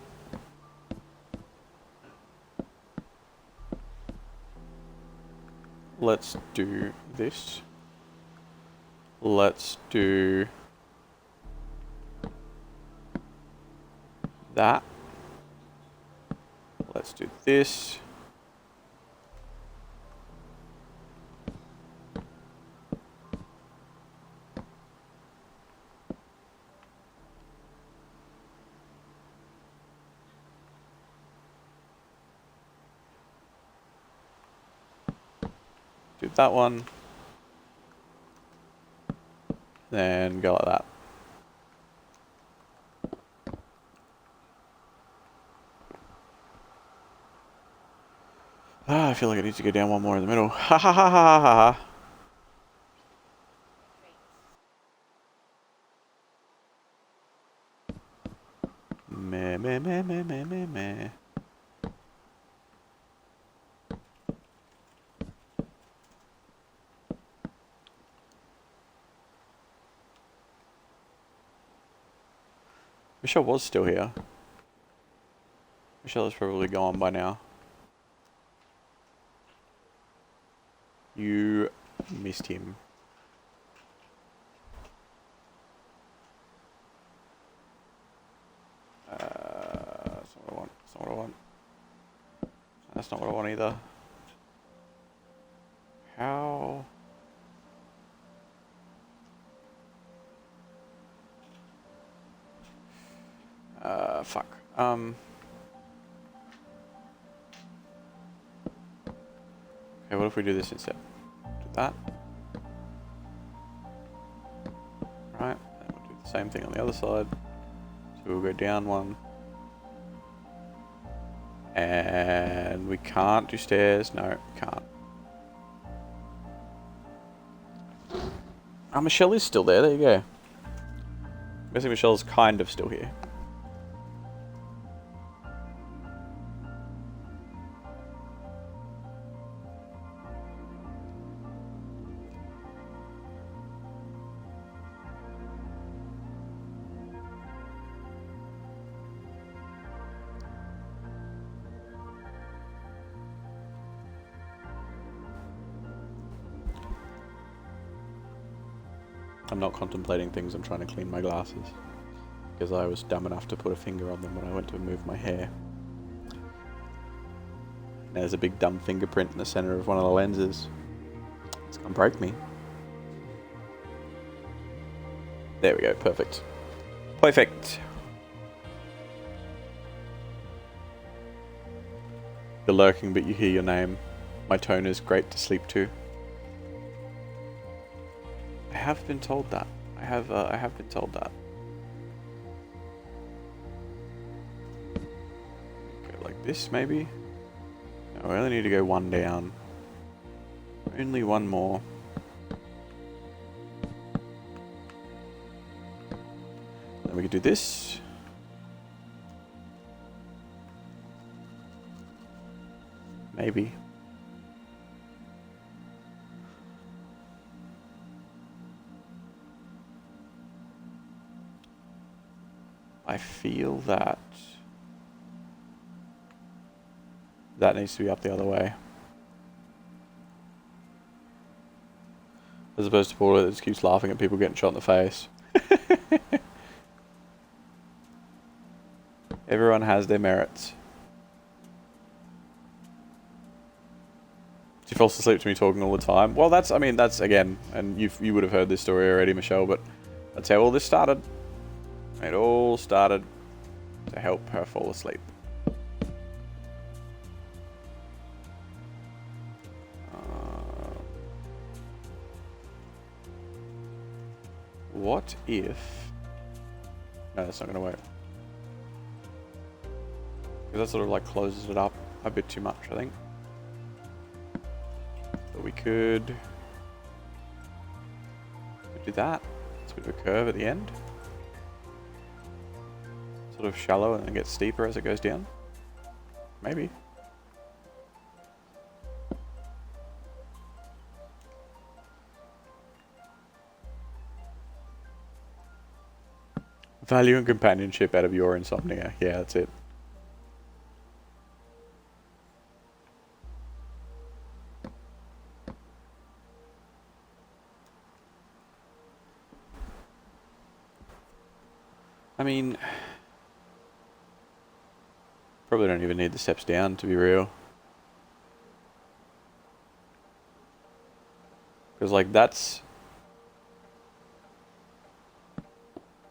Let's do this. Let's do that. Let's do this. Do that one. Then go like that. I feel like I need to go down one more in the middle. Ha ha ha ha ha ha. Meh meh meh meh meh meh meh. Michelle was still here. Michelle is probably gone by now. You missed him. That's not what I want. That's not what I want. That's not what I want either. How? Fuck. Okay, what if we do this instead? Do that. Right, and we'll do the same thing on the other side. So we'll go down one. And we can't do stairs. No, we can't. Oh, Michelle is still there. There you go. I'm guessing Michelle's kind of still here. I'm not contemplating things, I'm trying to clean my glasses. Because I was dumb enough to put a finger on them when I went to move my hair. And there's a big dumb fingerprint in the center of one of the lenses. It's gonna break me. There we go, perfect. Perfect! You're lurking, but you hear your name. My tone is great to sleep to. I have been told that. I have been told that. Go like this, maybe? No, we only need to go one down. Only one more. Then we could do this. Maybe. I feel that that needs to be up the other way. As opposed to Paula that just keeps laughing at people getting shot in the face. Everyone has their merits. She falls asleep to me talking all the time. Well, that's, I mean, that's, again, and you would have heard this story already, Michelle, but that's how all this started. It all started to help her fall asleep. What if... No, that's not going to work. Because that sort of like closes it up a bit too much, I think. But we could do that. It's a bit of a curve at the end. Sort of shallow and then gets steeper as it goes down. Maybe. Value and companionship out of your insomnia. Yeah, that's it. I mean... Probably don't even need the steps down, to be real. Because, like, that's...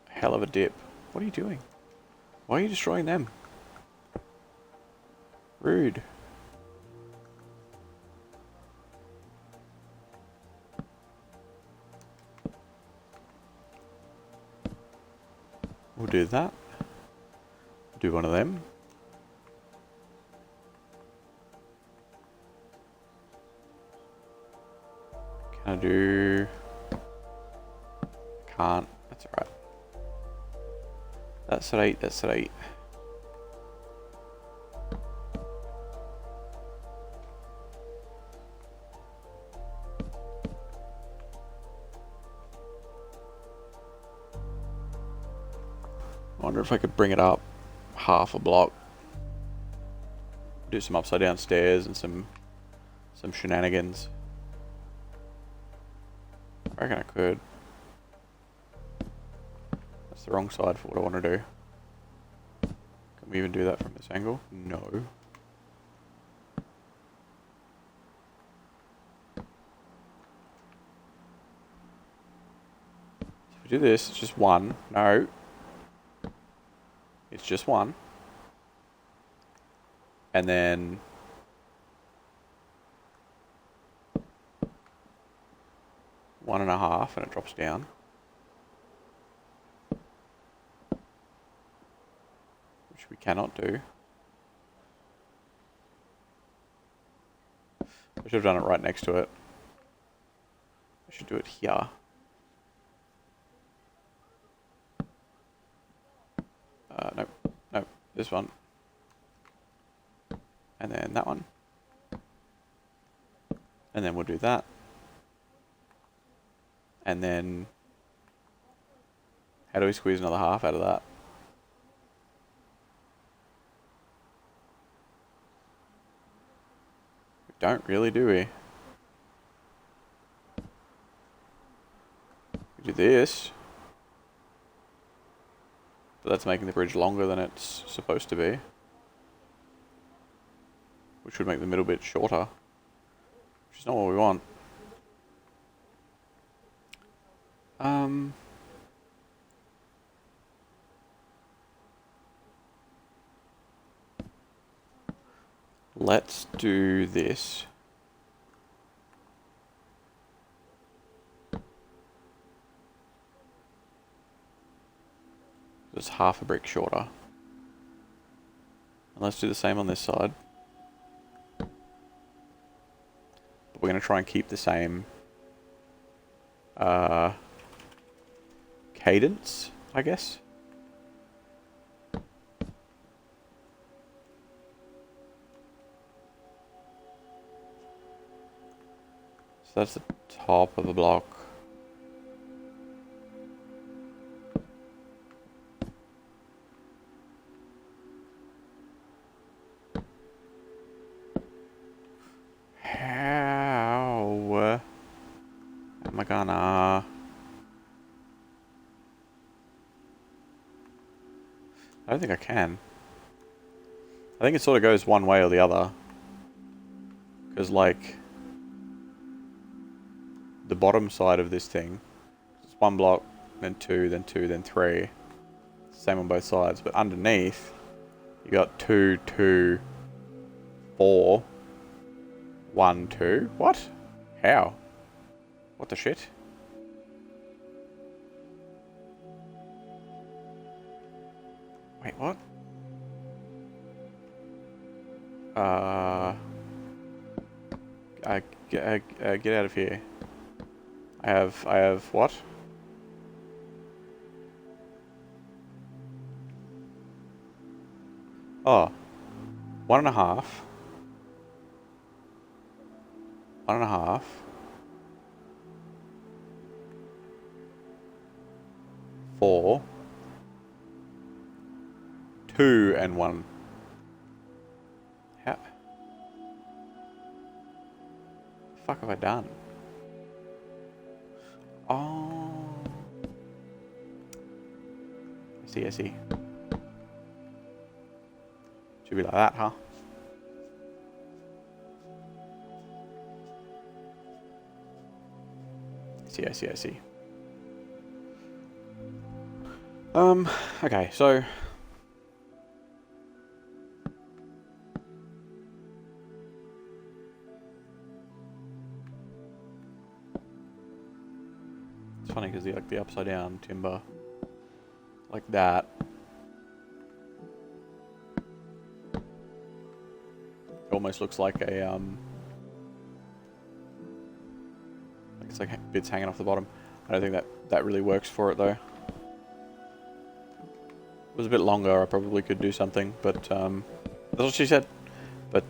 a hell of a dip. What are you doing? Why are you destroying them? Rude. We'll do that. Do one of them. Can I do... Can't. That's alright. That's at 8, that's at 8. I wonder if I could bring it up half a block. Do some upside down stairs and some shenanigans. I reckon I could. That's the wrong side for what I want to do. Can we even do that from this angle? No. If we do this, it's just one. No. It's just one. And then... one and a half, and it drops down. Which we cannot do. I should have done it right next to it. I should do it here. Nope. Nope. This one. And then that one. And then we'll do that. And then... how do we squeeze another half out of that? We don't really, do we? We do this. But that's making the bridge longer than it's supposed to be. Which would make the middle bit shorter. Which is not what we want. Let's do this. Just half a brick shorter. And let's do the same on this side. But we're going to try and keep the same cadence, I guess. So that's the top of the block. How am I gonna... I don't think I can. I think it sort of goes one way or the other. Because, like, the bottom side of this thing, it's one block, then two, then two, then three. Same on both sides. But underneath, you got 2, 2, 4, 1, 2. What? How? What the shit? Wait, what? Get out of here. I have what? Oh. 1.5. 1.5. 4. 2 and 1. How? The fuck have I done? Oh. I see. Should be like that, huh? I see. Okay, so... it's funny because the upside down timber like that. It almost looks like a like it's like bits hanging off the bottom. I don't think that really works for it though. If it was a bit longer, I probably could do something, but that's what she said. But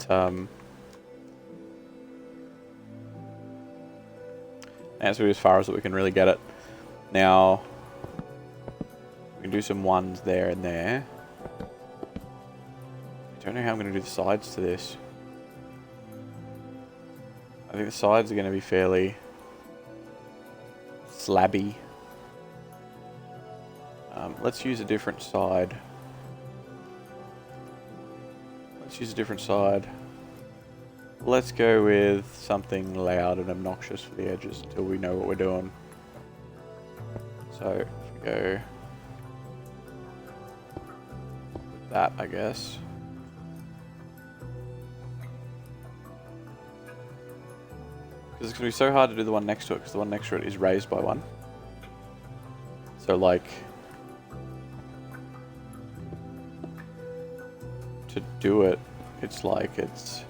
that's really as far as that we can really get it. Now we can do some ones there and there. I don't know how I'm going to do the sides to this. I think the sides are going to be fairly slabby. Let's use a different side. Let's go with something loud and obnoxious for the edges until we know what we're doing. So, if we go that, I guess. Because it's going to be so hard to do the one next to it, because the one next to it is raised by one. So, like, to do it, it's like it's...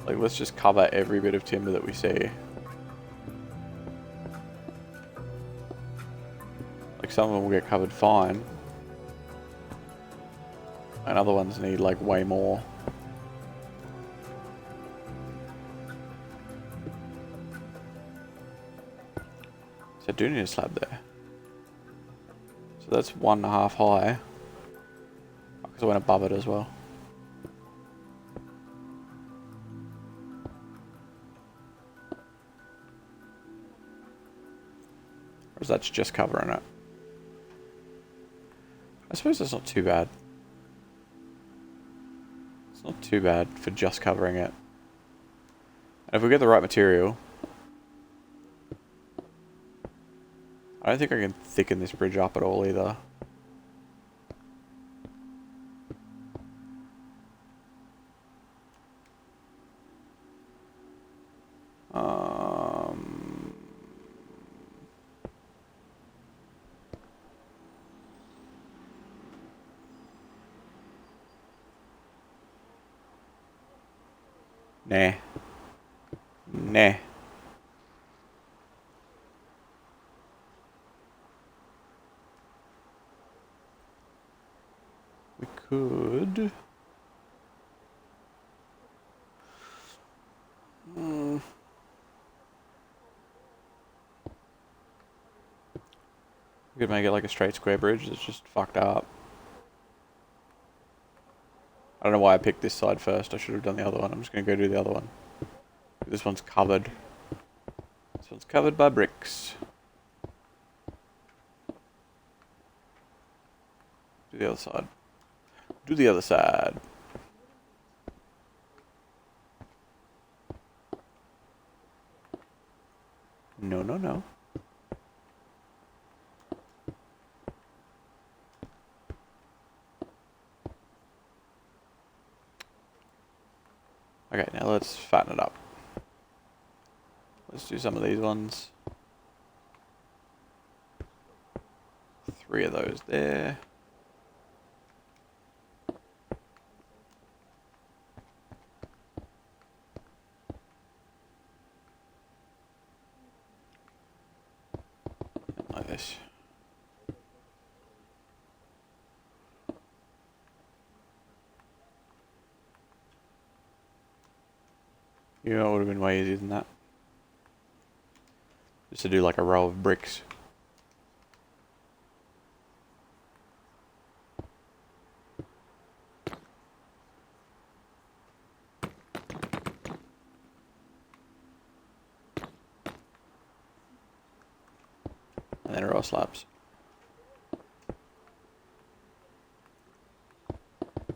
Like, let's just cover every bit of timber that we see. Like, some of them will get covered fine. And other ones need, like, way more. So I do need a slab there. So that's 1.5 high. Because I went above it as well. Whereas that's just covering it. I suppose that's not too bad. It's not too bad for just covering it. And if we get the right material... I don't think I can thicken this bridge up at all either. Nah. Nah. We could... We could make it like a straight square bridge that's just fucked up. I don't know why I picked this side first. I should have done the other one. I'm just going to go do the other one. This one's covered. This one's covered by bricks. Do the other side. Do the other side. No, no, no. Okay, now let's fatten it up. Let's do some of these ones. 3 of those there. Like this. You know, it would have been way easier than that. Just to do like a row of bricks. And then a row of slabs.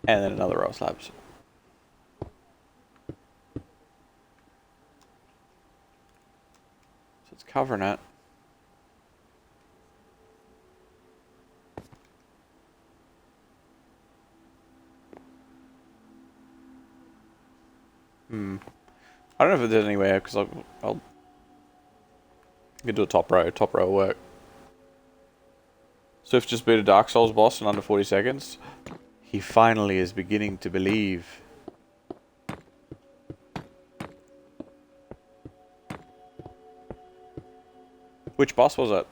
And then another row of slabs. Covering it. I don't know if there's anywhere because I'll You can do a top row. Top row will work. Swift just beat a Dark Souls boss in under 40 seconds. He finally is beginning to believe. Which boss was it?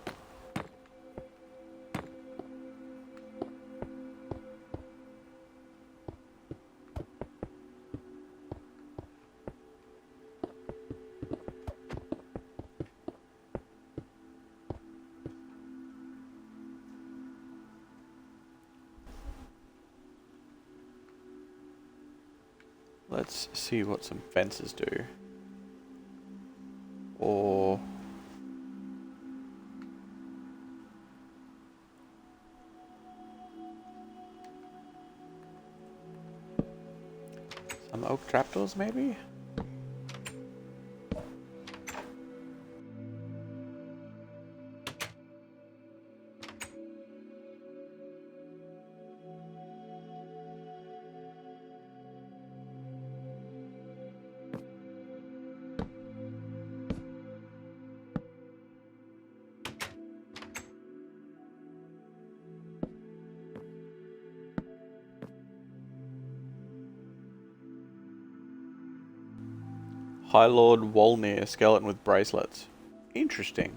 Let's see what some fences do. Or... some oak trapdoors, maybe? High Lord Wolnir, skeleton with bracelets. Interesting.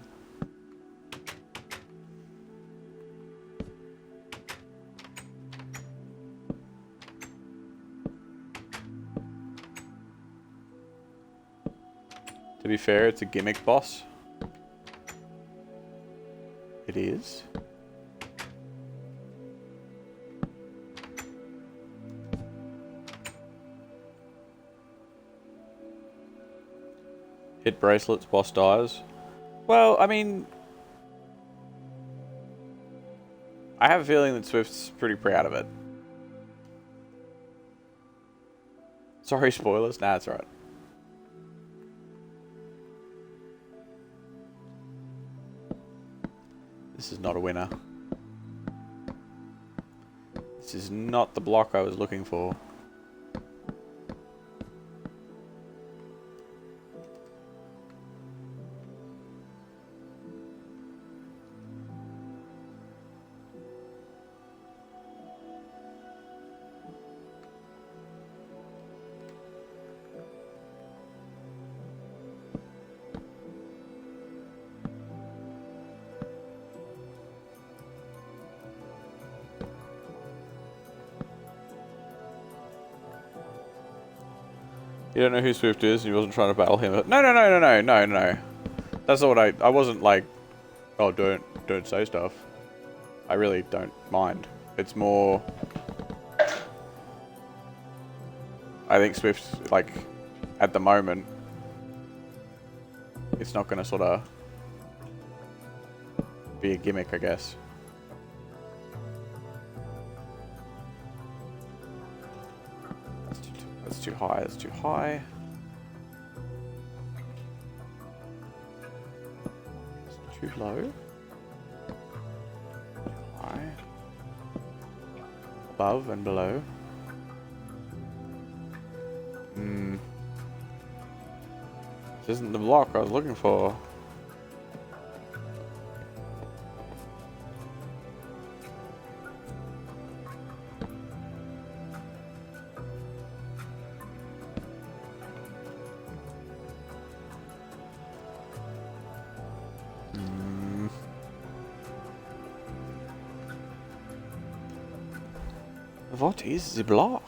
To be fair, it's a gimmick boss. It is. Hit bracelets, boss dies. Well, I mean... I have a feeling that Swift's pretty proud of it. Sorry, spoilers. Nah, it's alright. This is not a winner. This is not the block I was looking for. You don't know who Swift is, and he wasn't trying to battle him. No. That's not what I wasn't like, oh, don't say stuff. I really don't mind. It's more... I think Swift, like, at the moment, it's not going to sort of be a gimmick, I guess. That's too high, that's too high. It's too low. Too high. Above and below. This isn't the block I was looking for. What is the block?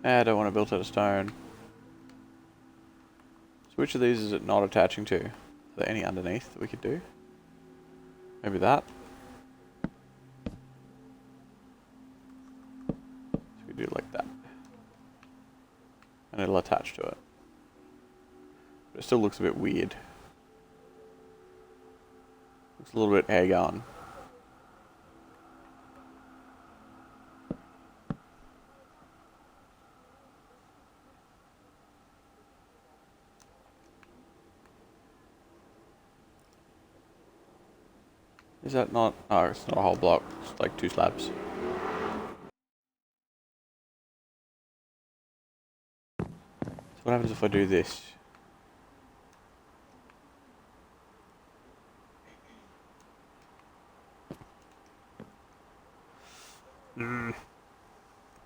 I don't want to build out of stone. So which of these is it not attaching to? Are there any underneath that we could do? Maybe that? So we do it like that. And it'll attach to it. But it still looks a bit weird. Looks a little bit egg-on. Is that not? Oh, it's not a whole block. It's like 2 slabs. So what happens if I do this?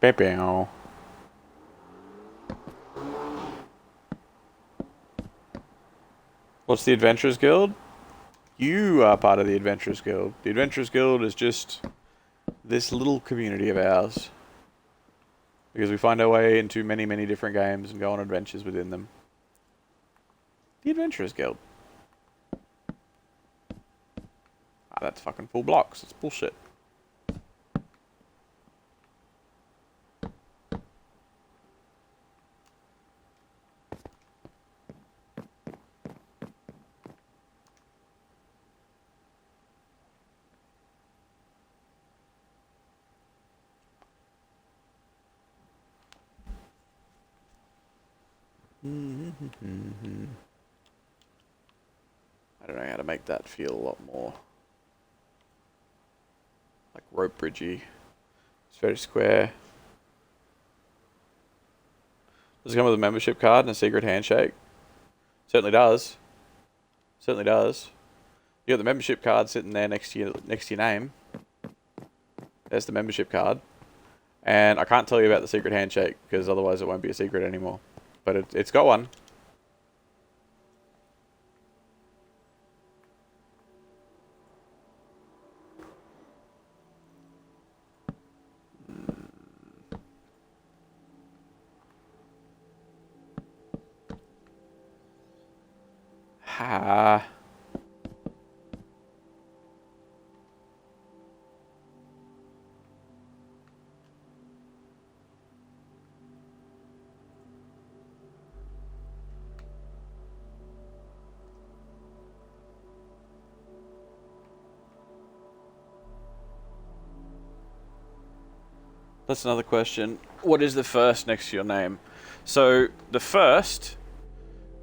Pepe. What's the Adventurers Guild? You are part of the Adventurers Guild. The Adventurers Guild is just this little community of ours. Because we find our way into many, many different games and go on adventures within them. The Adventurers Guild. Ah, that's fucking full blocks. It's bullshit. I don't know how to make that feel a lot more like rope bridgey. It's very square. Does it come with a membership card and a secret handshake? Certainly does. Certainly does. You got the membership card sitting there next to your name. There's the membership card. And I can't tell you about the secret handshake because otherwise it won't be a secret anymore. But it's got one. Ha. That's another question. What is the first next to your name? So, the first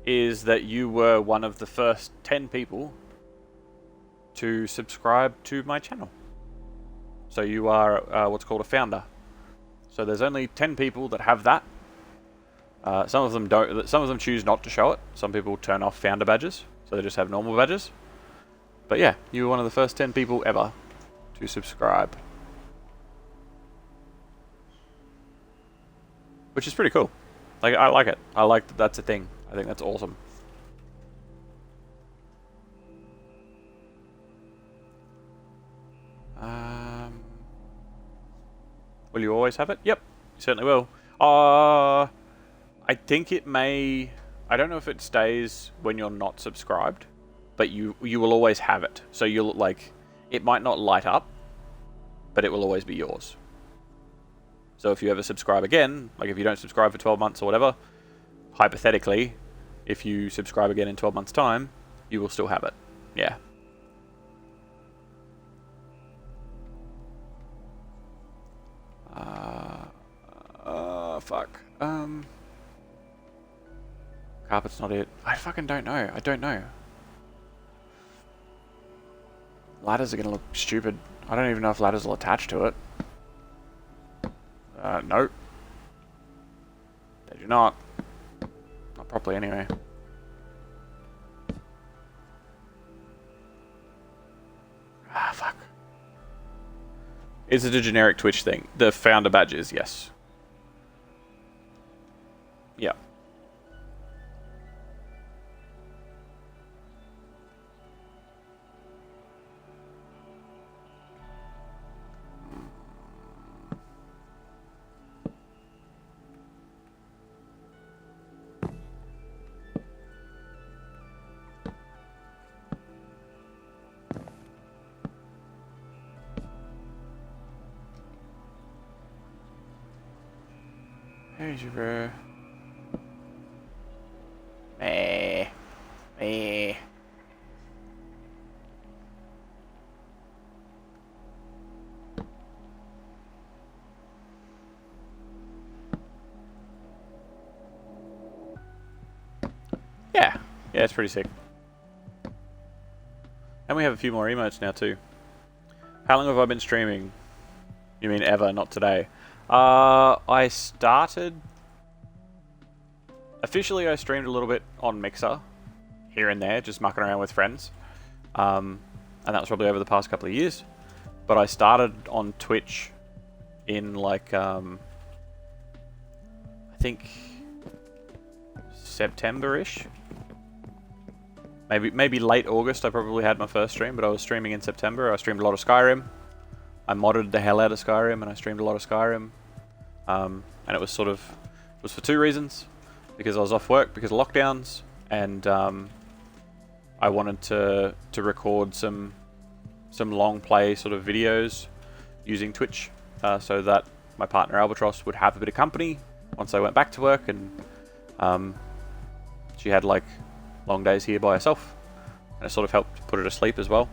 is that you were one of the first 10 people to subscribe to my channel. So you are what's called a founder. So there's only 10 people that have that. Some of them don't. Some of them choose not to show it. Some people turn off founder badges, so they just have normal badges. But yeah, you were one of the first 10 people ever to subscribe. Which is pretty cool. Like, I like it. I like that that's a thing. I think that's awesome. Will you always have it? Yep, you certainly will. I think it may... I don't know if it stays when you're not subscribed, but you will always have it. So you'll, like... It might not light up, but it will always be yours. So if you ever subscribe again, like if you don't subscribe for 12 months or whatever, hypothetically, if you subscribe again in 12 months' time, you will still have it. Yeah. Fuck. Carpet's not it. I fucking don't know. I don't know. Ladders are gonna look stupid. I don't even know if ladders will attach to it. No. They do not. Not properly anyway. Ah, fuck. Is it a generic Twitch thing? The founder badges, yes. Yeah. Here's your... Yeah, it's pretty sick. And we have a few more emotes now too. How long have I been streaming? You mean ever, not today? I started... Officially, I streamed a little bit on Mixer, here and there, just mucking around with friends. And that was probably over the past couple of years. But I started on Twitch in like, I think September-ish. Maybe late August I probably had my first stream, but I was streaming in September. I streamed a lot of Skyrim. I modded the hell out of Skyrim, and I streamed a lot of Skyrim. And it was sort of, it was for two reasons. Because I was off work because of lockdowns, and I wanted to record some long play sort of videos using Twitch, so that my partner Albatross would have a bit of company once I went back to work, and she had like long days here by herself, and it sort of helped put her to sleep as well.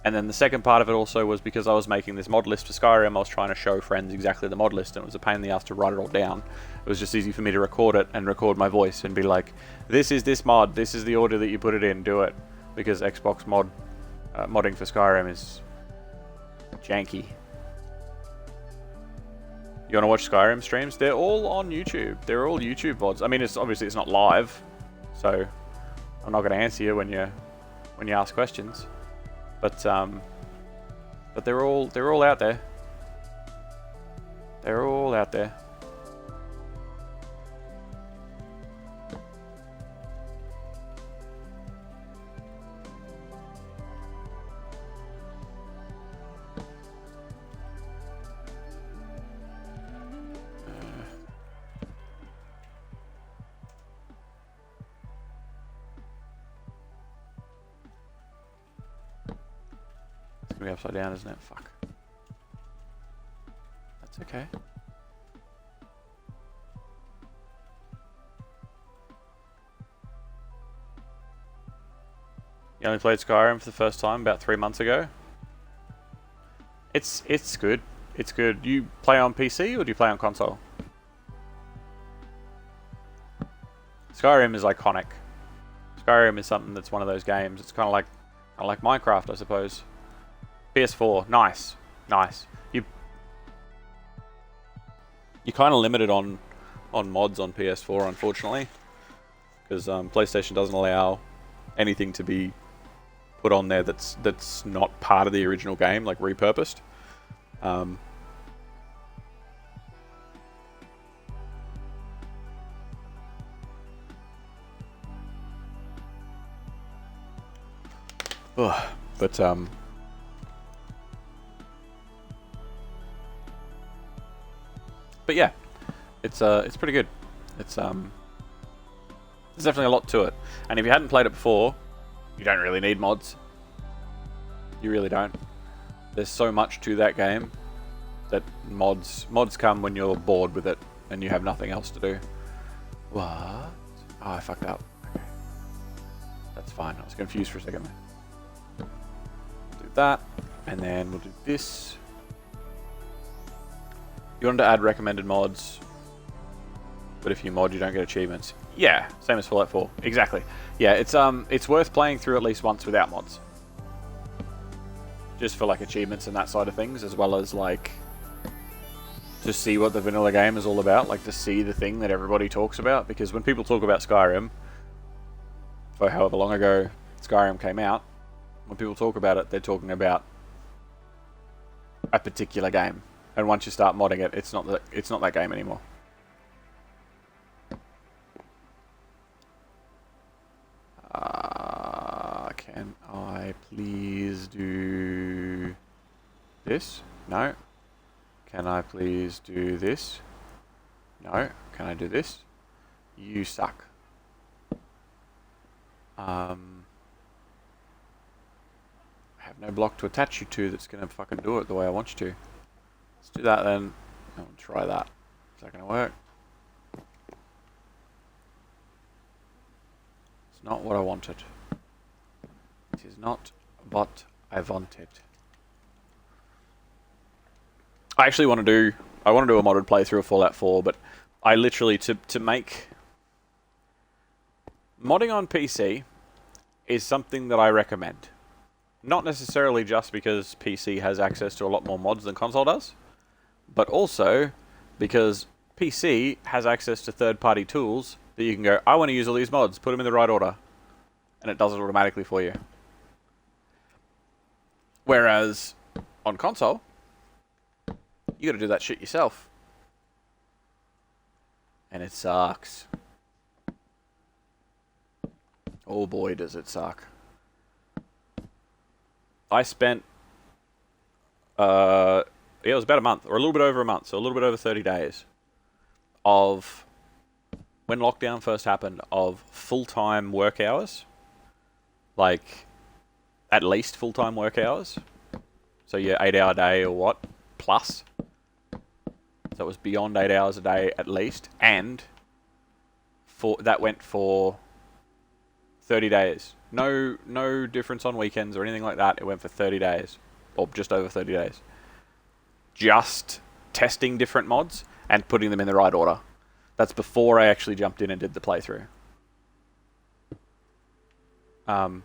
And then the second part of it also was because I was making this mod list for Skyrim. I was trying to show friends exactly the mod list, and it was a pain in the ass to write it all down. It was just easy for me to record it and record my voice and be like, this is this mod, this is the order that you put it in, do it. Because Xbox modding for Skyrim is janky. You want to watch Skyrim streams? They're all on YouTube. They're all YouTube VODs. I mean, it's obviously it's not live, so I'm not going to answer you when you ask questions. But they're all out there. They're all out there. It's gonna be upside down, isn't it? Fuck. That's okay. You only played Skyrim for the first time about 3 months ago? It's good. It's good. You play on PC or do you play on console? Skyrim is iconic. Skyrim is something that's one of those games. It's kind of like Minecraft, I suppose. PS4, nice. You're kind of limited on mods on PS4, unfortunately, because PlayStation doesn't allow anything to be put on there that's not part of the original game, like repurposed. But yeah, it's pretty good. There's definitely a lot to it, and if you hadn't played it before, you don't really need mods. You really don't. There's so much to that game that mods come when you're bored with it and you have nothing else to do. What? Oh, I fucked up. Okay, that's fine. I was confused for a second there. Do that, and then we'll do this. You wanted to add recommended mods, but if you mod, you don't get achievements. Yeah, same as Fallout 4. Exactly. Yeah, it's worth playing through at least once without mods, just for like achievements and that side of things, as well as like to see what the vanilla game is all about, like to see the thing that everybody talks about. Because when people talk about Skyrim, for however long ago Skyrim came out, when people talk about it, they're talking about a particular game. And once you start modding it, it's not that game anymore. Can I please do this? No. Can I please do this? No. Can I do this? You suck. I have no block to attach you to that's gonna fucking do it the way I want you to. Let's do that then. I'll try that. Is that going to work? It's not what I wanted. It is not what I wanted. I actually want to do a modded playthrough of Fallout 4, but I literally to make modding on PC is something that I recommend. not necessarily just because PC has access to a lot more mods than console does, but also because PC has access to third-party tools that you can go, I want to use all these mods, put them in the right order, and it does it automatically for you. Whereas on console, you got to do that shit yourself. And it sucks. Oh boy, does it suck. I spent, it was about a month, or a little bit over a month, so a little bit over 30 days of, when lockdown first happened, of full-time work hours. Like, at least full-time work hours. So yeah, 8-hour day or what, plus. So it was beyond 8 hours a day at least, and that went for 30 days. No difference on weekends or anything like that. It went for 30 days, or just over 30 days. Just testing different mods and putting them in the right order. That's before I actually jumped in and did the playthrough. And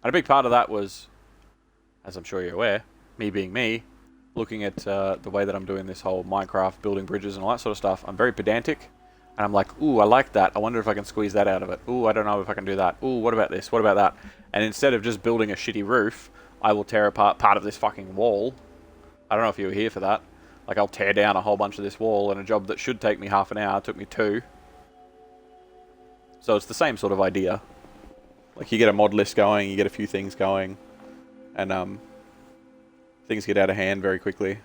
a big part of that was, as I'm sure you're aware, me being me, looking at the way that I'm doing this whole Minecraft, building bridges and all that sort of stuff. I'm very pedantic. And I'm like, ooh, I like that. I wonder if I can squeeze that out of it. Ooh, I don't know if I can do that. Ooh, what about this? What about that? And instead of just building a shitty roof, I will tear apart part of this fucking wall. I don't know if you were here for that. Like, I'll tear down a whole bunch of this wall, and a job that should take me half an hour took me 2. So it's the same sort of idea. Like, you get a mod list going, you get a few things going, and things get out of hand very quickly.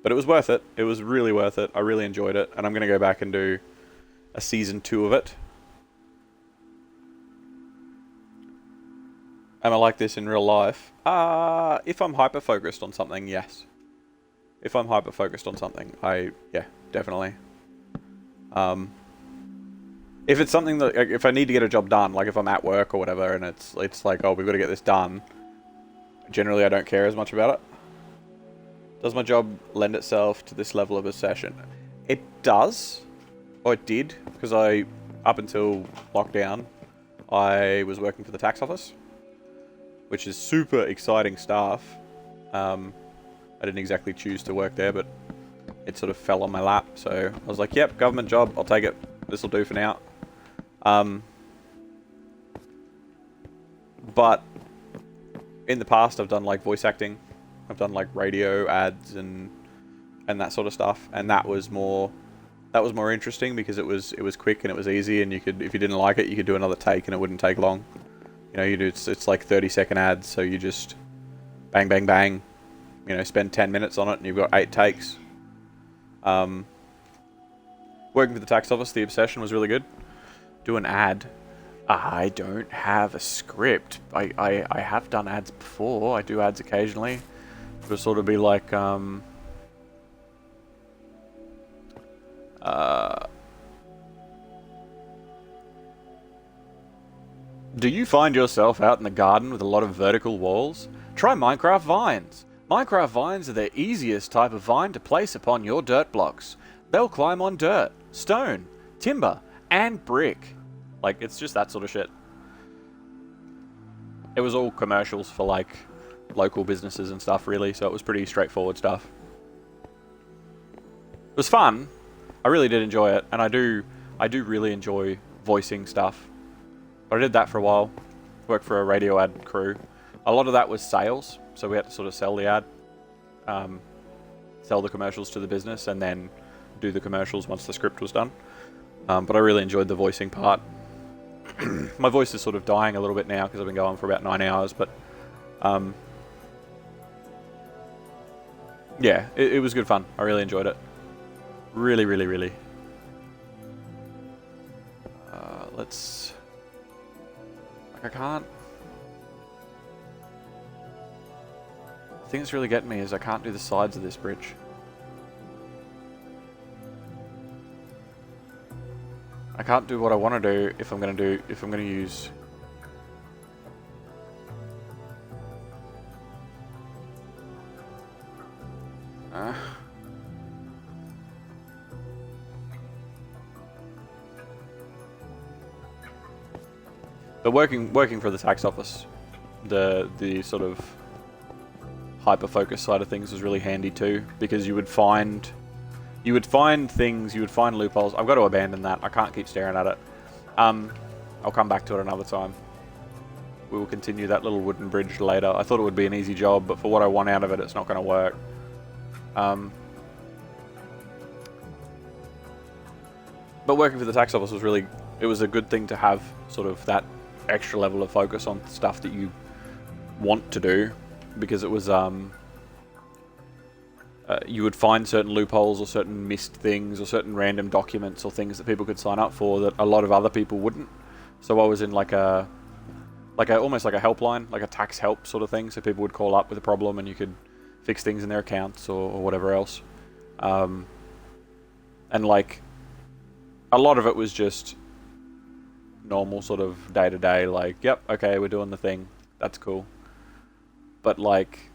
But it was worth it. It was really worth it. I really enjoyed it. And I'm going to go back and do a season 2 of it. Am I like this in real life? If I'm hyper-focused on something, yes. If I'm hyper-focused on something, yeah, definitely. If it's something that, if I need to get a job done, like if I'm at work or whatever, and it's like, oh, we've got to get this done, generally I don't care as much about it. Does my job lend itself to this level of obsession? It does. Or it did, because up until lockdown, I was working for the tax office, which is super exciting stuff. I didn't exactly choose to work there, but it sort of fell on my lap. So I was like, yep, government job, I'll take it. This will do for now. But in the past, I've done like voice acting. I've done like radio ads and that sort of stuff, and that was more interesting because it was quick and it was easy, and you could, if you didn't like it, you could do another take and it wouldn't take long. You know, it's like 30-second ads, so you just bang bang bang, you know, spend 10 minutes on it and you've got 8 takes. Working for the tax office, the obsession was really good. Do an ad. I don't have a script. I have done ads before. I do ads occasionally. It'll sort of be like, do you find yourself out in the garden with a lot of vertical walls? Try Minecraft vines. Minecraft vines are the easiest type of vine to place upon your dirt blocks. They'll climb on dirt, stone, timber, and brick. Like, it's just that sort of shit. It was all commercials for, like, local businesses and stuff, really, so it was pretty straightforward stuff. It was fun. I really did enjoy it, and I do really enjoy voicing stuff. But I did that for a while. Worked for a radio ad crew. A lot of that was sales, so we had to sort of sell the ad, sell the commercials to the business, and then do the commercials once the script was done. But I really enjoyed the voicing part. My voice is sort of dying a little bit now because I've been going for about 9 hours, but yeah, it was good fun. I really enjoyed it. Really, really, really. Let's... Like, I can't... The thing that's really getting me is I can't do the sides of this bridge. I can't do what I want to do if I'm going to use... But working for the tax office the sort of hyper focus side of things was really handy too, because you would find things, you would find loopholes. I've got to abandon that. I can't keep staring at it. I'll come back to it another time. We will continue that little wooden bridge later. I thought it would be an easy job, but for what I want out of it, it's not going to work. But working for the tax office was really, it was a good thing to have sort of that extra level of focus on stuff that you want to do, because it was, you would find certain loopholes or certain missed things or certain random documents or things that people could sign up for that a lot of other people wouldn't. So I was in like a almost like a helpline, like a tax help sort of thing. So people would call up with a problem and you could fix things in their accounts or whatever else. And like a lot of it was just normal sort of day to day, like, yep, okay, we're doing the thing. That's cool. But like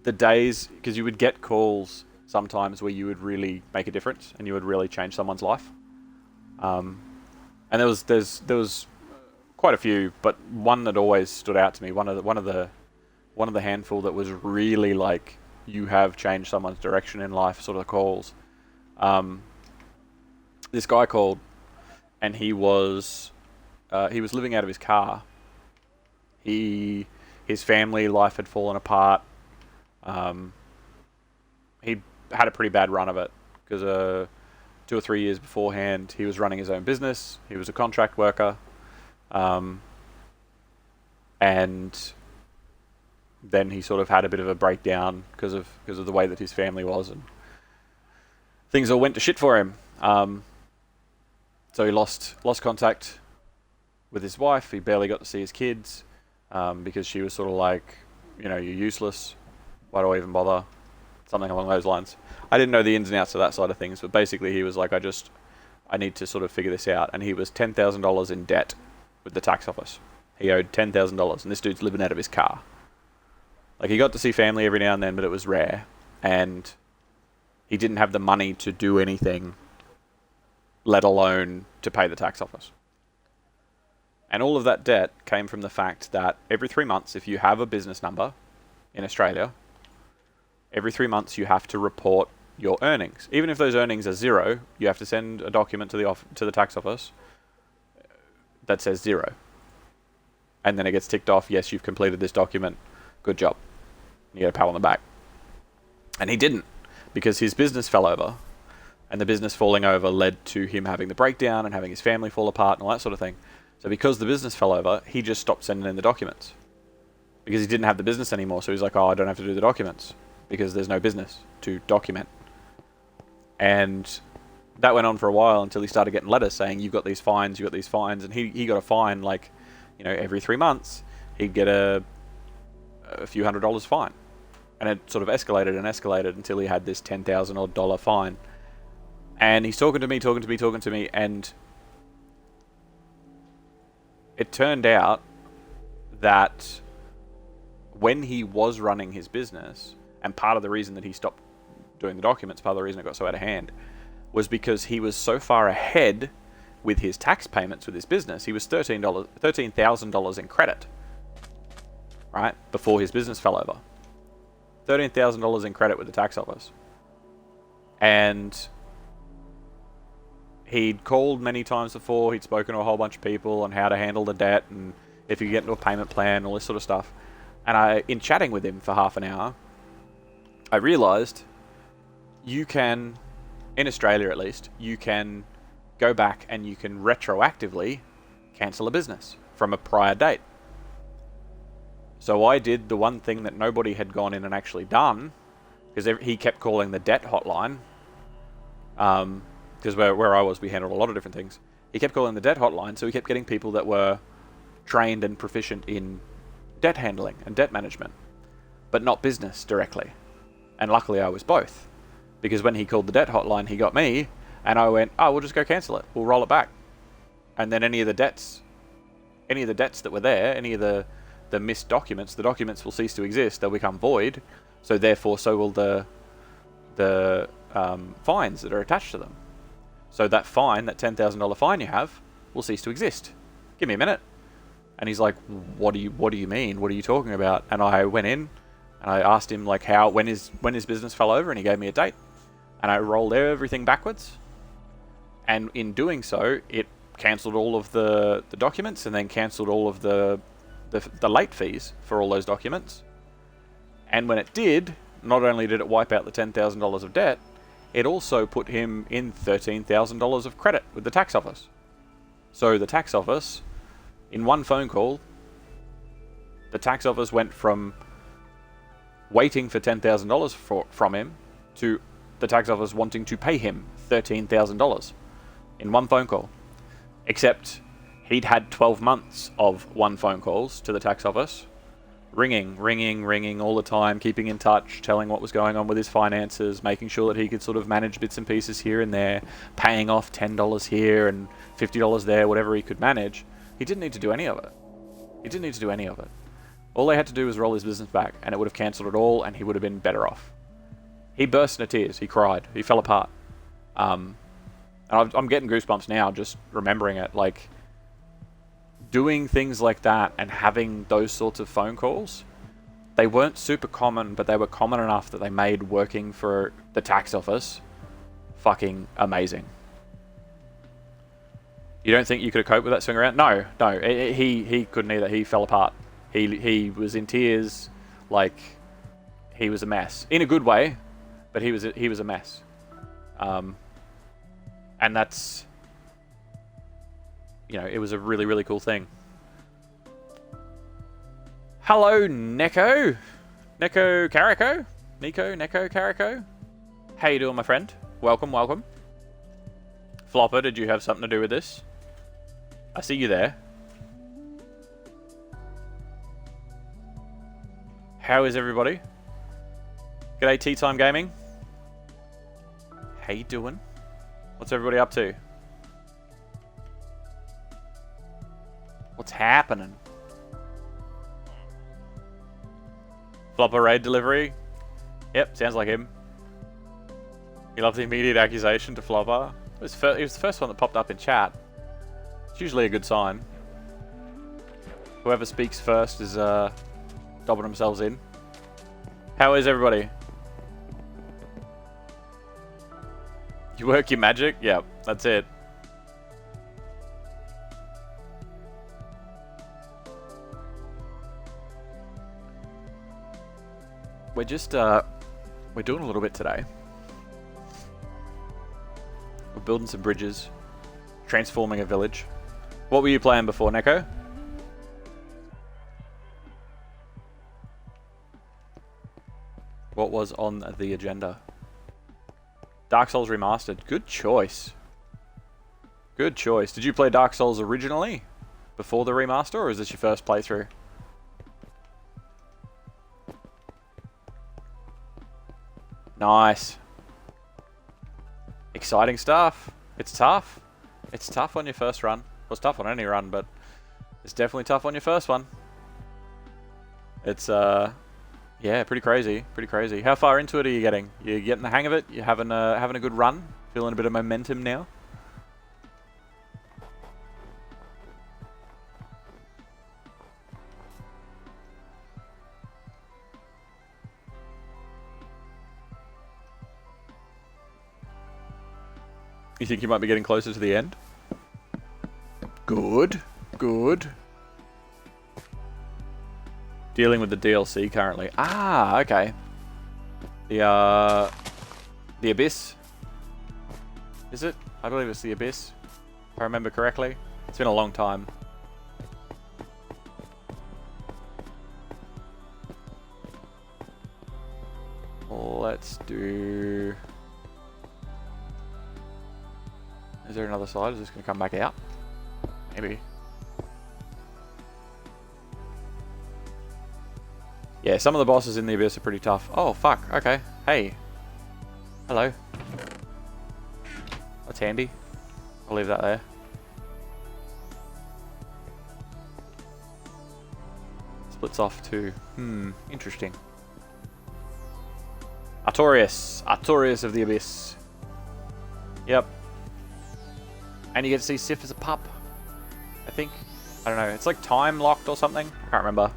the days, because you would get calls sometimes where you would really make a difference and you would really change someone's life. And there was quite a few, but one that always stood out to me, one of the handful that was really like, you have changed someone's direction in life sort of calls. This guy called, and he was living out of his car. His family life had fallen apart. He had a pretty bad run of it because 2 or 3 years beforehand, he was running his own business. He was a contract worker. And then he sort of had a bit of a breakdown because of the way that his family was, and things all went to shit for him. So he lost contact with his wife. He barely got to see his kids because she was sort of like, you know, you're useless. Why do I even bother? Something along those lines. I didn't know the ins and outs of that side of things, but basically he was like, I need to sort of figure this out. And he was $10,000 in debt with the tax office. He owed $10,000, and this dude's living out of his car. Like, he got to see family every now and then, but it was rare. And he didn't have the money to do anything, let alone to pay the tax office. And all of that debt came from the fact that every 3 months, if you have a business number in Australia, every 3 months you have to report your earnings. Even if those earnings are zero, you have to send a document to the tax office that says zero. And then it gets ticked off, yes, you've completed this document, good job. You get a pat on the back. And he didn't, because his business fell over. And the business falling over led to him having the breakdown and having his family fall apart and all that sort of thing. So because the business fell over, he just stopped sending in the documents. Because he didn't have the business anymore, so he's like, oh, I don't have to do the documents. Because there's no business to document. And that went on for a while until he started getting letters saying, you've got these fines, and he got a fine, like, you know, every 3 months he'd get a few $100 fine. And it sort of escalated until he had this $10,000 odd fine. And he's talking to me, and it turned out that when he was running his business, and part of the reason that he stopped doing the documents, part of the reason it got so out of hand, was because he was so far ahead with his tax payments with his business. He was $13,000 in credit, right, before his business fell over. $13,000 in credit with the tax office. And he'd called many times before. He'd spoken to a whole bunch of people on how to handle the debt and if you get into a payment plan, all this sort of stuff. And in chatting with him for half an hour, I realized you can, in Australia at least, you can go back and you can retroactively cancel a business from a prior date. So I did the one thing that nobody had gone in and actually done, because he kept calling the debt hotline. Because where I was, we handled a lot of different things. He kept calling the debt hotline, so he kept getting people that were trained and proficient in debt handling and debt management, but not business directly. And luckily I was both, because when he called the debt hotline, he got me, and I went, oh, we'll just go cancel it. We'll roll it back. And then any of the debts that were there, any of the missed documents, the documents will cease to exist. They'll become void. So therefore, so will the fines that are attached to them. So that fine, that $10,000 fine you have, will cease to exist. Give me a minute. And he's like, what do you mean? What are you talking about? And I went in and I asked him like when his business fell over, and he gave me a date. And I rolled everything backwards. And in doing so, it cancelled all of the documents, and then cancelled all of the late fees for all those documents. And when it did, not only did it wipe out the $10,000 of debt, it also put him in $13,000 of credit with the tax office. So the tax office, in one phone call, the tax office went from waiting for $10,000 from him to the tax office wanting to pay him $13,000 in one phone call. Except he'd had 12 months of one phone calls to the tax office, ringing all the time, keeping in touch, telling what was going on with his finances, making sure that he could sort of manage bits and pieces here and there, paying off $10 here and $50 there, whatever he could manage. He didn't need to do any of it. He didn't need to do any of it. All they had to do was roll his business back, and it would have cancelled it all, and he would have been better off. He burst into tears. He cried. He fell apart. And I'm getting goosebumps now just remembering it. Like, doing things like that and having those sorts of phone calls, they weren't super common, but they were common enough that they made working for the tax office fucking amazing. You don't think you could have coped with that swing around? No. He couldn't either. He fell apart. He was in tears, like he was a mess in a good way, but he was a mess. And that's, you know, it was a really, really cool thing. Hello, Neko Carico. Neko Carico. How you doing, my friend? Welcome. Flopper, did you have something to do with this? I see you there. How is everybody? G'day, Tea Time Gaming. How you doing? What's everybody up to? What's happening? Flopper raid delivery. Yep, sounds like him. He loves the immediate accusation to Flopper. It was the first one that popped up in chat. It's usually a good sign. Whoever speaks first is dobbing themselves in. How is everybody? You work your magic? Yeah, that's it. We're just, we're doing a little bit today. We're building some bridges, transforming a village. What were you playing before, Neko? What was on the agenda? Dark Souls Remastered. Good choice. Good choice. Did you play Dark Souls originally? Before the remaster, or is this your first playthrough? Nice. Exciting stuff. It's tough. It's tough on your first run. Well, it's tough on any run, but it's definitely tough on your first one. It's, yeah, pretty crazy. Pretty crazy. How far into it are you getting? You getting the hang of it? You having a good run? Feeling a bit of momentum now? You think you might be getting closer to the end? Good. Good. Dealing with the DLC currently. Ah, okay. The Abyss. Is it? I believe it's the Abyss, if I remember correctly. It's been a long time. Let's do... Is there another side? Is this going to come back out? Maybe. Yeah, some of the bosses in the Abyss are pretty tough. Oh, fuck. Okay. Hey. Hello. That's handy. I'll leave that there. Splits off to... interesting. Artorias. Artorias of the Abyss. Yep. And you get to see Sif as a pup, I think. I don't know. It's like time locked or something. I can't remember.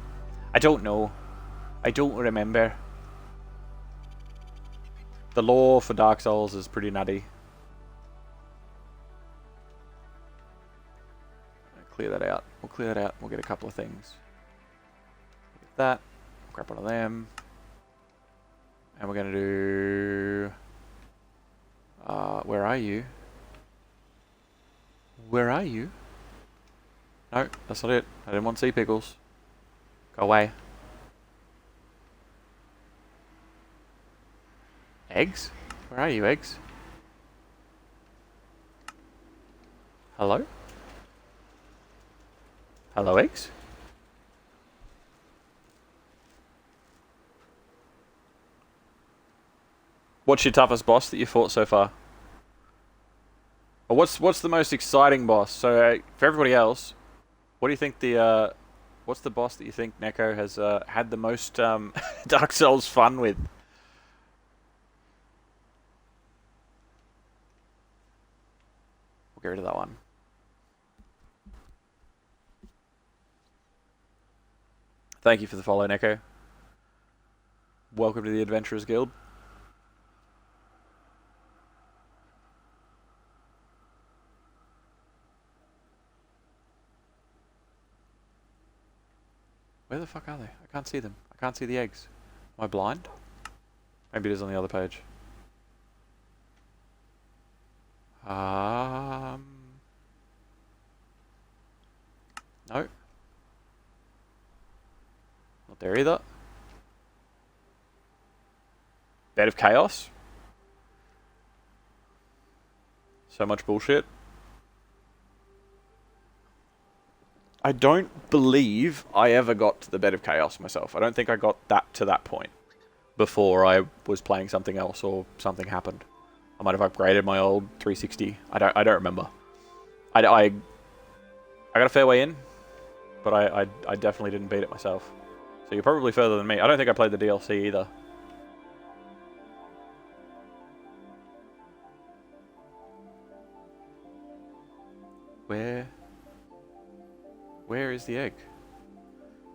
I don't know. I don't remember. The lore for Dark Souls is pretty nutty. Clear that out. We'll clear that out. We'll get a couple of things. Get that. Grab one of them. And we're going to do... where are you? Where are you? No, that's not it. I didn't want sea pickles. Go away. Eggs? Where are you, eggs? Hello? Hello, eggs? What's your toughest boss that you fought so far? Or what's the most exciting boss? So for everybody else, what do you think the what's the boss that you think Neko has had the most Dark Souls fun with? We'll get rid of that one. Thank you for the follow, Neko. Welcome to the Adventurers Guild. Where the fuck are they? I can't see them. I can't see the eggs. Am I blind? Maybe it is on the other page. No. Not there either. Bed of Chaos. So much bullshit. I don't believe I ever got to the Bed of Chaos myself. I don't think I got that to that point before I was playing something else or something happened. I might have upgraded my old 360. I don't remember. I got a fair way in, but I definitely didn't beat it myself. So you're probably further than me. I don't think I played the DLC either. Where is the egg?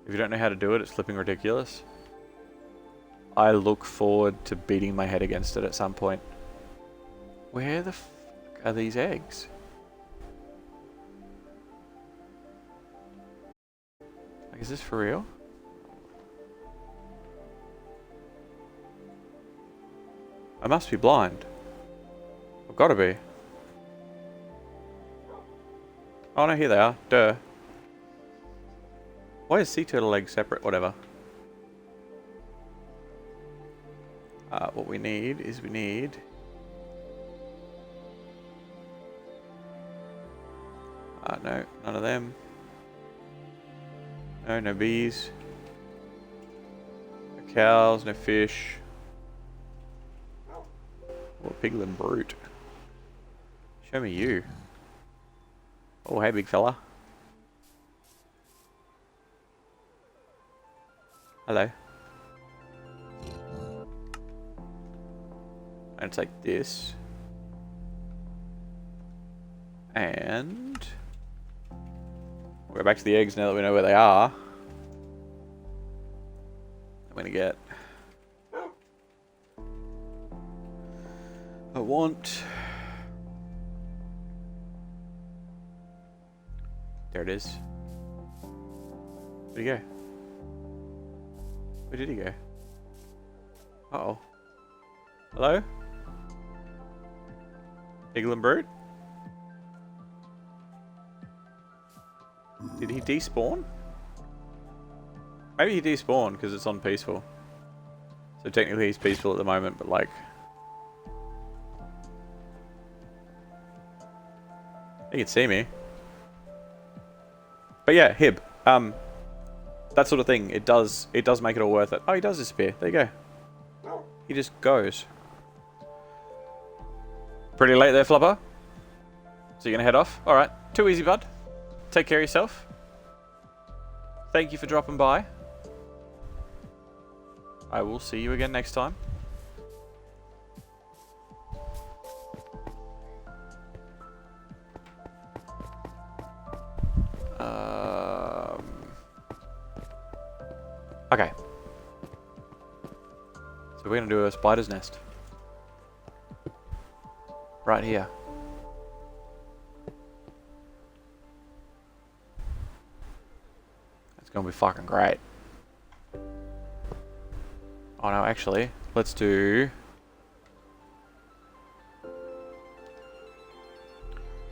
If you don't know how to do it, it's flipping ridiculous. I look forward to beating my head against it at some point. Where the fuck are these eggs? Like, is this for real? I must be blind. I've got to be. Oh no, here they are. Duh. Why is sea turtle egg separate? Whatever. What we need is no, none of them. No bees. No cows, no fish. Oh, piglin brute. Show me you. Oh, hey, big fella. Hello. And take this. And we'll go back to the eggs now that we know where they are. I'm gonna get... I want... There it is. Where'd he go? Where did he go? Uh-oh. Hello? Piglin brute? Did he despawn? Maybe he despawned because it's on peaceful. So technically he's peaceful at the moment, but like... He can see me. But yeah, Hib. That sort of thing, it does make it all worth it. Oh, he does disappear. There you go. He just goes. Pretty late there, Flubber. So you're gonna head off? Alright. Too easy, bud. Take care of yourself. Thank you for dropping by. I will see you again next time. we're going to do a spider's nest. Right here. It's going to be fucking great. Oh no, actually, let's do...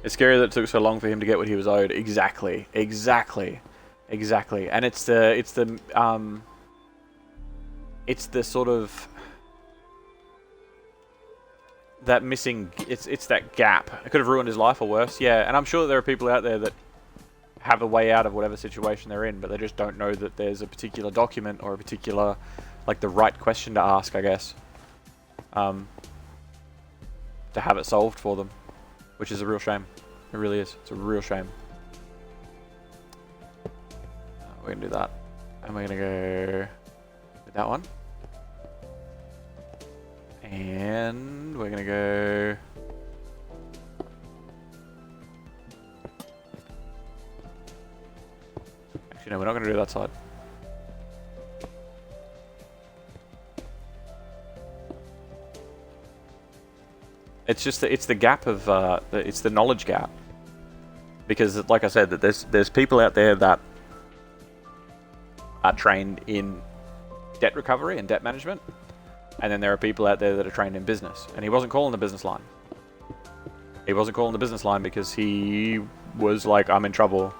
It's scary that it took so long for him to get what he was owed. Exactly. Exactly. Exactly. And it's the sort of... that missing... It's that gap. It could have ruined his life or worse. Yeah, and I'm sure that there are people out there that have a way out of whatever situation they're in, but they just don't know that there's a particular document or a particular... like the right question to ask, I guess. To have it solved for them. Which is a real shame. It really is. It's a real shame. We're going to do that. And we're going to go with that one. And we're going to go... Actually, no, we're not going to do that side. It's just it's the gap of it's the knowledge gap, because like I said, that there's people out there that are trained in debt recovery and debt management, and then there are people out there that are trained in business. And he wasn't calling the business line. He wasn't calling the business line because he was like, I'm in trouble.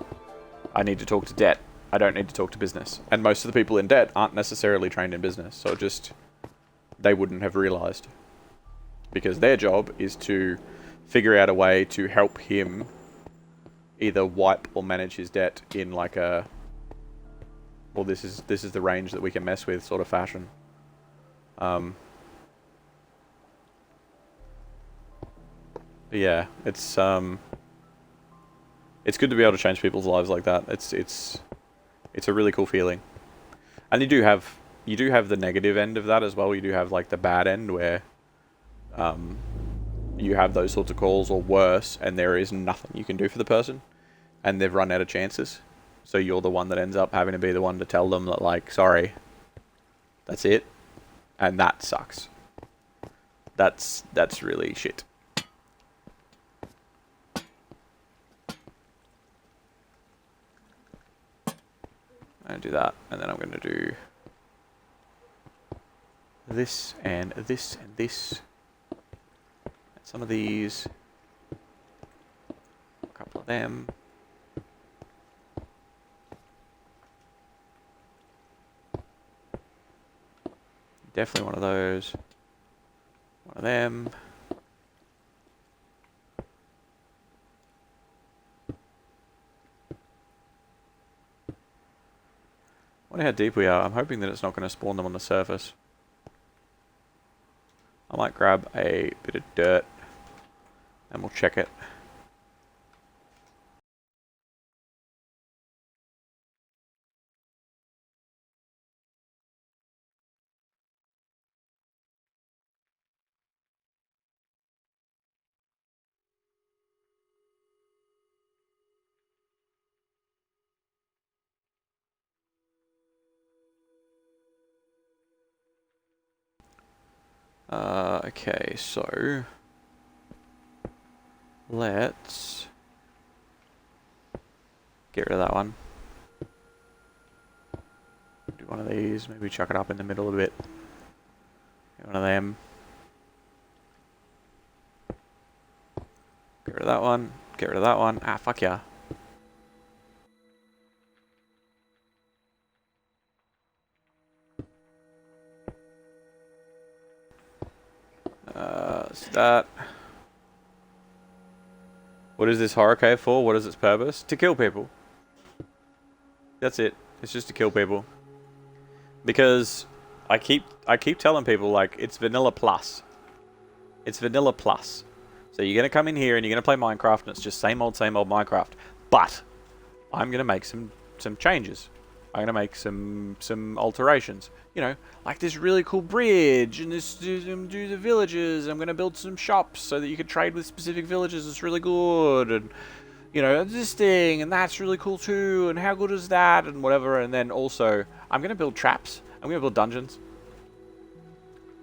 I need to talk to debt. I don't need to talk to business. And most of the people in debt aren't necessarily trained in business, so just they wouldn't have realized. Because their job is to figure out a way to help him either wipe or manage his debt in like a, well, this is the range that we can mess with sort of fashion. Yeah, it's good to be able to change people's lives like that. It's a really cool feeling. And you do have the negative end of that as well. You do have like the bad end where you have those sorts of calls or worse, and there is nothing you can do for the person, and they've run out of chances. So you're the one that ends up having to be the one to tell them that, like, sorry, that's it, and that sucks. That's really shit. I'm gonna do that, and then I'm gonna do this and this and this. Some of these, a couple of them. Definitely one of those. One of them. Wonder how deep we are. I'm hoping that it's not going to spawn them on the surface. I might grab a bit of dirt and we'll check it. Okay, so let's get rid of that one. Do one of these, maybe chuck it up in the middle a bit. Get one of them. Get rid of that one. Get rid of that one. Ah, fuck yeah. So that. What is this horror cave for? What is its purpose? To kill people. That's it. It's just to kill people. Because I keep telling people, like, it's vanilla plus. It's vanilla plus. So you're gonna come in here and you're gonna play Minecraft and it's just same old Minecraft. But I'm gonna make some changes. I'm gonna make some alterations. You know, like this really cool bridge, and this do the villages. I'm gonna build some shops so that you can trade with specific villages. It's really good, and you know, this thing and that's really cool too. And how good is that, and whatever. And then also, I'm gonna build traps. I'm gonna build dungeons.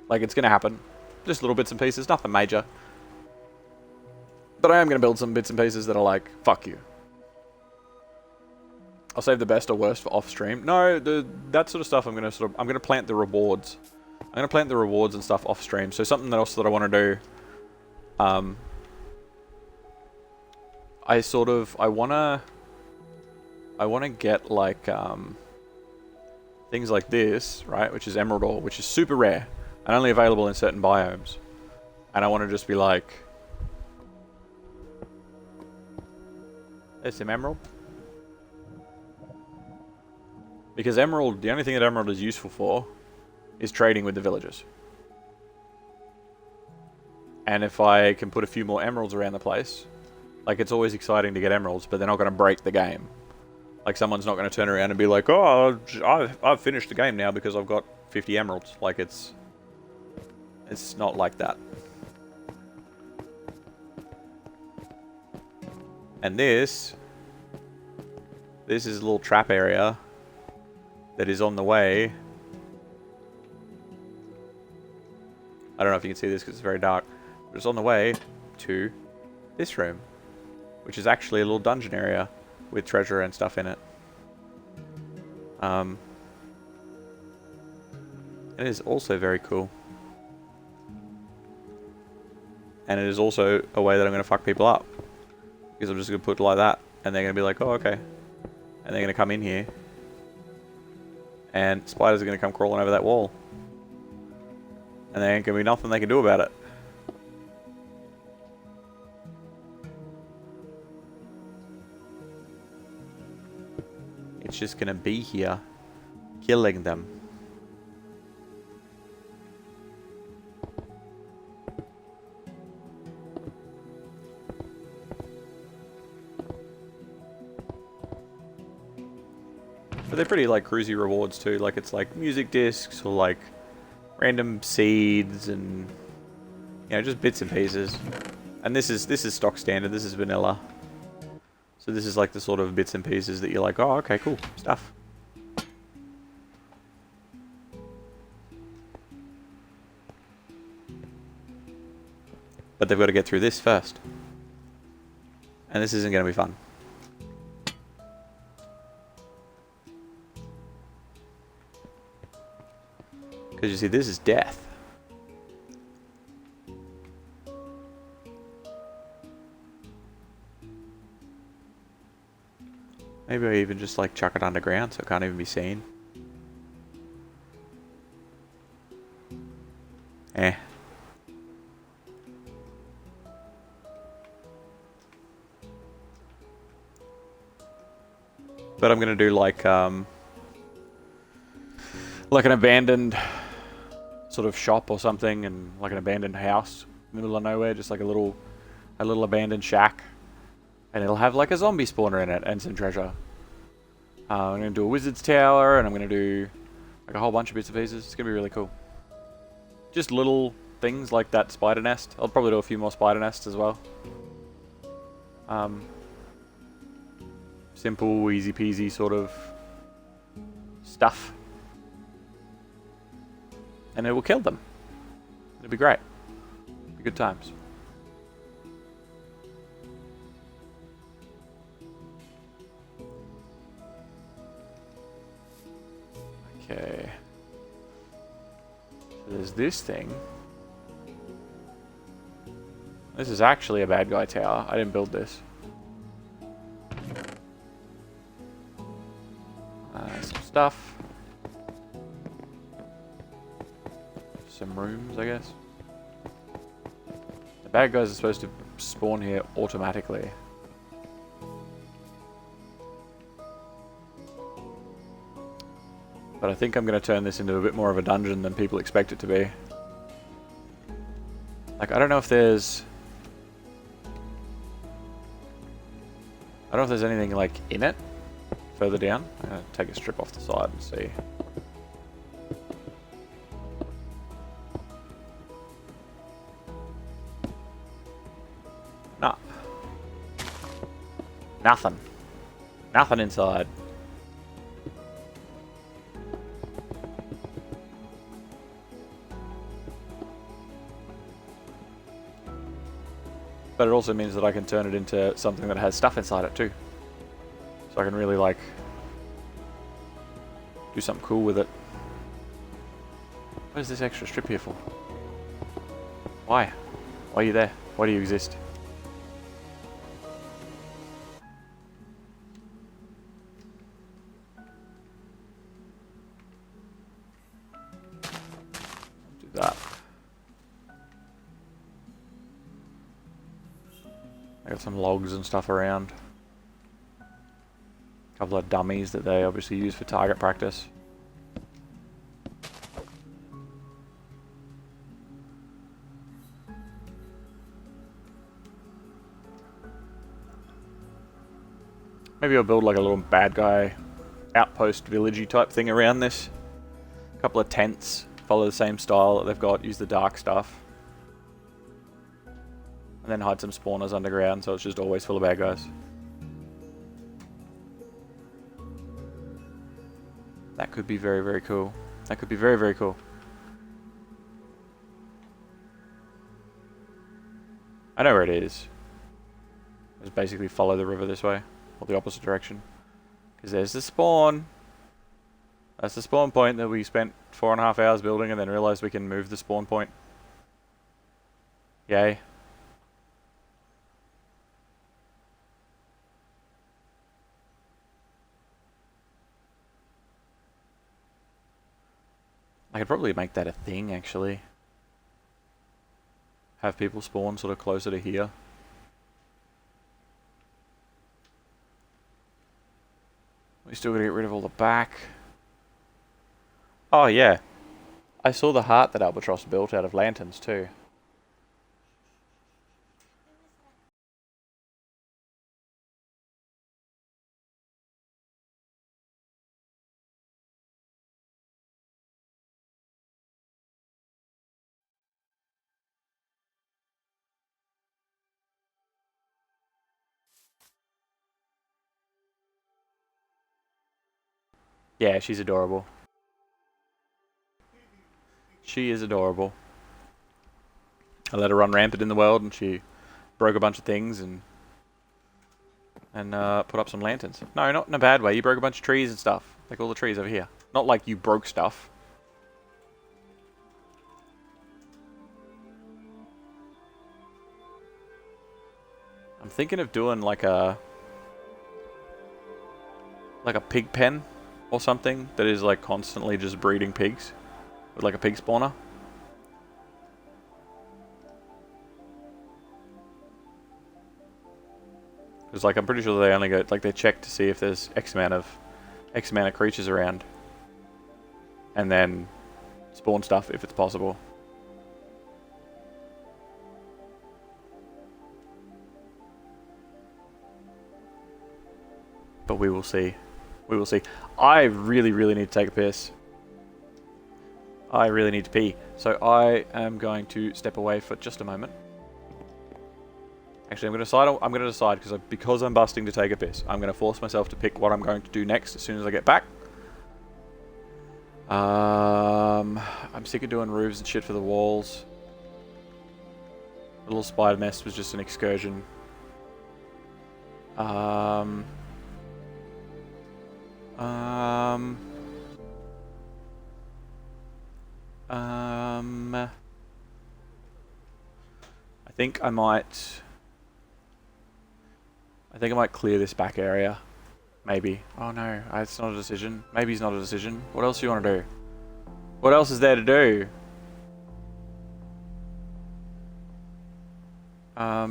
Like, it's going to happen. Just little bits and pieces, nothing major. But I am going to build some bits and pieces that are like, fuck you. I'll save the best or worst for off stream. No, that sort of stuff I'm going to plant the rewards. I'm going to plant the rewards and stuff off stream. So something else that I want to do, I want to get like things like this, right, which is emerald ore, which is super rare and only available in certain biomes. And I want to just be like, there's some emerald. Because emerald, the only thing that emerald is useful for is trading with the villagers. And if I can put a few more emeralds around the place, like, it's always exciting to get emeralds, but they're not going to break the game. Like, someone's not going to turn around and be like, oh, I've finished the game now because I've got 50 emeralds. Like, it's not like that. And this is a little trap area that is on the way. I don't know if you can see this because it's very dark, but it's on the way to this room, which is actually a little dungeon area with treasure and stuff in it. It is also very cool. And it is also a way that I'm going to fuck people up. Because I'm just going to put it like that, and they're going to be like, oh, okay. And they're going to come in here. And spiders are going to come crawling over that wall. And there ain't going to be nothing they can do about it. It's just going to be here, killing them. But they're pretty, like, cruisy rewards too. Like, it's like music discs or like random seeds and, you know, just bits and pieces. And this is stock standard. This is vanilla. So this is like the sort of bits and pieces that you're like, oh, okay, cool stuff. But they've got to get through this first. And this isn't going to be fun. Because you see, this is death. Maybe I even just like chuck it underground so it can't even be seen. Eh. But I'm gonna do like an abandoned sort of shop or something, and like an abandoned house, middle of nowhere, just like a little abandoned shack, and it'll have like a zombie spawner in it and some treasure. I'm gonna do a wizard's tower, and I'm gonna do like a whole bunch of bits and pieces. It's gonna be really cool. Just little things like that spider nest. I'll probably do a few more spider nests as well. Simple, easy peasy sort of stuff. And it will kill them. It'll be great. It'll be good times. Okay. So there's this thing. This is actually a bad guy tower. I didn't build this. Some stuff. Some rooms, I guess. The bad guys are supposed to spawn here automatically. But I think I'm going to turn this into a bit more of a dungeon than people expect it to be. Like, I don't know if there's anything, like, in it further down. I'm going to take a strip off the side and see. Nah. Nothing. Nothing inside. But it also means that I can turn it into something that has stuff inside it too. So I can really, like, do something cool with it. What is this extra strip here for? Why? Why are you there? Why do you exist? Do that. I got some logs and stuff around. A couple of dummies that they obviously use for target practice. Maybe I'll build like a little bad guy outpost villagey type thing around this. A couple of tents, follow the same style that they've got, use the dark stuff. And then hide some spawners underground so it's just always full of bad guys. That could be very, very cool. That could be very, very cool. I know where it is. Just basically follow the river this way. Or the opposite direction. Because there's the spawn. That's the spawn point that we spent 4.5 hours building and then realized we can move the spawn point. Yay. I could probably make that a thing, actually. Have people spawn sort of closer to here. We still gotta get rid of all the back. Oh, yeah. I saw the heart that Albatross built out of lanterns, too. Yeah, she's adorable. She is adorable. I let her run rampant in the world and she broke a bunch of things and put up some lanterns. No, not in a bad way. You broke a bunch of trees and stuff. Like all the trees over here. Not like you broke stuff. I'm thinking of doing like a pig pen or something that is like constantly just breeding pigs with like a pig spawner. Because like I'm pretty sure they only go like they check to see if there's X amount of creatures around, and then spawn stuff if it's possible. But we will see. We will see. I really, really need to take a piss. I really need to pee. So I am going to step away for just a moment. Actually, I'm going to decide because I'm busting to take a piss. I'm going to force myself to pick what I'm going to do next as soon as I get back. I'm sick of doing roofs and shit for the walls. The little spider nest was just an excursion. I think I might clear this back area. Maybe. Oh no, it's not a decision. Maybe it's not a decision. What else do you want to do? What else is there to do? I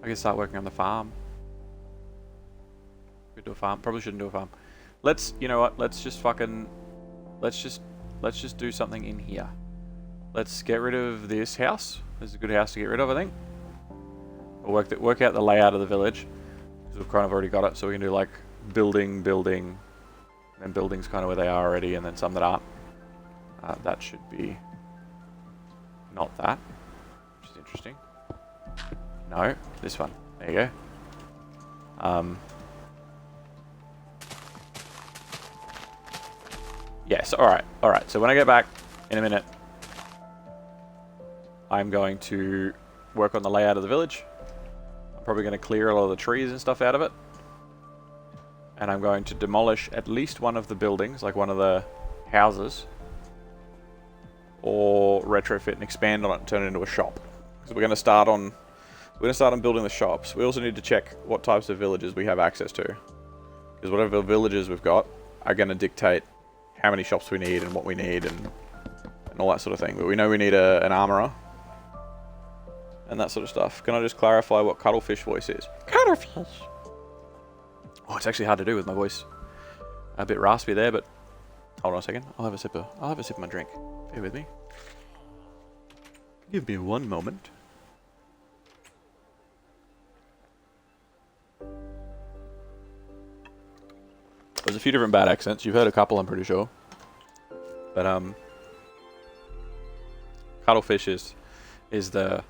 can start working on the farm. Could do a farm. Probably shouldn't do a farm. You know what? Let's just do something in here. Let's get rid of this house. This is a good house to get rid of, I think. We'll work out the layout of the village, because we've kind of already got it. So we can do like building, and buildings kind of where they are already, and then some that aren't. That should be not that, which is interesting. No, this one. There you go. Yes, alright. So when I get back in a minute, I'm going to work on the layout of the village. I'm probably going to clear a lot of the trees and stuff out of it. And I'm going to demolish at least one of the buildings, like one of the houses. Or retrofit and expand on it and turn it into a shop. Because we're going to start on building the shops. We also need to check what types of villages we have access to. Because whatever villages we've got are going to dictate how many shops we need and what we need and all that sort of thing. But we know we need an armorer. And that sort of stuff. Can I just clarify what cuttlefish voice is? Cuttlefish! Oh, it's actually hard to do with my voice. A bit raspy there, but... Hold on a second. I'll have a sip of my drink. Bear with me. Give me one moment. There's a few different bad accents. You've heard a couple, I'm pretty sure. But, cuttlefish is the...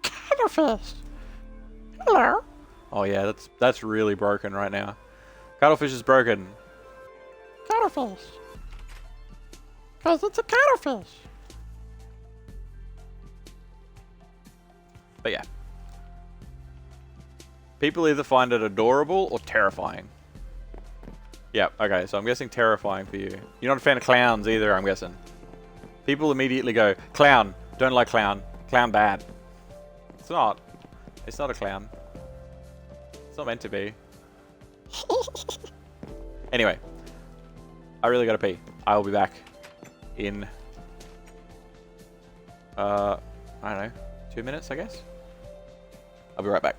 Cuttlefish! Hello? Oh yeah, that's really broken right now. Cuttlefish is broken. Cuttlefish. Because it's a cuttlefish. But yeah. People either find it adorable or terrifying. Yeah, okay, so I'm guessing terrifying for you. You're not a fan of clowns either, I'm guessing. People immediately go, clown, don't like clown, clown bad. It's not. It's not a clown. It's not meant to be. Anyway. I really gotta pee. I will be back in... I don't know, 2 minutes, I guess? I'll be right back.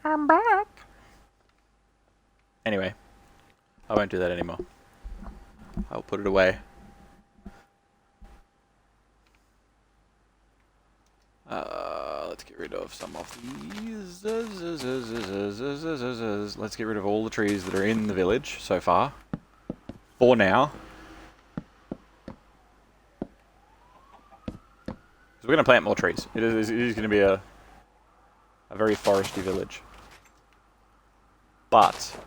I'm back. Anyway, I won't do that anymore. I'll put it away. Let's get rid of some of these. Let's get rid of all the trees that are in the village so far. For now. Because we're going to plant more trees. It is going to be a very foresty village. But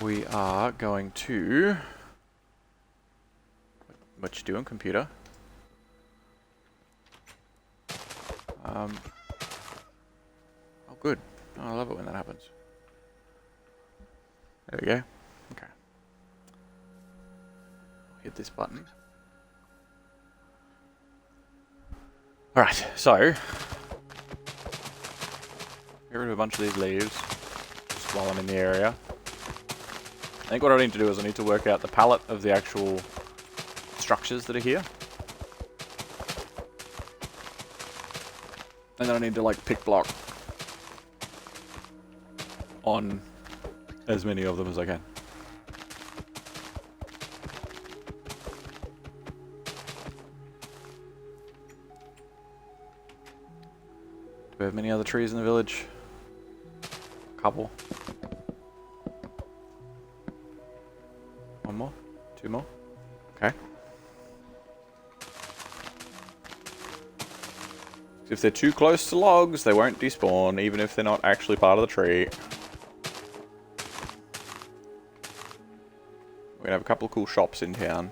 we are going to... What you doing, computer? Good. Oh, I love it when that happens. There we go. Okay. Hit this button. Alright, so get rid of a bunch of these leaves just while I'm in the area. I think what I need to do is I need to work out the palette of the actual structures that are here. And then I need to like pick block on as many of them as I can. Do we have many other trees in the village? A couple. One more? Two more? Okay. If they're too close to logs, they won't despawn, even if they're not actually part of the tree. We're gonna have a couple of cool shops in town.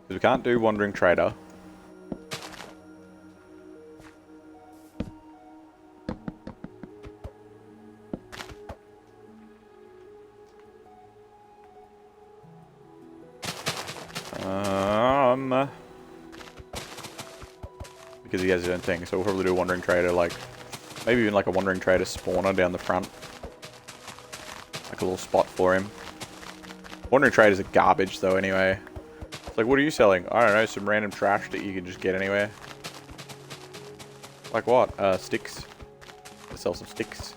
Because we can't do Wandering Trader. Because he has his own thing, so we'll probably do a Wandering Trader, like, maybe even like a Wandering Trader spawner down the front. Like a little spot for him. Wandering Traders are garbage though anyway. It's like, what are you selling? I don't know, some random trash that you can just get anywhere. Like what? Sticks. Let's sell some sticks.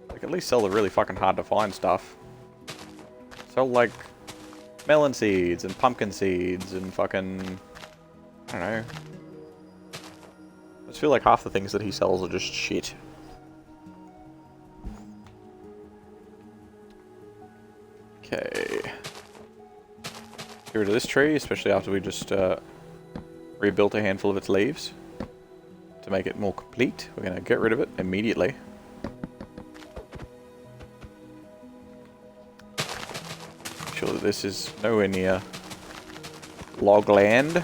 Like, at least sell the really fucking hard to find stuff. Sell like melon seeds and pumpkin seeds and fucking, I don't know. I just feel like half the things that he sells are just shit. Okay. Get rid of this tree, especially after we just rebuilt a handful of its leaves. To make it more complete, we're going to get rid of it immediately. Make sure that this is nowhere near log land.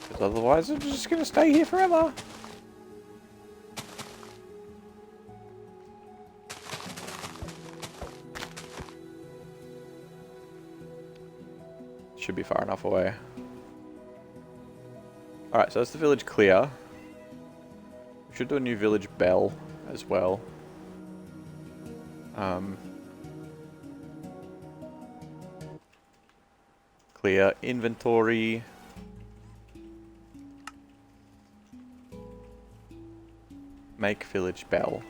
Because otherwise it's just going to stay here forever. Should be far enough away. Alright, so that's the village clear. We should do a new village bell as well. Clear inventory. Make village bell.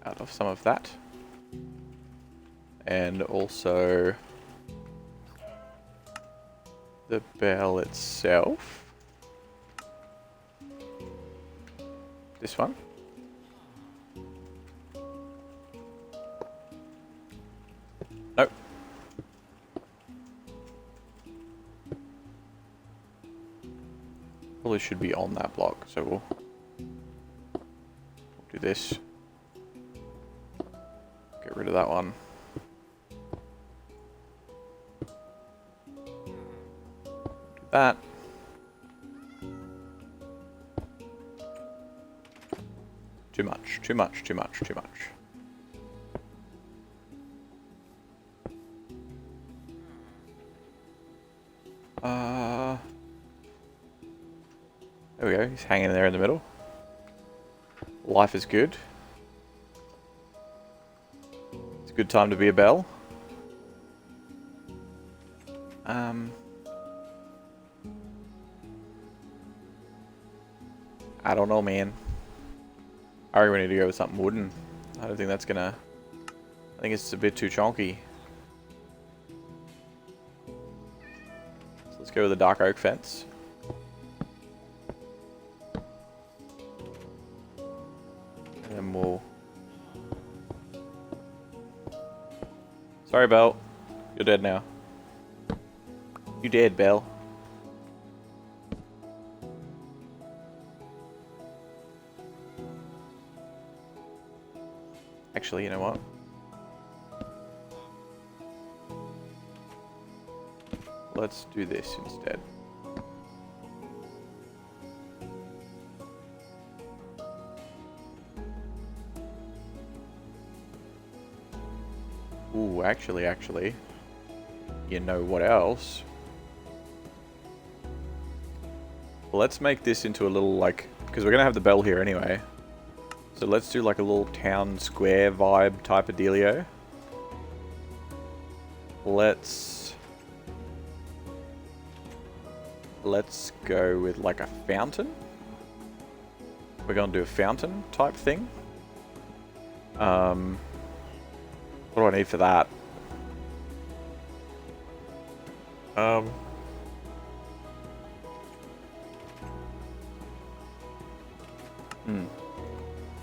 Out of some of that. And also the bell itself. This one. Nope. Probably should be on that block, so we'll do this. Get rid of that one. That. Too much, too much, too much, too much. There we go, he's hanging there in the middle. Life is good. It's a good time to be a bell. I don't know, man. I reckon we need to go with something wooden. I don't think that's gonna... I think it's a bit too chonky. So let's go with the dark oak fence. And then we'll... Sorry, Belle. You're dead now. You dead, Belle. Actually, you know what? Let's do this instead. Ooh, actually, you know what else? Let's make this into a little, like, because we're going to have the bell here anyway. So let's do like a little town square vibe type of dealio. Let's go with like a fountain. We're going to do a fountain type thing. What do I need for that?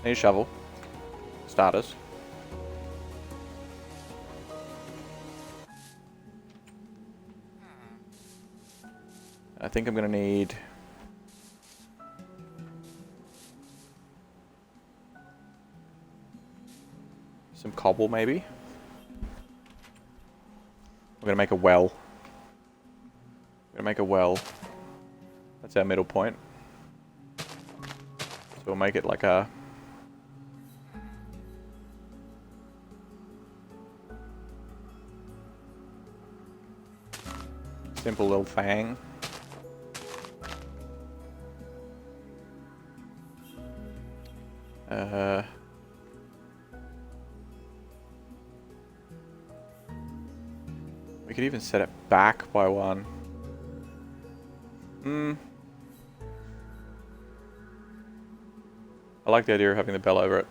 I need a shovel. Starters. I think I'm going to need some cobble, maybe. We're going to make a well. We're going to make a well. That's our middle point. So we'll make it like a... simple little thing. We could even set it back by one. I like the idea of having the bell over it.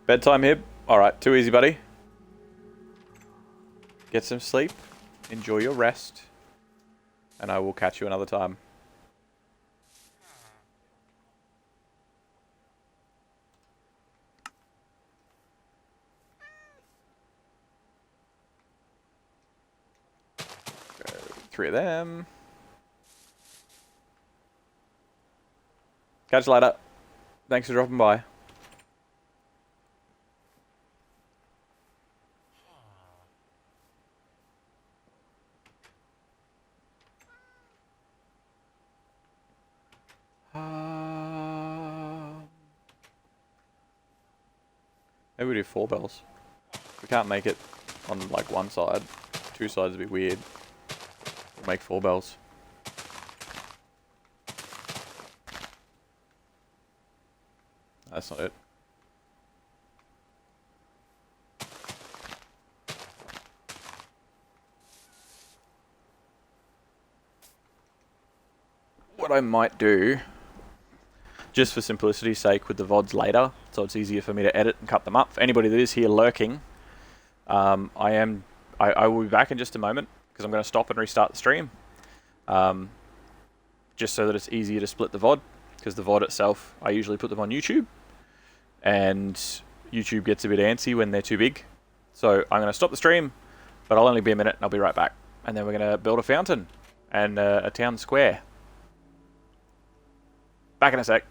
Bedtime, Hib. Alright, too easy, buddy. Get some sleep. Enjoy your rest. And I will catch you another time. Go 3 of them. Catch you later. Thanks for dropping by. Maybe we do 4 bells. We can't make it on like one side. 2 sides would be weird. We'll make 4 bells. That's not it. What I might do, just for simplicity's sake with the VODs later, so it's easier for me to edit and cut them up. For anybody that is here lurking, I will be back in just a moment, because I'm going to stop and restart the stream. Just so that it's easier to split the VOD, because the VOD itself, I usually put them on YouTube. And YouTube gets a bit antsy when they're too big. So I'm going to stop the stream, but I'll only be a minute and I'll be right back. And then we're going to build a fountain and a town square. Back in a sec.